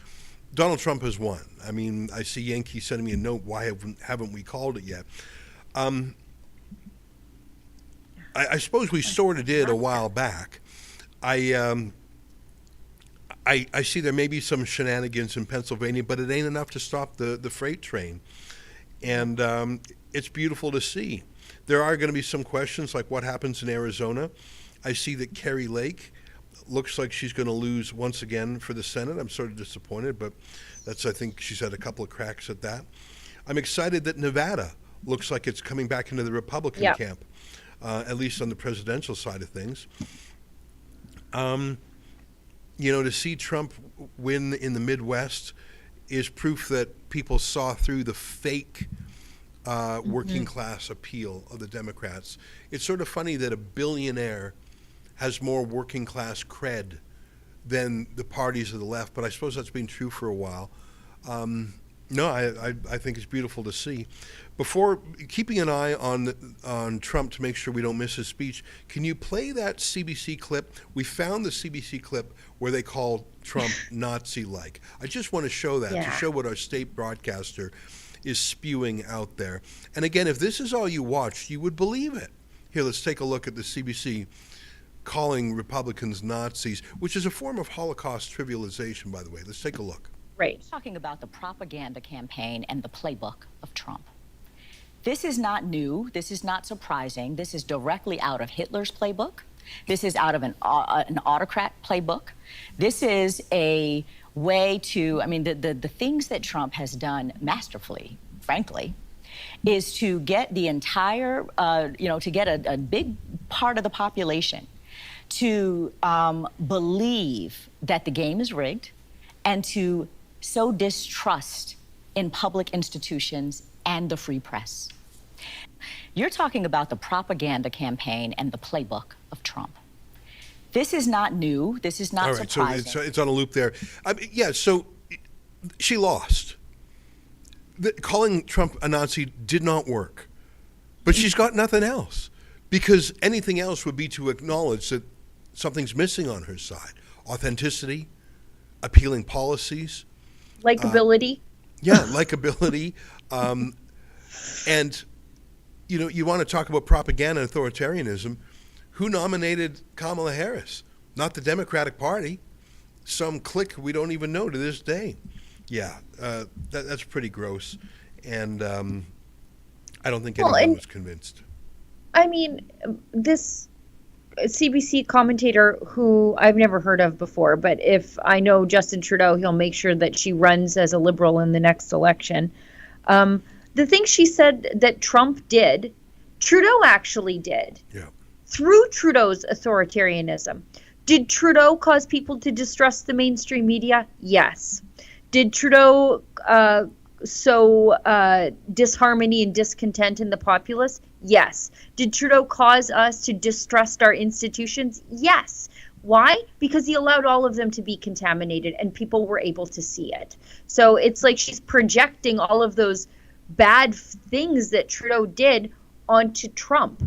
Donald Trump has won. I mean, I see Yankee sending me a note, why haven't we called it yet? I suppose we sort of did a while back. I see there may be some shenanigans in Pennsylvania, but it ain't enough to stop the freight train. And it's beautiful to see. There are going to be some questions like what happens in Arizona. I see that Carrie Lake looks like she's going to lose once again for the Senate. I'm sort of disappointed, but I think she's had a couple of cracks at that. I'm excited that Nevada looks like it's coming back into the Republican camp, at least on the presidential side of things. To see Trump win in the Midwest is proof that people saw through the fake working class appeal of the Democrats. It's sort of funny that a billionaire has more working class cred than the parties of the left, but I suppose that's been true for a while. No, I think it's beautiful to see. Before keeping an eye on Trump to make sure we don't miss his speech, can you play that CBC clip? We found the CBC clip where they called Trump Nazi-like. I just want to show that, to show what our state broadcaster is spewing out there. And again, if this is all you watched, you would believe it. Here, let's take a look at the CBC calling Republicans Nazis, which is a form of Holocaust trivialization, by the way. Let's take a look. Right. Talking about the propaganda campaign and the playbook of Trump. This is not new. This is not surprising. This is directly out of Hitler's playbook. This is out of an autocrat playbook. This is a way to, I mean, the things that Trump has done masterfully, frankly, is to get the entire, to get a big part of the population to believe that the game is rigged and to sow distrust in public institutions and the free press. You're talking about the propaganda campaign and the playbook of Trump. This is not new. This is not surprising. All right, so it's on a loop there. So she lost. Calling Trump a Nazi did not work. But she's got nothing else. Because anything else would be to acknowledge that something's missing on her side. Authenticity, appealing policies. Likability. Likability. And, you want to talk about propaganda and authoritarianism. Who nominated Kamala Harris? Not the Democratic Party. Some clique we don't even know to this day. Yeah, that's pretty gross. And I don't think anyone was convinced. I mean, this CBC commentator who I've never heard of before, but if I know Justin Trudeau, he'll make sure that she runs as a Liberal in the next election. The thing she said that Trump did, Trudeau actually did. Yeah. Through Trudeau's authoritarianism. Did Trudeau cause people to distrust the mainstream media? Yes. Did Trudeau sow disharmony and discontent in the populace? Yes. Did Trudeau cause us to distrust our institutions? Yes. Why? Because he allowed all of them to be contaminated and people were able to see it. So it's like she's projecting all of those bad things that Trudeau did onto Trump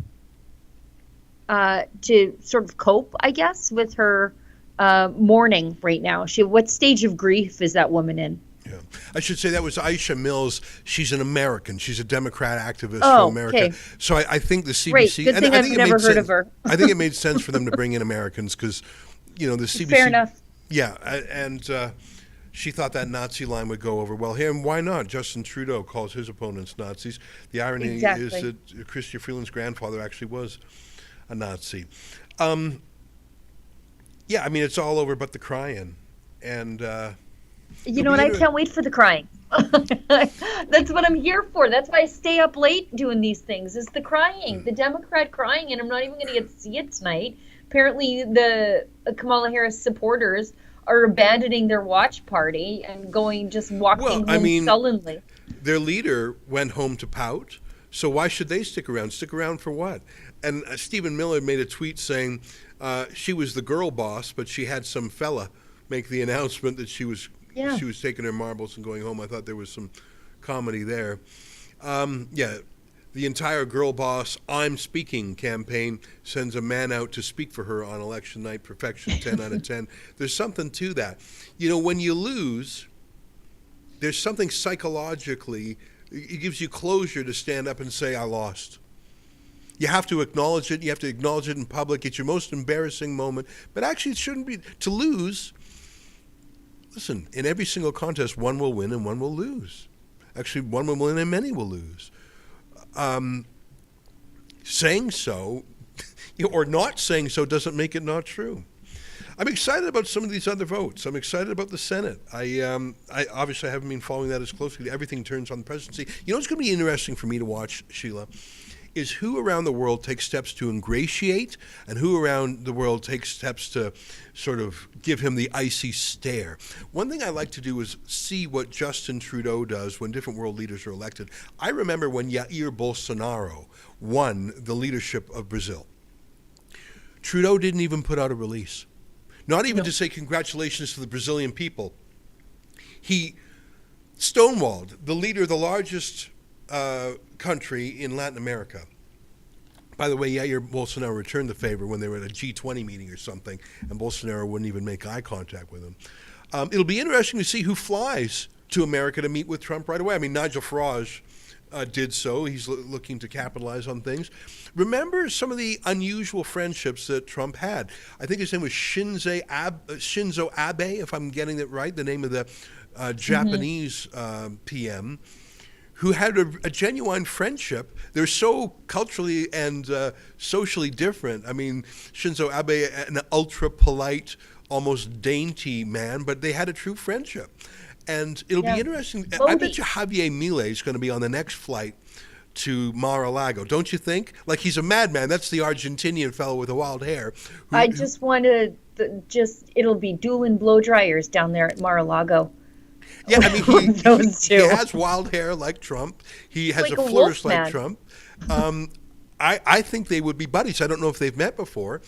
to sort of cope, I guess, with her mourning right now. What stage of grief is that woman in? Yeah. I should say that was Aisha Mills. She's an American. She's a Democrat activist from America. Okay. So I think the CBC... Great. Good thing I've never heard of her. I think it made sense for them to bring in Americans because, the CBC... Fair enough. Yeah, and she thought that Nazi line would go over well here. And why not? Justin Trudeau calls his opponents Nazis. The irony is that Chrystia Freeland's grandfather actually was a Nazi. Yeah, I mean, it's all over but the crying. And you know what? I can't wait for the crying. That's what I'm here for. That's why I stay up late doing these things, is the crying, the Democrat crying, and I'm not even going to get to see it tonight. Apparently, the Kamala Harris supporters are abandoning their watch party and walking home sullenly. Their leader went home to pout, so why should they stick around? Stick around for what? And Stephen Miller made a tweet saying she was the girl boss, but she had some fella make the announcement that she was taking her marbles and going home. I thought there was some comedy there. The entire girl boss I'm speaking campaign sends a man out to speak for her on election night. Perfection, 10 out of 10. There's something to that. You know, when you lose, there's something psychologically, it gives you closure to stand up and say, I lost. You have to acknowledge it. You have to acknowledge it in public. It's your most embarrassing moment. But actually, it shouldn't be. To lose, listen, in every single contest, one will win and one will lose. Actually, one will win and many will lose. Saying so or not saying so doesn't make it not true. I'm excited about some of these other votes. I'm excited about the Senate. I obviously haven't been following that as closely. Everything turns on the presidency. You know what's going to be interesting for me to watch, Sheila, is who around the world takes steps to ingratiate and who around the world takes steps to sort of give him the icy stare. One thing I like to do is see what Justin Trudeau does when different world leaders are elected. I remember when Jair Bolsonaro won the leadership of Brazil. Trudeau didn't even put out a release. Not even to say congratulations to the Brazilian people. He stonewalled the leader of the largest country in Latin America. By the way, Jair Bolsonaro returned the favor when they were at a G20 meeting or something, and Bolsonaro wouldn't even make eye contact with him. It'll be interesting to see who flies to America to meet with Trump right away. I mean, Nigel Farage did so. He's looking to capitalize on things. Remember some of the unusual friendships that Trump had. I think his name was Shinzo Abe, if I'm getting it right, the name of the Japanese PM, who had a genuine friendship. They're so culturally and socially different. I mean, Shinzo Abe, an ultra-polite, almost dainty man, but they had a true friendship. And it'll be interesting. I bet you Javier Milei is going to be on the next flight to Mar-a-Lago, don't you think? Like, he's a madman. That's the Argentinian fellow with the wild hair. I just want to it'll be dueling blow dryers down there at Mar-a-Lago. Yeah, I mean, he has wild hair like Trump. He has like a flourish like Trump. I think they would be buddies. I don't know if they've met before.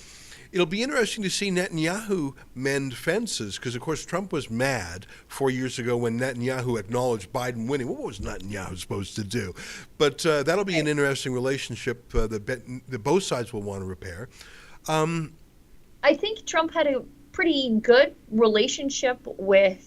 It'll be interesting to see Netanyahu mend fences, because, of course, Trump was mad 4 years ago when Netanyahu acknowledged Biden winning. What was Netanyahu supposed to do? But that'll be an interesting relationship that both sides will want to repair. I think Trump had a pretty good relationship with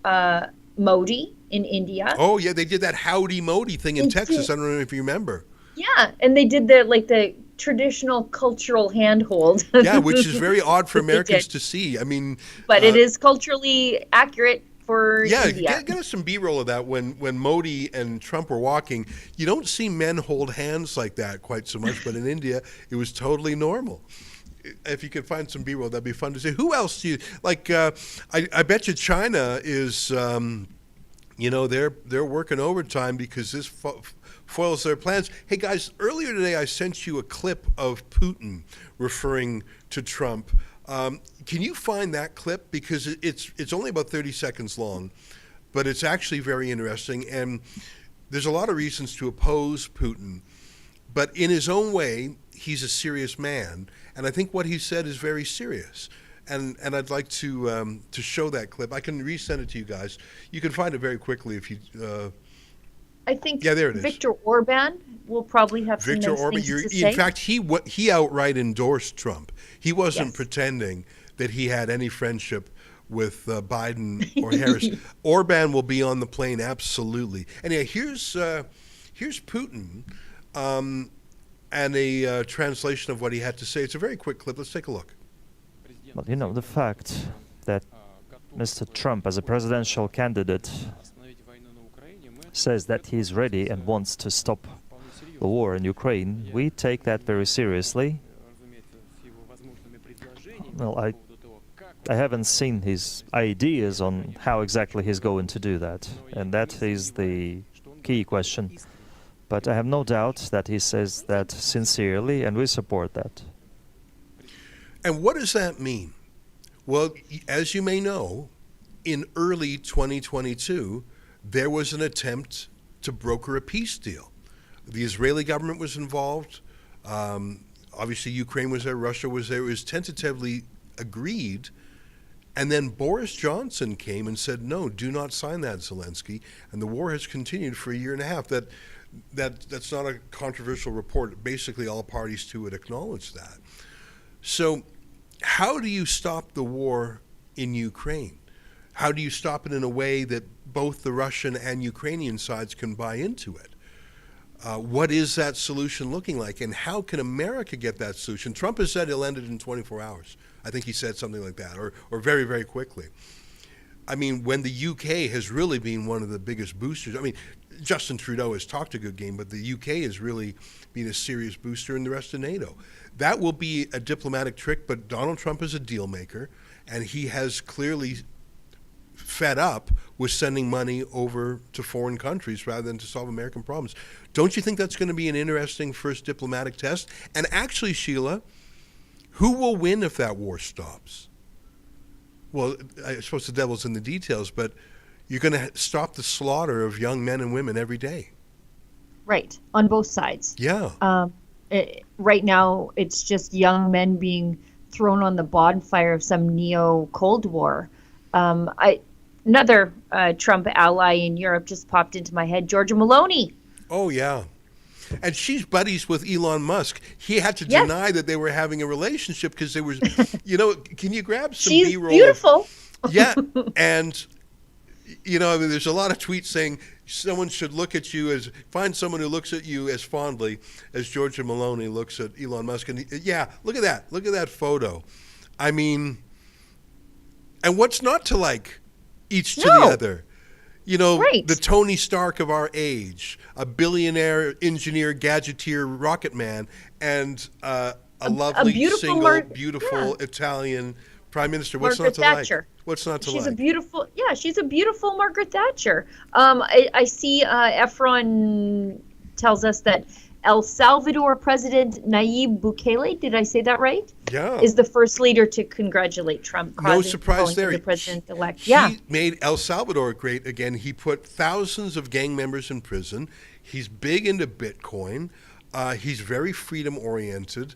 Modi in India. Oh, yeah, they did that Howdy Modi thing in Texas. I don't know if you remember. Yeah, and they did the traditional cultural handhold. Yeah, which is very odd for Americans to see. I mean, but it is culturally accurate for India. Get us some B-roll of that when Modi and Trump were walking. You don't see men hold hands like that quite so much, but in India, it was totally normal. If you could find some B-roll, that'd be fun to see. Who else do you like? I bet you China is, they're working overtime because this foils their plans. Hey guys, earlier today I sent you a clip of Putin referring to Trump. Can you find that clip? Because it's only about 30 seconds long, but it's actually very interesting. And there's a lot of reasons to oppose Putin, but in his own way, he's a serious man. And I think what he said is very serious. And I'd like to show that clip. I can resend it to you guys. You can find it very quickly if you. I think there it is. Viktor Orban will probably have some nice things to say. In fact, he outright endorsed Trump. He wasn't pretending that he had any friendship with Biden or Harris. Orban will be on the plane, absolutely. Anyway, here's Putin and a translation of what he had to say. It's a very quick clip. Let's take a look. But the fact that Mr. Trump, as a presidential candidate, says that he's ready and wants to stop the war in Ukraine, we take that very seriously. Well, I haven't seen his ideas on how exactly he's going to do that, and that is the key question. But I have no doubt that he says that sincerely, and we support that. And what does that mean? Well, as you may know, in early 2022, there was an attempt to broker a peace deal. The Israeli government was involved. Obviously, Ukraine was there, Russia was there. It was tentatively agreed. And then Boris Johnson came and said, no, do not sign that, Zelensky. And the war has continued for a year and a half. That's not a controversial report. Basically, all parties to it acknowledge that. So how do you stop the war in Ukraine? How do you stop it in a way that both the Russian and Ukrainian sides can buy into it? What is that solution looking like? And how can America get that solution? Trump has said he'll end it in 24 hours. I think he said something like that, or very, very quickly. I mean, when the UK has really been one of the biggest boosters. I mean, Justin Trudeau has talked a good game, but the UK has really been a serious booster in the rest of NATO. That will be a diplomatic trick, but Donald Trump is a deal maker, and he has clearly fed up with sending money over to foreign countries rather than to solve American problems. Don't you think that's going to be an interesting first diplomatic test? And actually, Sheila, who will win if that war stops? Well, I suppose the devil's in the details, but you're going to stop the slaughter of young men and women every day. Right, on both sides. Yeah. Right now, it's just young men being thrown on the bonfire of some neo-Cold War. Another Trump ally in Europe just popped into my head, Georgia Maloney. Oh, yeah. And she's buddies with Elon Musk. He had to deny that they were having a relationship because there was, can you grab some B-roll? She's beautiful. Yeah. And, I mean, there's a lot of tweets saying someone should look at you find someone who looks at you as fondly as Georgia Maloney looks at Elon Musk. And look at that. Look at that photo. I mean, and what's not to like each to the other? The Tony Stark of our age, a billionaire engineer, gadgeteer, rocket man, and a lovely, beautiful Italian prime minister. What's Margaret not to Thatcher. like? What's not to She's like? She's a beautiful Margaret Thatcher. I see Efron tells us that El Salvador President Nayib Bukele, did I say that right? Yeah. Is the first leader to congratulate Trump. No surprise there. The president-elect. He made El Salvador great again. He put thousands of gang members in prison. He's big into Bitcoin. He's very freedom-oriented.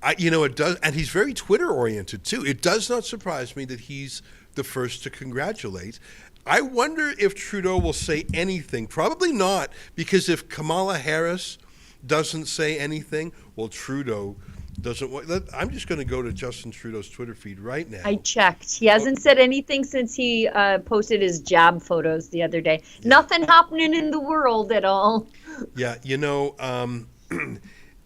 It does, and he's very Twitter-oriented too. It does not surprise me that he's the first to congratulate. I wonder if Trudeau will say anything. Probably not, because if Kamala Harris doesn't say anything, well, Trudeau doesn't want. I'm just going to go to Justin Trudeau's Twitter feed right now. I checked. He hasn't said anything since he posted his jab photos the other day. Nothing happening in the world at all. Yeah,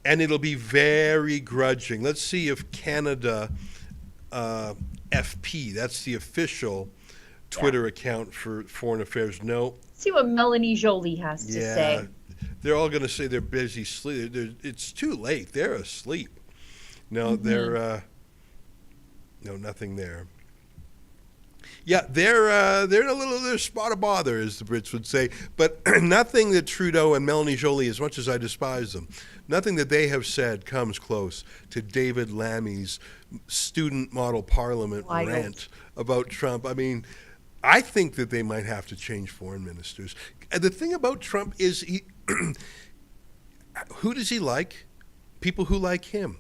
and it'll be very grudging. Let's see if Canada FP, that's the official Twitter account for Foreign Affairs. No. See what Melanie Joly has to say. They're all going to say they're busy sleep. It's too late. They're asleep. No, they're no, nothing there. Yeah, they're in a little spot of bother, as the Brits would say. But nothing that Trudeau and Melanie Joly, as much as I despise them, nothing that they have said comes close to David Lammy's student model parliament rant about Trump. I mean, I think that they might have to change foreign ministers. And the thing about Trump is who does he like? People who like him.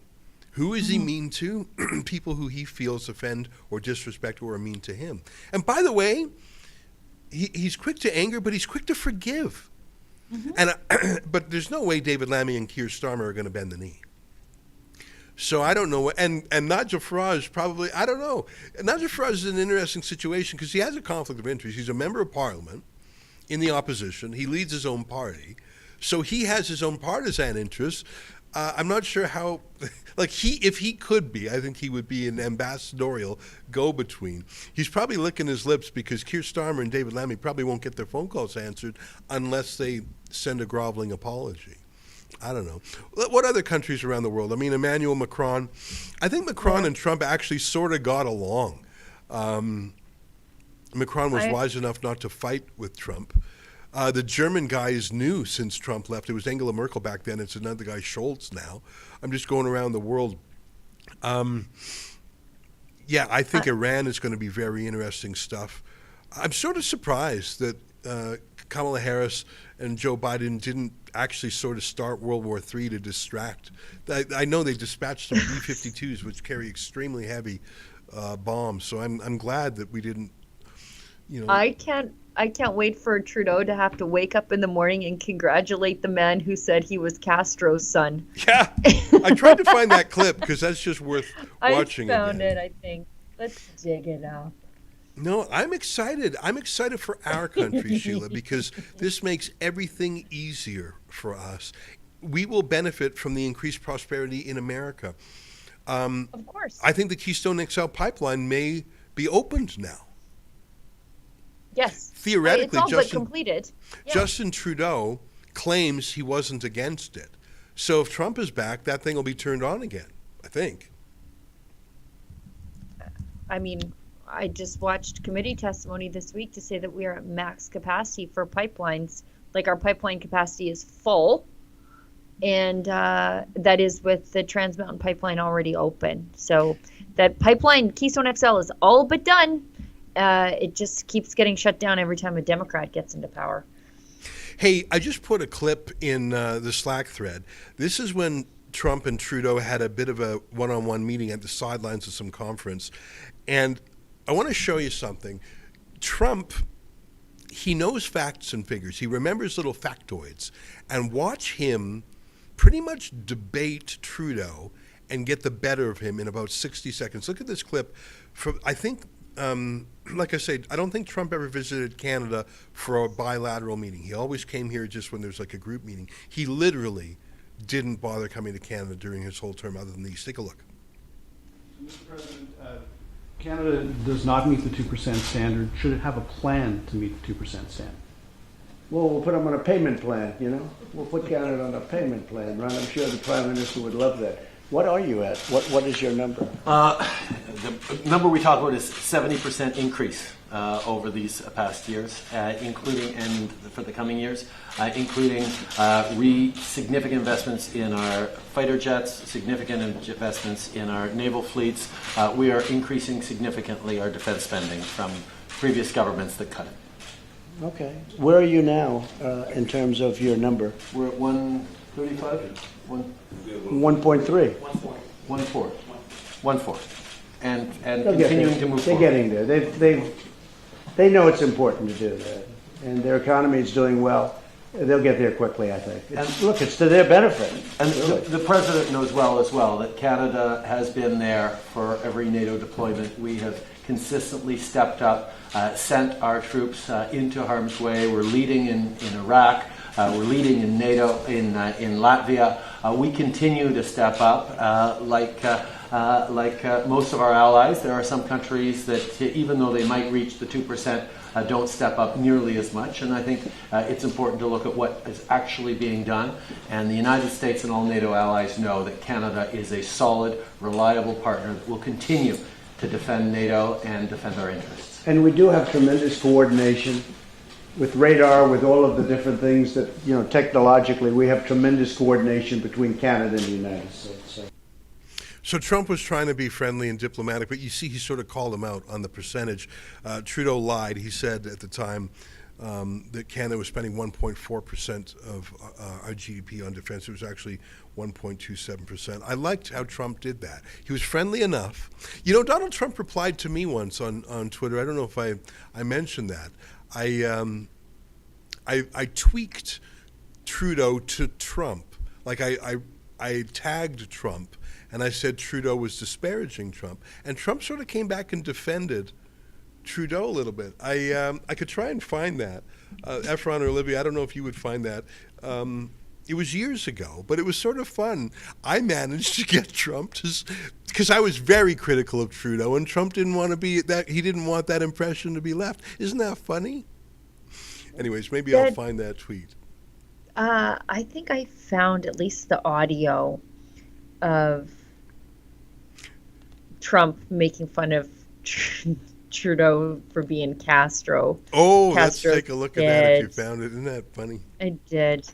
Who is he mean to? People who he feels offend or disrespect or are mean to him. And by the way, he's quick to anger, but he's quick to forgive. And but there's no way David Lammy and Keir Starmer are going to bend the knee. So I don't know. And Nigel Farage probably, I don't know. Nigel Farage is an interesting situation because he has a conflict of interest. He's a member of parliament in the opposition. He leads his own party. So he has his own partisan interests. I'm not sure how, if he could be, I think he would be an ambassadorial go-between. He's probably licking his lips because Keir Starmer and David Lammy probably won't get their phone calls answered unless they send a groveling apology. I don't know. What other countries around the world? I mean, Emmanuel Macron. I think Macron and Trump actually sort of got along. Macron was wise enough not to fight with Trump. The German guy is new since Trump left. It was Angela Merkel back then. It's another guy, Scholz, now. I'm just going around the world. Yeah, I think Iran is going to be very interesting stuff. I'm sort of surprised that Kamala Harris and Joe Biden didn't actually sort of start World War III to distract. I know they dispatched some B-52s, which carry extremely heavy bombs. So I'm glad that we didn't. I can't wait for Trudeau to have to wake up in the morning and congratulate the man who said he was Castro's son. Yeah, I tried to find that clip because that's just worth watching. I found it, I think. Let's dig it up. No, I'm excited. I'm excited for our country, Sheila, because this makes everything easier for us. We will benefit from the increased prosperity in America. Of course. I think the Keystone XL pipeline may be opened now. Yes. Theoretically, it's all but completed. Yeah. Justin Trudeau claims he wasn't against it. So if Trump is back, that thing will be turned on again, I think. I mean, I just watched committee testimony this week to say that we are at max capacity for pipelines. Like our pipeline capacity is full, and that is with the Trans Mountain Pipeline already open. So that pipeline, Keystone XL, is all but done. It just keeps getting shut down every time a Democrat gets into power. Hey, I just put a clip in the Slack thread. This is when Trump and Trudeau had a bit of a one-on-one meeting at the sidelines of some conference. And I want to show you something. Trump, he knows facts and figures. He remembers little factoids. And watch him pretty much debate Trudeau and get the better of him in about 60 seconds. Look at this clip. I think, like I said, I don't think Trump ever visited Canada for a bilateral meeting. He always came here just when there's like a group meeting. He literally didn't bother coming to Canada during his whole term other than these. Take a look. Mr. President, Canada does not meet the 2% standard. Should it have a plan to meet the 2% standard? Well, we'll put them on a payment plan, you know? We'll put Canada on a payment plan, right? I'm sure the Prime Minister would love that. What are you at? What is your number? The number we talk about is 70% increase over these past years, including, and for the coming years, including significant investments in our fighter jets, significant investments in our naval fleets. We are increasing significantly our defense spending from previous governments that cut it. Okay. Where are you now in terms of your number? We're at 135? 1.3. 1.4. And continuing to move forward. They're getting there. They know it's important to do that. And their economy is doing well. They'll get there quickly, I think. Look, it's to their benefit. And the President knows well as well that Canada has been there for every NATO deployment. We have consistently stepped up, sent our troops into harm's way. We're leading in Iraq. We're leading in NATO, in Latvia. We continue to step up like most of our allies. There are some countries that, even though they might reach the 2%, don't step up nearly as much. And I think it's important to look at what is actually being done. And the United States and all NATO allies know that Canada is a solid, reliable partner that will continue to defend NATO and defend our interests. And we do have tremendous coordination with radar, with all of the different things that, you know, technologically, we have tremendous coordination between Canada and the United States. So Trump was trying to be friendly and diplomatic, but you see he sort of called him out on the percentage. Trudeau lied. He said at the time that Canada was spending 1.4% of our GDP on defense. It was actually 1.27%. I liked how Trump did that. He was friendly enough. You know, Donald Trump replied to me once on Twitter. I don't know if I mentioned that. I tweaked Trudeau to Trump. Like I tagged Trump and I said Trudeau was disparaging Trump. And Trump sort of came back and defended Trudeau a little bit. I could try and find that. Efron or Olivia, I don't know if you would find that. It was years ago, but it was sort of fun. I managed to get Trump to, because I was very critical of Trudeau, and Trump didn't want to be that. He didn't want that impression to be left. Isn't that funny? Anyways, maybe I'll find that tweet. I think I found at least the audio of Trump making fun of Trudeau for being Castro. Oh, Castro let's take a look at that if you dead. found it. Isn't that funny? I did.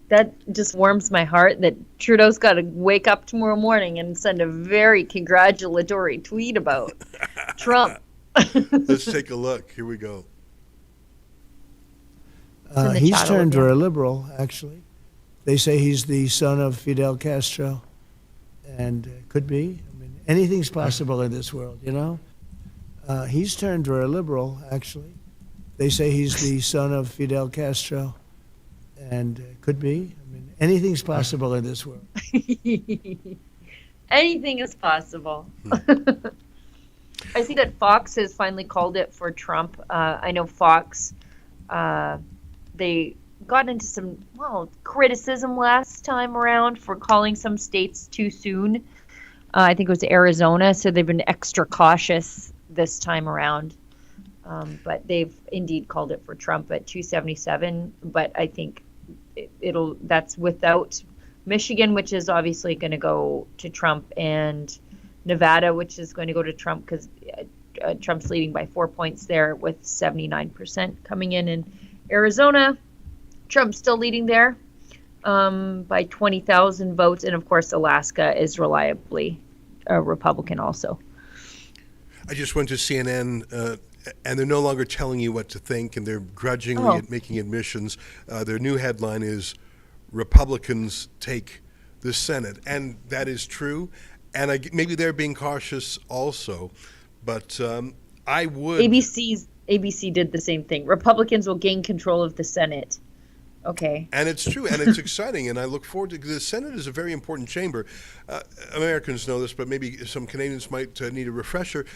That just warms my heart that Trudeau's got to wake up tomorrow morning and send a very congratulatory tweet about Trump. Let's take a look. Here we go. the He's chat turned over to a liberal, actually. They say he's the son of Fidel Castro, and could be. I mean, anything's possible in this world, you know? He's turned to a liberal, actually. They say he's the son of Fidel Castro, and could be. I mean, anything's possible in this world. Anything is possible. I see that Fox has finally called it for Trump. I know Fox, they got into some, criticism last time around for calling some states too soon. I think it was Arizona, so they've been extra cautious this time around. But they've indeed called it for Trump at 277. But I think that's without Michigan, which is obviously going to go to Trump, and Nevada, which is going to go to Trump because Trump's leading by 4 points there with 79% coming in. And Arizona, Trump's still leading there by 20,000 votes. And of course, Alaska is reliably a Republican also. I just went to CNN, and they're no longer telling you what to think, and they're grudgingly making admissions. Their new headline is Republicans take the Senate, and that is true. And maybe they're being cautious also, but I would. ABC did the same thing. Republicans will gain control of the Senate. Okay. And it's true, and it's exciting, and I look forward to. The Senate is a very important chamber. Americans know this, but maybe some Canadians might need a refresher.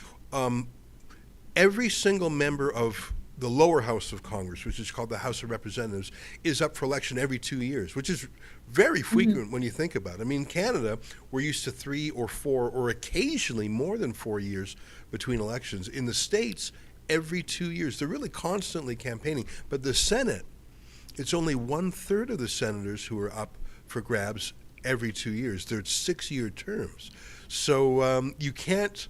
Every single member of the lower house of Congress, which is called the House of Representatives, is up for election every 2 years, which is very frequent when you think about it. I mean, Canada, we're used to 3 or 4 or occasionally more than 4 years between elections. In the States, every 2 years. They're really constantly campaigning. But the Senate, it's only 1/3 of the senators who are up for grabs every 2 years. They're 6-year terms. So you can't,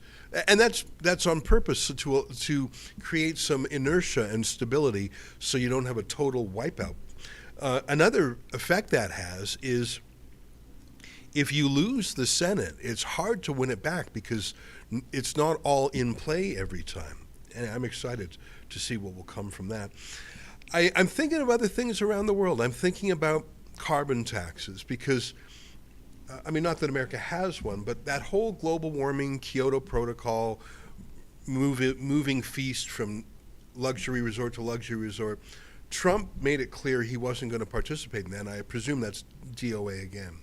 and that's on purpose to create some inertia and stability so you don't have a total wipeout. Another effect that has is if you lose the Senate, it's hard to win it back because it's not all in play every time. And I'm excited to see what will come from that. I'm thinking of other things around the world. I'm thinking about carbon taxes because, not that America has one, but that whole global warming, Kyoto Protocol, moving feast from luxury resort to luxury resort, Trump made it clear he wasn't going to participate in that, and I presume that's DOA again.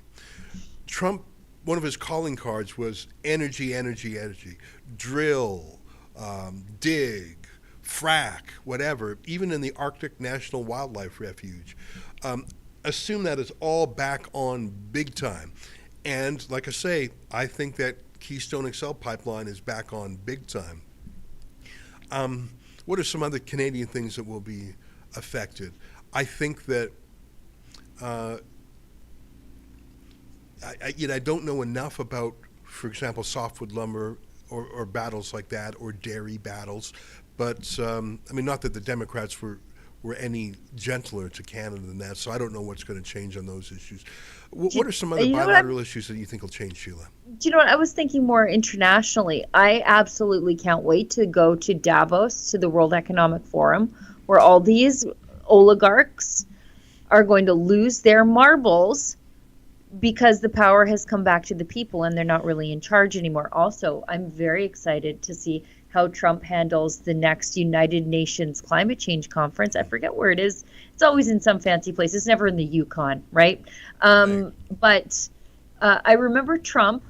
Trump, one of his calling cards was energy, energy, energy. Drill, dig, frack, whatever, even in the Arctic National Wildlife Refuge. Assume that is all back on big time. And like I say, I think that Keystone XL pipeline is back on big time. What are some other Canadian things that will be affected? I think that I don't know enough about, for example, softwood lumber or battles like that, or dairy battles. But not that the Democrats were any gentler to Canada than that, so I don't know what's going to change on those issues. What are some other bilateral issues that you think will change, Sheila? Do you know what? I was thinking more internationally. I absolutely can't wait to go to Davos, to the World Economic Forum, where all these oligarchs are going to lose their marbles because the power has come back to the people and they're not really in charge anymore. Also, I'm very excited to see how Trump handles the next United Nations climate change conference. I forget where it is. It's always in some fancy place. It's never in the Yukon, right? But I remember Trump,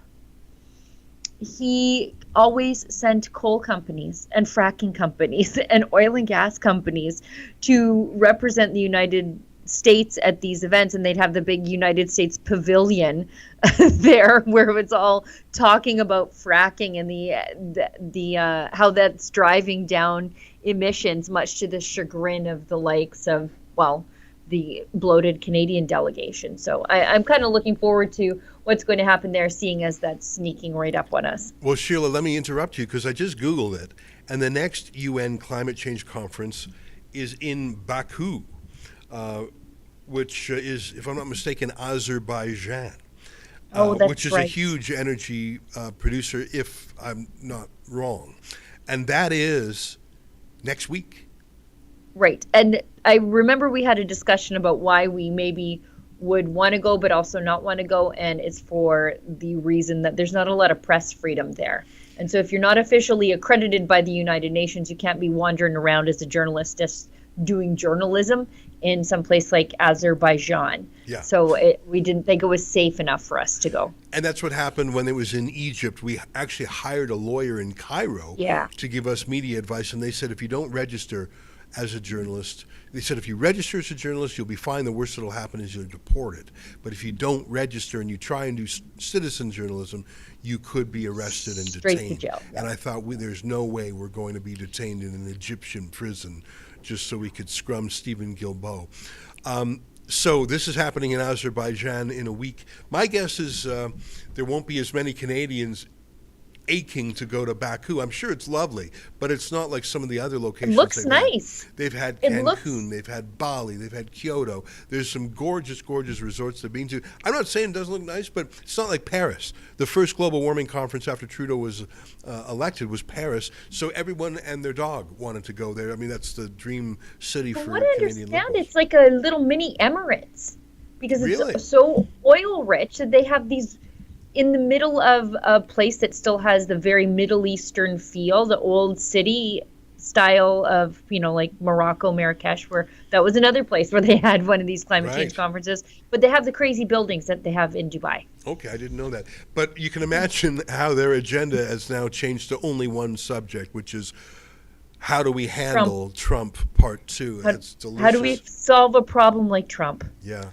he always sent coal companies and fracking companies and oil and gas companies to represent the United States at these events, and they'd have the big United States pavilion there where it's all talking about fracking and the how that's driving down emissions, much to the chagrin of the likes of the bloated Canadian delegation. So I'm kind of looking forward to what's going to happen there, seeing as that's sneaking right up on us. Well, Sheila, let me interrupt you because I just Googled it. And the next UN climate change conference is in Baku, which is, if I'm not mistaken, Azerbaijan. That's which is right. a huge energy producer, if I'm not wrong. And that is next week. Right. And I remember we had a discussion about why we maybe would want to go, but also not want to go. And it's for the reason that there's not a lot of press freedom there. And so if you're not officially accredited by the United Nations, you can't be wandering around as a journalist just doing journalism in some place like Azerbaijan. Yeah. So we didn't think it was safe enough for us to go. And that's what happened when it was in Egypt. We actually hired a lawyer in Cairo to give us media advice. And they said, if you don't register as a journalist, they said, if you register as a journalist, you'll be fine. The worst that'll happen is you're deported. But if you don't register and you try and do citizen journalism, you could be arrested and Straight detained. to jail. Yeah. And I thought, there's no way we're going to be detained in an Egyptian prison just so we could scrum Stephen Guilbeault. So this is happening in Azerbaijan in a week. My guess is there won't be as many Canadians aching to go to Baku. I'm sure it's lovely, but it's not like some of the other locations. It looks nice. They've had Cancun, they've had Bali, they've had Kyoto. There's some gorgeous, gorgeous resorts they've been to. I'm not saying it doesn't look nice, but it's not like Paris. The first global warming conference after Trudeau was elected was Paris, so everyone and their dog wanted to go there. I mean, that's the dream city for What I Canadian understand, locals. it's like a little mini Emirates because it's so oil rich that they have these in the middle of a place that still has the very Middle Eastern feel, the old city style of, like Morocco, Marrakesh, where that was another place where they had one of these climate change conferences. But they have the crazy buildings that they have in Dubai. Okay, I didn't know that. But you can imagine how their agenda has now changed to only one subject, which is how do we handle Trump Part 2? That's delicious. How do we solve a problem like Trump? Yeah.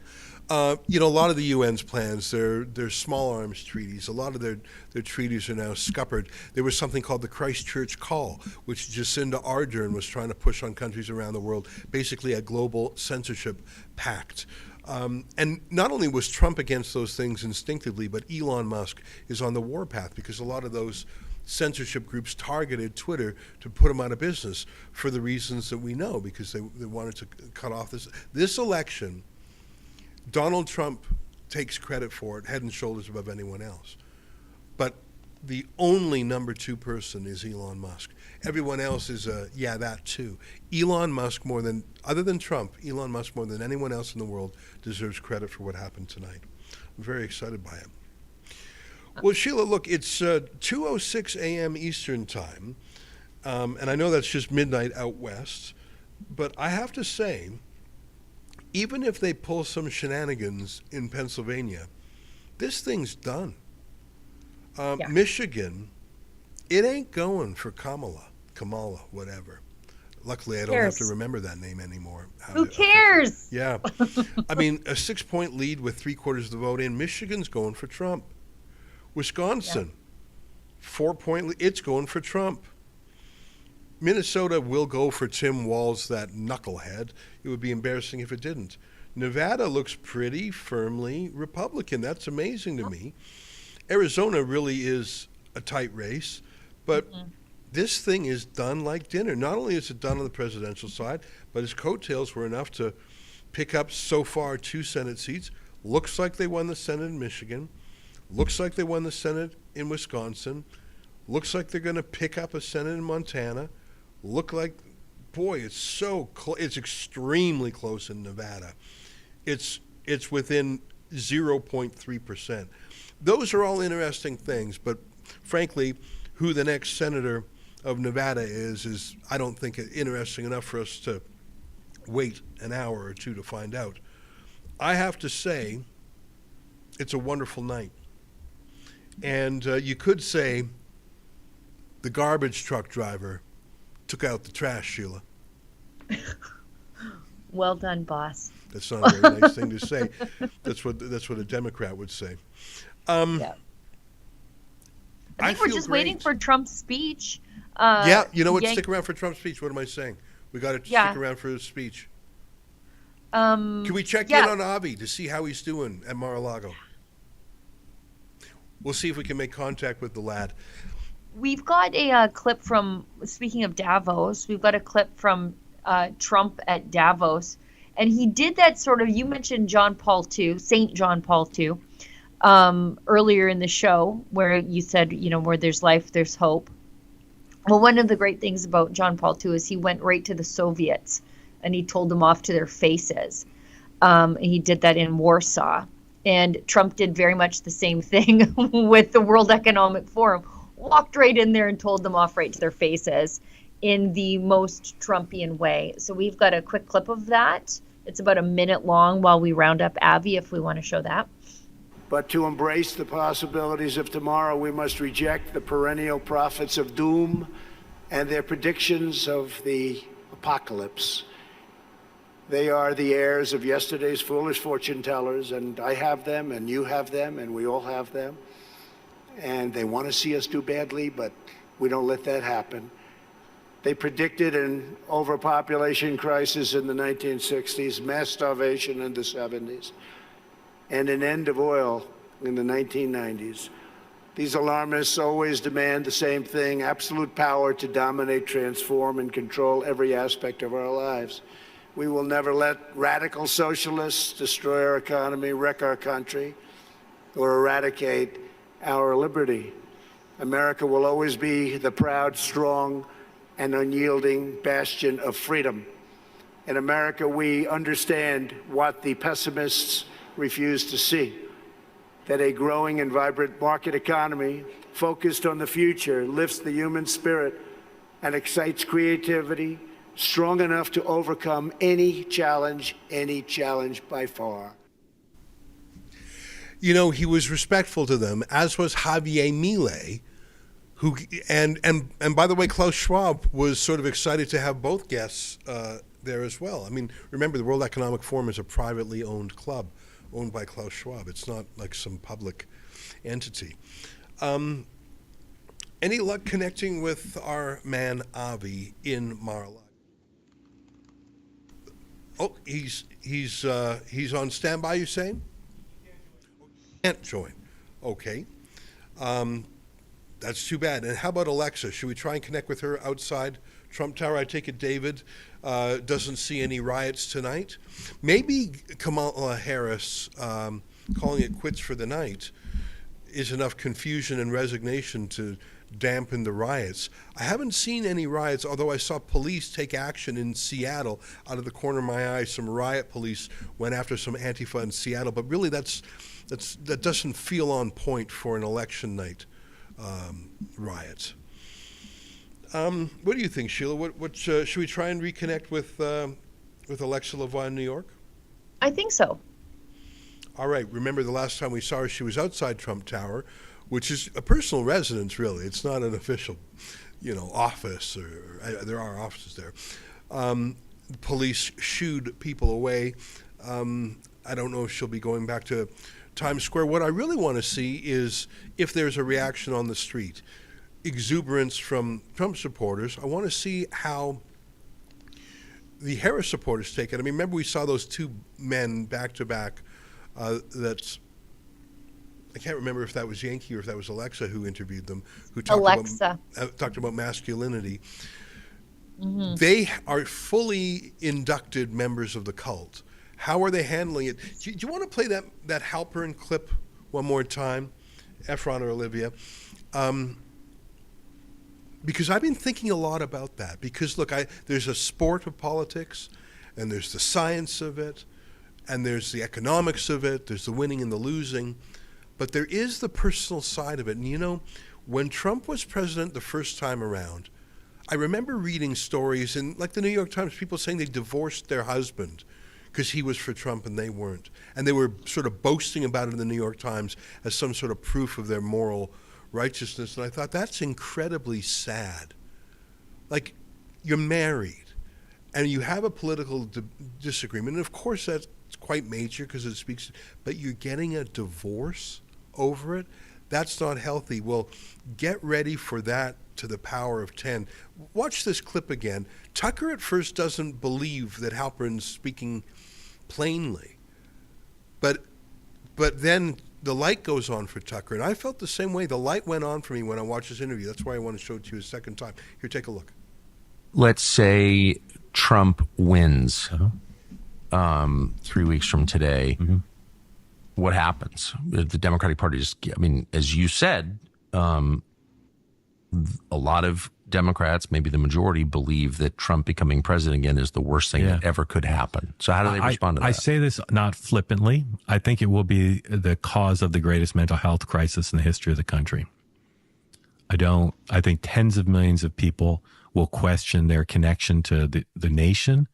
A lot of the UN's plans, they're small arms treaties. A lot of their treaties are now scuppered. There was something called the Christchurch Call, which Jacinda Ardern was trying to push on countries around the world, basically a global censorship pact. And not only was Trump against those things instinctively, but Elon Musk is on the warpath because a lot of those censorship groups targeted Twitter to put him out of business for the reasons that we know, because they wanted to cut off this election. Donald Trump takes credit for it, head and shoulders above anyone else. But the only number 2 person is Elon Musk. Everyone else is that too. Elon Musk other than Trump, Elon Musk more than anyone else in the world deserves credit for what happened tonight. I'm very excited by it. Well, Sheila, look, it's 2:06 a.m. Eastern time, and I know that's just midnight out west, but I have to say, even if they pull some shenanigans in Pennsylvania, this thing's done. Michigan, it ain't going for Kamala, whatever. Luckily, I don't have to remember that name anymore. Who cares? Yeah. I mean, a 6-point lead with 3/4 of the vote in. Michigan's going for Trump. Wisconsin, 4-point lead. It's going for Trump. Minnesota will go for Tim Walz, that knucklehead. It would be embarrassing if it didn't. Nevada looks pretty firmly Republican. That's amazing to me. Arizona really is a tight race, but this thing is done like dinner. Not only is it done on the presidential side, but his coattails were enough to pick up so far 2 Senate seats. Looks like they won the Senate in Michigan. Looks like they won the Senate in Wisconsin. Looks like they're going to pick up a Senate in Montana. It's so close. It's extremely close in Nevada. It's within 0.3%. Those are all interesting things, but frankly, who the next senator of Nevada is I don't think interesting enough for us to wait an hour or 2 to find out. I have to say, it's a wonderful night. And you could say the garbage truck driver took out the trash, Sheila. Well done, boss. That's not a very nice thing to say. That's what a Democrat would say. I think we're just waiting for Trump's speech. You know what? Stick around for Trump's speech. What am I saying? We got to stick around for his speech. Can we check yeah. in on Avi to see how he's doing at Mar-a-Lago? We'll see if we can make contact with the lad. We've got a clip from, speaking of Davos, we've got a clip from Trump at Davos. And he did that sort of, you mentioned John Paul II, St. John Paul II, earlier in the show, where you said, where there's life, there's hope. Well, one of the great things about John Paul II is he went right to the Soviets and he told them off to their faces. He did that in Warsaw. And Trump did very much the same thing with the World Economic Forum. Walked right in there and told them off right to their faces in the most Trumpian way. So we've got a quick clip of that. It's about a minute long while we round up Avi, if we want to show that. But to embrace the possibilities of tomorrow, we must reject the perennial prophets of doom and their predictions of the apocalypse. They are the heirs of yesterday's foolish fortune tellers, and I have them, and you have them, and we all have them. And they want to see us do badly, but we don't let that happen. They predicted an overpopulation crisis in the 1960s, mass starvation in the 70s, and an end of oil in the 1990s. These alarmists always demand the same thing: absolute power to dominate, transform, and control every aspect of our lives. We will never let radical socialists destroy our economy, wreck our country, or eradicate our liberty. America will always be the proud, strong, and unyielding bastion of freedom. In America, we understand what the pessimists refuse to see: that a growing and vibrant market economy focused on the future lifts the human spirit and excites creativity, strong enough to overcome any challenge by far. He was respectful to them, as was Avi Yemini, who and by the way, Klaus Schwab was sort of excited to have both guests there as well. I mean, remember, the World Economic Forum is a privately owned club, owned by Klaus Schwab. It's not like some public entity. Any luck connecting with our man Avi in Mar-a-Lago? Oh, he's on standby, you saying? Can't join. Okay. That's too bad. And how about Alexa? Should we try and connect with her outside Trump Tower? I take it David doesn't see any riots tonight. Maybe Kamala Harris calling it quits for the night is enough confusion and resignation to dampen the riots. I haven't seen any riots, although I saw police take action in Seattle. Out of the corner of my eye, some riot police went after some Antifa in Seattle. But really, that doesn't feel on point for an election night riot. What do you think, Sheila? What should we try and reconnect with Alexa Lavoie in New York? I think so. All right. Remember the last time we saw her, she was outside Trump Tower, which is a personal residence, really. It's not an official, office. There are offices there. Police shooed people away. I don't know if she'll be going back to Times Square. What I really want to see is if there's a reaction on the street, exuberance from Trump supporters. I want to see how the Harris supporters take it. I mean, remember we saw those two men back to back. That's I can't remember if that was Yankee or if that was Alexa who interviewed them. Who talked about masculinity. Mm-hmm. They are fully inducted members of the cult. How are they handling it? Do you want to play that Halpern clip one more time, Efron or Olivia? Because I've been thinking a lot about that. Because look, there's a sport of politics, and there's the science of it, and there's the economics of it. There's the winning and the losing, but there is the personal side of it. And when Trump was president the first time around, I remember reading stories in like the New York Times, people saying they divorced their husband because he was for Trump and they weren't. And they were sort of boasting about it in the New York Times as some sort of proof of their moral righteousness. And I thought, that's incredibly sad. Like, you're married and you have a political disagreement. And of course, that's quite major because it speaks, but you're getting a divorce over it? That's not healthy. Well, get ready for that to the power of 10. Watch this clip again. Tucker at first doesn't believe that Halpern's speaking plainly. But then the light goes on for Tucker, and I felt the same way. The light went on for me when I watched this interview. That's why I want to show it to you a second time. Here, take a look. Let's say Trump wins 3 weeks from today. What happens? The Democratic Party as you said, a lot of Democrats, maybe the majority, believe that Trump becoming president again is the worst thing that ever could happen. So how do they respond to that? I say this not flippantly. I think it will be the cause of the greatest mental health crisis in the history of the country. I think tens of millions of people will question their connection to the nation,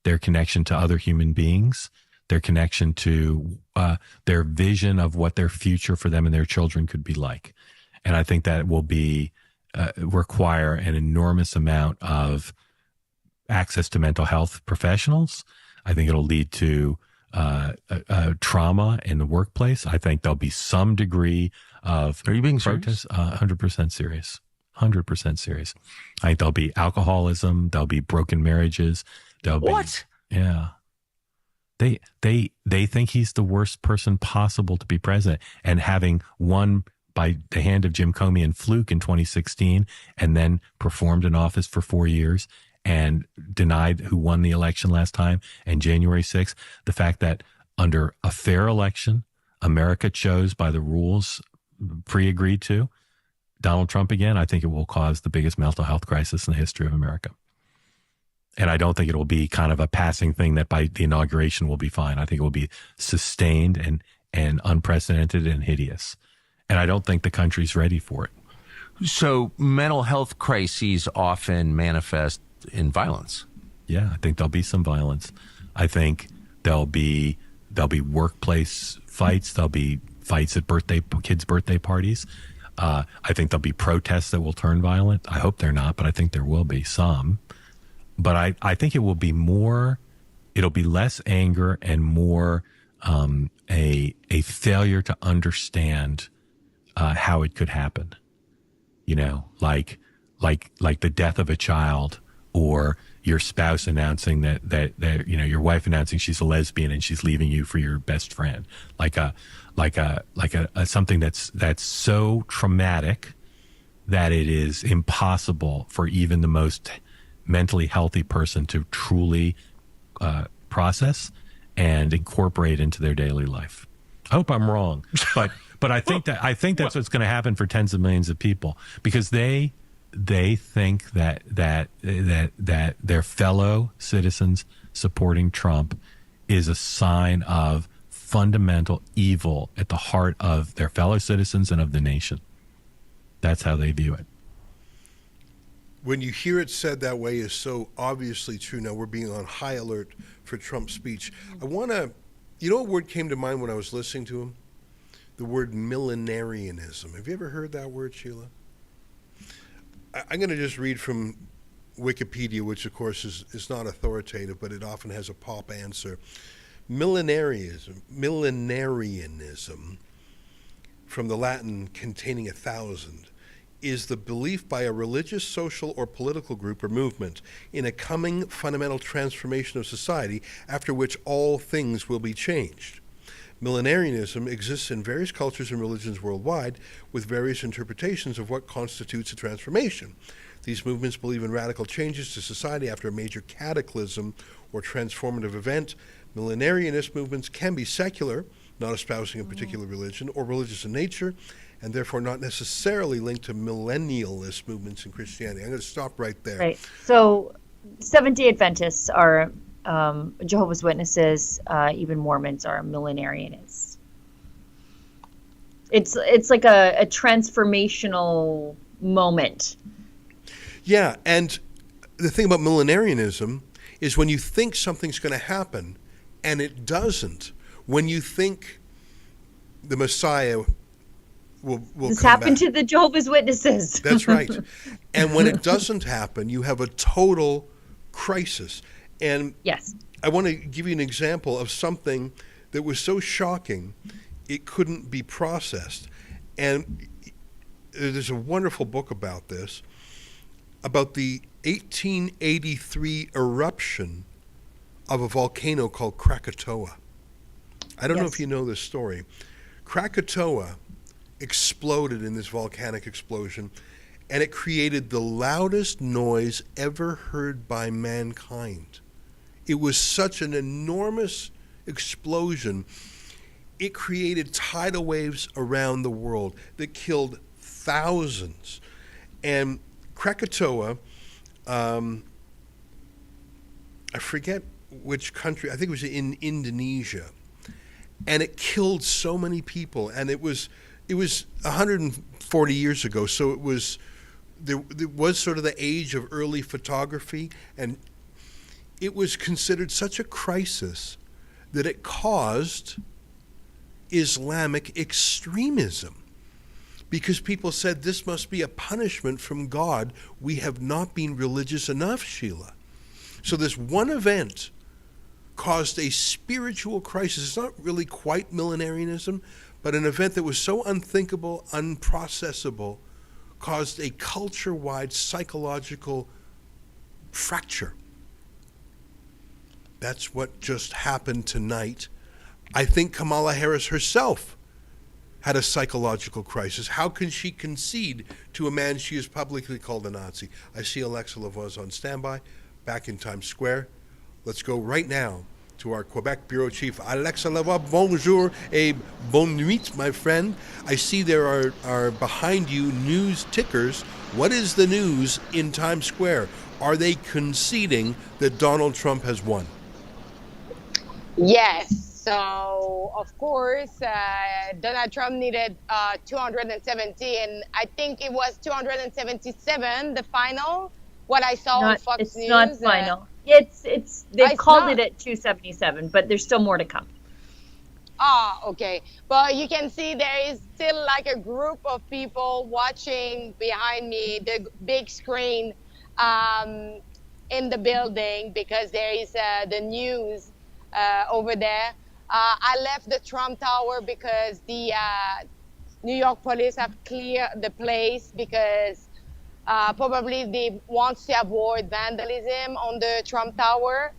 their connection to other human beings, their connection to their vision of what their future for them and their children could be like. And I think that will require an enormous amount of access to mental health professionals. I think it'll lead to trauma in the workplace. I think there'll be some degree of Are you being protest. 100% serious. 100% serious. I think there'll be alcoholism. There'll be broken marriages. What? Yeah. They think he's the worst person possible to be president, and having won by the hand of Jim Comey and Fluke in 2016, and then performed in office for 4 years and denied who won the election last time, and January 6th, the fact that under a fair election, America chose by the rules pre-agreed to Donald Trump again, I think it will cause the biggest mental health crisis in the history of America. And I don't think it will be kind of a passing thing that by the inauguration will be fine. I think it will be sustained and unprecedented and hideous. And I don't think the country's ready for it. So mental health crises often manifest in violence. Yeah, I think there'll be some violence. I think there'll be workplace fights. There'll be fights at kids' birthday parties. I think there'll be protests that will turn violent. I hope they're not, but I think there will be some. But I think it will be more. It'll be less anger and more a failure to understand how it could happen. You know, like the death of a child, or your spouse announcing that your wife announcing she's a lesbian and she's leaving you for your best friend, like a something that's so traumatic that it is impossible for even the most mentally healthy person to truly process and incorporate into their daily life. I hope I'm wrong, but I think that's what's going to happen for tens of millions of people, because they think that their fellow citizens supporting Trump is a sign of fundamental evil at the heart of their fellow citizens and of the nation. That's how they view it. When you hear it said that way, is so obviously true. Now we're being on high alert for Trump's speech. I want to, what word came to mind when I was listening to him? The word millenarianism. Have you ever heard that word, Sheila? I'm going to just read from Wikipedia, which of course is not authoritative, but it often has a pop answer. Millenarianism, from the Latin containing 1,000, is the belief by a religious, social, or political group or movement in a coming fundamental transformation of society, after which all things will be changed. Millenarianism exists in various cultures and religions worldwide, with various interpretations of what constitutes a transformation. These movements believe in radical changes to society after a major cataclysm or transformative event. Millenarianist movements can be secular, not espousing a particular religion, or religious in nature, and therefore not necessarily linked to millennialist movements in Christianity. I'm going to stop right there. Right. So Seventh-day Adventists are Jehovah's Witnesses, even Mormons are millenarianists. It's like a transformational moment. Yeah, and the thing about millenarianism is when you think something's going to happen and it doesn't, when you think the Messiah will this come happened back. to the Jehovah's Witnesses. That's right. And when it doesn't happen, you have a total crisis. And yes, I want to give you an example of something that was so shocking it couldn't be processed. And there's a wonderful book about this, about the 1883 eruption of a volcano called Krakatoa. I don't know Yes. if you know this story. Krakatoa exploded in this volcanic explosion, and it created the loudest noise ever heard by mankind. It was such an enormous explosion. It created tidal waves around the world that killed thousands. And Krakatoa, I forget which country, I think it was in Indonesia, and it killed so many people. And it was 140 years ago, so there was sort of the age of early photography, and it was considered such a crisis that it caused Islamic extremism, because people said this must be a punishment from God. We have not been religious enough, Sheila. So this one event caused a spiritual crisis. It's not really quite millenarianism, but an event that was so unthinkable, unprocessable, caused a culture-wide psychological fracture. That's what just happened tonight. I think Kamala Harris herself had a psychological crisis. How can she concede to a man she has publicly called a Nazi? I see Alexa Lavoie on standby, back in Times Square. Let's go right now to our Quebec Bureau Chief, Alexa Lavoie. Bonjour et bonne nuit, my friend. I see there are behind you news tickers. What is the news in Times Square? Are they conceding that Donald Trump has won? Yes. So, of course, Donald Trump needed 270, and I think it was 277, the final, what I saw on Fox It's News. not final. It's they've called not. it at 277, but there's still more to come. Okay. But you can see there is still like a group of people watching behind me, the big screen in the building, because there is the news over there. I left the Trump Tower because the New York police have cleared the place because probably they want to avoid vandalism on the Trump Tower.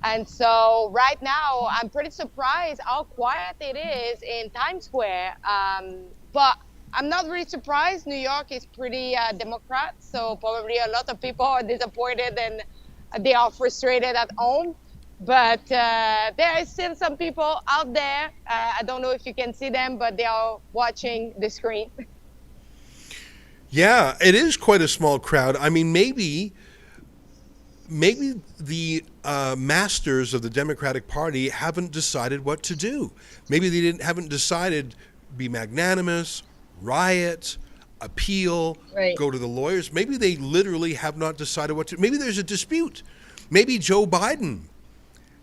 And so right now, I'm pretty surprised how quiet it is in Times Square. But I'm not really surprised. New York is pretty Democrat, so probably a lot of people are disappointed and they are frustrated at home. But there is still some people out there. I don't know if you can see them, but they are watching the screen. Yeah, it is quite a small crowd. I mean, maybe the masters of the Democratic Party haven't decided what to do. Maybe they haven't decided be magnanimous, riot, appeal, Right. go to the lawyers. Maybe they literally have not decided what to. Maybe there's a dispute. Maybe Joe Biden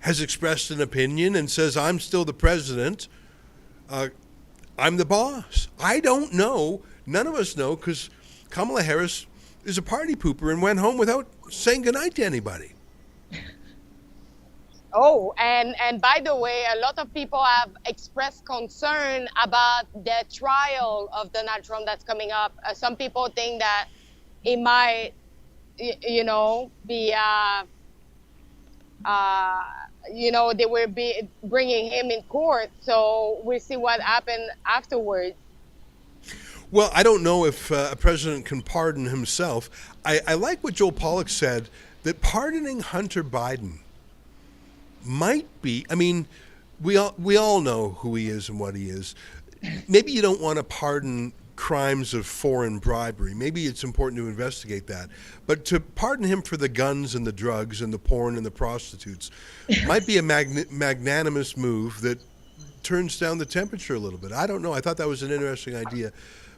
has expressed an opinion and says, I'm still the president. I'm the boss. I don't know. None of us know, because Kamala Harris is a party pooper and went home without saying goodnight to anybody. Oh, and by the way, a lot of people have expressed concern about the trial of Donald Trump that's coming up. Some people think that it might, be, they will be bringing him in court. So we'll see what happened afterwards. Well, I don't know if a president can pardon himself. I like what Joel Pollak said, that pardoning Hunter Biden might be, I mean, we all know who he is and what he is. Maybe you don't want to pardon crimes of foreign bribery. Maybe it's important to investigate that. But to pardon him for the guns and the drugs and the porn and the prostitutes might be a magnanimous move that turns down the temperature a little bit. I don't know. I thought that was an interesting idea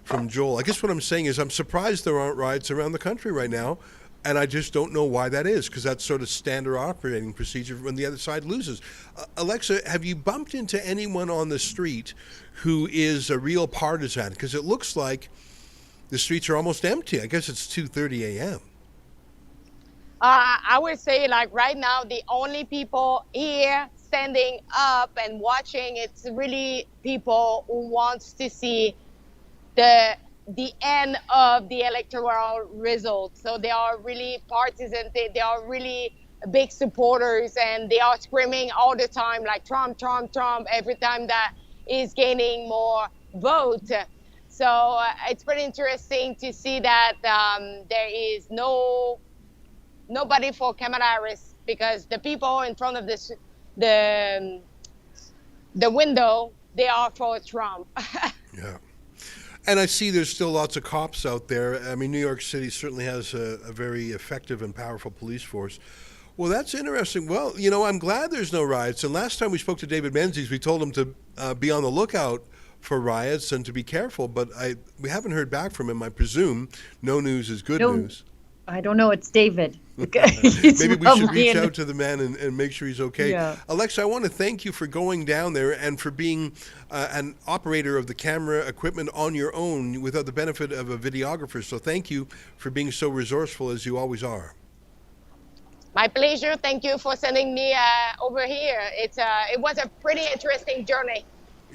from Joel. I guess what I'm saying is I'm surprised there aren't riots around the country right now, and I just don't know why that is, because that's sort of standard operating procedure when the other side loses. Alexa, have you bumped into anyone on the street who is a real partisan? Because it looks like the streets are almost empty. I guess it's 2:30 a.m. I would say, like, right now, the only people here standing up and watching, it's really people who wants to see the end of the electoral results. So they are really partisan. They are really big supporters, and they are screaming all the time like Trump, Trump, Trump every time that is gaining more vote. So it's pretty interesting to see that there is nobody for Kamala Harris, because the people in front of the window, they are for Trump. Yeah. And I see there's still lots of cops out there. I mean, New York City certainly has a very effective and powerful police force. Well, that's interesting. Well, you know, I'm glad there's no riots. And last time we spoke to David Menzies, we told him to be on the lookout for riots and to be careful. But we haven't heard back from him. I presume no news is good news. I don't know. It's David. Maybe we should reach out to the man and make sure he's okay. Yeah. Alexa, I want to thank you for going down there and for being an operator of the camera equipment on your own without the benefit of a videographer. So thank you for being so resourceful as you always are. My pleasure. Thank you for sending me over here. It was a pretty interesting journey.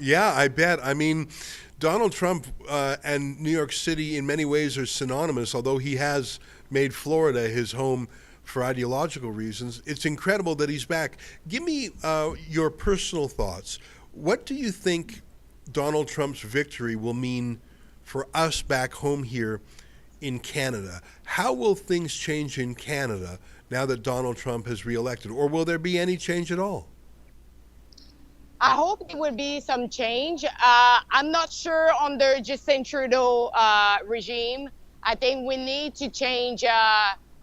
Yeah, I bet. I mean, Donald Trump and New York City in many ways are synonymous, although he has made Florida his home for ideological reasons. It's incredible that he's back. Give me your personal thoughts. What do you think Donald Trump's victory will mean for us back home here in Canada? How will things change in Canada now that Donald Trump has reelected? Or will there be any change at all? I hope there will be some change. I'm not sure under Justin Trudeau regime. I think we need to change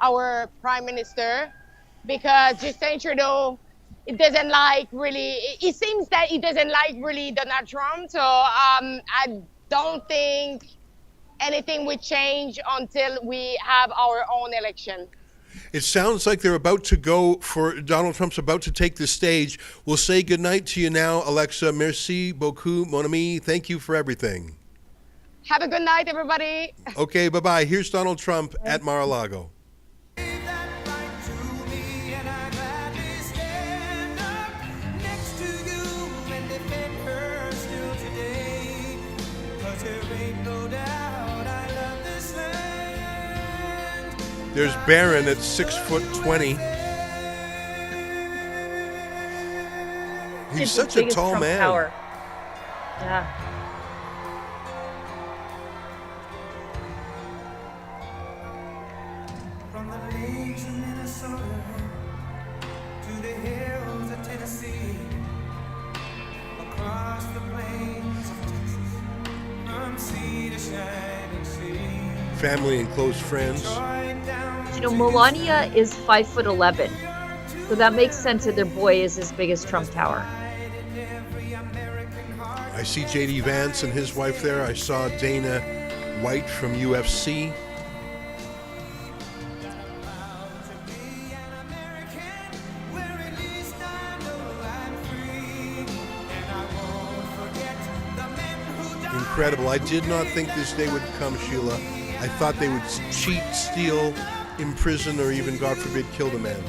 our prime minister, because Justin Trudeau, it seems that he doesn't like really Donald Trump. So I don't think anything will change until we have our own election. It sounds like they're about to go for Donald Trump's about to take the stage. We'll say goodnight to you now, Alexa. Merci beaucoup, mon ami. Thank you for everything. Have a good night, everybody. Okay, bye-bye. Here's Donald Trump at Mar-a-Lago. There's Barron at 6'20". He's It's such the a biggest tall Trump man. tower. Yeah. From the lakes of Minnesota to the hills of Tennessee, across the plains of Texas, from sea to shining sea. Family and close friends. You know, Melania is 5'11", so that makes sense that their boy is as big as Trump Tower. I see J.D. Vance and his wife there. I saw Dana White from UFC. Incredible. I did not think this day would come, Sheila. I thought they would cheat, steal, imprison, or even, God forbid, kill the man.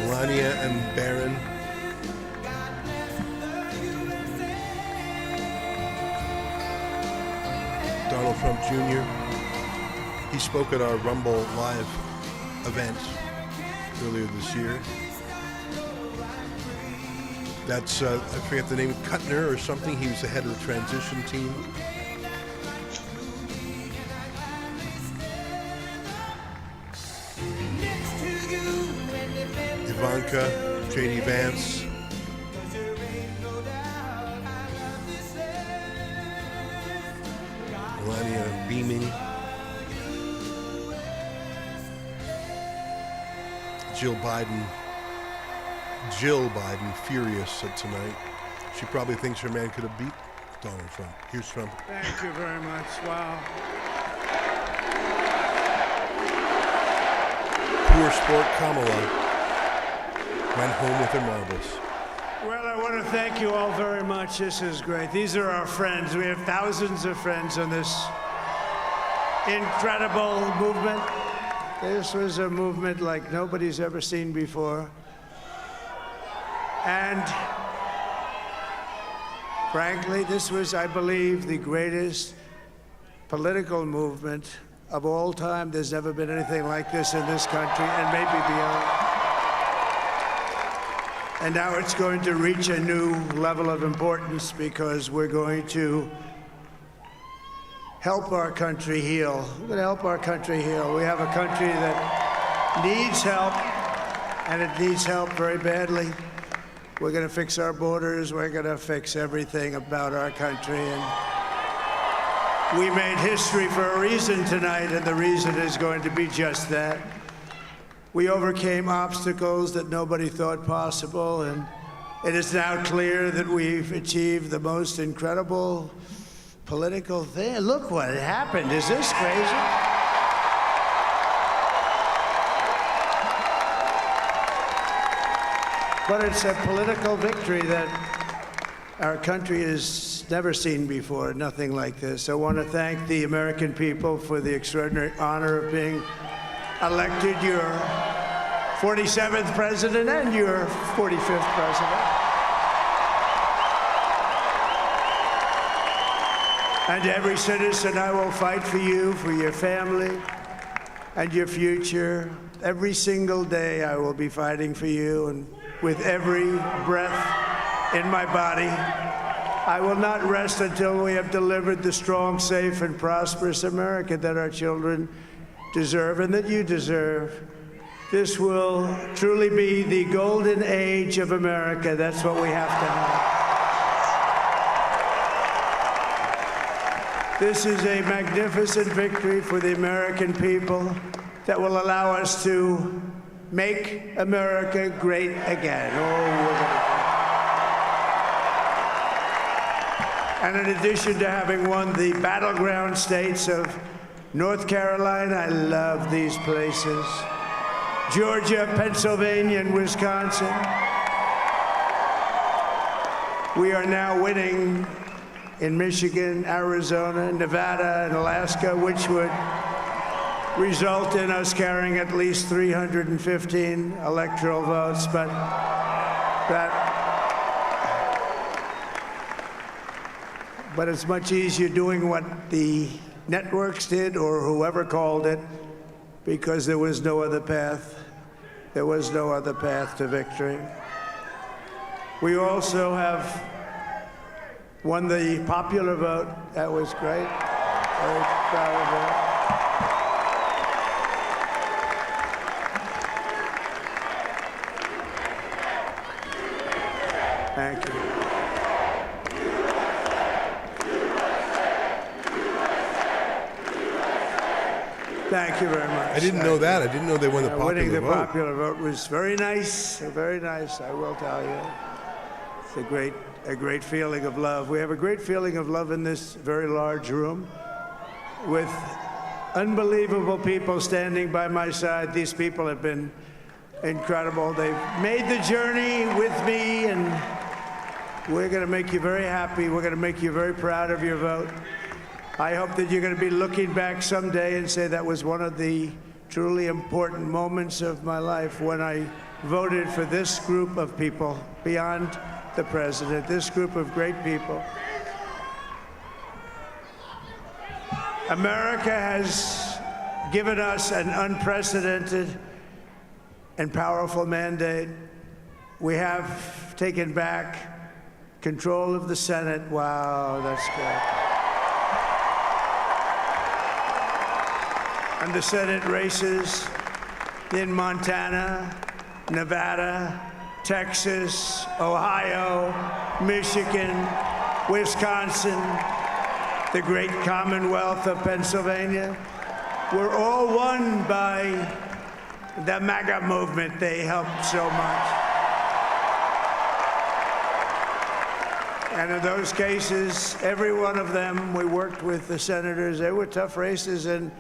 Melania and Barron. Donald Trump Jr. He spoke at our Rumble Live event earlier this year. That's, I forget the name, Kuttner or something. He was the head of the transition team. Ivanka, J.D. Vance. Melania beaming. Jill Biden furious at tonight. She probably thinks her man could have beat Donald Trump. Here's Trump. Thank you very much. Wow. Poor sport Kamala went home with her marbles. Well, I want to thank you all very much. This is great. These are our friends. We have thousands of friends on this incredible movement. This was a movement like nobody's ever seen before. And frankly, this was, I believe, the greatest political movement of all time. There's never been anything like this in this country, and maybe beyond. And now it's going to reach a new level of importance because we're going to help our country heal. We're going to help our country heal. We have a country that needs help, and it needs help very badly. We're going to fix our borders. We're going to fix everything about our country. And we made history for a reason tonight, and the reason is going to be just that. We overcame obstacles that nobody thought possible, and it is now clear that we've achieved the most incredible political thing. Look what happened. Is this crazy? But it's a political victory that our country has never seen before, nothing like this. I want to thank the American people for the extraordinary honor of being elected your 47th president and your 45th president. And every citizen, I will fight for you, for your family, and your future. Every single day, I will be fighting for you, and with every breath in my body, I will not rest until we have delivered the strong, safe, and prosperous America that our children deserve and that you deserve. This will truly be the golden age of America. That's what we have to have. This is a magnificent victory for the American people that will allow us to make America great again. And in addition to having won the battleground states of North Carolina, I love these places, Georgia, Pennsylvania, and Wisconsin, we are now winning in Michigan, Arizona, Nevada, and Alaska, which would result in us carrying at least 315 electoral votes, but it's much easier doing what the networks did or whoever called it, because there was no other path. There was no other path to victory. We also have won the popular vote. That was great. Very proud of that. Thank you. Thank you very much. I didn't know that. I didn't know they won the popular vote. Winning the popular vote was very nice, very nice, I will tell you. It's a great feeling of love. We have a great feeling of love in this very large room with unbelievable people standing by my side. These people have been incredible. They've made the journey with me, and we're going to make you very happy. We're going to make you very proud of your vote. I hope that you're going to be looking back someday and say that was one of the truly important moments of my life when I voted for this group of people beyond the president, this group of great people. America has given us an unprecedented and powerful mandate. We have taken back control of the Senate. Wow, that's good. And the Senate races in Montana, Nevada, Texas, Ohio, Michigan, Wisconsin, the great Commonwealth of Pennsylvania, were all won by the MAGA movement. They helped so much. And in those cases, every one of them, we worked with the senators. They were tough races, and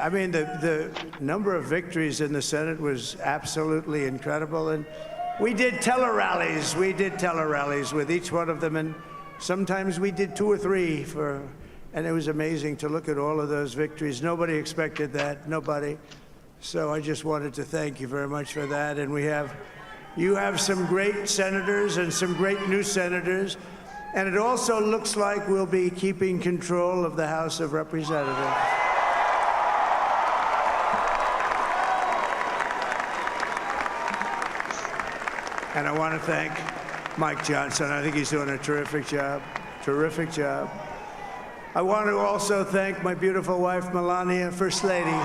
I mean, the number of victories in the Senate was absolutely incredible. And we did tele-rallies. We did tele-rallies with each one of them, and sometimes we did 2 or 3 and it was amazing to look at all of those victories. Nobody expected that, nobody. So I just wanted to thank you very much for that. And you have some great senators and some great new senators. And it also looks like we'll be keeping control of the House of Representatives. And I want to thank Mike Johnson. I think he's doing a terrific job. Terrific job. I want to also thank my beautiful wife, Melania, First Lady.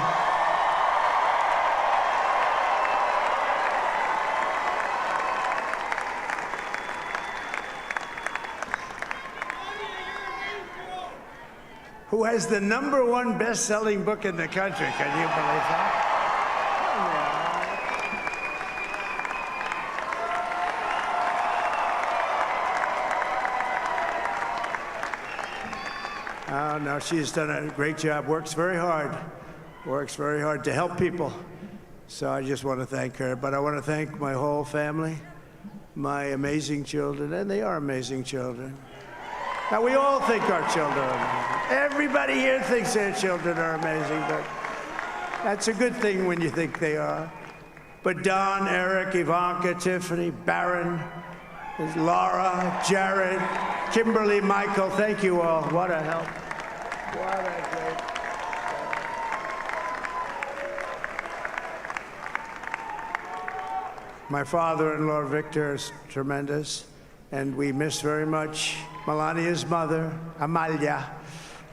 Who has the #1 best-selling book in the country. Can you believe that? Oh, no, she's done a great job, works very hard to help people. So I just want to thank her. But I want to thank my whole family, my amazing children, and they are amazing children. Now, we all think our children are amazing. Everybody here thinks their children are amazing, but that's a good thing when you think they are. But Don, Eric, Ivanka, Tiffany, Barron, Laura, Jared, Kimberly, Michael, thank you all. What a help. What a great. My father-in-law, Victor, is tremendous, and we miss very much Melania's mother, Amalia.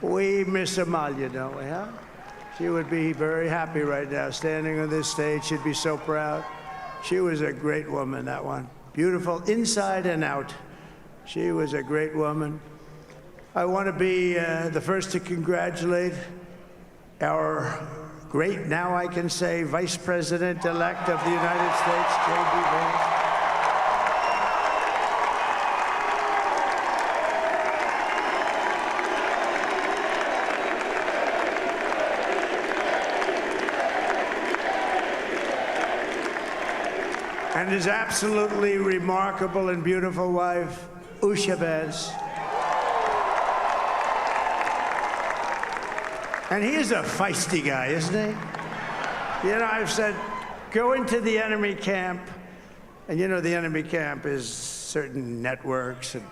We miss Amalia, don't we, huh? She would be very happy right now, standing on this stage. She'd be so proud. She was a great woman, that one. Beautiful inside and out. She was a great woman. I want to be the first to congratulate our great, now I can say, Vice President-elect of the United States, J.D. Vance. And his absolutely remarkable and beautiful wife, Usha Vance. And he is a feisty guy, isn't he? You know, I've said, go into the enemy camp, and you know the enemy camp is certain networks, and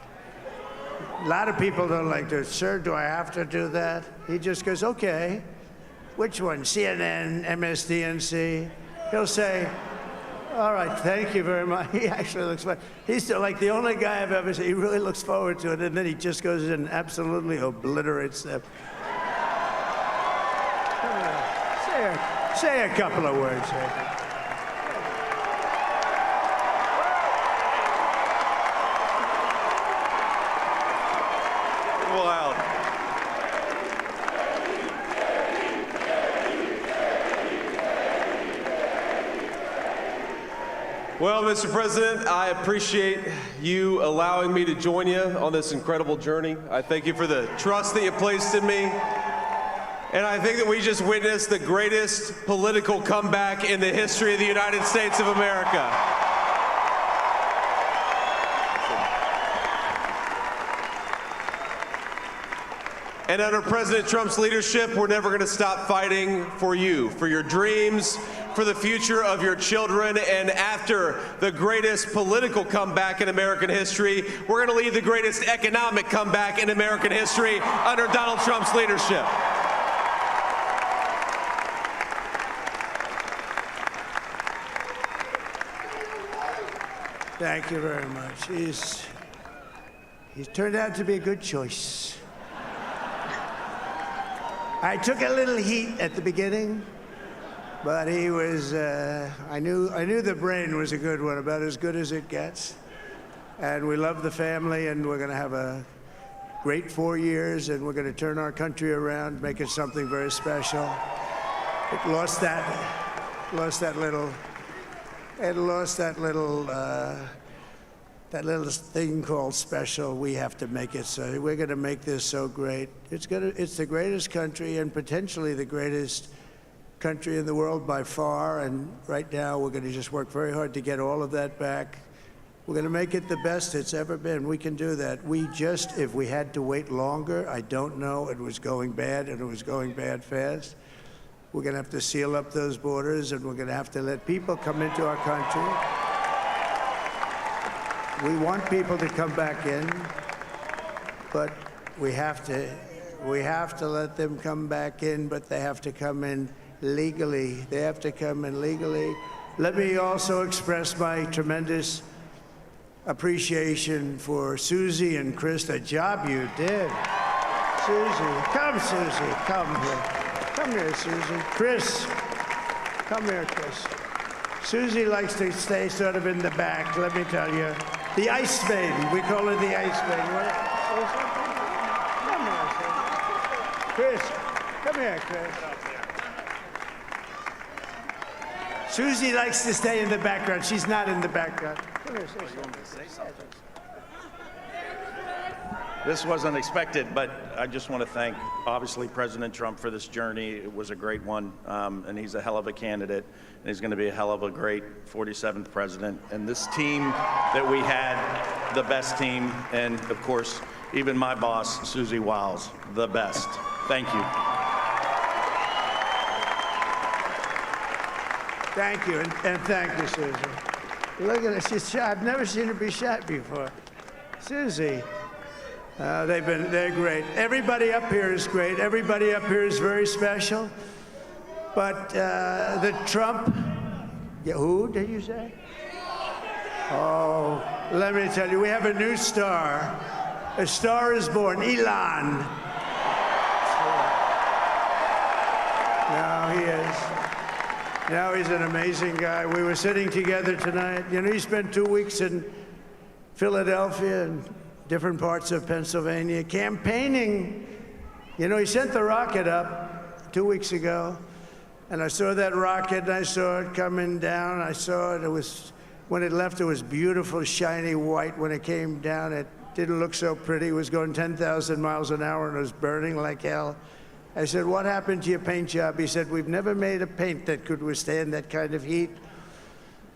a lot of people don't like to, sir, do I have to do that? He just goes, okay, which one, CNN, MSDNC? He'll say, all right, thank you very much. He actually looks fine. He's like the only guy I've ever seen. He really looks forward to it, and then he just goes in and absolutely obliterates them. Say a couple of words. Wow. Well, Mr. President, I appreciate you allowing me to join you on this incredible journey. I thank you for the trust that you placed in me. And I think that we just witnessed the greatest political comeback in the history of the United States of America. And under President Trump's leadership, we're never going to stop fighting for you, for your dreams, for the future of your children. And after the greatest political comeback in American history, we're going to lead the greatest economic comeback in American history under Donald Trump's leadership. Thank you very much. He's turned out to be a good choice. I took a little heat at the beginning, but he was, I knew the brain was a good one, about as good as it gets. And we love the family, and we're going to have a great 4 years, and we're going to turn our country around, make it something very special. It lost that little thing called special. We have to make it so. We're going to make this so great. It's the greatest country and potentially the greatest country in the world by far. And right now we're going to just work very hard to get all of that back. We're going to make it the best it's ever been. We can do that. If we had to wait longer, I don't know. It was going bad, and it was going bad fast. We're going to have to seal up those borders, and we're going to have to let people come into our country. We want people to come back in, but we have to let them come back in, but they have to come in legally. They have to come in legally. Let me also express my tremendous appreciation for Susie and Chris, the job you did. Susie, come, here. Come here, Susie. Chris, come here, Chris. Susie likes to stay sort of in the back, let me tell you. The Ice Maiden, we call her the Ice Maiden. Susie? Come here, Susie. Chris, come here, Chris. Susie likes to stay in the background. She's not in the background. Come here, Susie. This wasn't expected, but I just want to thank, obviously, President Trump for this journey. It was a great one, and he's a hell of a candidate, and he's going to be a hell of a great 47th president. And this team that we had, the best team, and, of course, even my boss, Susie Wiles, the best. Thank you. Thank you, and thank you, Susie. Look at her, she's shy. I've never seen her be shy before. Susie. They're great. Everybody up here is great. Everybody up here is very special. But the Trump, who did you say? Oh, let me tell you, we have a new star. A star is born, Elon. Now he is. Now he's an amazing guy. We were sitting together tonight. You know, he spent 2 weeks in Philadelphia and different parts of Pennsylvania, campaigning. You know, he sent the rocket up 2 weeks ago, and I saw that rocket, and I saw it coming down. I saw it. It was, when it left, it was beautiful, shiny white. When it came down, it didn't look so pretty. It was going 10,000 miles an hour, and it was burning like hell. I said, what happened to your paint job? He said, we've never made a paint that could withstand that kind of heat.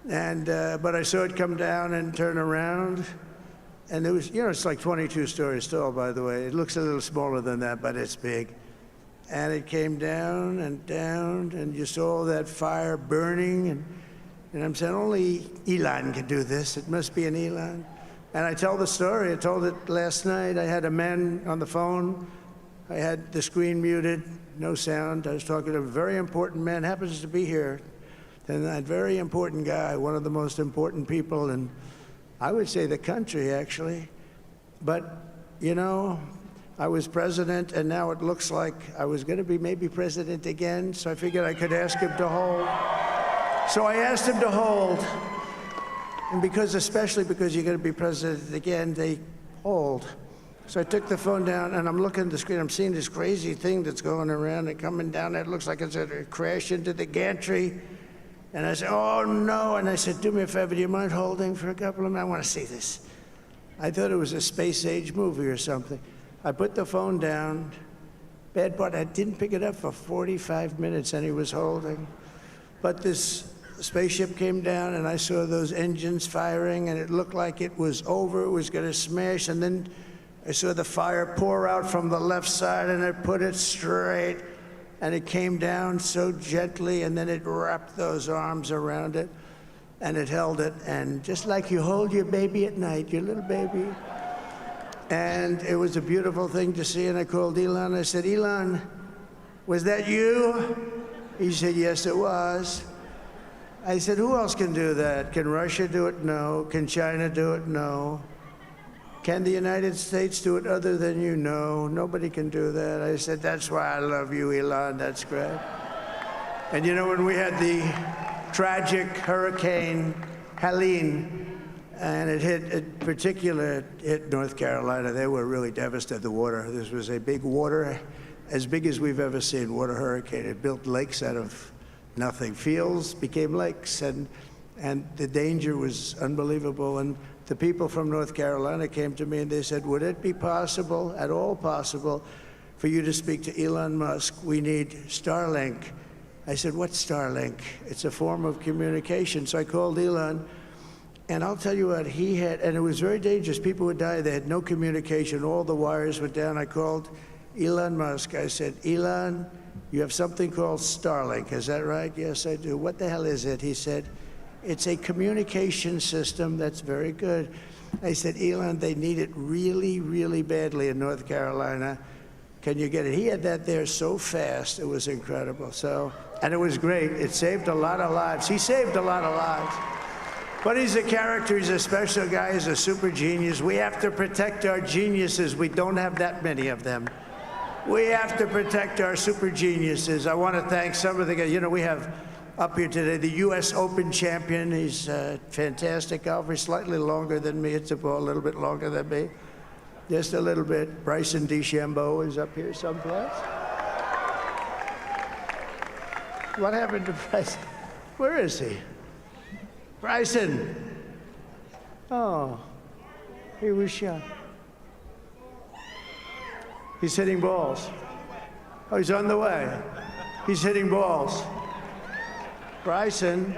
And, but I saw it come down and turn around. And it was, you know, it's like 22 stories tall, by the way. It looks a little smaller than that, but it's big. And it came down, and you saw that fire burning. And I'm saying, only Elon can do this. It must be an Elon. And I tell the story. I told it last night. I had a man on the phone. I had the screen muted, no sound. I was talking to a very important man, happens to be here. And that very important guy, one of the most important people in, I would say, the country, actually. But, you know, I was president, and now it looks like I was going to be maybe president again, so I figured I could ask him to hold. So I asked him to hold. And because, especially because you're going to be president again, they hold. So I took the phone down, and I'm looking at the screen. I'm seeing this crazy thing that's going around and coming down. It looks like it's going to crash into the gantry. And I said, oh, no. And I said, do me a favor, do you mind holding for a couple of minutes? I want to see this. I thought it was a space-age movie or something. I put the phone down. Bad part, I didn't pick it up for 45 minutes, and he was holding. But this spaceship came down, and I saw those engines firing, and it looked like it was over. It was going to smash. And then I saw the fire pour out from the left side, and I put it straight. And it came down so gently, and then it wrapped those arms around it, and it held it. And just like you hold your baby at night, your little baby. And it was a beautiful thing to see. And I called Elon. I said, Elon, was that you? He said, yes, it was. I said, who else can do that? Can Russia do it? No. Can China do it? No. Can the United States do it other than you? No, nobody can do that. I said, that's why I love you, Elon, that's great. And you know, when we had the tragic Hurricane Helene, and it hit North Carolina, they were really devastated, the water. This was a big water, as big as we've ever seen, water hurricane. It built lakes out of nothing. Fields became lakes, and the danger was unbelievable. And the people from North Carolina came to me and they said, would it be possible, at all possible, for you to speak to Elon Musk? We need Starlink. I said, what's Starlink? It's a form of communication. So I called Elon, and I'll tell you what, he had, and it was very dangerous. People would die. They had no communication. All the wires were down. I called Elon Musk. I said, Elon, you have something called Starlink. Is that right? Yes, I do. What the hell is it? He said, it's a communication system that's very good. I said, Elon, they need it really, really badly in North Carolina. Can you get it? He had that there so fast, it was incredible. So, and it was great. It saved a lot of lives. He saved a lot of lives. But he's a character, he's a special guy, he's a super genius. We have to protect our geniuses. We don't have that many of them. We have to protect our super geniuses. I want to thank some of the guys. You know, we have up here today the U.S. Open champion. He's fantastic golfer, slightly longer than me. Hits the ball a little bit longer than me. Just a little bit. Bryson DeChambeau is up here someplace. What happened to Bryson? Where is he? Bryson. Oh, he was shot. He's hitting balls. Oh, he's on the way. He's hitting balls. Bryson.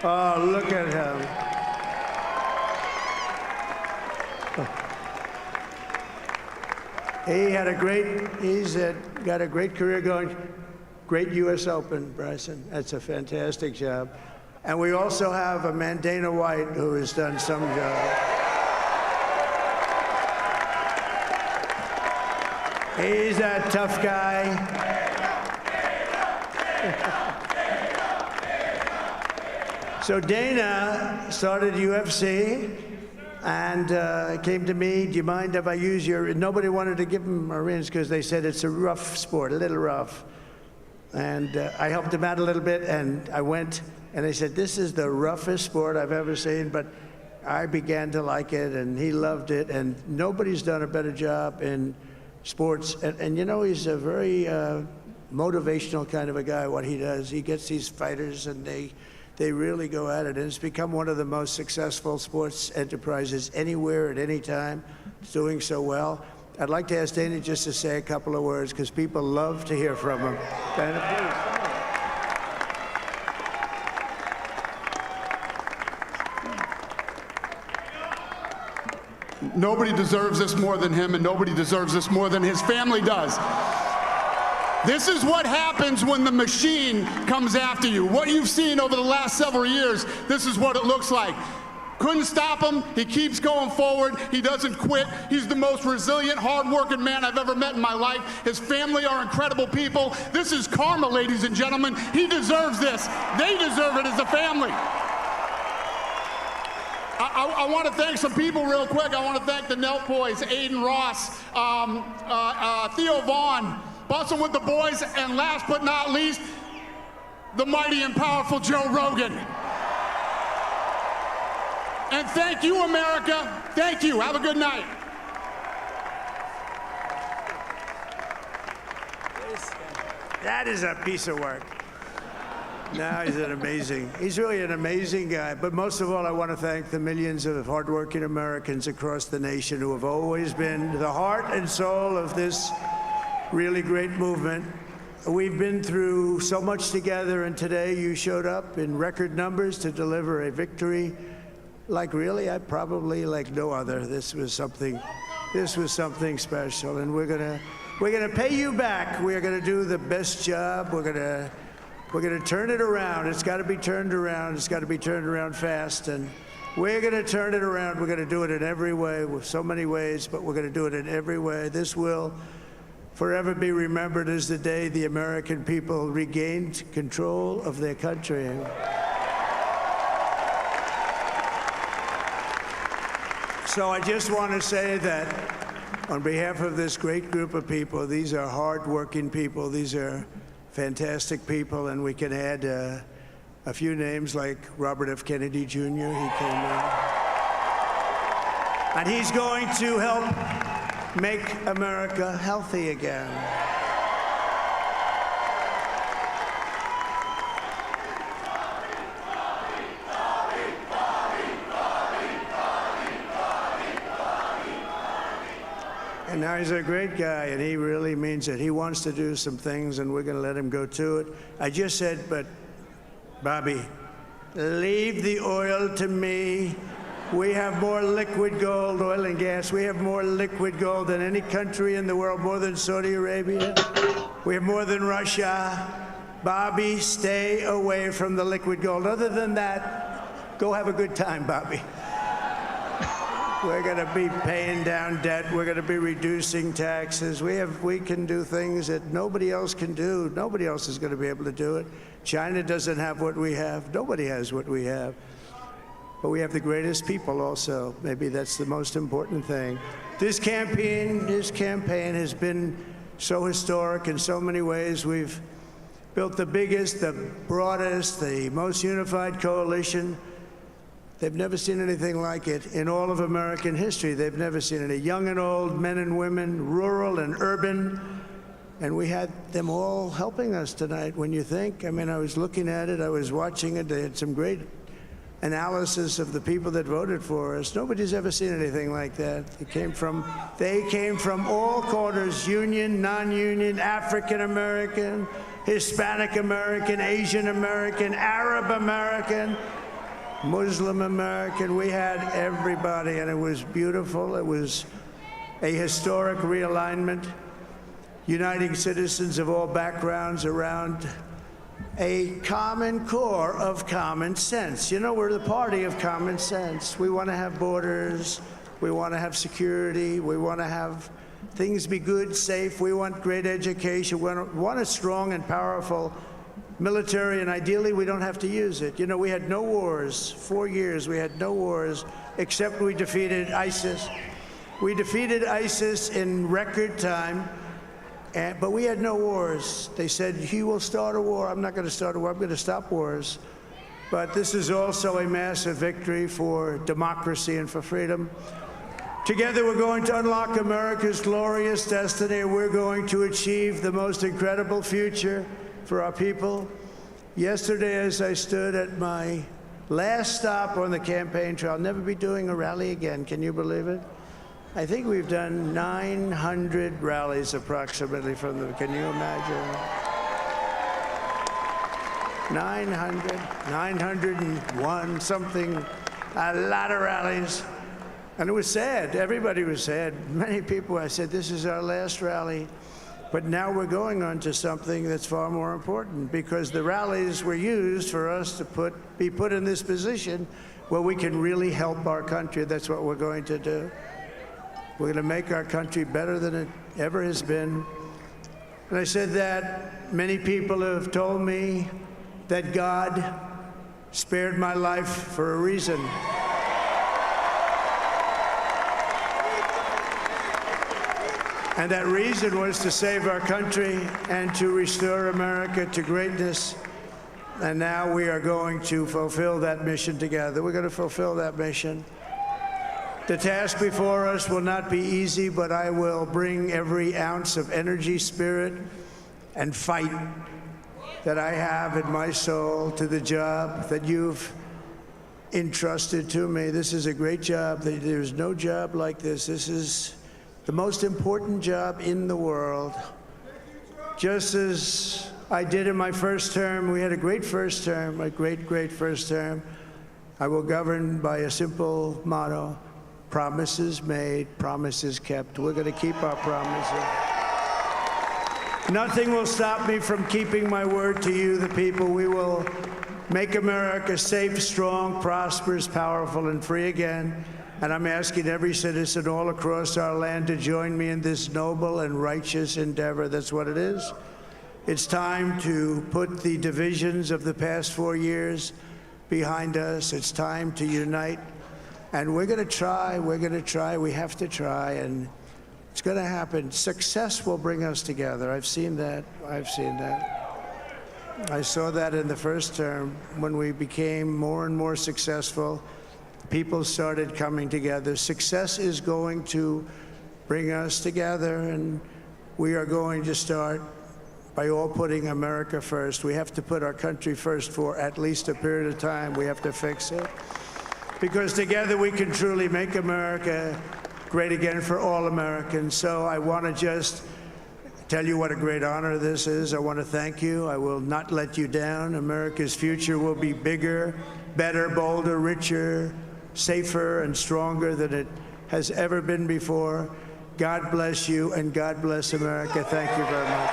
Oh, look at him. He's got a great career going. Great U.S. Open, Bryson. That's a fantastic job. And we also have a man, Dana White, who has done some job. He's a tough guy. So Dana started UFC and came to me, do you mind if I use your, nobody wanted to give him a reins because they said it's a rough sport, a little rough. And I helped him out a little bit, and I went, and they said, this is the roughest sport I've ever seen, but I began to like it, and he loved it, and nobody's done a better job in sports. And you know, he's a very motivational kind of a guy, what he does. He gets these fighters, and they really go at it, and it's become one of the most successful sports enterprises anywhere at any time. It's doing so well. I'd like to ask Dana just to say a couple of words, because people love to hear from him. Dana, please. Nobody deserves this more than him, and nobody deserves this more than his family does. This is what happens when the machine comes after you. What you've seen over the last several years, this is what it looks like. Couldn't stop him. He keeps going forward. He doesn't quit. He's the most resilient, hard-working man I've ever met in my life. His family are incredible people. This is karma, ladies and gentlemen. He deserves this. They deserve it as a family. I want to thank some people real quick. I want to thank the Nelt boys, Aiden Ross, Theo Vaughn, busting with the boys, and last but not least, the mighty and powerful Joe Rogan. And thank you, America. Thank you. Have a good night. that is a piece of work. No, he's really an amazing guy. But most of all, I want to thank the millions of hardworking Americans across the nation who have always been the heart and soul of this really great movement. We've been through so much together, and today you showed up in record numbers to deliver a victory like probably like no other. This was something special, and we're gonna pay you back. We're gonna do the best job. We're gonna turn it around. It's got to be turned around. It's got to be turned around fast, and we're gonna turn it around. We're gonna do it in every way, with so many ways, but we're gonna do it in every way. This will forever be remembered as the day the American people regained control of their country. So I just want to say that on behalf of this great group of people, these are hard-working people, these are fantastic people, and we can add a few names like Robert F. Kennedy Jr. He came in. And he's going to help make America healthy again. And now he's a great guy, and he really means it. He wants to do some things, and we're going to let him go to it. I just said, but Bobby, leave the oil to me. We have more liquid gold, oil and gas. We have more liquid gold than any country in the world, more than Saudi Arabia. We have more than Russia. Bobby, stay away from the liquid gold. Other than that, go have a good time, Bobby. We're going to be paying down debt. We're going to be reducing taxes. We can do things that nobody else can do. Nobody else is going to be able to do it. China doesn't have what we have. Nobody has what we have. But we have the greatest people also. Maybe that's the most important thing. This campaign has been so historic in so many ways. We've built the biggest, the broadest, the most unified coalition. They've never seen anything like it in all of American history. They've never seen it. Young and old, men and women, rural and urban. And we had them all helping us tonight. When you think, I mean, I was looking at it, I was watching it. They had some great analysis of the people that voted for us. Nobody's ever seen anything like that. They came from all corners, union, non-union, African American, Hispanic American, Asian American, Arab American, Muslim American. We had everybody, and it was beautiful. It was a historic realignment, uniting citizens of all backgrounds around a common core of common sense. You know, we're the party of common sense. We want to have borders. We want to have security. We want to have things be good, safe. We want great education. We want a strong and powerful military, and ideally we don't have to use it. You know, we had no wars. 4 years we had no wars, except we defeated ISIS. We defeated ISIS in record time. But we had no wars. They said, he will start a war. I'm not going to start a war. I'm going to stop wars. But this is also a massive victory for democracy and for freedom. Together, we're going to unlock America's glorious destiny, and we're going to achieve the most incredible future for our people. Yesterday, as I stood at my last stop on the campaign trail, I'll never be doing a rally again. Can you believe it? I think we've done 900 rallies approximately from them. Can you imagine? 901, something, a lot of rallies. And it was sad. Everybody was sad. Many people, I said, this is our last rally. But now we're going on to something that's far more important, because the rallies were used for us to be put in this position where we can really help our country. That's what we're going to do. We're going to make our country better than it ever has been. And I said that many people have told me that God spared my life for a reason. And that reason was to save our country and to restore America to greatness. And now we are going to fulfill that mission together. We're going to fulfill that mission. The task before us will not be easy, but I will bring every ounce of energy, spirit, and fight that I have in my soul to the job that you've entrusted to me. This is a great job. There's no job like this. This is the most important job in the world. Just as I did in my first term, we had a great first term, a great first term. I will govern by a simple motto: promises made, promises kept. We're going to keep our promises. Nothing will stop me from keeping my word to you, the people. We will make America safe, strong, prosperous, powerful, and free again. And I'm asking every citizen all across our land to join me in this noble and righteous endeavor. That's what it is. It's time to put the divisions of the past 4 years behind us. It's time to unite. And we're going to try, we have to try, and it's going to happen. Success will bring us together. I've seen that. I saw that in the first term. When we became more and more successful, people started coming together. Success is going to bring us together, and we are going to start by all putting America first. We have to put our country first for at least a period of time. We have to fix it. Because together we can truly make America great again for all Americans. So I want to just tell you what a great honor this is. I want to thank you. I will not let you down. America's future will be bigger, better, bolder, richer, safer, and stronger than it has ever been before. God bless you, and God bless America. Thank you very much.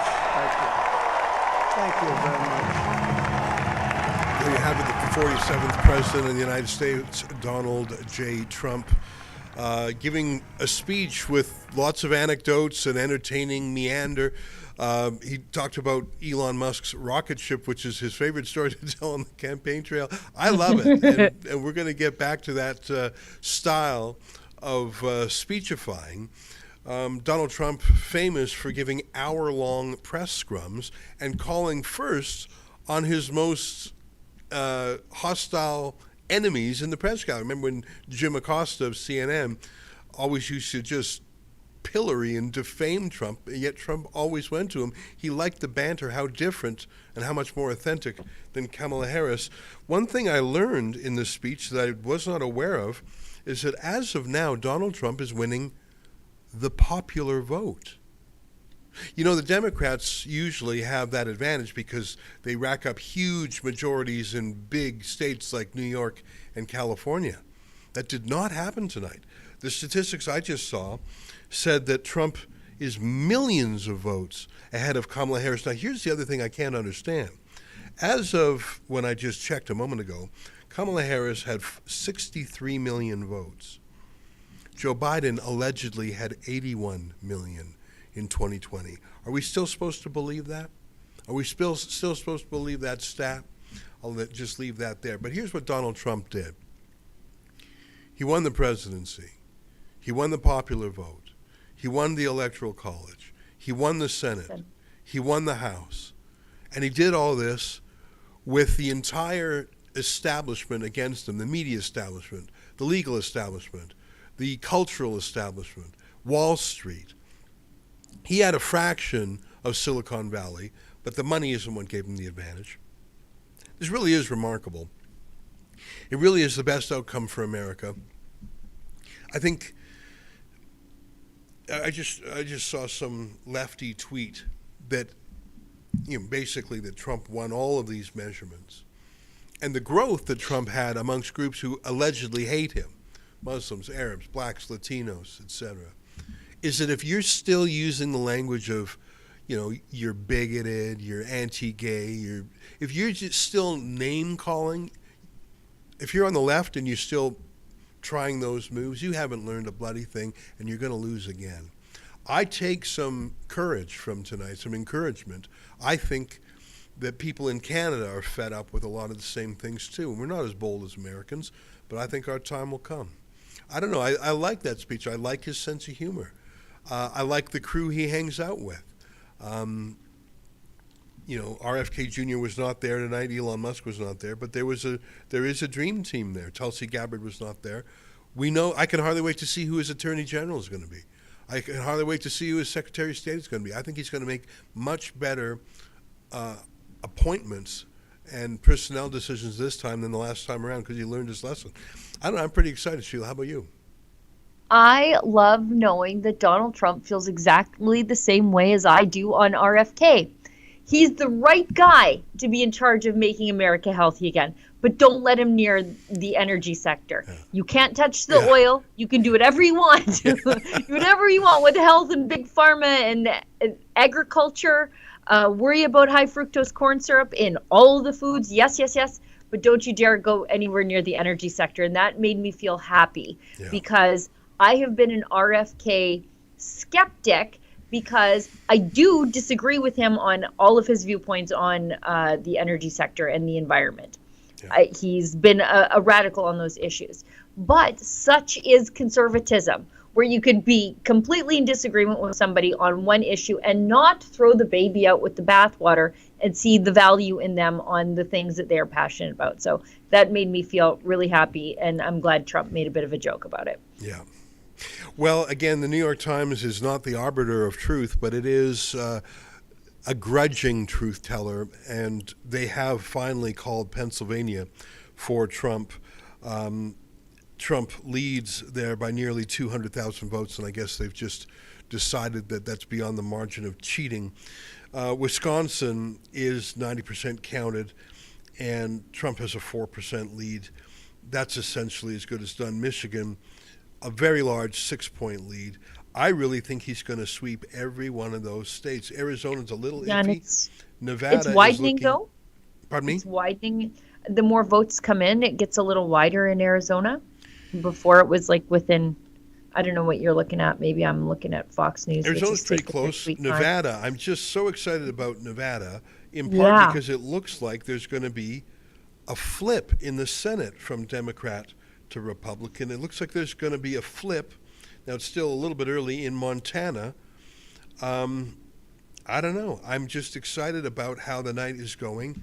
Thank you very much. There you have it, the 47th President of the United States, Donald J. Trump. giving a speech with lots of anecdotes and entertaining meander. He talked about Elon Musk's rocket ship, which is his favorite story to tell on the campaign trail. I love it, and we're going to get back to that style of speechifying. Donald Trump, famous for giving hour-long press scrums and calling first on his most hostile enemies in the press gallery. Remember when Jim Acosta of CNN always used to just pillory and defame Trump, yet Trump always went to him. He liked the banter, how different and how much more authentic than Kamala Harris. One thing I learned in this speech that I was not aware of is that as of now, Donald Trump is winning the popular vote. You know, the Democrats usually have that advantage because they rack up huge majorities in big states like New York and California. That did not happen tonight. The statistics I just saw said that Trump is millions of votes ahead of Kamala Harris. Now, here's the other thing I can't understand. As of when I just checked a moment ago, Kamala Harris had 63 million votes. Joe Biden allegedly had 81 million in 2020. Are we still supposed to believe that? Are we still supposed to believe that stat? I'll just leave that there. But here's what Donald Trump did. He won the presidency. He won the popular vote. He won the Electoral College. He won the Senate. He won the House. And he did all this with the entire establishment against him, the media establishment, the legal establishment, the cultural establishment, Wall Street. He had a fraction of Silicon Valley, but the money isn't what gave him the advantage. This really is remarkable. It really is the best outcome for America. I think I just saw some lefty tweet that, you know, basically that Trump won all of these measurements. And the growth that Trump had amongst groups who allegedly hate him, Muslims, Arabs, blacks, Latinos, etc., is that if you're still using the language of, you know, you're bigoted, you're anti-gay, if you're just still name-calling, if you're on the left and you're still trying those moves, you haven't learned a bloody thing, and you're going to lose again. I take some courage from tonight, some encouragement. I think that people in Canada are fed up with a lot of the same things too. We're not as bold as Americans, but I think our time will come. I don't know. I like that speech. I like his sense of humor. I like the crew he hangs out with. You know, RFK Jr. was not there tonight. Elon Musk was not there, but there is a dream team there. Tulsi Gabbard was not there. We know. I can hardly wait to see who his Attorney General is going to be. I can hardly wait to see who his Secretary of State is going to be. I think he's going to make much better appointments and personnel decisions this time than the last time around because he learned his lesson. I don't know. I'm pretty excited, Sheila. How about you? I love knowing that Donald Trump feels exactly the same way as I do on RFK. He's the right guy to be in charge of making America healthy again, but don't let him near the energy sector. Yeah. You can't touch the oil. You can do whatever you want. Do whatever you want with health and big pharma and agriculture. Worry about high fructose corn syrup in all of the foods. Yes, yes, yes. But don't you dare go anywhere near the energy sector. And that made me feel happy because I have been an RFK skeptic because I do disagree with him on all of his viewpoints on the energy sector and the environment. Yeah. He's been a radical on those issues. But such is conservatism, where you could be completely in disagreement with somebody on one issue and not throw the baby out with the bathwater and see the value in them on the things that they're passionate about. So that made me feel really happy, and I'm glad Trump made a bit of a joke about it. Yeah. Well, again, the New York Times is not the arbiter of truth, but it is a grudging truth teller, and they have finally called Pennsylvania for Trump. Trump leads there by nearly 200,000 votes, and I guess they've just decided that that's beyond the margin of cheating. Wisconsin is 90% counted, and Trump has a 4% lead. That's essentially as good as done. Michigan, a very large 6-point lead. I really think he's going to sweep every one of those states. Arizona's a little iffy. Nevada it's widening, is looking, though. Pardon me? It's widening. The more votes come in, it gets a little wider in Arizona. Before it was like within I don't know what you're looking at. Maybe I'm looking at Fox News. Arizona's which is pretty taking their close. sweet time. Nevada, I'm just so excited about Nevada, in part because it looks like there's going to be a flip in the Senate from Democrat to Republican. It looks like there's going to be a flip. Now, it's still a little bit early in Montana. I don't know. I'm just excited about how the night is going.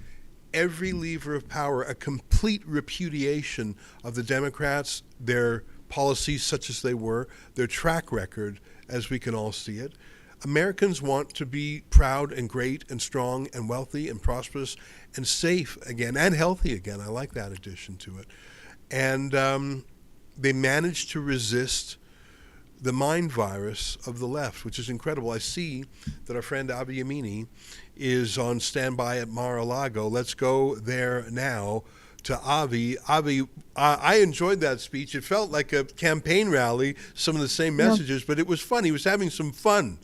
Every lever of power, a complete repudiation of the Democrats, their policies such as they were, their track record as we can all see it. Americans want to be proud and great and strong and wealthy and prosperous and safe again and healthy again. I like that addition to it. And they managed to resist the mind virus of the left, which is incredible. I see that our friend Avi Yemini is on standby at Mar-a-Lago. Let's go there now to Avi. Avi, I enjoyed that speech. It felt like a campaign rally, some of the same messages, but it was fun. He was having some fun.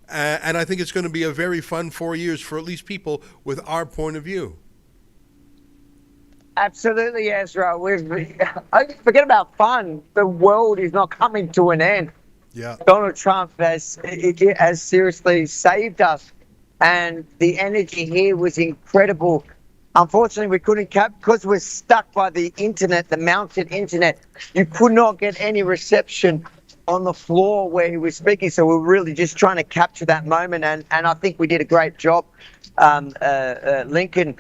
And I think it's going to be a very fun 4 years for at least people with our point of view. Absolutely, Ezra. Forget about fun. The world is not coming to an end. Yeah. Donald Trump has seriously saved us, and the energy here was incredible. Unfortunately, we couldn't because we're stuck by the internet, the mounted internet. You could not get any reception on the floor where he was speaking, so we're really just trying to capture that moment, and I think we did a great job, Lincoln,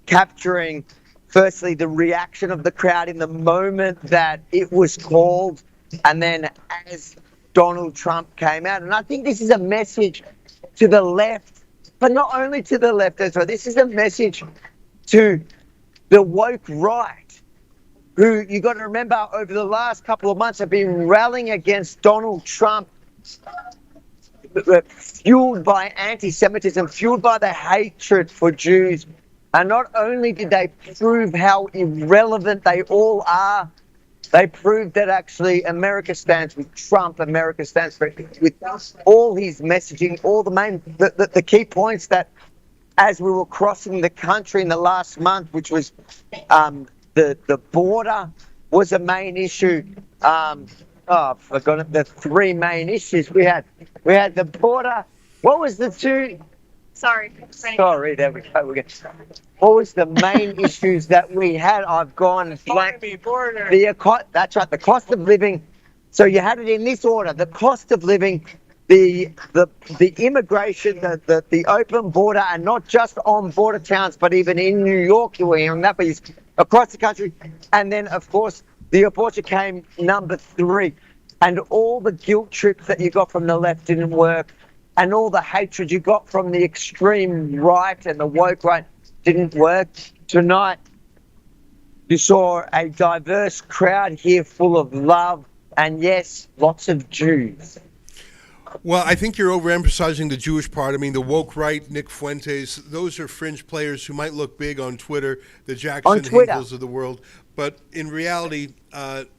capturing firstly the reaction of the crowd in the moment that it was called, and then as Donald Trump came out. And I think this is a message to the left, but not only to the left as well. This is a message to the woke right, who you got to remember over the last couple of months have been rallying against Donald Trump, fueled by anti-Semitism, fueled by the hatred for Jews. And not only did they prove how irrelevant they all are, they proved that actually America stands with Trump. America stands with all his messaging, all the key points that, as we were crossing the country in the last month, which was the border was a main issue. I've forgotten the three main issues we had. We had the border. What was the two? Sorry, there we go. What was the main issues that we had? I've gone blank. That's right, the cost of living. So you had it in this order: the cost of living, the immigration, the open border, and not just on border towns, but even in New York, you were hearing that, but across the country. And then, of course, the abortion came number 3, and all the guilt trips that you got from the left didn't work. And all the hatred you got from the extreme right and the woke right didn't work. Tonight, you saw a diverse crowd here full of love and, yes, lots of Jews. Well, I think you're overemphasizing the Jewish part. I mean, the woke right, Nick Fuentes, those are fringe players who might look big on Twitter, the Jackson Hinkles of the world. But in reality,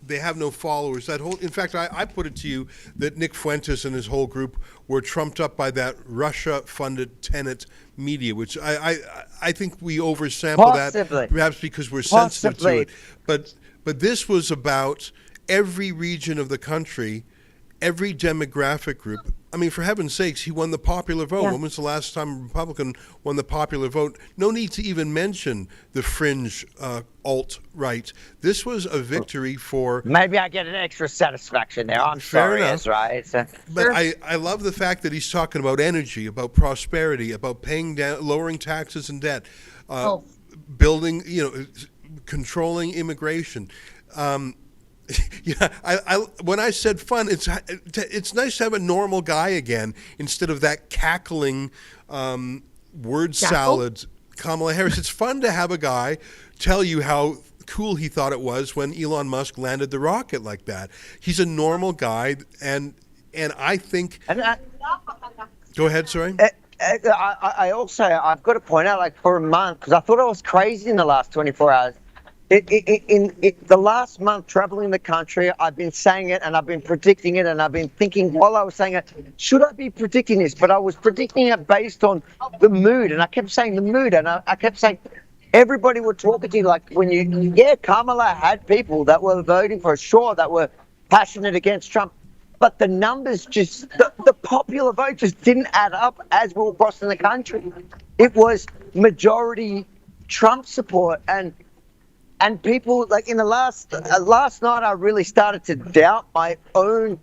they have no followers. In fact, I put it to you that Nick Fuentes and his whole group were trumped up by that Russia-funded Tenet media, which I think we oversample that, perhaps because we're sensitive to it. But this was about every region of the country, every demographic group. I mean, for heaven's sakes, he won the popular vote. Yeah. When was the last time a Republican won the popular vote? No need to even mention the fringe alt-right. This was a victory for... Maybe I get an extra satisfaction there. I'm sorry, Ezra. But I love the fact that he's talking about energy, about prosperity, about paying down, lowering taxes and debt, building, controlling immigration. Yeah, when I said fun, it's nice to have a normal guy again instead of that cackling word salad Kamala Harris. It's fun to have a guy tell you how cool he thought it was when Elon Musk landed the rocket like that. He's a normal guy, and I think... Go ahead, sorry. I also, I've got to point out, like, for a month, because I thought I was crazy in the last 24 hours. In the last month traveling the country, I've been saying it and I've been predicting it, and I've been thinking while I was saying it, should I be predicting this? But I was predicting it based on the mood, and I kept saying the mood, and I kept saying everybody would talk to you like when Kamala had people that were voting for her, sure, that were passionate against Trump. but the numbers the popular vote just didn't add up as we were crossing the country. It was majority Trump support, and people, like in the last night, I really started to doubt my own,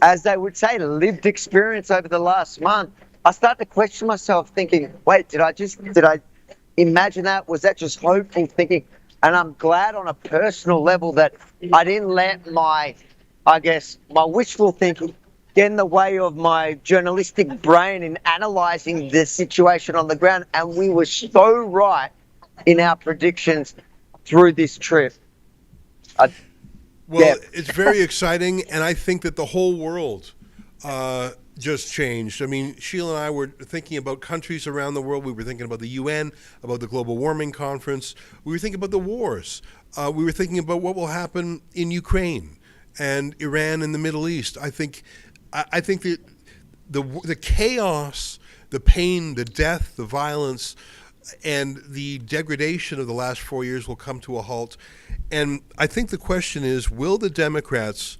as they would say, lived experience over the last month. I started to question myself, thinking, wait, did I imagine that? Was that just hopeful thinking? And I'm glad on a personal level that I didn't let my wishful thinking get in the way of my journalistic brain in analysing the situation on the ground. And we were so right in our predictions through this trip. It's very exciting, and I think that the whole world just changed. I mean, Sheila and I were thinking about countries around the world. We were thinking about the UN, about the global warming conference. We were thinking about the wars. We were thinking about what will happen in Ukraine and Iran and the Middle East. I think that the chaos, the pain, the death, the violence, and the degradation of the last 4 years will come to a halt. And I think the question is, will the Democrats,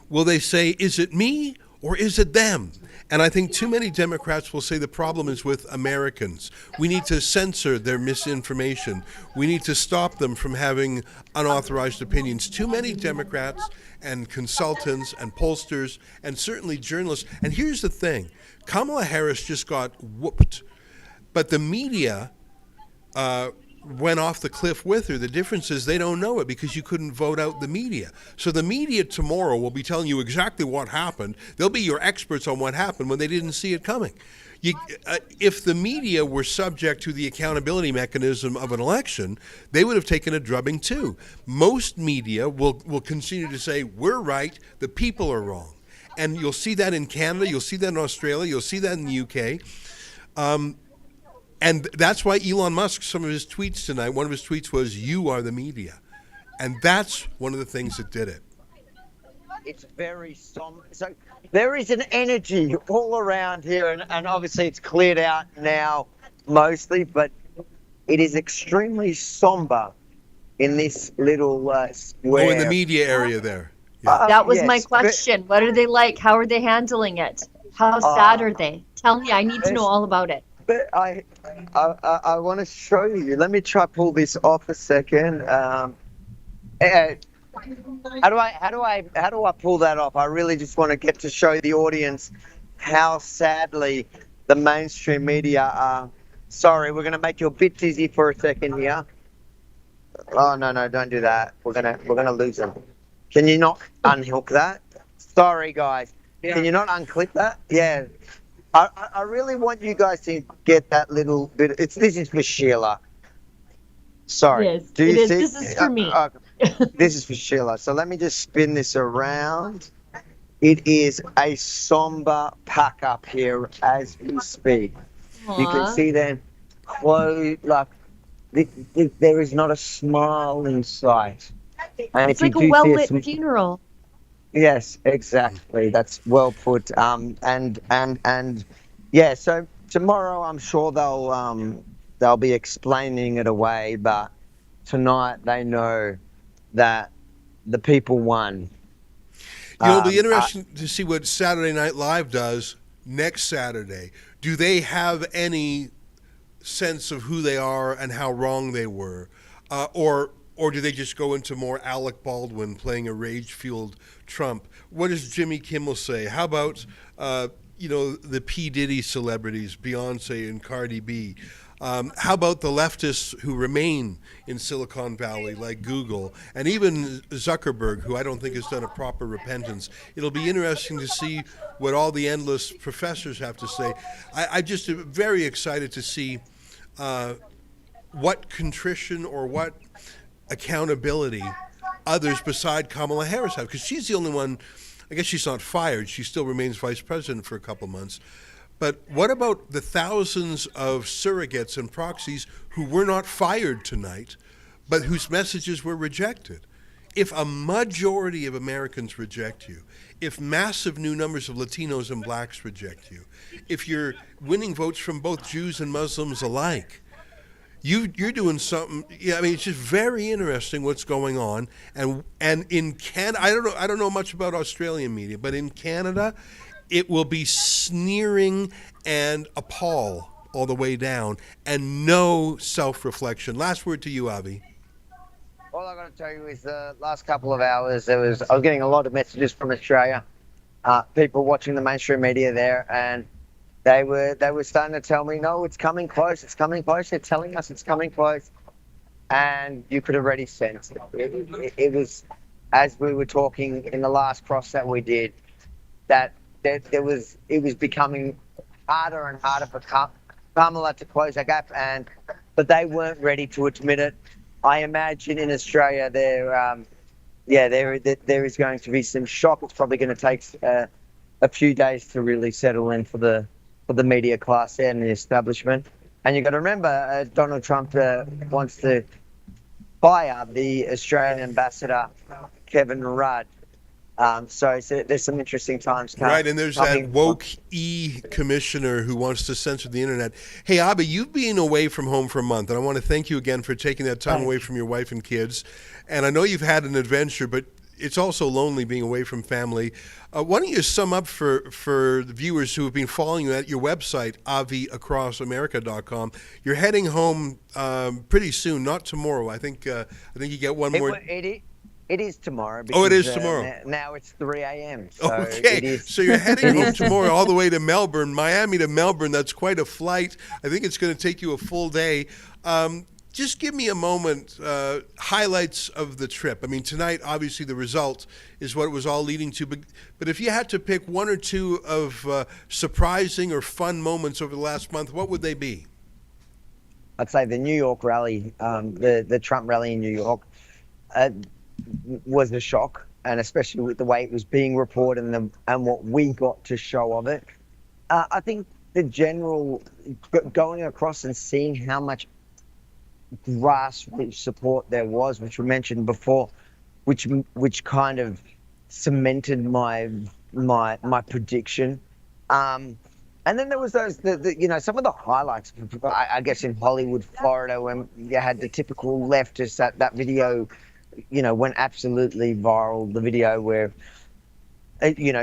will they say, is it me or is it them? And I think too many Democrats will say the problem is with Americans. We need to censor their misinformation. We need to stop them from having unauthorized opinions. Too many Democrats and consultants and pollsters and certainly journalists. And here's the thing, Kamala Harris just got whooped. But the media went off the cliff with her. The difference is they don't know it because you couldn't vote out the media. So the media tomorrow will be telling you exactly what happened. They'll be your experts on what happened when they didn't see it coming. If the media were subject to the accountability mechanism of an election, they would have taken a drubbing too. Most media will continue to say, we're right, the people are wrong. And you'll see that in Canada, you'll see that in Australia, you'll see that in the UK. And that's why Elon Musk, some of his tweets tonight, one of his tweets was, you are the media. And that's one of the things that did it. It's very somber. So there is an energy all around here, and obviously it's cleared out now mostly, but it is extremely somber in this little square. Oh, in the media area there. Yeah. That was my question. What are they like? How are they handling it? How sad are they? Tell me. I need to know all about it. But I want to show you. Let me try pull this off a second. How do I pull that off? I really just want to get to show the audience how sadly the mainstream media are. Sorry, we're gonna make you a bit dizzy for a second here. Oh no, don't do that. We're gonna lose them. Can you not unhook that? Sorry, guys. Yeah. Can you not unclip that? Yeah. I really want you guys to get that little bit. This is for Sheila. Sorry. Yes, it is. This is for me. This is for Sheila. So let me just spin this around. It is a somber pack up here as we speak. Aww. You can see them clothes, like there is not a smile in sight. And it's like a well-lit funeral. Yes, exactly. That's well put. And yeah. So tomorrow, I'm sure they'll be explaining it away. But tonight, they know that the people won. It'll be interesting to see what Saturday Night Live does next Saturday. Do they have any sense of who they are and how wrong they were, or do they just go into more Alec Baldwin playing a rage-fueled Trump? What does Jimmy Kimmel say? How about, the P. Diddy celebrities, Beyonce and Cardi B? How about the leftists who remain in Silicon Valley, like Google, and even Zuckerberg, who I don't think has done a proper repentance? It'll be interesting to see what all the endless professors have to say. I just am very excited to see what contrition or what accountability others beside Kamala Harris have, because she's the only one. I guess she's not fired. She still remains vice president for a couple months. But what about the thousands of surrogates and proxies who were not fired tonight, but whose messages were rejected? If a majority of Americans reject you, if massive new numbers of Latinos and blacks reject you, if you're winning votes from both Jews and Muslims alike, you're doing something. Yeah, I mean, it's just very interesting what's going on. And in Canada, I don't know much about Australian media, but in Canada, it will be sneering and appall all the way down, and no self-reflection. Last word to you, Avi. All I got to tell you is the last couple of hours, I was getting a lot of messages from Australia, people watching the mainstream media there, and they were starting to tell me, no, it's coming close, it's coming close. They're telling us it's coming close, and you could already sense it. It was, as we were talking in the last cross that we did, that it was becoming harder and harder for Kamala to close that gap, but they weren't ready to admit it. I imagine in Australia there is going to be some shock. It's probably going to take a few days to really settle in for the media class and the establishment. And you've got to remember, Donald Trump wants to fire the Australian ambassador, Kevin Rudd. So there's some interesting times coming. Right, and there's that woke commissioner who wants to censor the internet. Hey, Avi, you've been away from home for a month, and I want to thank you again for taking that time away from your wife and kids. And I know you've had an adventure, but it's also lonely being away from family. Why don't you sum up for the viewers who have been following you at your website, aviacrossamerica.com. You're heading home pretty soon, not tomorrow. I think you get one more. It is tomorrow. Oh, it is tomorrow. Now it's 3 a.m. So okay, so you're heading home tomorrow all the way to Melbourne, Miami to Melbourne. That's quite a flight. I think it's going to take you a full day. Just give me a moment, highlights of the trip. I mean, tonight, obviously, the result is what it was all leading to. But if you had to pick one or two of surprising or fun moments over the last month, what would they be? I'd say the New York rally, the Trump rally in New York, was a shock, and especially with the way it was being reported and what we got to show of it. I think the general going across and seeing how much grassroots support there was, which we mentioned before, which kind of cemented my prediction. And then there was those, some of the highlights, I guess, in Hollywood, Florida, when you had the typical leftist, that video, went absolutely viral. The video where,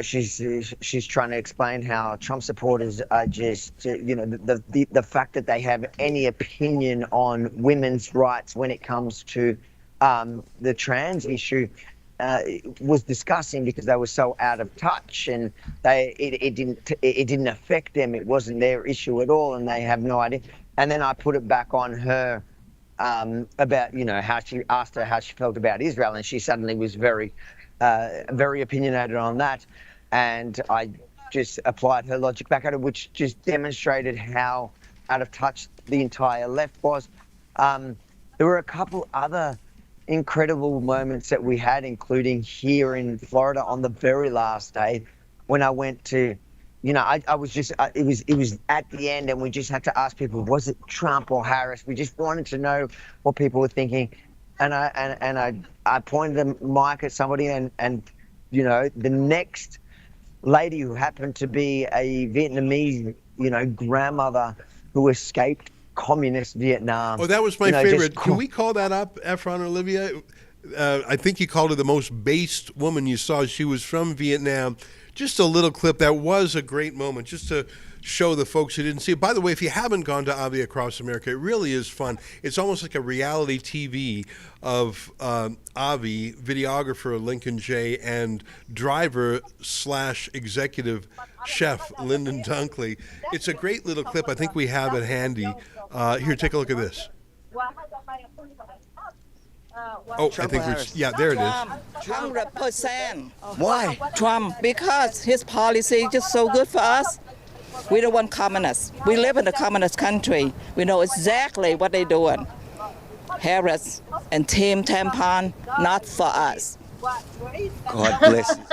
she's trying to explain how Trump supporters are just, the fact that they have any opinion on women's rights when it comes to the trans issue was disgusting because they were so out of touch, and it didn't affect them. It wasn't their issue at all, and they have no idea. And then I put it back on her. About how she asked her how she felt about Israel, and she suddenly was very opinionated on that, and I just applied her logic back at it, which just demonstrated how out of touch the entire left was. There were a couple other incredible moments that we had, including here in Florida on the very last day when I went to. I was just, it was at the end, and we just had to ask people, was it Trump or Harris? We just wanted to know what people were thinking. And I pointed the mic at somebody, and the next lady who happened to be a Vietnamese, grandmother who escaped communist Vietnam. Oh, that was my favorite. Can we call that up, Efron or Olivia? I think you called her the most based woman you saw. She was from Vietnam. Just a little clip. That was a great moment, just to show the folks who didn't see it. By the way, if you haven't gone to Avi Across America, it really is fun. It's almost like a reality TV of Avi, videographer Lincoln J, and driver/executive chef Lyndon Dunkley. It's a great little clip. I think we have it handy. Here, take a look at this. Oh, I think there it is. 100%. Why? Trump, because his policy is just so good for us. We don't want communists. We live in a communist country. We know exactly what they're doing. Harris and Team Tampon, not for us. God bless you.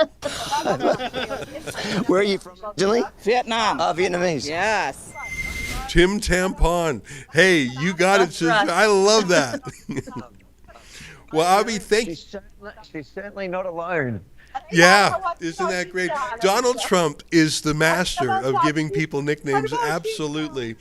Where are you from originally? Vietnam. Vietnamese. Yes. Tim Tampon. Hey, you got it, sister. I love that. Well, Avi, thank you. She's certainly not alone. Yeah, isn't that great? Donald Trump is the master of giving people nicknames, absolutely.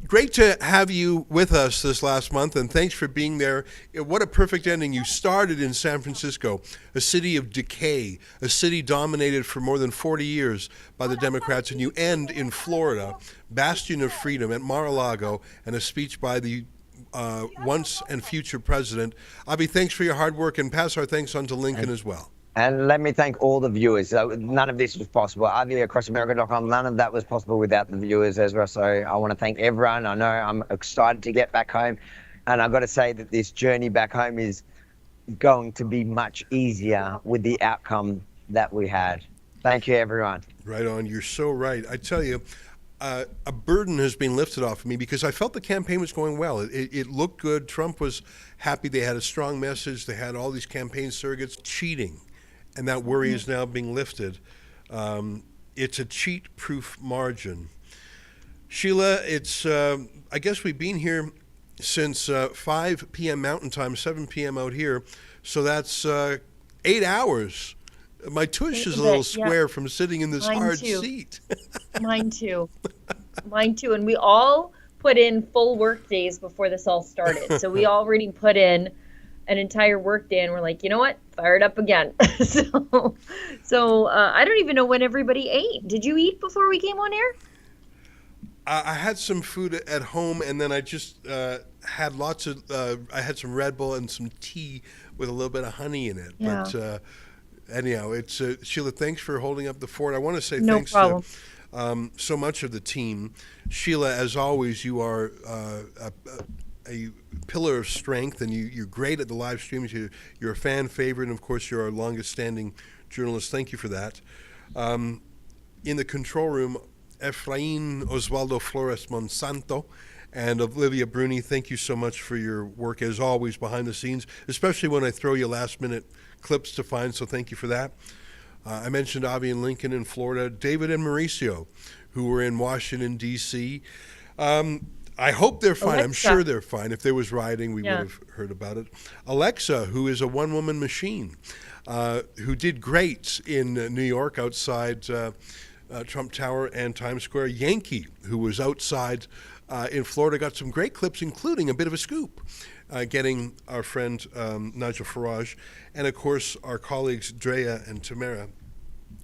Great to have you with us this last month, and thanks for being there. What a perfect ending. You started in San Francisco, a city of decay, a city dominated for more than 40 years by the Democrats, and you end in Florida, bastion of freedom at Mar-a-Lago, and a speech by the once and future president. Avi, thanks for your hard work, and pass our thanks on to Lincoln as well. And let me thank all the viewers. None of this was possible. AviAcrossAmerica.com, none of that was possible without the viewers, Ezra. So I want to thank everyone. I know I'm excited to get back home. And I've got to say that this journey back home is going to be much easier with the outcome that we had. Thank you, everyone. Right on. You're so right. I tell you, a burden has been lifted off of me because I felt the campaign was going well. It looked good. Trump was happy. They had a strong message. They had all these campaign surrogates cheating. And that worry is now being lifted. It's a cheat-proof margin. Sheila, it's I guess we've been here since 5 p.m. Mountain Time, 7 p.m. out here. So that's 8 hours. My tush is a little square from sitting in this hard seat. Mine too. Mine too. And we all put in full work days before this all started. So we already put in an entire work day, and we're like, you know what? Fire it up again. So I don't even know when everybody ate. Did you eat before we came on air? I had some food at home, and then I just had lots of. I had some Red Bull and some tea with a little bit of honey in it. Yeah. But anyhow, it's Sheila. Thanks for holding up the fort. I want to say No thanks problem. to so much of the team. Sheila, as always, you are a pillar of strength, and you're great at the live streams. You're a fan favorite, and of course, you're our longest-standing journalist. Thank you for that. In the control room, Efrain Osvaldo Flores Monsanto and Olivia Bruni, thank you so much for your work, as always, behind the scenes, especially when I throw you last-minute clips to find, so thank you for that. I mentioned Avi and Lincoln in Florida, David and Mauricio, who were in Washington, D.C., I hope they're fine. Alexa. I'm sure they're fine. If there was rioting, we would have heard about it. Alexa, who is a one-woman machine, who did great in New York outside Trump Tower and Times Square. Yankee, who was outside in Florida, got some great clips, including a bit of a scoop, getting our friend Nigel Farage, and of course our colleagues Drea and Tamara,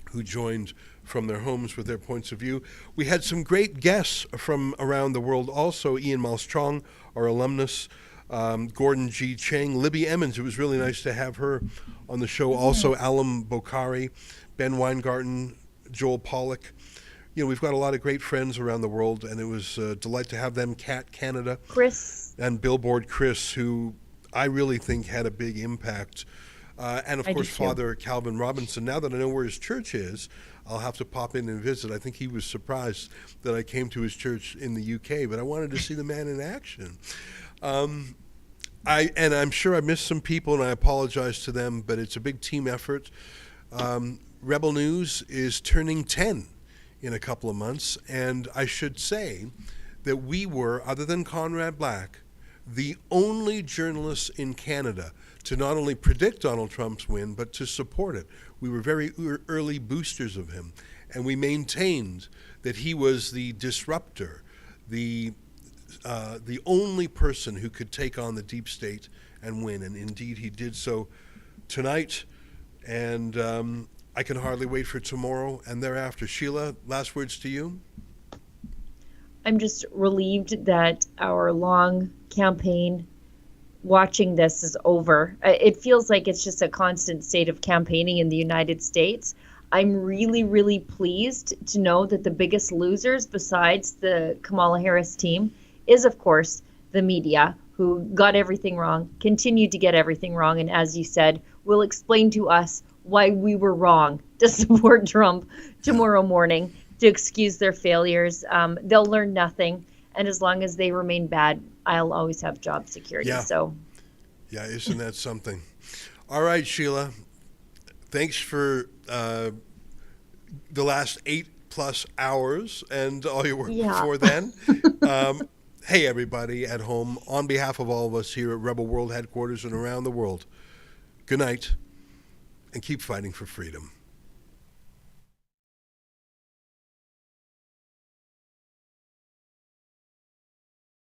who joined from their homes with their points of view. We had some great guests from around the world also. Ian Malstrong, our alumnus, Gordon G. Chang, Libby Emmons. It was really nice to have her on the show. Also, Alam Bokhari, Ben Weingarten, Joel Pollack. You know, we've got a lot of great friends around the world, and it was a delight to have them. Cat Canada. Chris. And Billboard Chris, who I really think had a big impact. And of course, Father Calvin Robinson. Now that I know where his church is, I'll have to pop in and visit. I think he was surprised that I came to his church in the UK, but I wanted to see the man in action. And I'm sure I missed some people, and I apologize to them, but it's a big team effort. Rebel News is turning 10 in a couple of months, and I should say that we were, other than Conrad Black, the only journalists in Canada to not only predict Donald Trump's win, but to support it. We were very early boosters of him, and we maintained that he was the disruptor, the only person who could take on the deep state and win, and indeed he did so tonight, and I can hardly wait for tomorrow and thereafter. Sheila, last words to you? I'm just relieved that our long campaign watching this is over. It feels like it's just a constant state of campaigning in the United States. I'm really, really pleased to know that the biggest losers besides the Kamala Harris team is, of course, the media, who got everything wrong, continued to get everything wrong, and as you said, will explain to us why we were wrong to support Trump tomorrow morning, to excuse their failures. They'll learn nothing, and as long as they remain bad, I'll always have job security. Yeah. So, yeah, isn't that something? All right, Sheila. Thanks for the last 8+ hours and all your work before then. Hey, everybody at home, on behalf of all of us here at Rebel World Headquarters and around the world, good night, and keep fighting for freedom.